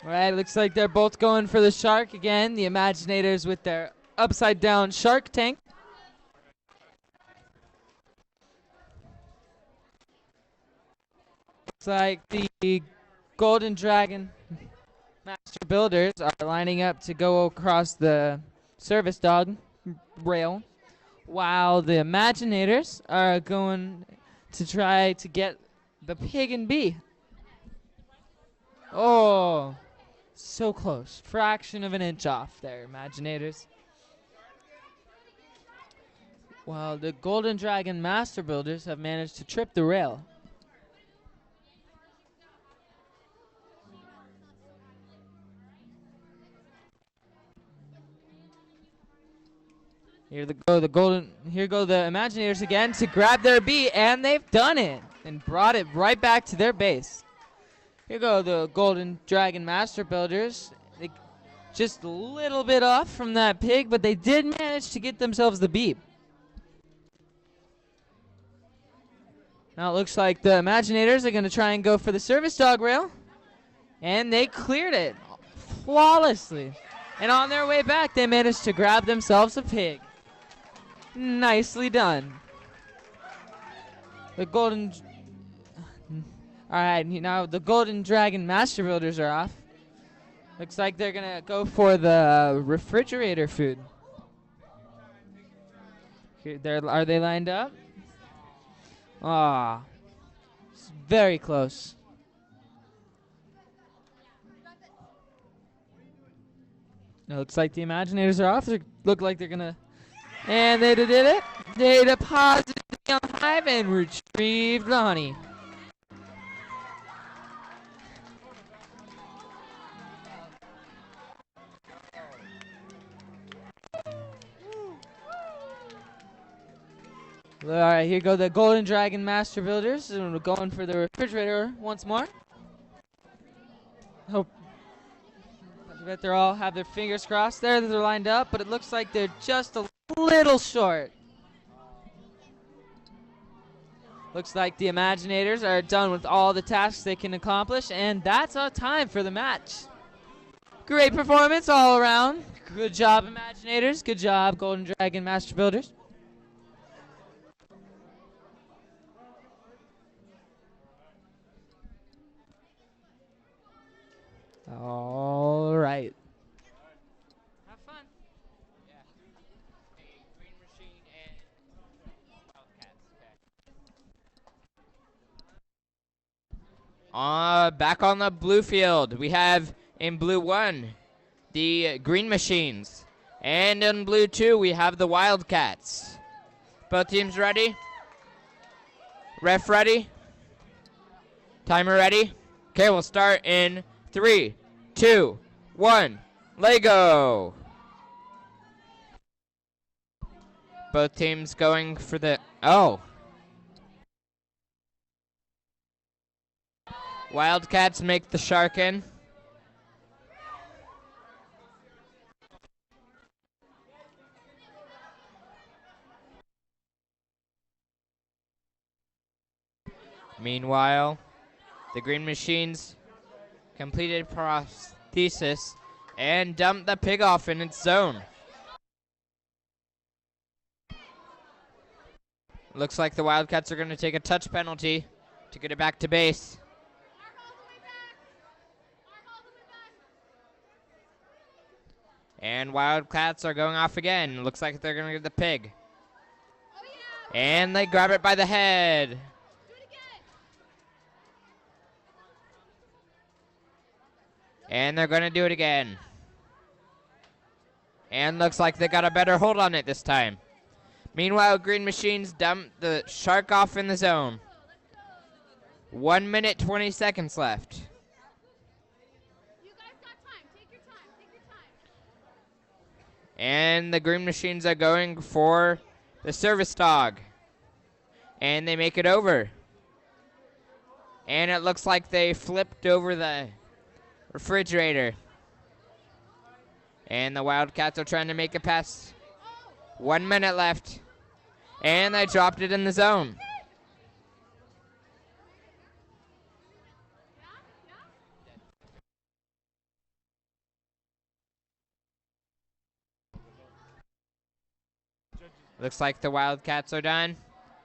right, looks like they're both going for the shark again. The Imaginators with their upside down shark tank. Looks like the Golden Dragon Master Builders are lining up to go across the service dog rail, while the Imaginators are going to try to get the pig and bee. Oh, so close. Fraction of an inch off there, Imaginators. While the Golden Dragon Master Builders have managed to trip the rail. Here go the Imaginators again to grab their bee, and they've done it and brought it right back to their base. Here go the Golden Dragon Master Builders. They just a little bit off from that pig, but they did manage to get themselves the bee. Now it looks like the Imaginators are going to try and go for the service dog rail, and they cleared it flawlessly. And on their way back, they managed to grab themselves a pig. Nicely done. The Golden... Alright, now the Golden Dragon Master Builders are off. Looks like they're going to go for the refrigerator food. Are they lined up? Ah, it's very close. It looks like the Imaginators are off. They look like they're going to... And they did it. They deposited the hive and retrieved the honey. All right, here go the Golden Dragon Master Builders. And we're going for the refrigerator once more. I bet they all have their fingers crossed there that they're lined up, but it looks like they're just a little short. Looks like the Imaginators are done with all the tasks they can accomplish, and that's our time for the match. Great performance all around. Good job, Imaginators. Good job, Golden Dragon Master Builders. All right.
Have fun. Yeah. A green machine and Wildcats. Okay. Back on the blue field, we have in blue 1 the green machines, and in blue 2 we have the Wildcats. Both teams ready? Ref ready? Timer ready? Okay, we'll start in 3, 2, 1, Lego! Both teams going for the... Oh. Wildcats make the shark in. Meanwhile, the green machines completed prosthesis and dumped the pig off in its zone. Looks like the Wildcats are going to take a touch penalty to get it back to base. And Wildcats are going off again. Looks like they're going to get the pig. And they grab it by the head. And they're going to do it again. And looks like they got a better hold on it this time. Meanwhile, green machines dump the shark off in the zone. 1 minute, 20 seconds left.
You guys got time. Take your time. Take your time.
And the green machines are going for the service dog. And they make it over. And it looks like they flipped over the refrigerator. And the Wildcats are trying to make it past. 1 minute left. And they dropped it in the zone. Looks like the Wildcats are done.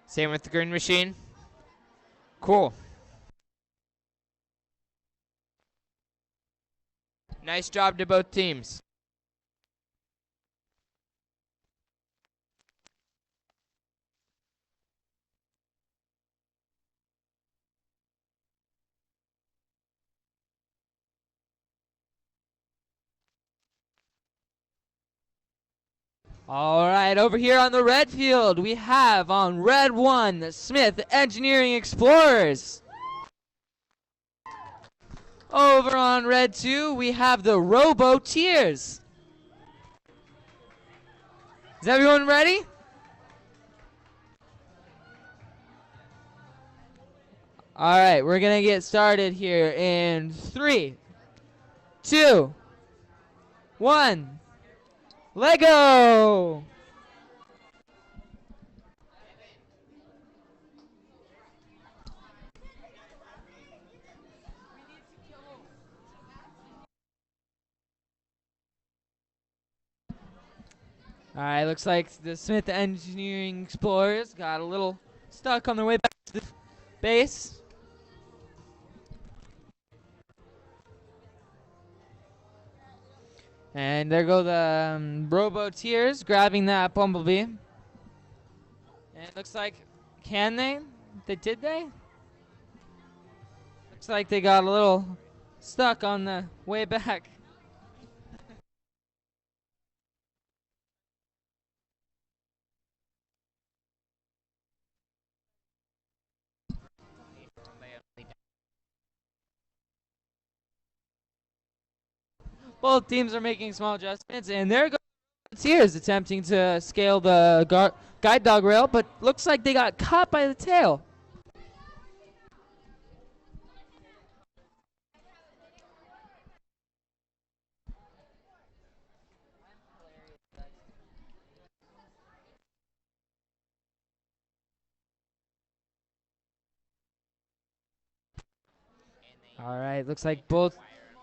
Same with the green machine. Cool. Nice job to both teams.
All right, over here on the red field, we have on red 1, the Smith Engineering Explorers. Over on red 2, we have the Robo Tears. Is everyone ready? All right, we're going to get started here in 3, 2, 1. Lego! All right, looks like the Smith Engineering Explorers got a little stuck on their way back to the base. And there go the Robo Tears grabbing that Bumblebee. And it looks like, can they? Did they? Looks like they got a little stuck on the way back. Both teams are making small adjustments, and there goes Tears attempting to scale the guide dog rail, but looks like they got caught by the tail. All right, looks like both.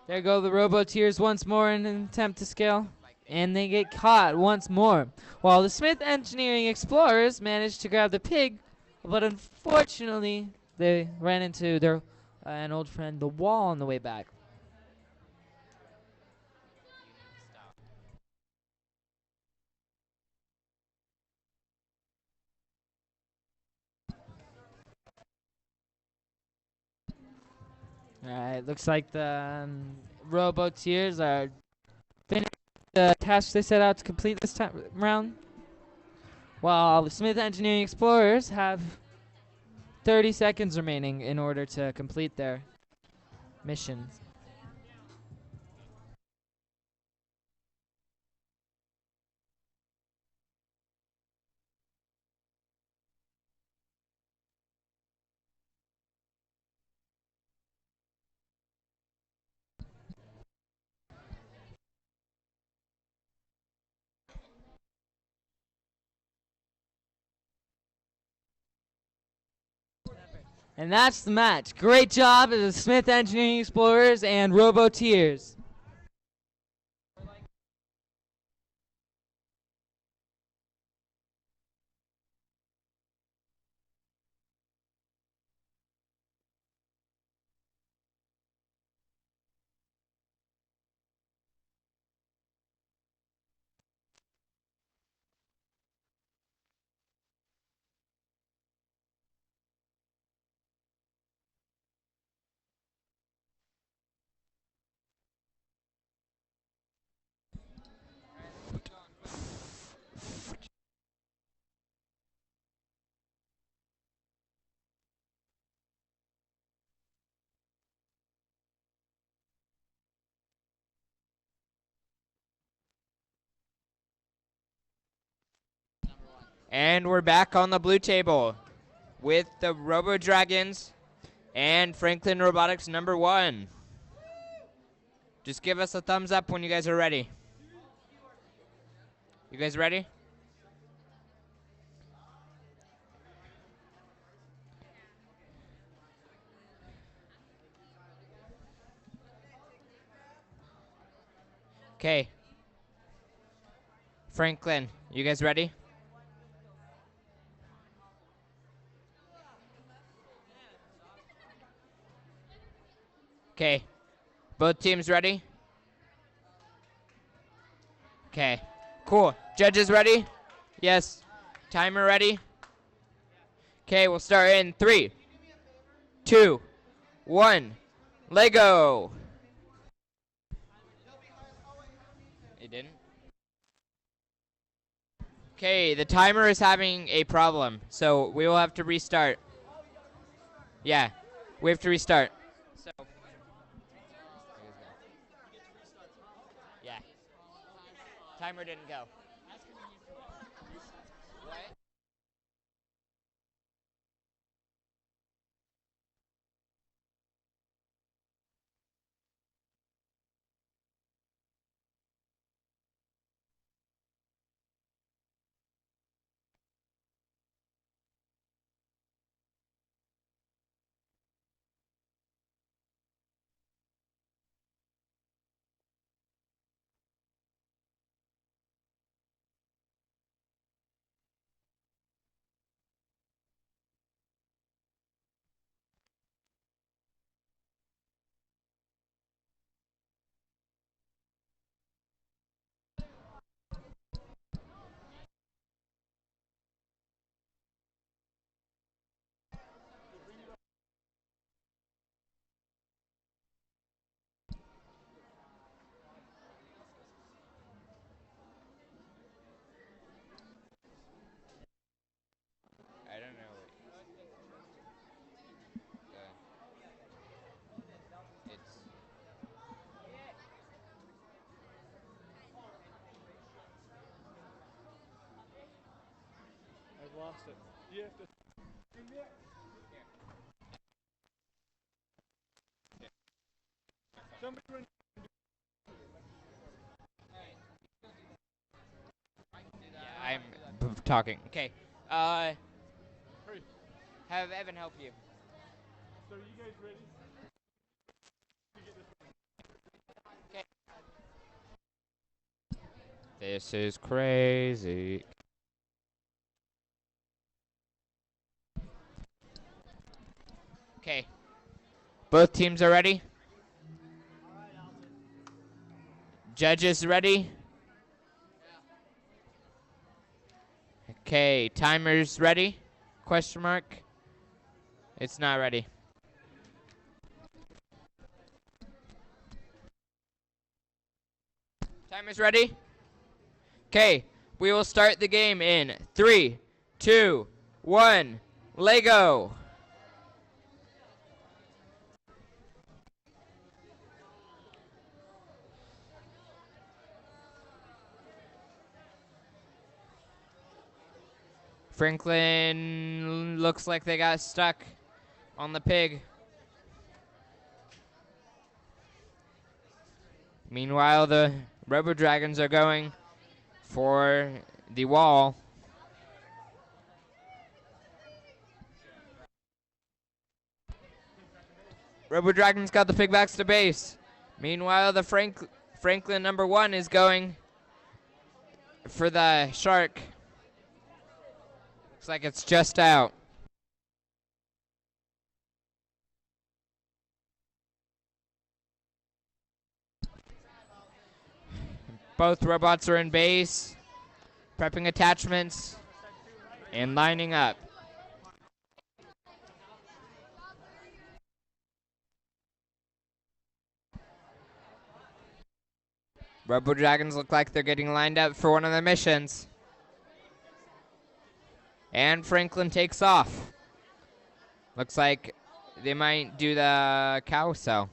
There go the Robo Tears once more in an attempt to scale, and they get caught once more. While the Smith Engineering Explorers managed to grab the pig, but unfortunately they ran into their an old friend, the wall, on the way back. All right, looks like the Robo Tears are finished the task they set out to complete this time round, while the Smith Engineering Explorers have 30 seconds remaining in order to complete their mission. And that's the match. Great job of the Smith Engineering Explorers and Roboteers.
And we're back on the blue table with the Robo Dragons and Franklin Robotics #1. Just give us a thumbs up when you guys are ready. You guys ready? Okay. Franklin, you guys ready? Okay. Both teams ready? Okay. Cool. Judges ready? Yes. Timer ready? Okay, we'll start in 3, 2, 1. Lego. It didn't? Okay, the timer is having a problem, so we will have to restart. Yeah, we have to restart. So, yeah. Timer didn't go. What? I don't know. It's
I've lost it. You have to. Somebody run.
I'm talking. Okay. Have Evan help you.
So are you guys ready?
Okay. This is crazy. Okay. Both teams are ready? Judges ready? Okay, timers ready? Question mark. It's not ready. Timers ready? Okay, we will start the game in 3, 2, 1. Lego. Franklin looks like they got stuck on the pig. Meanwhile, the Robo Dragons are going for the wall. Robo Dragon's got the pigbacks to base. Meanwhile, the Franklin #1 is going for the shark. Looks like it's just out. Both robots are in base, prepping attachments, and lining up. Robo Dragons look like they're getting lined up for one of the missions. And Franklin takes off. Looks like they might do the carousel.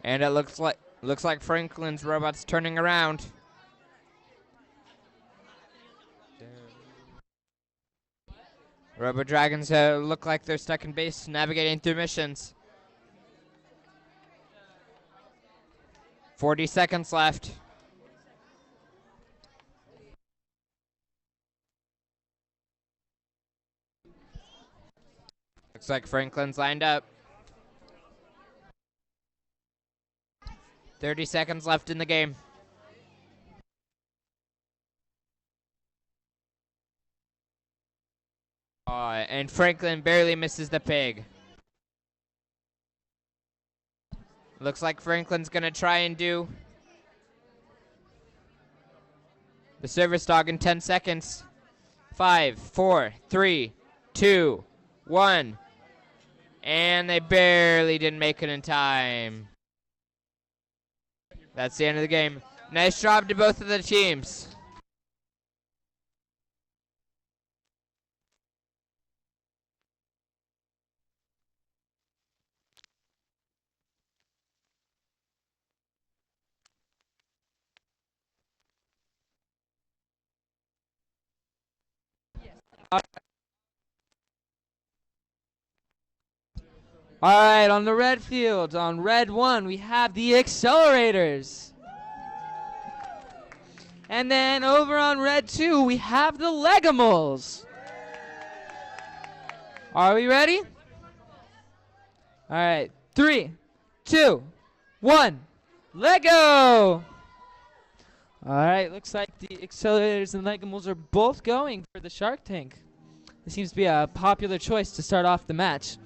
And it looks like Franklin's robot's turning around. Robo Dragons look like they're stuck in base, navigating through missions. 40 seconds left. Looks like Franklin's lined up. 30 seconds left in the game. And Franklin barely misses the pig. Looks like Franklin's gonna try and do the service dog in 10 seconds. 5, 4, 3, 2, 1. And they barely didn't make it in time. That's the end of the game. Nice job to both of the teams.
All right, on the red field, on red 1, we have the accelerators. And then over on red 2, we have the Legimals. Are we ready? All right, 3, 2, 1, Lego! All right, looks like the accelerators and Legimals are both going for the Shark Tank. It seems to be a popular choice to start off the match.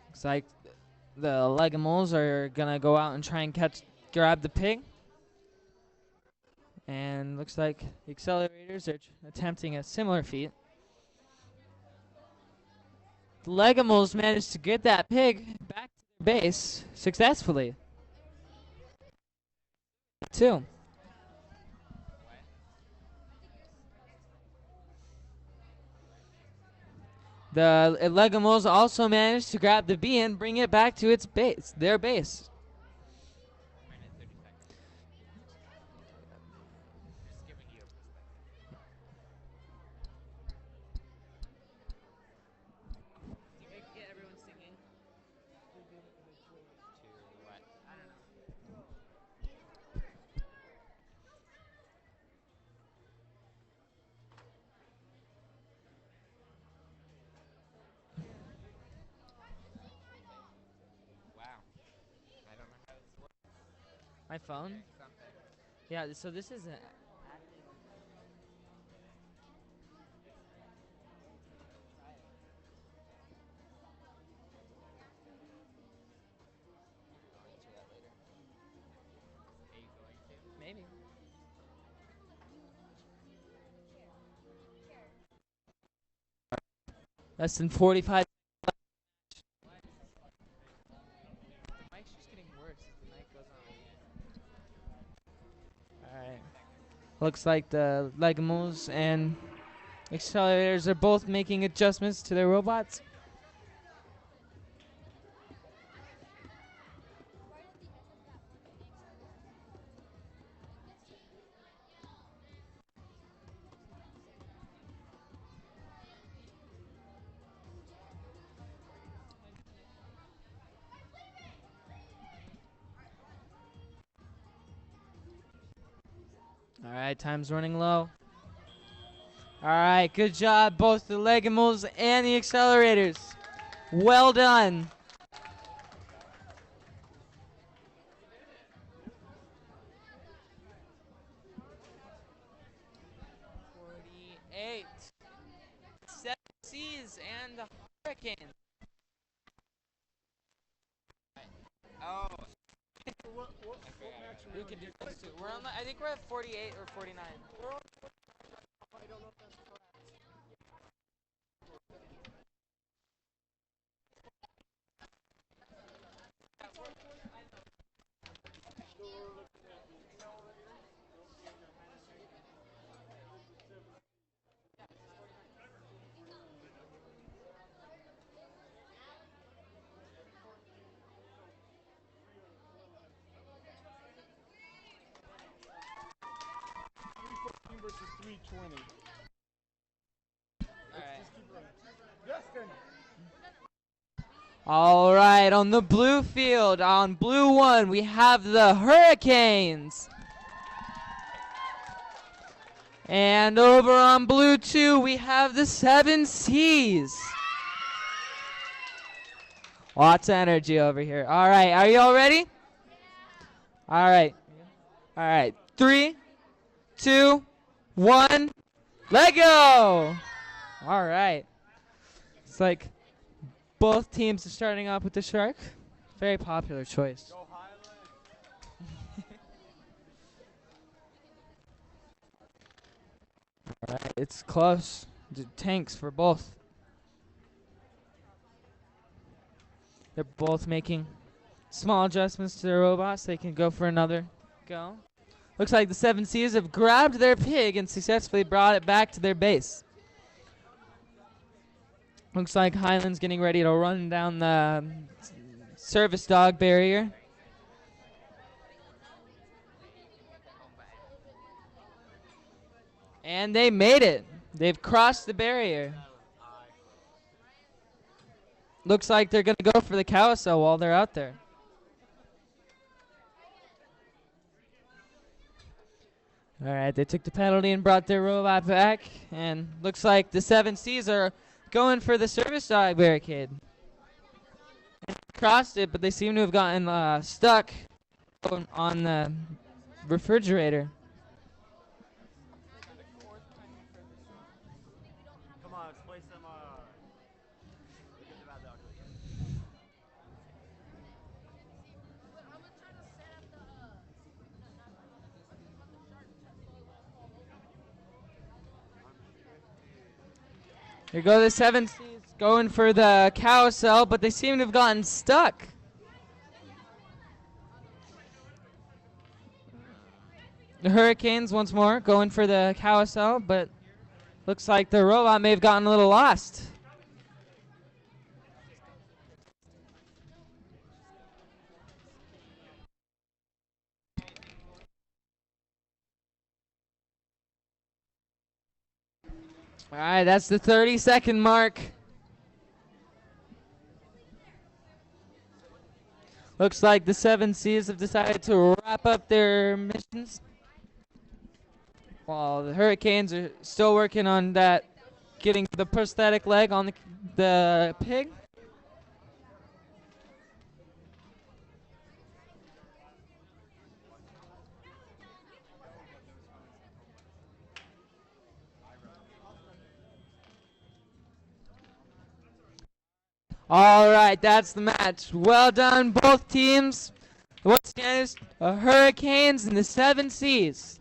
Looks like the Legimals are gonna go out and try and grab the pig. And looks like the accelerators are attempting a similar feat. The Legimals managed to get that pig back to their base successfully. 2. The Legimals also managed to grab the bee and bring it back to its base, their base. My phone? Yeah, so this is maybe. Less than 45. The mic's just getting worse as the night goes on. Alright. Looks like the Legimals and accelerators are both making adjustments to their robots. All right, time's running low. All right, good job, both the Legimals and the accelerators. Well done. Seven Seas and the Hurricanes. Oh. We could do this too. We're on. I think we're at 48 or 49. We're on. I don't know if that's correct.
Versus 320.
All right, on the blue field, on blue 1, we have the Hurricanes. And over on blue 2, we have the Seven Seas. Lots of energy over here. All right, are you all ready? All right. All right, 3, 2, 1, let go! All right. It's like both teams are starting off with the Shark. Very popular choice. All right, it's close. Tanks for both. They're both making small adjustments to their robots. They can go for another go. Looks like the Seven Seas have grabbed their pig and successfully brought it back to their base. Looks like Highland's getting ready to run down the service dog barrier. And they made it. They've crossed the barrier. Looks like they're going to go for the carousel while they're out there. All right, they took the penalty and brought their robot back. And looks like the Seven Seas are going for the service dog barricade. Crossed it, but they seem to have gotten stuck on the refrigerator.
Come on, let's play some.
Here go the Seven Seas going for the carousel, but they seem to have gotten stuck. The Hurricanes once more going for the carousel, but looks like the robot may have gotten a little lost. All right, that's the 30-second mark. Looks like the Seven Seas have decided to wrap up their missions, while the Hurricanes are still working on that, getting the prosthetic leg on the pig. All right, that's the match. Well done, both teams. Once again, it's the Hurricanes and the Seven Seas.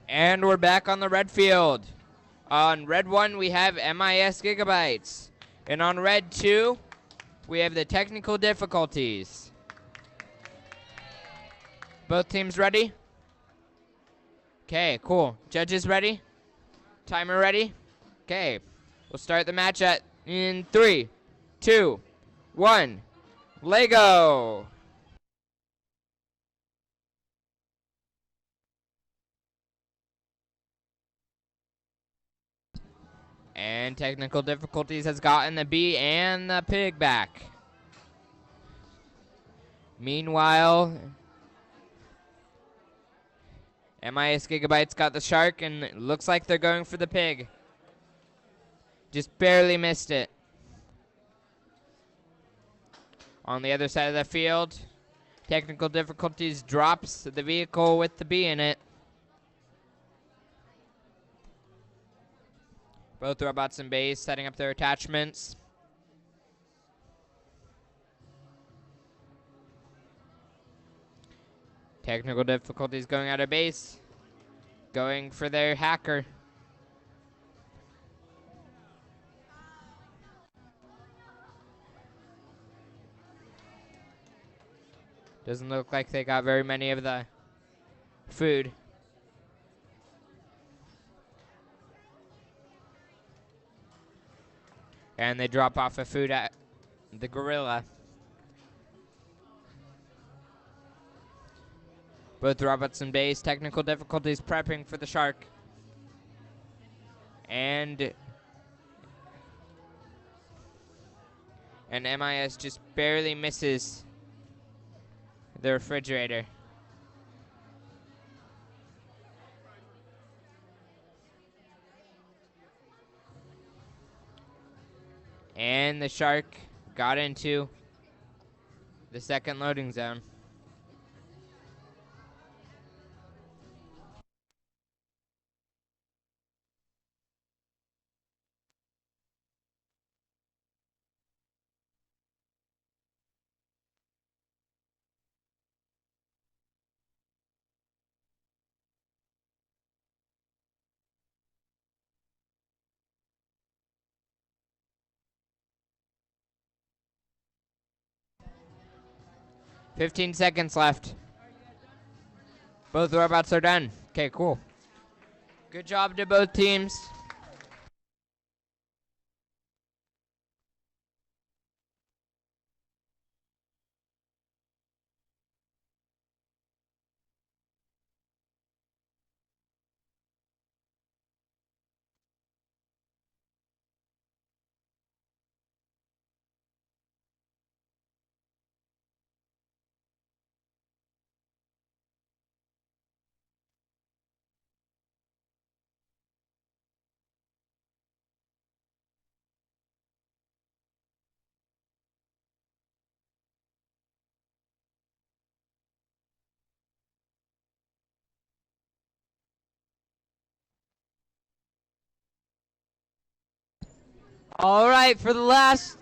And we're back on the red field. On red 1, we have MIS Gigabytes. And on red 2, we have the technical difficulties. Both teams ready? Okay, cool. Judges ready? Timer ready? Okay. We'll start the match in 3, 2, 1. Lego. And technical difficulties has gotten the bee and the pig back. Meanwhile, MIS Gigabytes got the shark, and it looks like they're going for the pig. Just barely missed it. On the other side of the field, technical difficulties drops the vehicle with the bee in it. Both robots in base setting up their attachments. Technical difficulties going out of base. Going for their hacker. Doesn't look like they got very many of the food. And they drop off the food at the gorilla. Both robots in base, technical difficulties prepping for the shark. And MIS just barely misses the refrigerator. And the shark got into the second loading zone. "15 seconds left. Both robots are done." Okay, cool. Good job to both teams.
All right, for the last.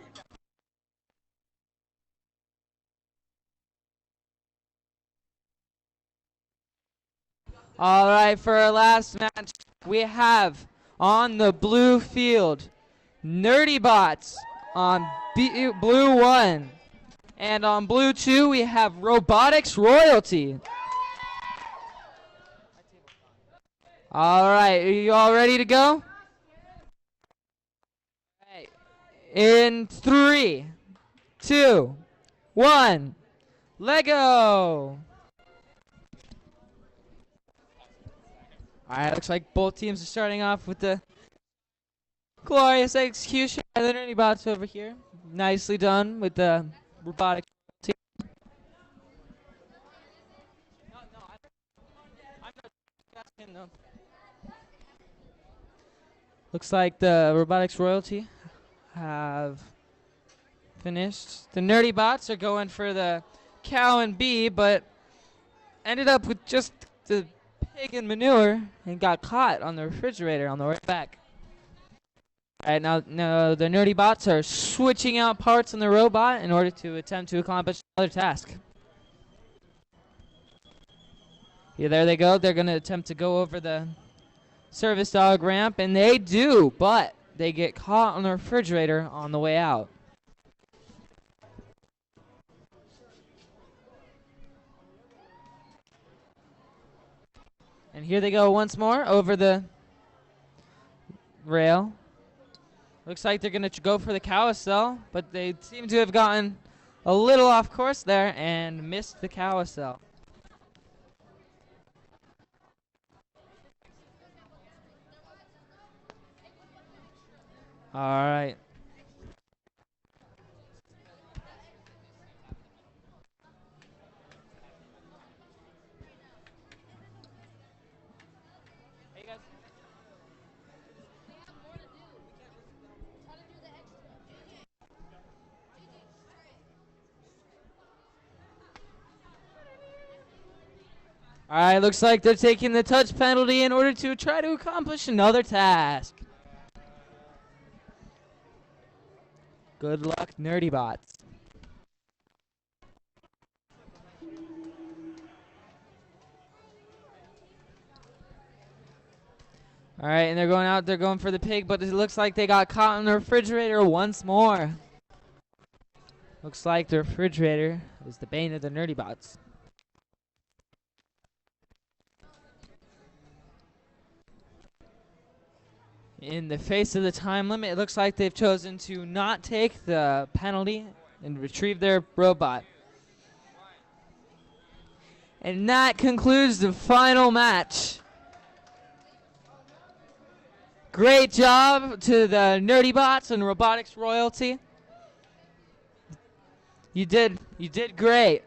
All right, for our last match, we have on the blue field, Nerdy Bots on blue 1. And on blue 2, we have Robotics Royalty. All right, are you all ready to go? Right. In 3, 2, 1, Lego! All right, looks like both teams are starting off with the glorious execution by the Nerdy Bots over here. Nicely done with the robotic team. Looks like the robotics royalty have finished. The Nerdy Bots are going for the cow and bee, but ended up with just the pig and manure and got caught on the refrigerator on the way back. All right, now the Nerdy Bots are switching out parts on the robot in order to attempt to accomplish another task. Yeah, there they go. They're going to attempt to go over the service dog ramp, and they do, but they get caught on the refrigerator on the way out. And here they go once more over the rail. Looks like they're going to go for the carousel, but they seem to have gotten a little off course there and missed the carousel. All right. All right, looks like they're taking the touch penalty in order to try to accomplish another task. Good luck, Nerdy Bots. All right, and they're going out. They're going for the pig, but it looks like they got caught in the refrigerator once more. Looks like the refrigerator is the bane of the Nerdy Bots. In the face of the time limit, it looks like they've chosen to not take the penalty and retrieve their robot. And that concludes the final match. Great job to the Nerdy Bots and Robotics Royalty. You did great.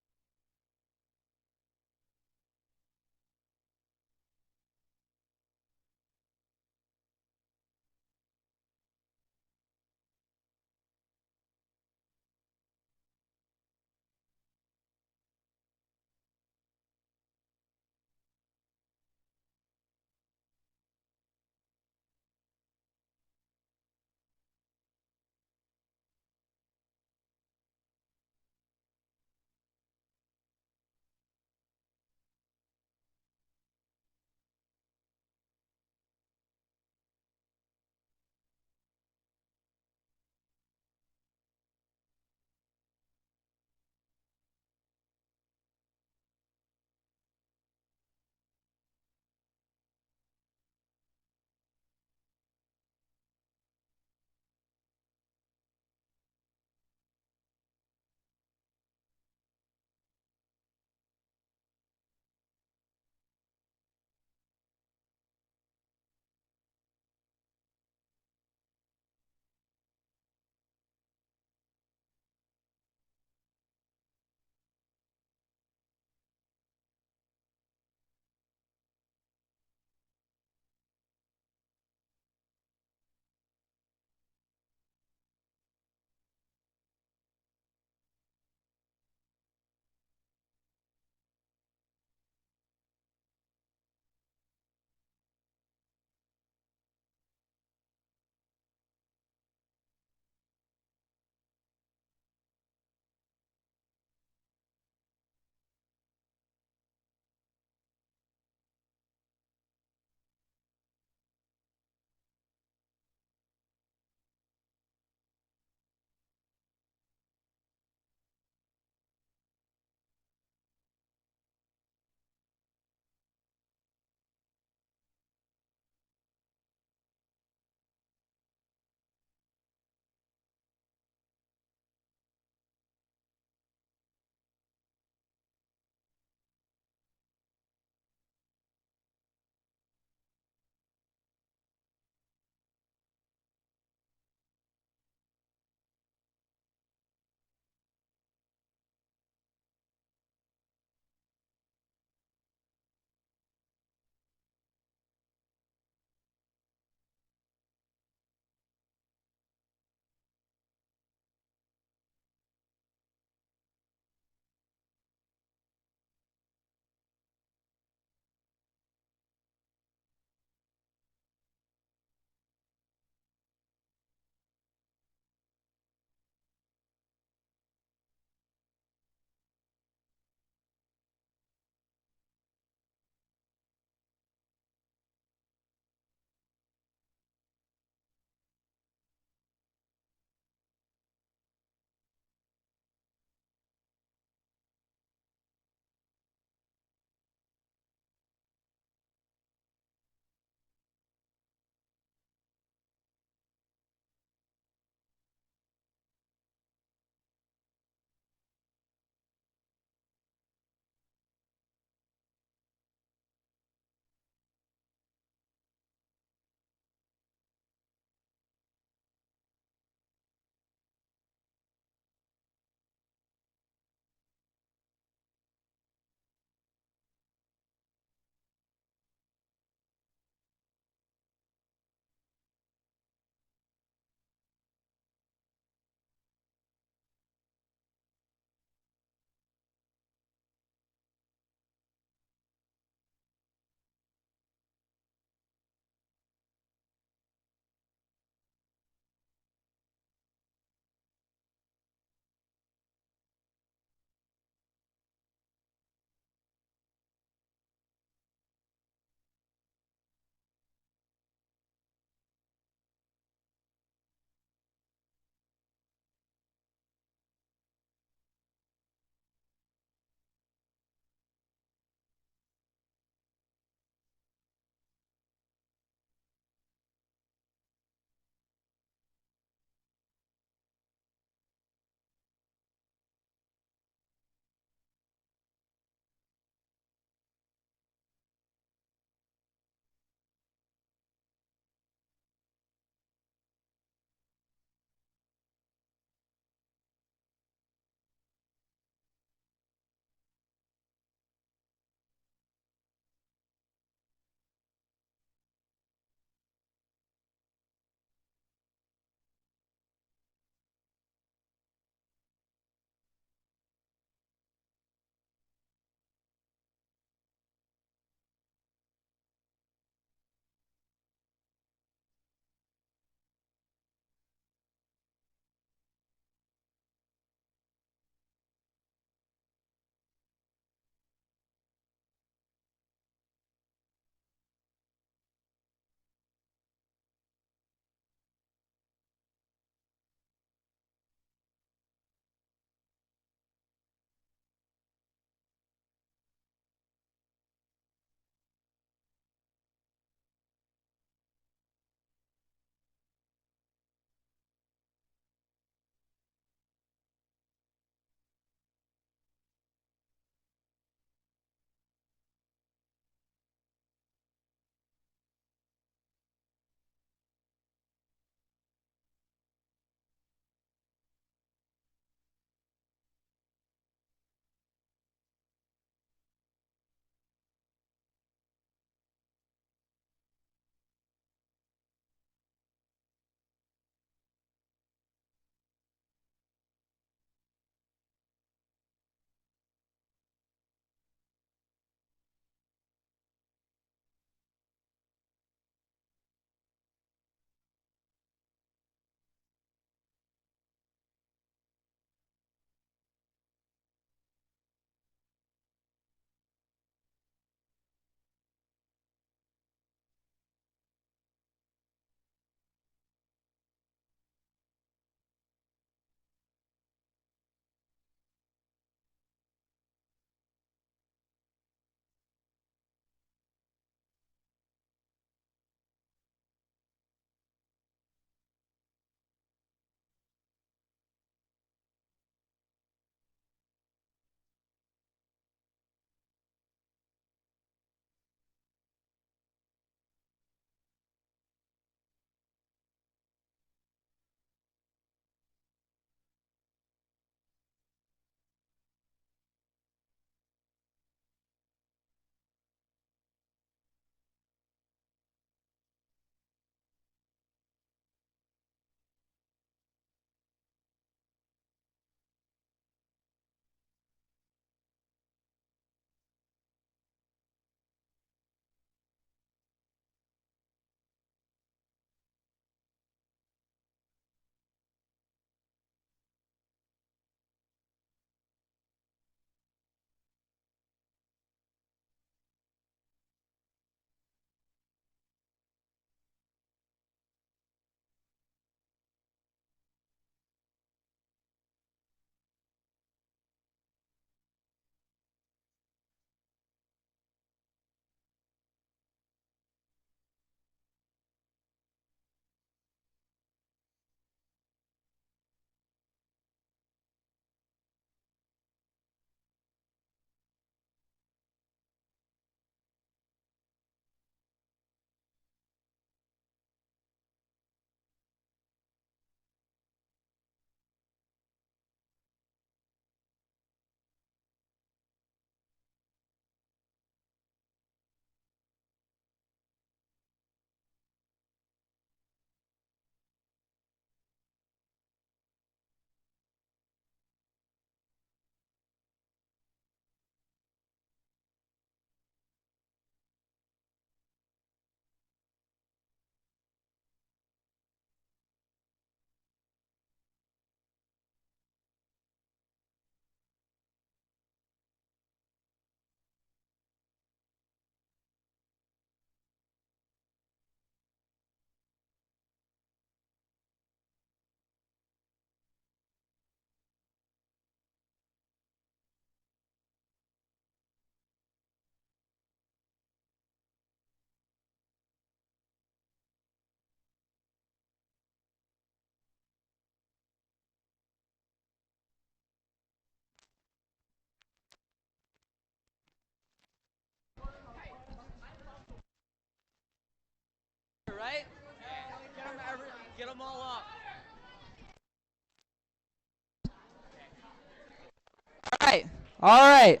All right.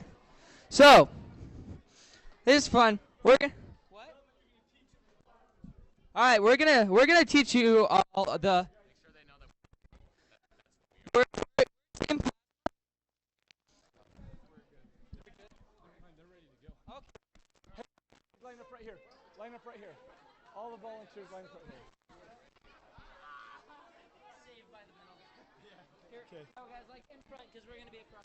So, this is fun. We're gonna. All right, we're gonna teach you all the.
Line up right here. Line up right here. All the volunteers line up right here.
Saved by the middle. Here,
Okay.
oh, guys, like in front, because we're gonna be across.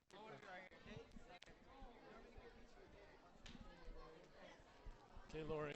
Okay, Lori.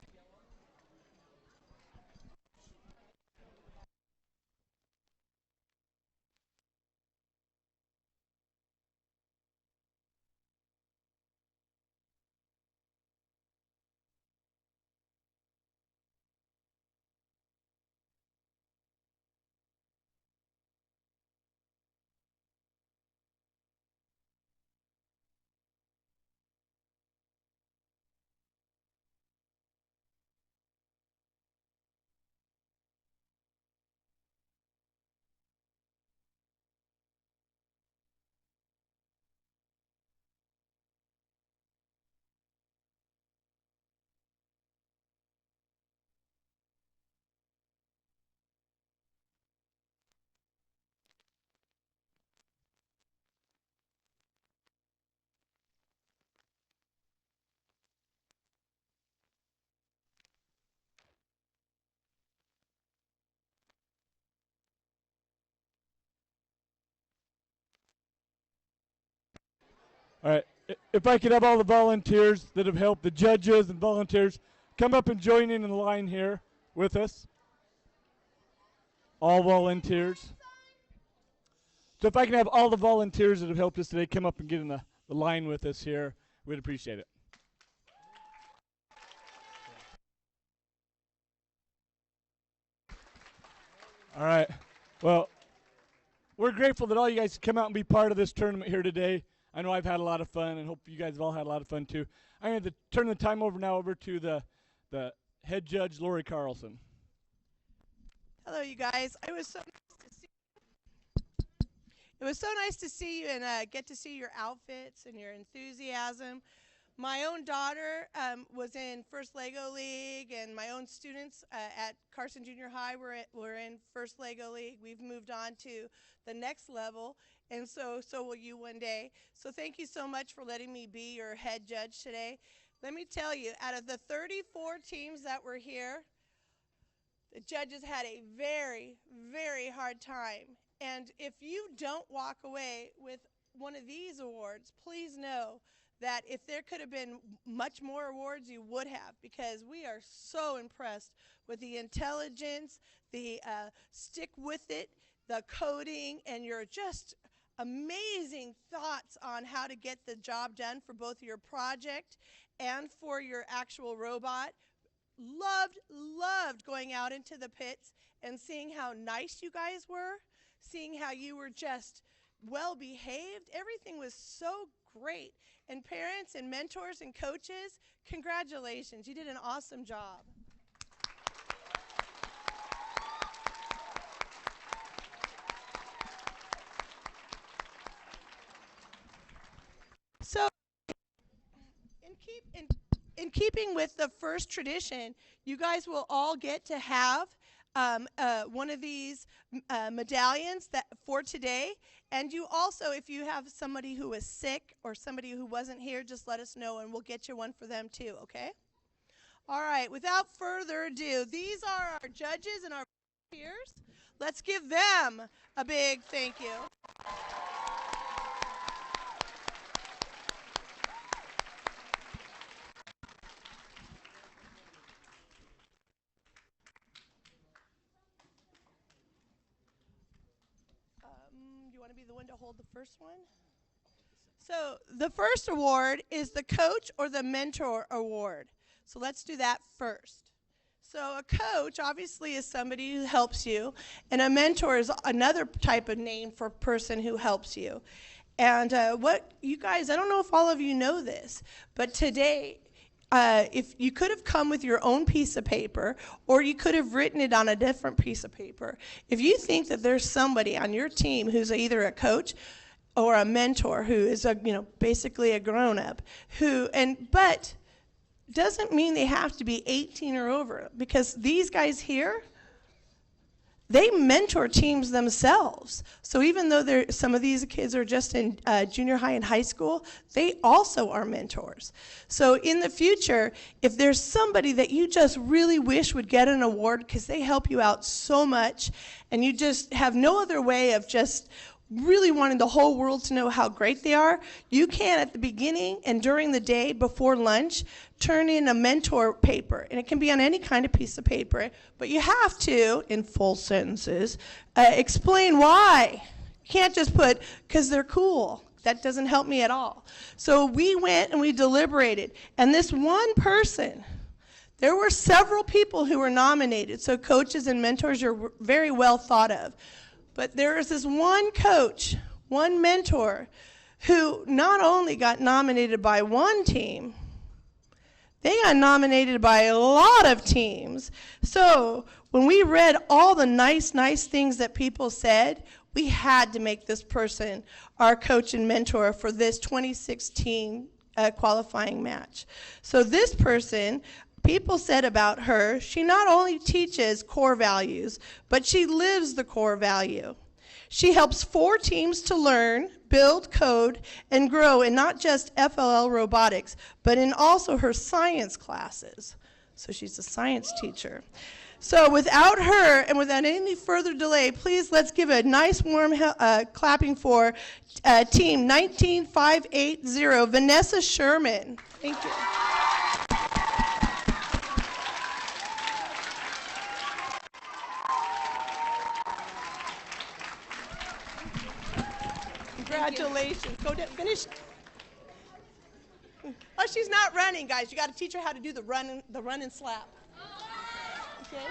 All right. If I could have all the volunteers that have helped, the judges and volunteers, come up and join in the line here with us. All volunteers. So if I can have all the volunteers that have helped us today come up and get in the line with us here, we'd appreciate it. All right. Well, we're grateful that all you guys come out and be part of this tournament here today. I know I've had a lot of fun, and hope you guys have all had a lot of fun too. I'm going to turn the time over to the head judge, Lori Carlson.
Hello, you guys. It was so nice to see you and get to see your outfits and your enthusiasm. My own daughter was in First Lego League, and my own students at Carson Junior High were in First Lego League. We've moved on to the next level, and so will you one day. So thank you so much for letting me be your head judge today. Let me tell you, out of the 34 teams that were here, the judges had a very, very hard time. And if you don't walk away with one of these awards, please know that if there could have been much more awards, you would have, because we are so impressed with the intelligence, the stick with it, the coding, and your just amazing thoughts on how to get the job done for both your project and for your actual robot. Loved going out into the pits and seeing how nice you guys were, seeing how you were just well behaved. Everything was so great. And parents and mentors and coaches, congratulations. You did an awesome job. So in keeping with the first tradition, you guys will all get to have one of these medallions for today. And you also, if you have somebody who is sick or somebody who wasn't here, just let us know and we'll get you one for them too, okay? All right, without further ado, these are our judges and our volunteers. Let's give them a big thank you. You want to be the one to hold the first one? So the first award is the coach or the mentor award. So let's do that first. So a coach obviously is somebody who helps you, and a mentor is another type of name for a person who helps you. And what you guys, I don't know if all of you know this, but today, if you could have come with your own piece of paper, or you could have written it on a different piece of paper. If you think that there's somebody on your team who's either a coach or a mentor who is basically a grown-up but doesn't mean they have to be 18 or over, because these guys here, they mentor teams themselves. So even though some of these kids are just in junior high and high school, they also are mentors. So in the future, if there's somebody that you just really wish would get an award because they help you out so much, and you just have no other way of just really wanting the whole world to know how great they are, you can at the beginning and during the day before lunch turn in a mentor paper. And it can be on any kind of piece of paper, but you have to, in full sentences, explain why. You can't just put, because they're cool. That doesn't help me at all. So we went and we deliberated. And this one person, there were several people who were nominated. So coaches and mentors are very well thought of. But there is this one coach, one mentor, who not only got nominated by one team, they got nominated by a lot of teams. So when we read all the nice things that people said, we had to make this person our coach and mentor for this 2016 qualifying match. So this person, people said about her, she not only teaches core values, but she lives the core value. She helps 4 teams to learn, build, code, and grow in not just FLL robotics, but in also her science classes. So she's a science teacher. So without her and without any further delay, please let's give a nice warm clapping for team 19580, Vanessa Sherman. Thank you. Congratulations. Go down, finish. Oh, she's not running, guys. You got to teach her how to do the run and slap. Okay.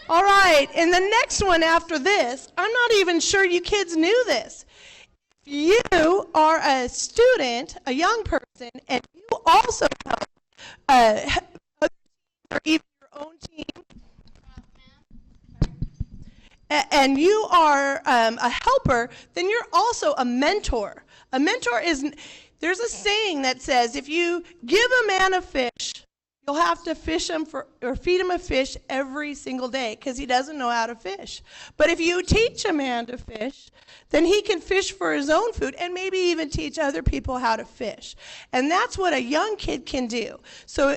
All right, and the next one after this, I'm not even sure you kids knew this. If you are a student, a young person, and you also help or even your own team, and you are a helper, then you're also a mentor. A mentor there's a saying that says, if you give a man a fish, you'll have to feed him a fish every single day because he doesn't know how to fish. But if you teach a man to fish, then he can fish for his own food and maybe even teach other people how to fish. And that's what a young kid can do. So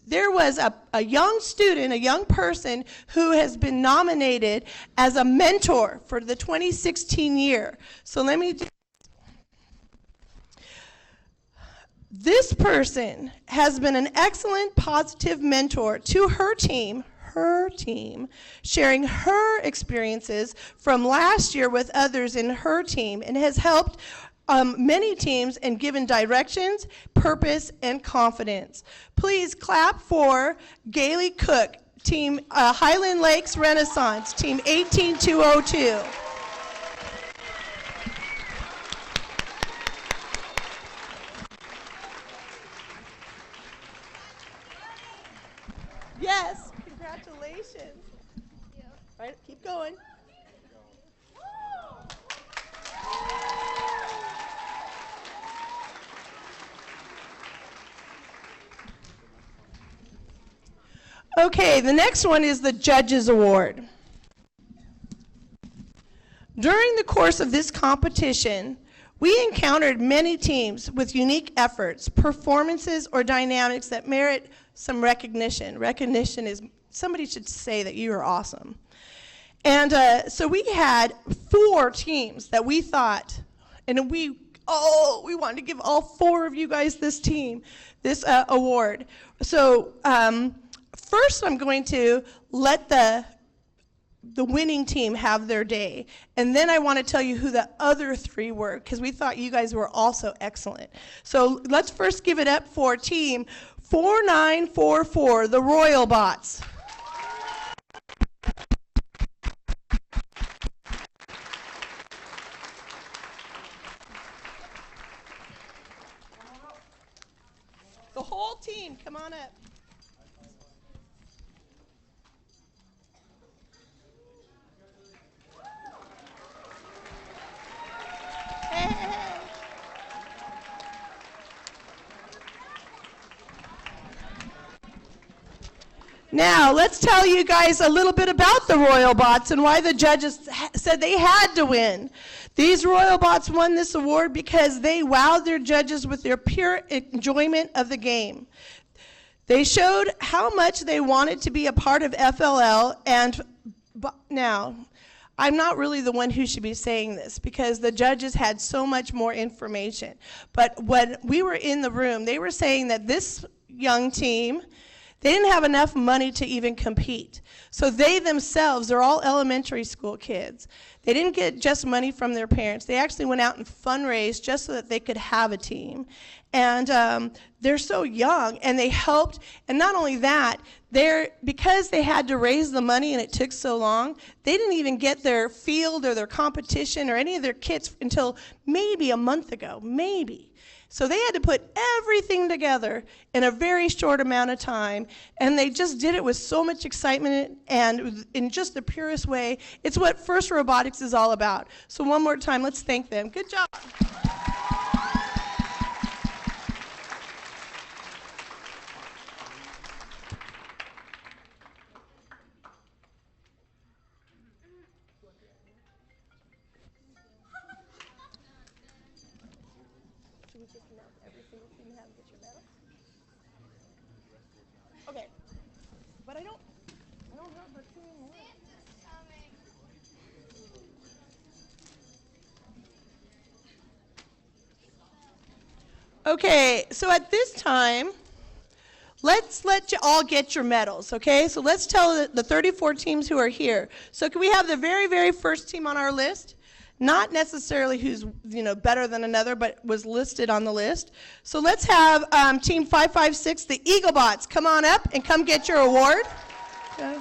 there was a young student, a young person who has been nominated as a mentor for the 2016 year. So let me do. This person has been an excellent positive mentor to her team, sharing her experiences from last year with others in her team, and has helped many teams and given directions, purpose, and confidence. Please clap for Gailey Cook, Team Highland Lakes Renaissance, Team 18202. Yes, congratulations.
Thank you.
All right, keep going. Okay, the next one is the Judges Award. During the course of this competition, we encountered many teams with unique efforts, performances, or dynamics that merit some recognition. Recognition is, somebody should say that you are awesome. And so we had 4 teams that we thought, and we wanted to give all 4 of you guys this award. So first I'm going to let the winning team have their day. And then I want to tell you who the other 3 were, because we thought you guys were also excellent. So let's first give it up for team 4944, the Royal Bots. The whole team, come on up. Now, let's tell you guys a little bit about the Royal Bots and why the judges said they had to win. These Royal Bots won this award because they wowed their judges with their pure enjoyment of the game. They showed how much they wanted to be a part of FLL, and now, I'm not really the one who should be saying this because the judges had so much more information. But when we were in the room, they were saying that this young team, they didn't have enough money to even compete. So they themselves are all elementary school kids. They didn't get just money from their parents. They actually went out and fundraised just so that they could have a team. And they're so young, and they helped. And not only that, because they had to raise the money and it took so long, they didn't even get their field or their competition or any of their kits until maybe a month ago, maybe. So they had to put everything together in a very short amount of time, and they just did it with so much excitement and in just the purest way. It's what FIRST Robotics is all about. So one more time, let's thank them. Good job. Okay, but I don't have the team list. Okay, so at this time, let's let you all get your medals, okay? So let's tell the 34 teams who are here. So can we have the very, very first team on our list? Not necessarily who's better than another, but was listed on the list. So let's have team 556, the Eaglebots, come on up and come get your award. Okay.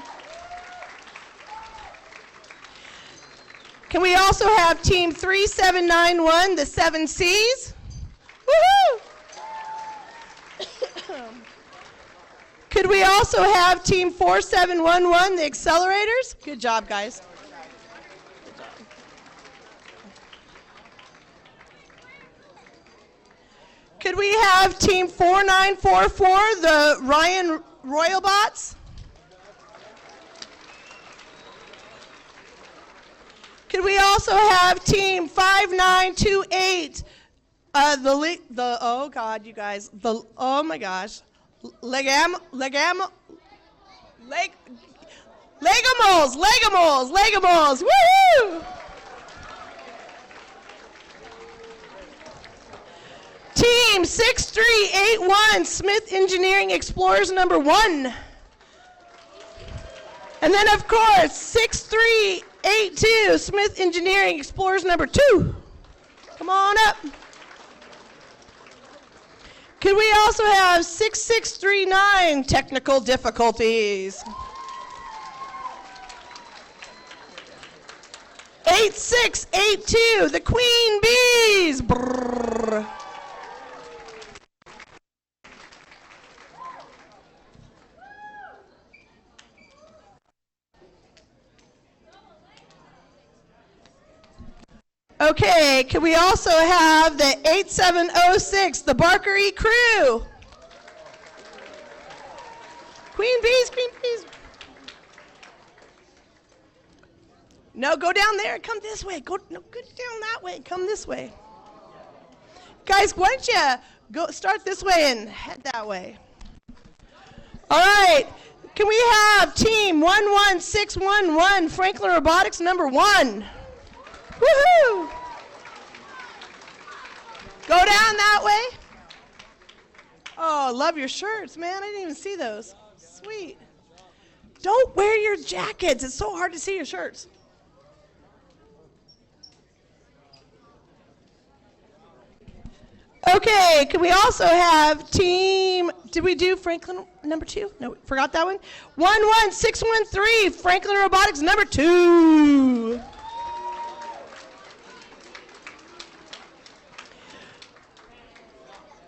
Can we also have team 3791, the 7 Cs? Woohoo! Could we also have team 4711, the accelerators? Good job, guys. Good job. Could we have team 4944, the Ryan Royal Bots? Could we also have team 5928, oh God, you guys, oh my gosh, Legamos, woohoo! Team 6381, Smith Engineering Explorers number 1. And then of course, 6382, Smith Engineering Explorers number 2. Come on up. Could we also have 6639, technical difficulties? 8682, the Queen Bees. Brrr. Okay, can we also have the 8706, the Barker E crew? Queen Bees, Queen Bees. No, go down there. Come this way. Go down that way. Come this way. Guys, why don't you go start this way and head that way? All right. Can we have team 11611, Franklin Robotics number 1? Woohoo! Go down that way. Oh, love your shirts, man. I didn't even see those. Sweet. Don't wear your jackets. It's so hard to see your shirts. Okay, can we also have team, did we do Franklin number 2? No, forgot that one. 11613, Franklin Robotics number 2.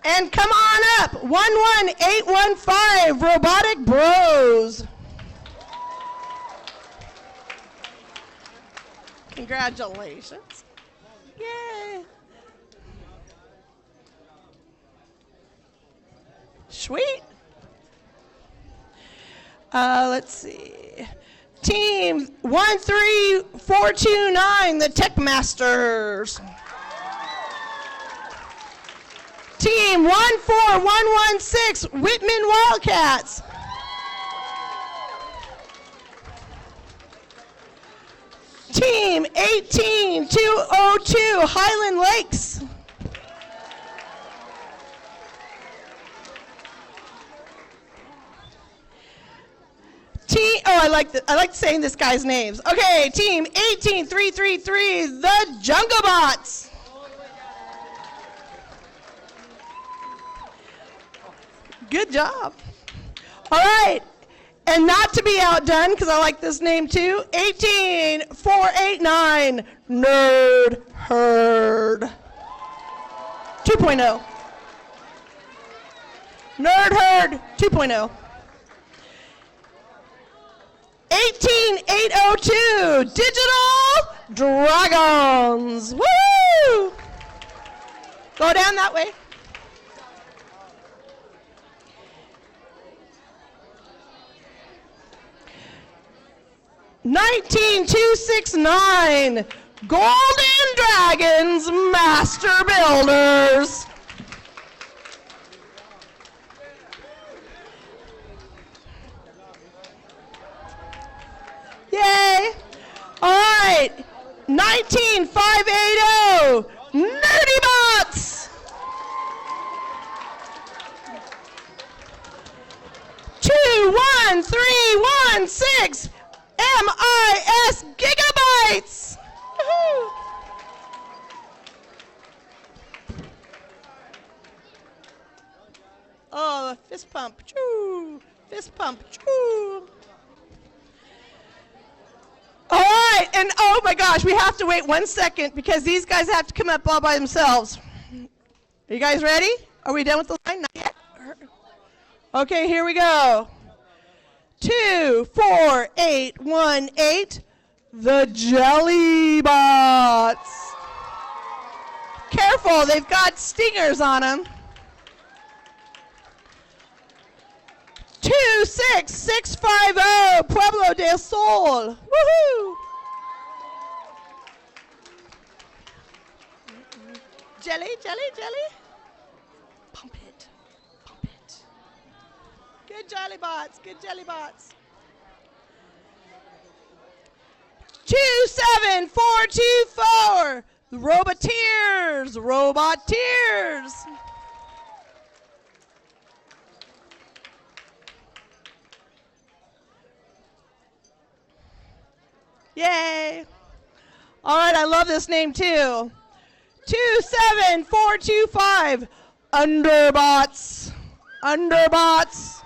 And come on up, 11815, Robotic Bros. Congratulations. Yay. Sweet. Let's see. Team 13429, the Tech Masters. Team 14116, Whitman Wildcats. Team 18202, Highland Lakes. I like saying this guy's names. Okay, team 18333, the Jungle Bots. Good job. All right, and not to be outdone, because I like this name too, 18489, Nerd Herd 2.0. Nerd Herd 2.0. 18802, Digital Dragons. Woo! Go down that way. $19,269, Golden Dragons Master Builders. Yay! All right, 19580, Nerdy Bots. 21316, MIS Gigabytes. Woohoo! Oh, fist pump, choo! Fist pump, choo! All right, and oh my gosh, we have to wait 1 second because these guys have to come up all by themselves. Are you guys ready? Are we done with the line? Not yet. Okay, here we go. 24818, the Jelly Bots. Careful, they've got stingers on them. 26650, Pueblo del Sol. Woohoo! Jelly, jelly, jelly. Pump it, pump it. Good Jelly Bots, good Jelly Bots. 27424, the Roboteers, Roboteers. Yay! All right, I love this name too. 27425, Underbots. Underbots.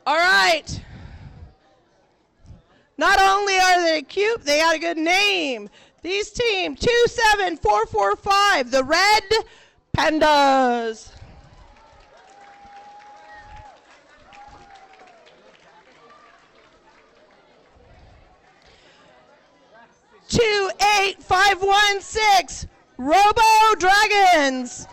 All right. Not only are they cute, they got a good name. These team 27445, the Red Pandas. Two 8516, Robo Dragons.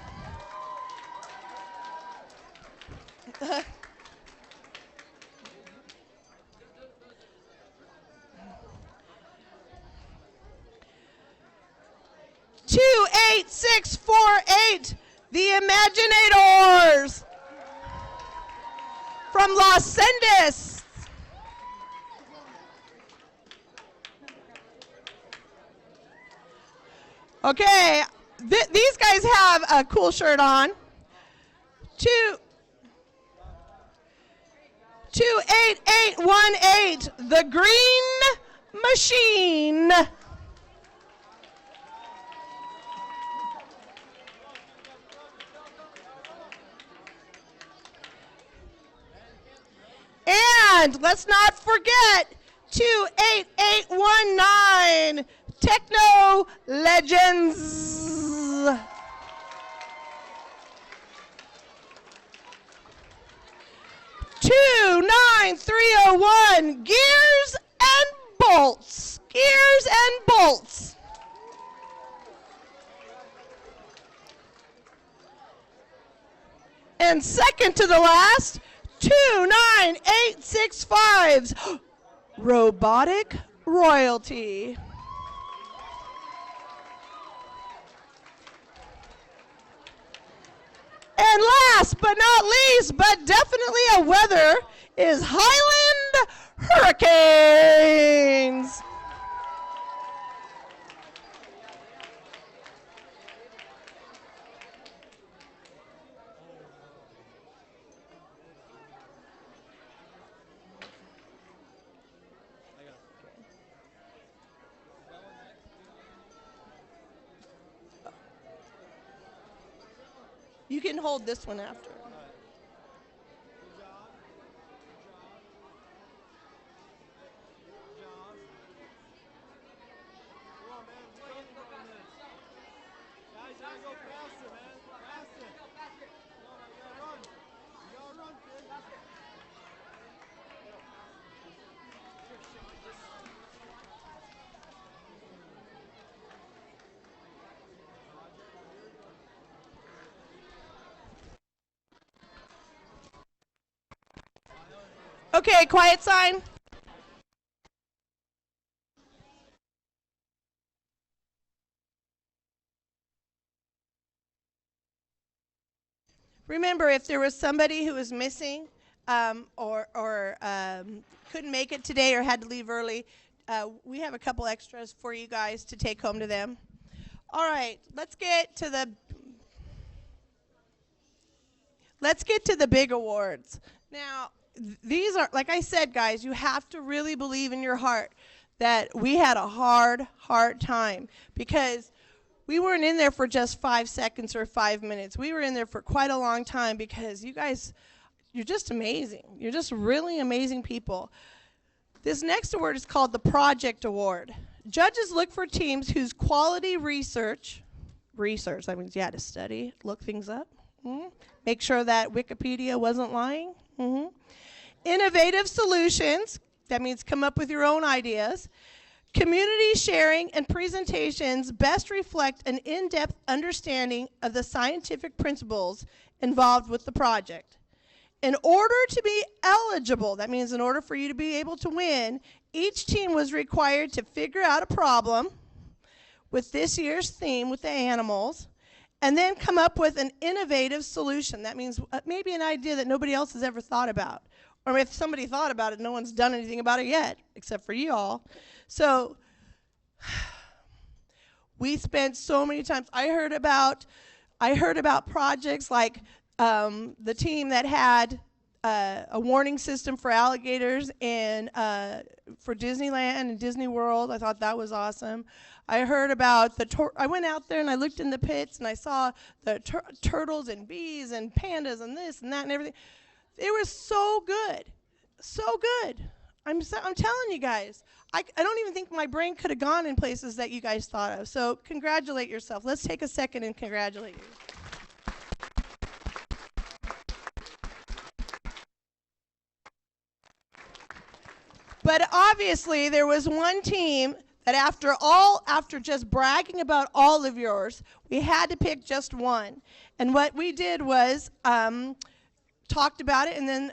28648, the Imaginators from Los Angeles. Okay, these guys have a cool shirt on. 28818, the Green Machine. And let's not forget 28819, Techno Legends. 301, gears and bolts. Gears and bolts. And second to the last, 29865's robotic royalty. And last but not least, but definitely a weather, is Highland Hurricanes. You can hold this one after. Okay, quiet sign. Remember, if there was somebody who was missing or couldn't make it today or had to leave early, we have a couple extras for you guys to take home to them. All right, let's get to the big awards. Now, these are, like I said, guys, you have to really believe in your heart that we had a hard time, because we weren't in there for just 5 seconds or 5 minutes. We were in there for quite a long time, because you guys, you're just amazing. You're just really amazing people. This next award is called the Project Award. Judges look for teams whose quality research, that means you had to study, look things up, make sure that Wikipedia wasn't lying, innovative solutions, that means come up with your own ideas, community sharing and presentations best reflect an in-depth understanding of the scientific principles involved with the project. In order to be eligible, that means in order for you to be able to win, each team was required to figure out a problem with this year's theme with the animals, and then come up with an innovative solution. That means maybe an idea that nobody else has ever thought about. Or if somebody thought about it, no one's done anything about it yet, except for you all. So we spent so many times. I heard about projects like the team that had a warning system for alligators and for Disneyland and Disney World. I thought that was awesome. I heard about I went out there and I looked in the pits and I saw the turtles and bees and pandas and this and that and everything. It was so good, so good. I'm telling you guys, I don't even think my brain could have gone in places that you guys thought of. So congratulate yourself. Let's take a second and congratulate you. But obviously, there was one team that after just bragging about all of yours, we had to pick just one. And what we did was talked about it, and then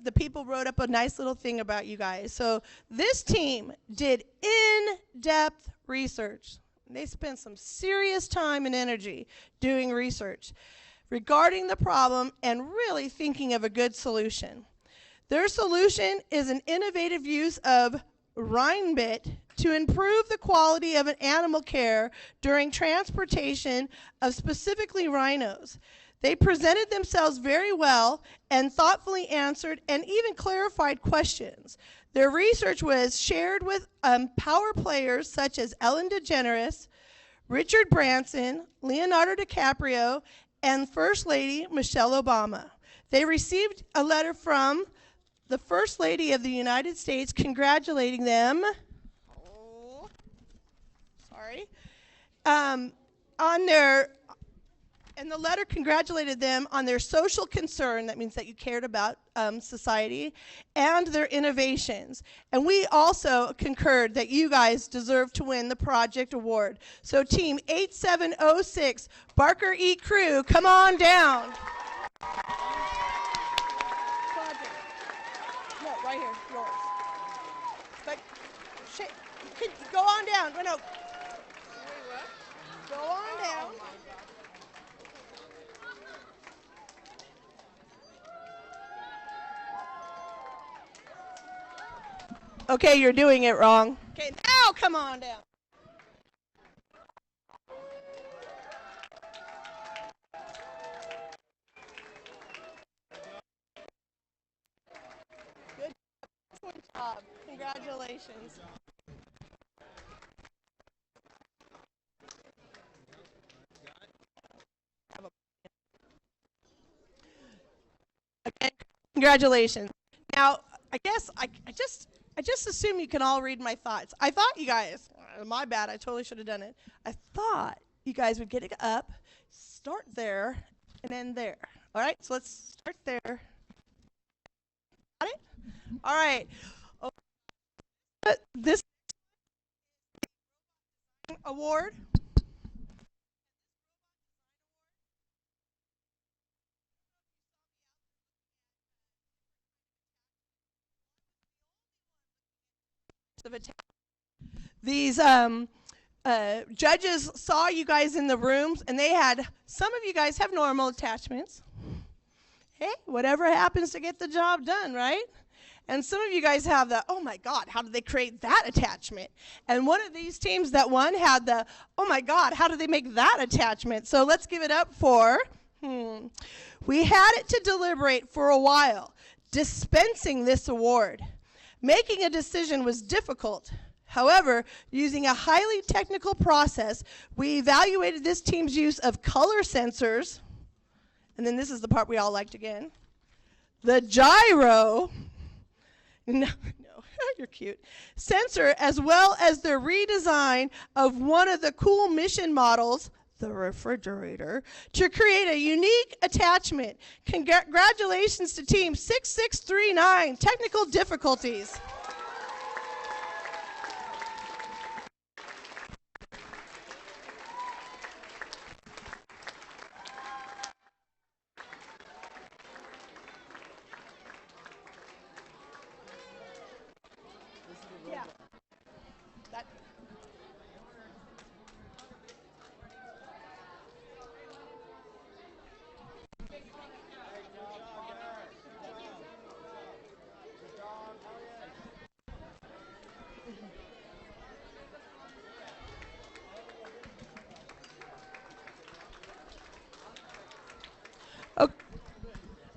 the people wrote up a nice little thing about you guys. So this team did in-depth research. They spent some serious time and energy doing research regarding the problem and really thinking of a good solution. Their solution is an innovative use of Rhinebit to improve the quality of an animal care during transportation of specifically rhinos. They presented themselves very well and thoughtfully answered and even clarified questions. Their research was shared with power players such as Ellen DeGeneres, Richard Branson, Leonardo DiCaprio, and First Lady Michelle Obama. They received a letter from the First Lady of the United States congratulating them on their And the letter congratulated them on their social concern, that means that you cared about society, and their innovations. And we also concurred that you guys deserve to win the project award. So team 8706, Barker E. Crew, come on down. Project. No, right here, yours. But go on down. No. Go on down. Okay, you're doing it wrong. Okay, now come on down. Good job. Congratulations. Again, congratulations. Now, I guess I just assume you can all read my thoughts. I thought you guys, my bad, I totally should have done it. I thought you guys would get it up, start there, and end there. All right, so let's start there. Got it? All right. This award. These judges saw you guys in the rooms, and they had, some of you guys have normal attachments. Hey, whatever happens to get the job done, right? And some of you guys have the, oh my God, how did they create that attachment? And one of these teams that won had the, oh my God, how did they make that attachment? So let's give it up for, we had it to deliberate for a while, dispensing this award. Making a decision was difficult. However, using a highly technical process, we evaluated this team's use of color sensors, and then this is the part we all liked again, the gyro, no, you're cute, sensor, as well as the redesign of one of the cool mission models, the refrigerator, to create a unique attachment. Congratulations to team 6639, technical difficulties. Yeah. That.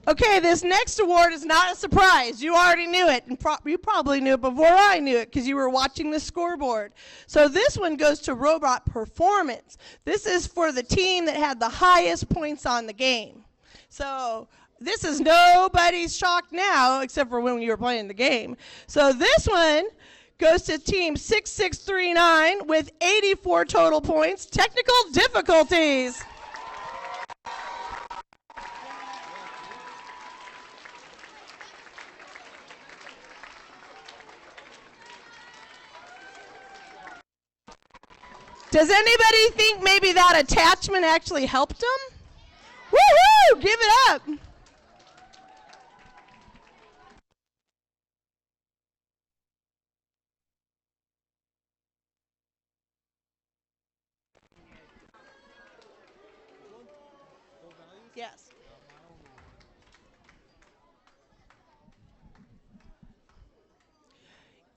Okay, this next award is not a surprise. You already knew it, and you probably knew it before I knew it because you were watching the scoreboard. So this one goes to robot performance. This is for the team that had the highest points on the game. So this is nobody's shock now, except for when you were playing the game. So this one goes to team 6639 with 84 total points. Technical difficulties. Does anybody think maybe that attachment actually helped them? Woohoo! Give it up. Yes.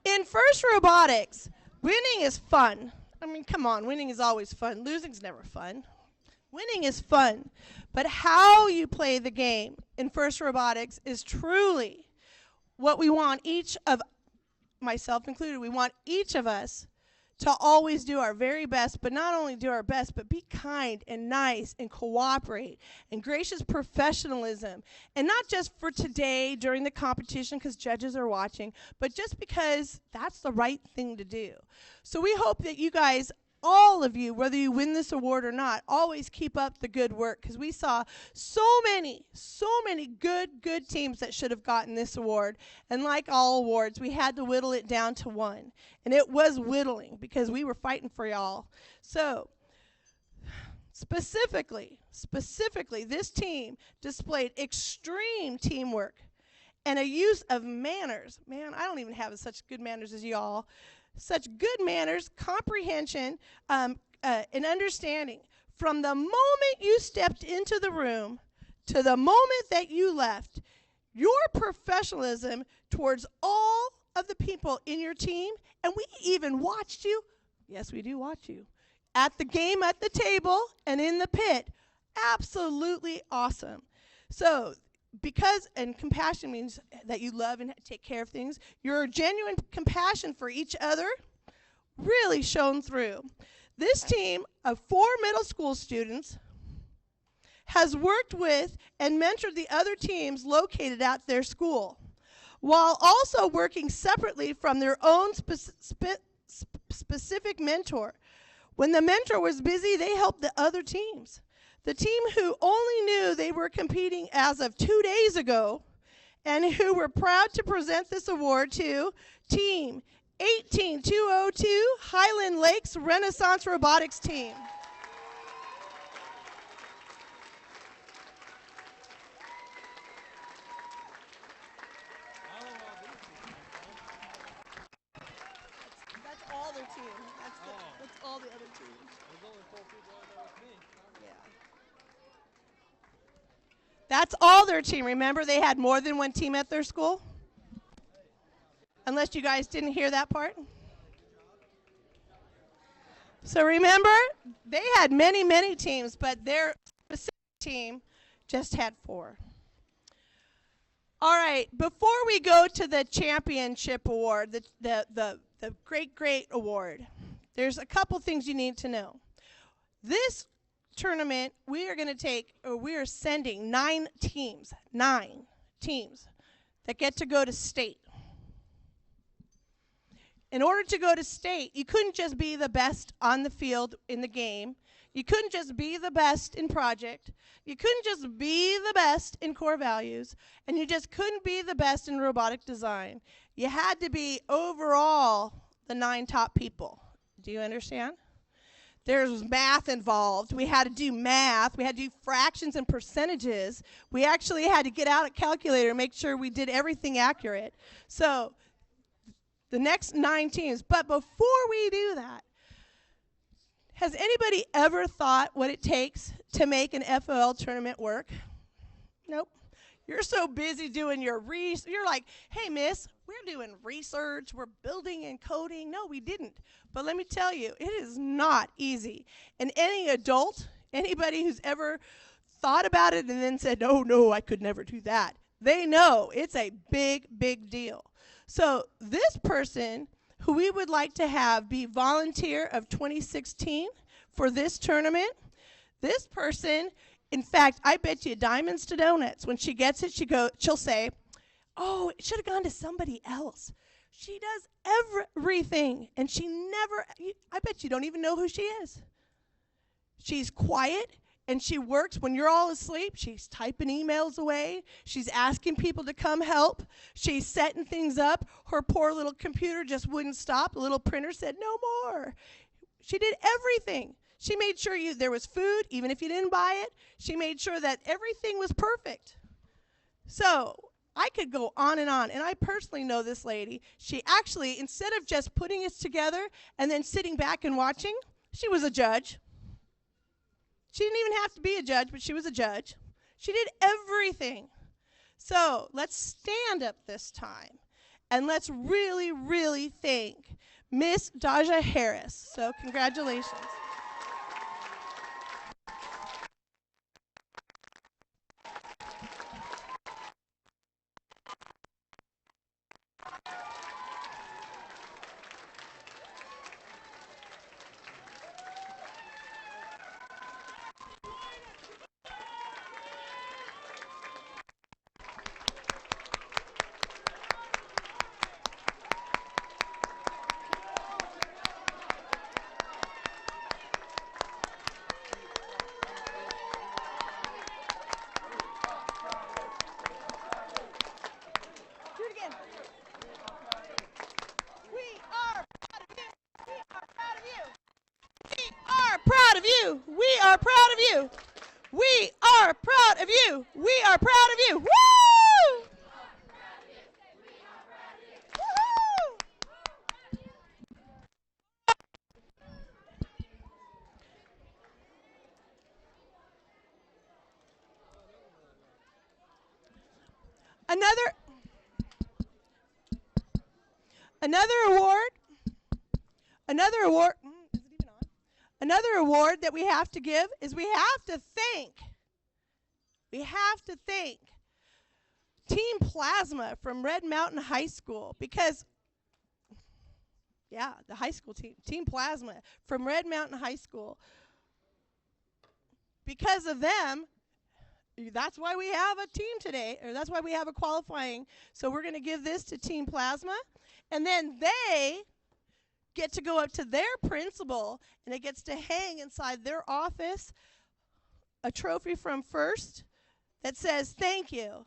In FIRST Robotics, winning is fun. I mean, come on, winning is always fun. Losing's never fun. Winning is fun. But how you play the game in FIRST Robotics is truly what we want each of, myself included, we want each of us to always do our very best, but not only do our best, but be kind and nice and cooperate and gracious professionalism. And not just for today during the competition because judges are watching, but just because that's the right thing to do. So we hope that you guys all of you, whether you win this award or not, always keep up the good work, because we saw so many good teams that should have gotten this award. And like all awards, we had to whittle it down to one. And it was whittling because we were fighting for y'all. So specifically, this team displayed extreme teamwork and a use of manners. Man, I don't even have such good manners as y'all. Such good manners, comprehension, and understanding. From the moment you stepped into the room to the moment that you left, your professionalism towards all of the people in your team, and we even watched you, yes, we do watch you, at the game, at the table, and in the pit. Absolutely awesome. So, because, and compassion means that you love and take care of things, your genuine compassion for each other really shone through. This team of 4 middle school students has worked with and mentored the other teams located at their school, while also working separately from their own specific mentor. When the mentor was busy, they helped the other teams. The team who only knew they were competing as of 2 days ago and who were proud to present this award to Team 18202 Highland Lakes Renaissance Robotics Team. That's all their team. That's all the other teams.
There's only 4 people on there with me.
Yeah. That's all their team. Remember, they had more than one team at their school? Unless you guys didn't hear that part. So remember, they had many teams, but their specific team just had 4. All right, before we go to the championship award, the great award, there's a couple things you need to know. This tournament, we are sending 9 teams that get to go to state. In order to go to state, you couldn't just be the best on the field in the game. You couldn't just be the best in project. You couldn't just be the best in core values. And you just couldn't be the best in robotic design. You had to be overall the 9 top people. Do you understand? There's math involved. We had to do math. We had to do fractions and percentages. We actually had to get out a calculator and make sure we did everything accurate. So the next 9 teams. But before we do that, has anybody ever thought what it takes to make an FLL tournament work? Nope. You're so busy doing your research. You're like, hey, miss, we're doing research. We're building and coding. No, we didn't. But let me tell you, it is not easy. And any adult, anybody who's ever thought about it and then said, oh, no, I could never do that, they know it's a big deal. So this person who we would like to have be volunteer of 2016 for this tournament, this person, in fact, I bet you diamonds to donuts. When she gets it, she'll say, oh, it should have gone to somebody else. She does everything, and I bet you don't even know who she is. She's quiet, and she works when you're all asleep. She's typing emails away. She's asking people to come help. She's setting things up. Her poor little computer just wouldn't stop. The little printer said, no more. She did everything. She made sure there was food, even if you didn't buy it. She made sure that everything was perfect. So I could go on, and I personally know this lady. She actually, instead of just putting it together and then sitting back and watching, she was a judge. She didn't even have to be a judge, but she was a judge. She did everything. So let's stand up this time, and let's really thank Miss Daja Harris. So congratulations. We are proud of you. We are proud of you. Woo! Woo-hoo! Another award. Another award. Is it even on? Another award that we have to give is we have to thank Team Plasma from Red Mountain High School because, yeah, the high school team, Team Plasma from Red Mountain High School. Because of them, that's why we have a team today, or that's why we have a qualifying. So we're going to give this to Team Plasma, and then they get to go up to their principal, and it gets to hang inside their office a trophy from First that says, thank you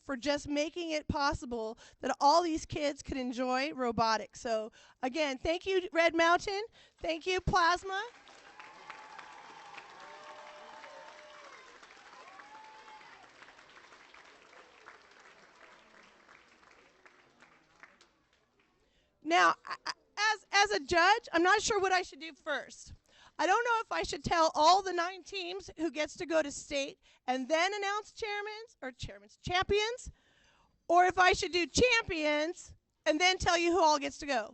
for just making it possible that all these kids could enjoy robotics. So again, thank you, Red Mountain. Thank you, Plasma. Now, as a judge, I'm not sure what I should do first. I don't know if I should tell all the 9 teams who gets to go to state and then announce champions, or if I should do champions and then tell you who all gets to go.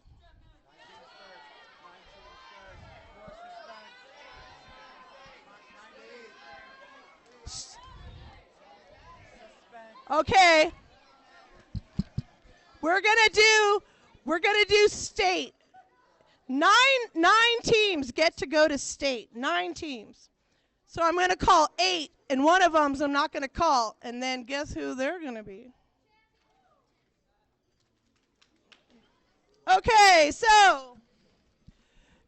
Okay. We're gonna do state. Nine teams get to go to state. 9 teams. So I'm gonna call 8, and one of them's I'm not gonna call. And then guess who they're gonna be? Okay, so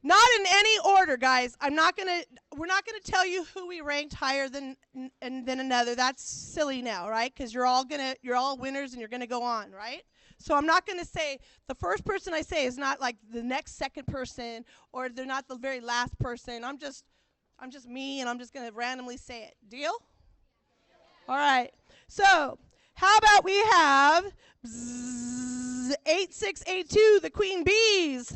not in any order, guys. We're not gonna tell you who we ranked higher than another. That's silly now, right? Because you're all winners and you're gonna go on, right? So I'm not gonna say the first person I say is not like the next second person, or they're not the very last person. I'm just me, and I'm just gonna randomly say it. Deal? All right. So how about we have 8682, the Queen Bees.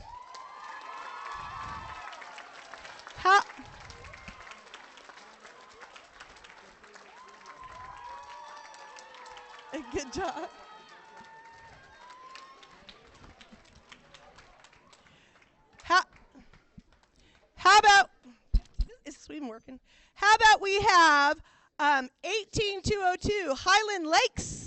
Good job. How about, is this even working? How about we have 18202, Highland Lakes.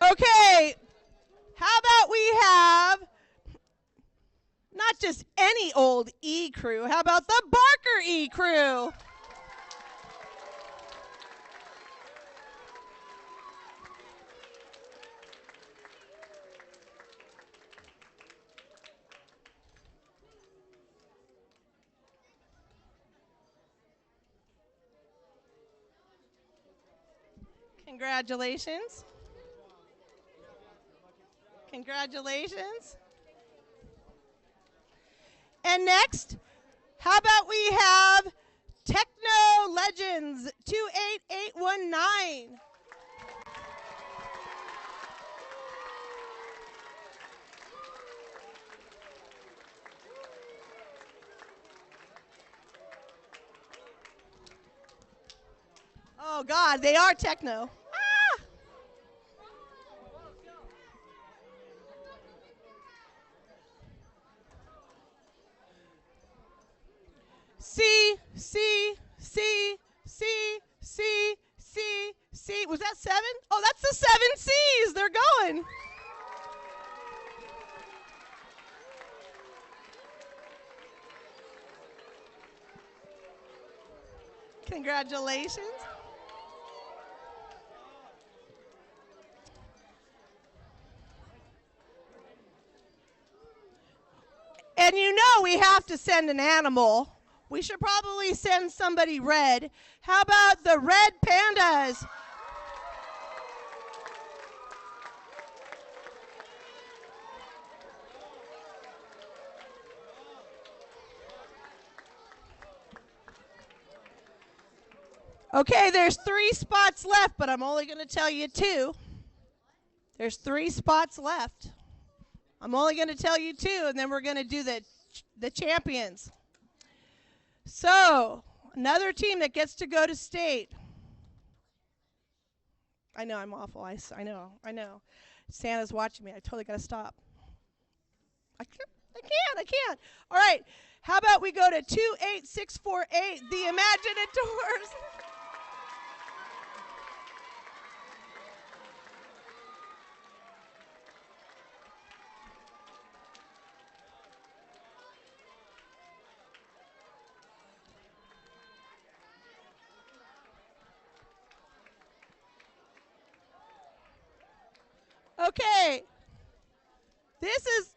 Okay, how about we have not just any old E crew, how about the Barker E crew? Congratulations. Congratulations. And next, how about we have Techno Legends 28819. Oh God, they are techno. Ah! C. Was that 7? Oh, that's the 7 C's. They're going. Congratulations. And you know we have to send an animal. We should probably send somebody red. How about the red pandas? Okay, there's 3 spots left, but I'm only going to tell you 2. There's 3 spots left. I'm only going to tell you 2, and then we're going to do the champions. So, another team that gets to go to state. I know I'm awful. I know. Santa's watching me. I totally got to stop. I can't. All right. How about we go to 28648, the Imaginators. Okay. This is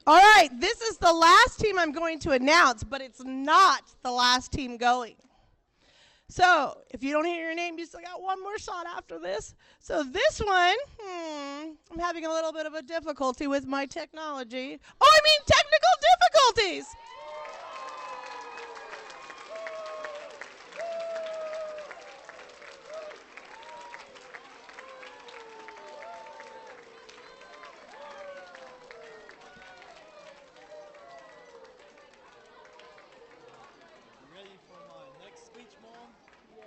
all right, this is the last team I'm going to announce, but it's not the last team going. So, if you don't hear your name, you still got one more shot after this. So this one, I'm having a little bit of a difficulty with my technology. Oh, I mean technical difficulties!
Ready for my next speech, Mom? Yes.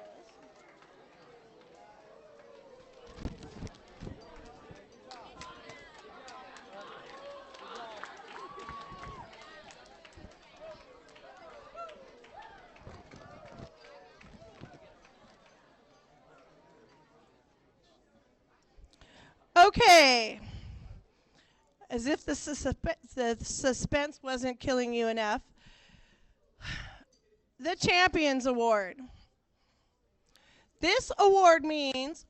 Okay. As if the suspense wasn't killing you enough. The Champions Award. This award means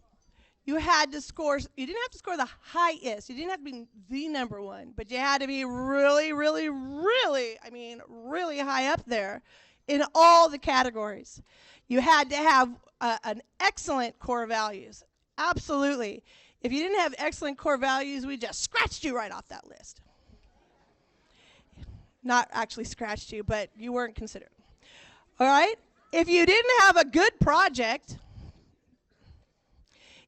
you had to score, you didn't have to score the highest, you didn't have to be the number one, but you had to be really, really, really, I mean, really high up there in all the categories. You had to have an excellent core values. Absolutely. If you didn't have excellent core values, we just scratched you right off that list. Not actually scratched you, but you weren't considered. All right? If you didn't have a good project,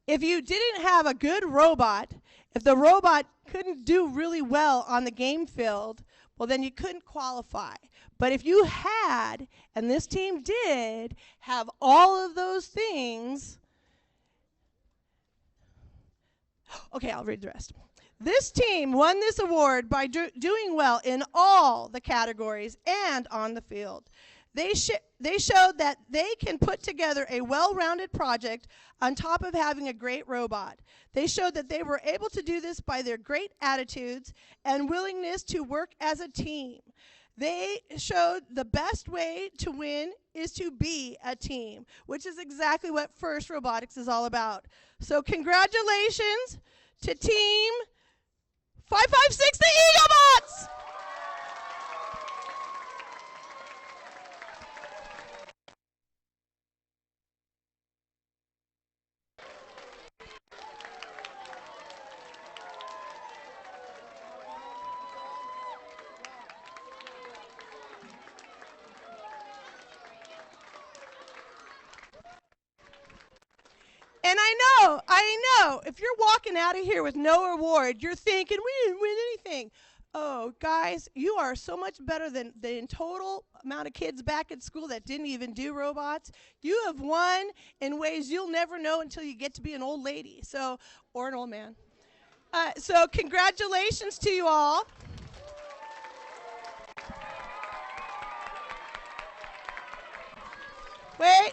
if you didn't have a good robot, if the robot couldn't do really well on the game field, well, then you couldn't qualify. But if you had, and this team did, have all of those things, okay, I'll read the rest. This team won this award by doing well in all the categories and on the field. They showed that they can put together a well-rounded project on top of having a great robot. They showed that they were able to do this by their great attitudes and willingness to work as a team. They showed the best way to win is to be a team, which is exactly what FIRST Robotics is all about. So congratulations to Team 556, the Eaglebots! And I know, if you're walking out of here with no award, you're thinking, we didn't win anything. Oh, guys, you are so much better than the total amount of kids back at school that didn't even do robots. You have won in ways you'll never know until you get to be an old lady, or an old man. So congratulations to you all. Wait.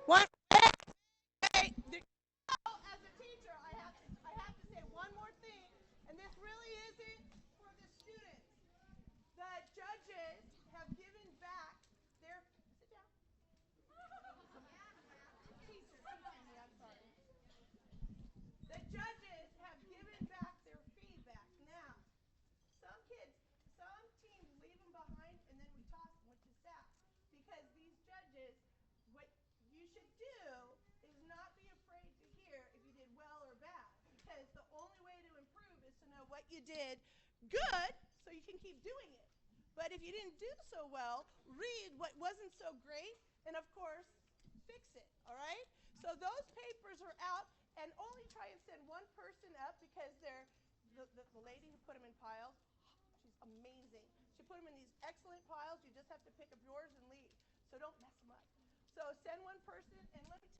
One, wait. what you did good so you can keep doing it. But if you didn't do so well, read what wasn't so great and, of course, fix it, all right? So those papers are out, and only try and send one person up because they're the lady who put them in piles. She's amazing. She put them in these excellent piles. You just have to pick up yours and leave. So don't mess them up. So send one person, and let me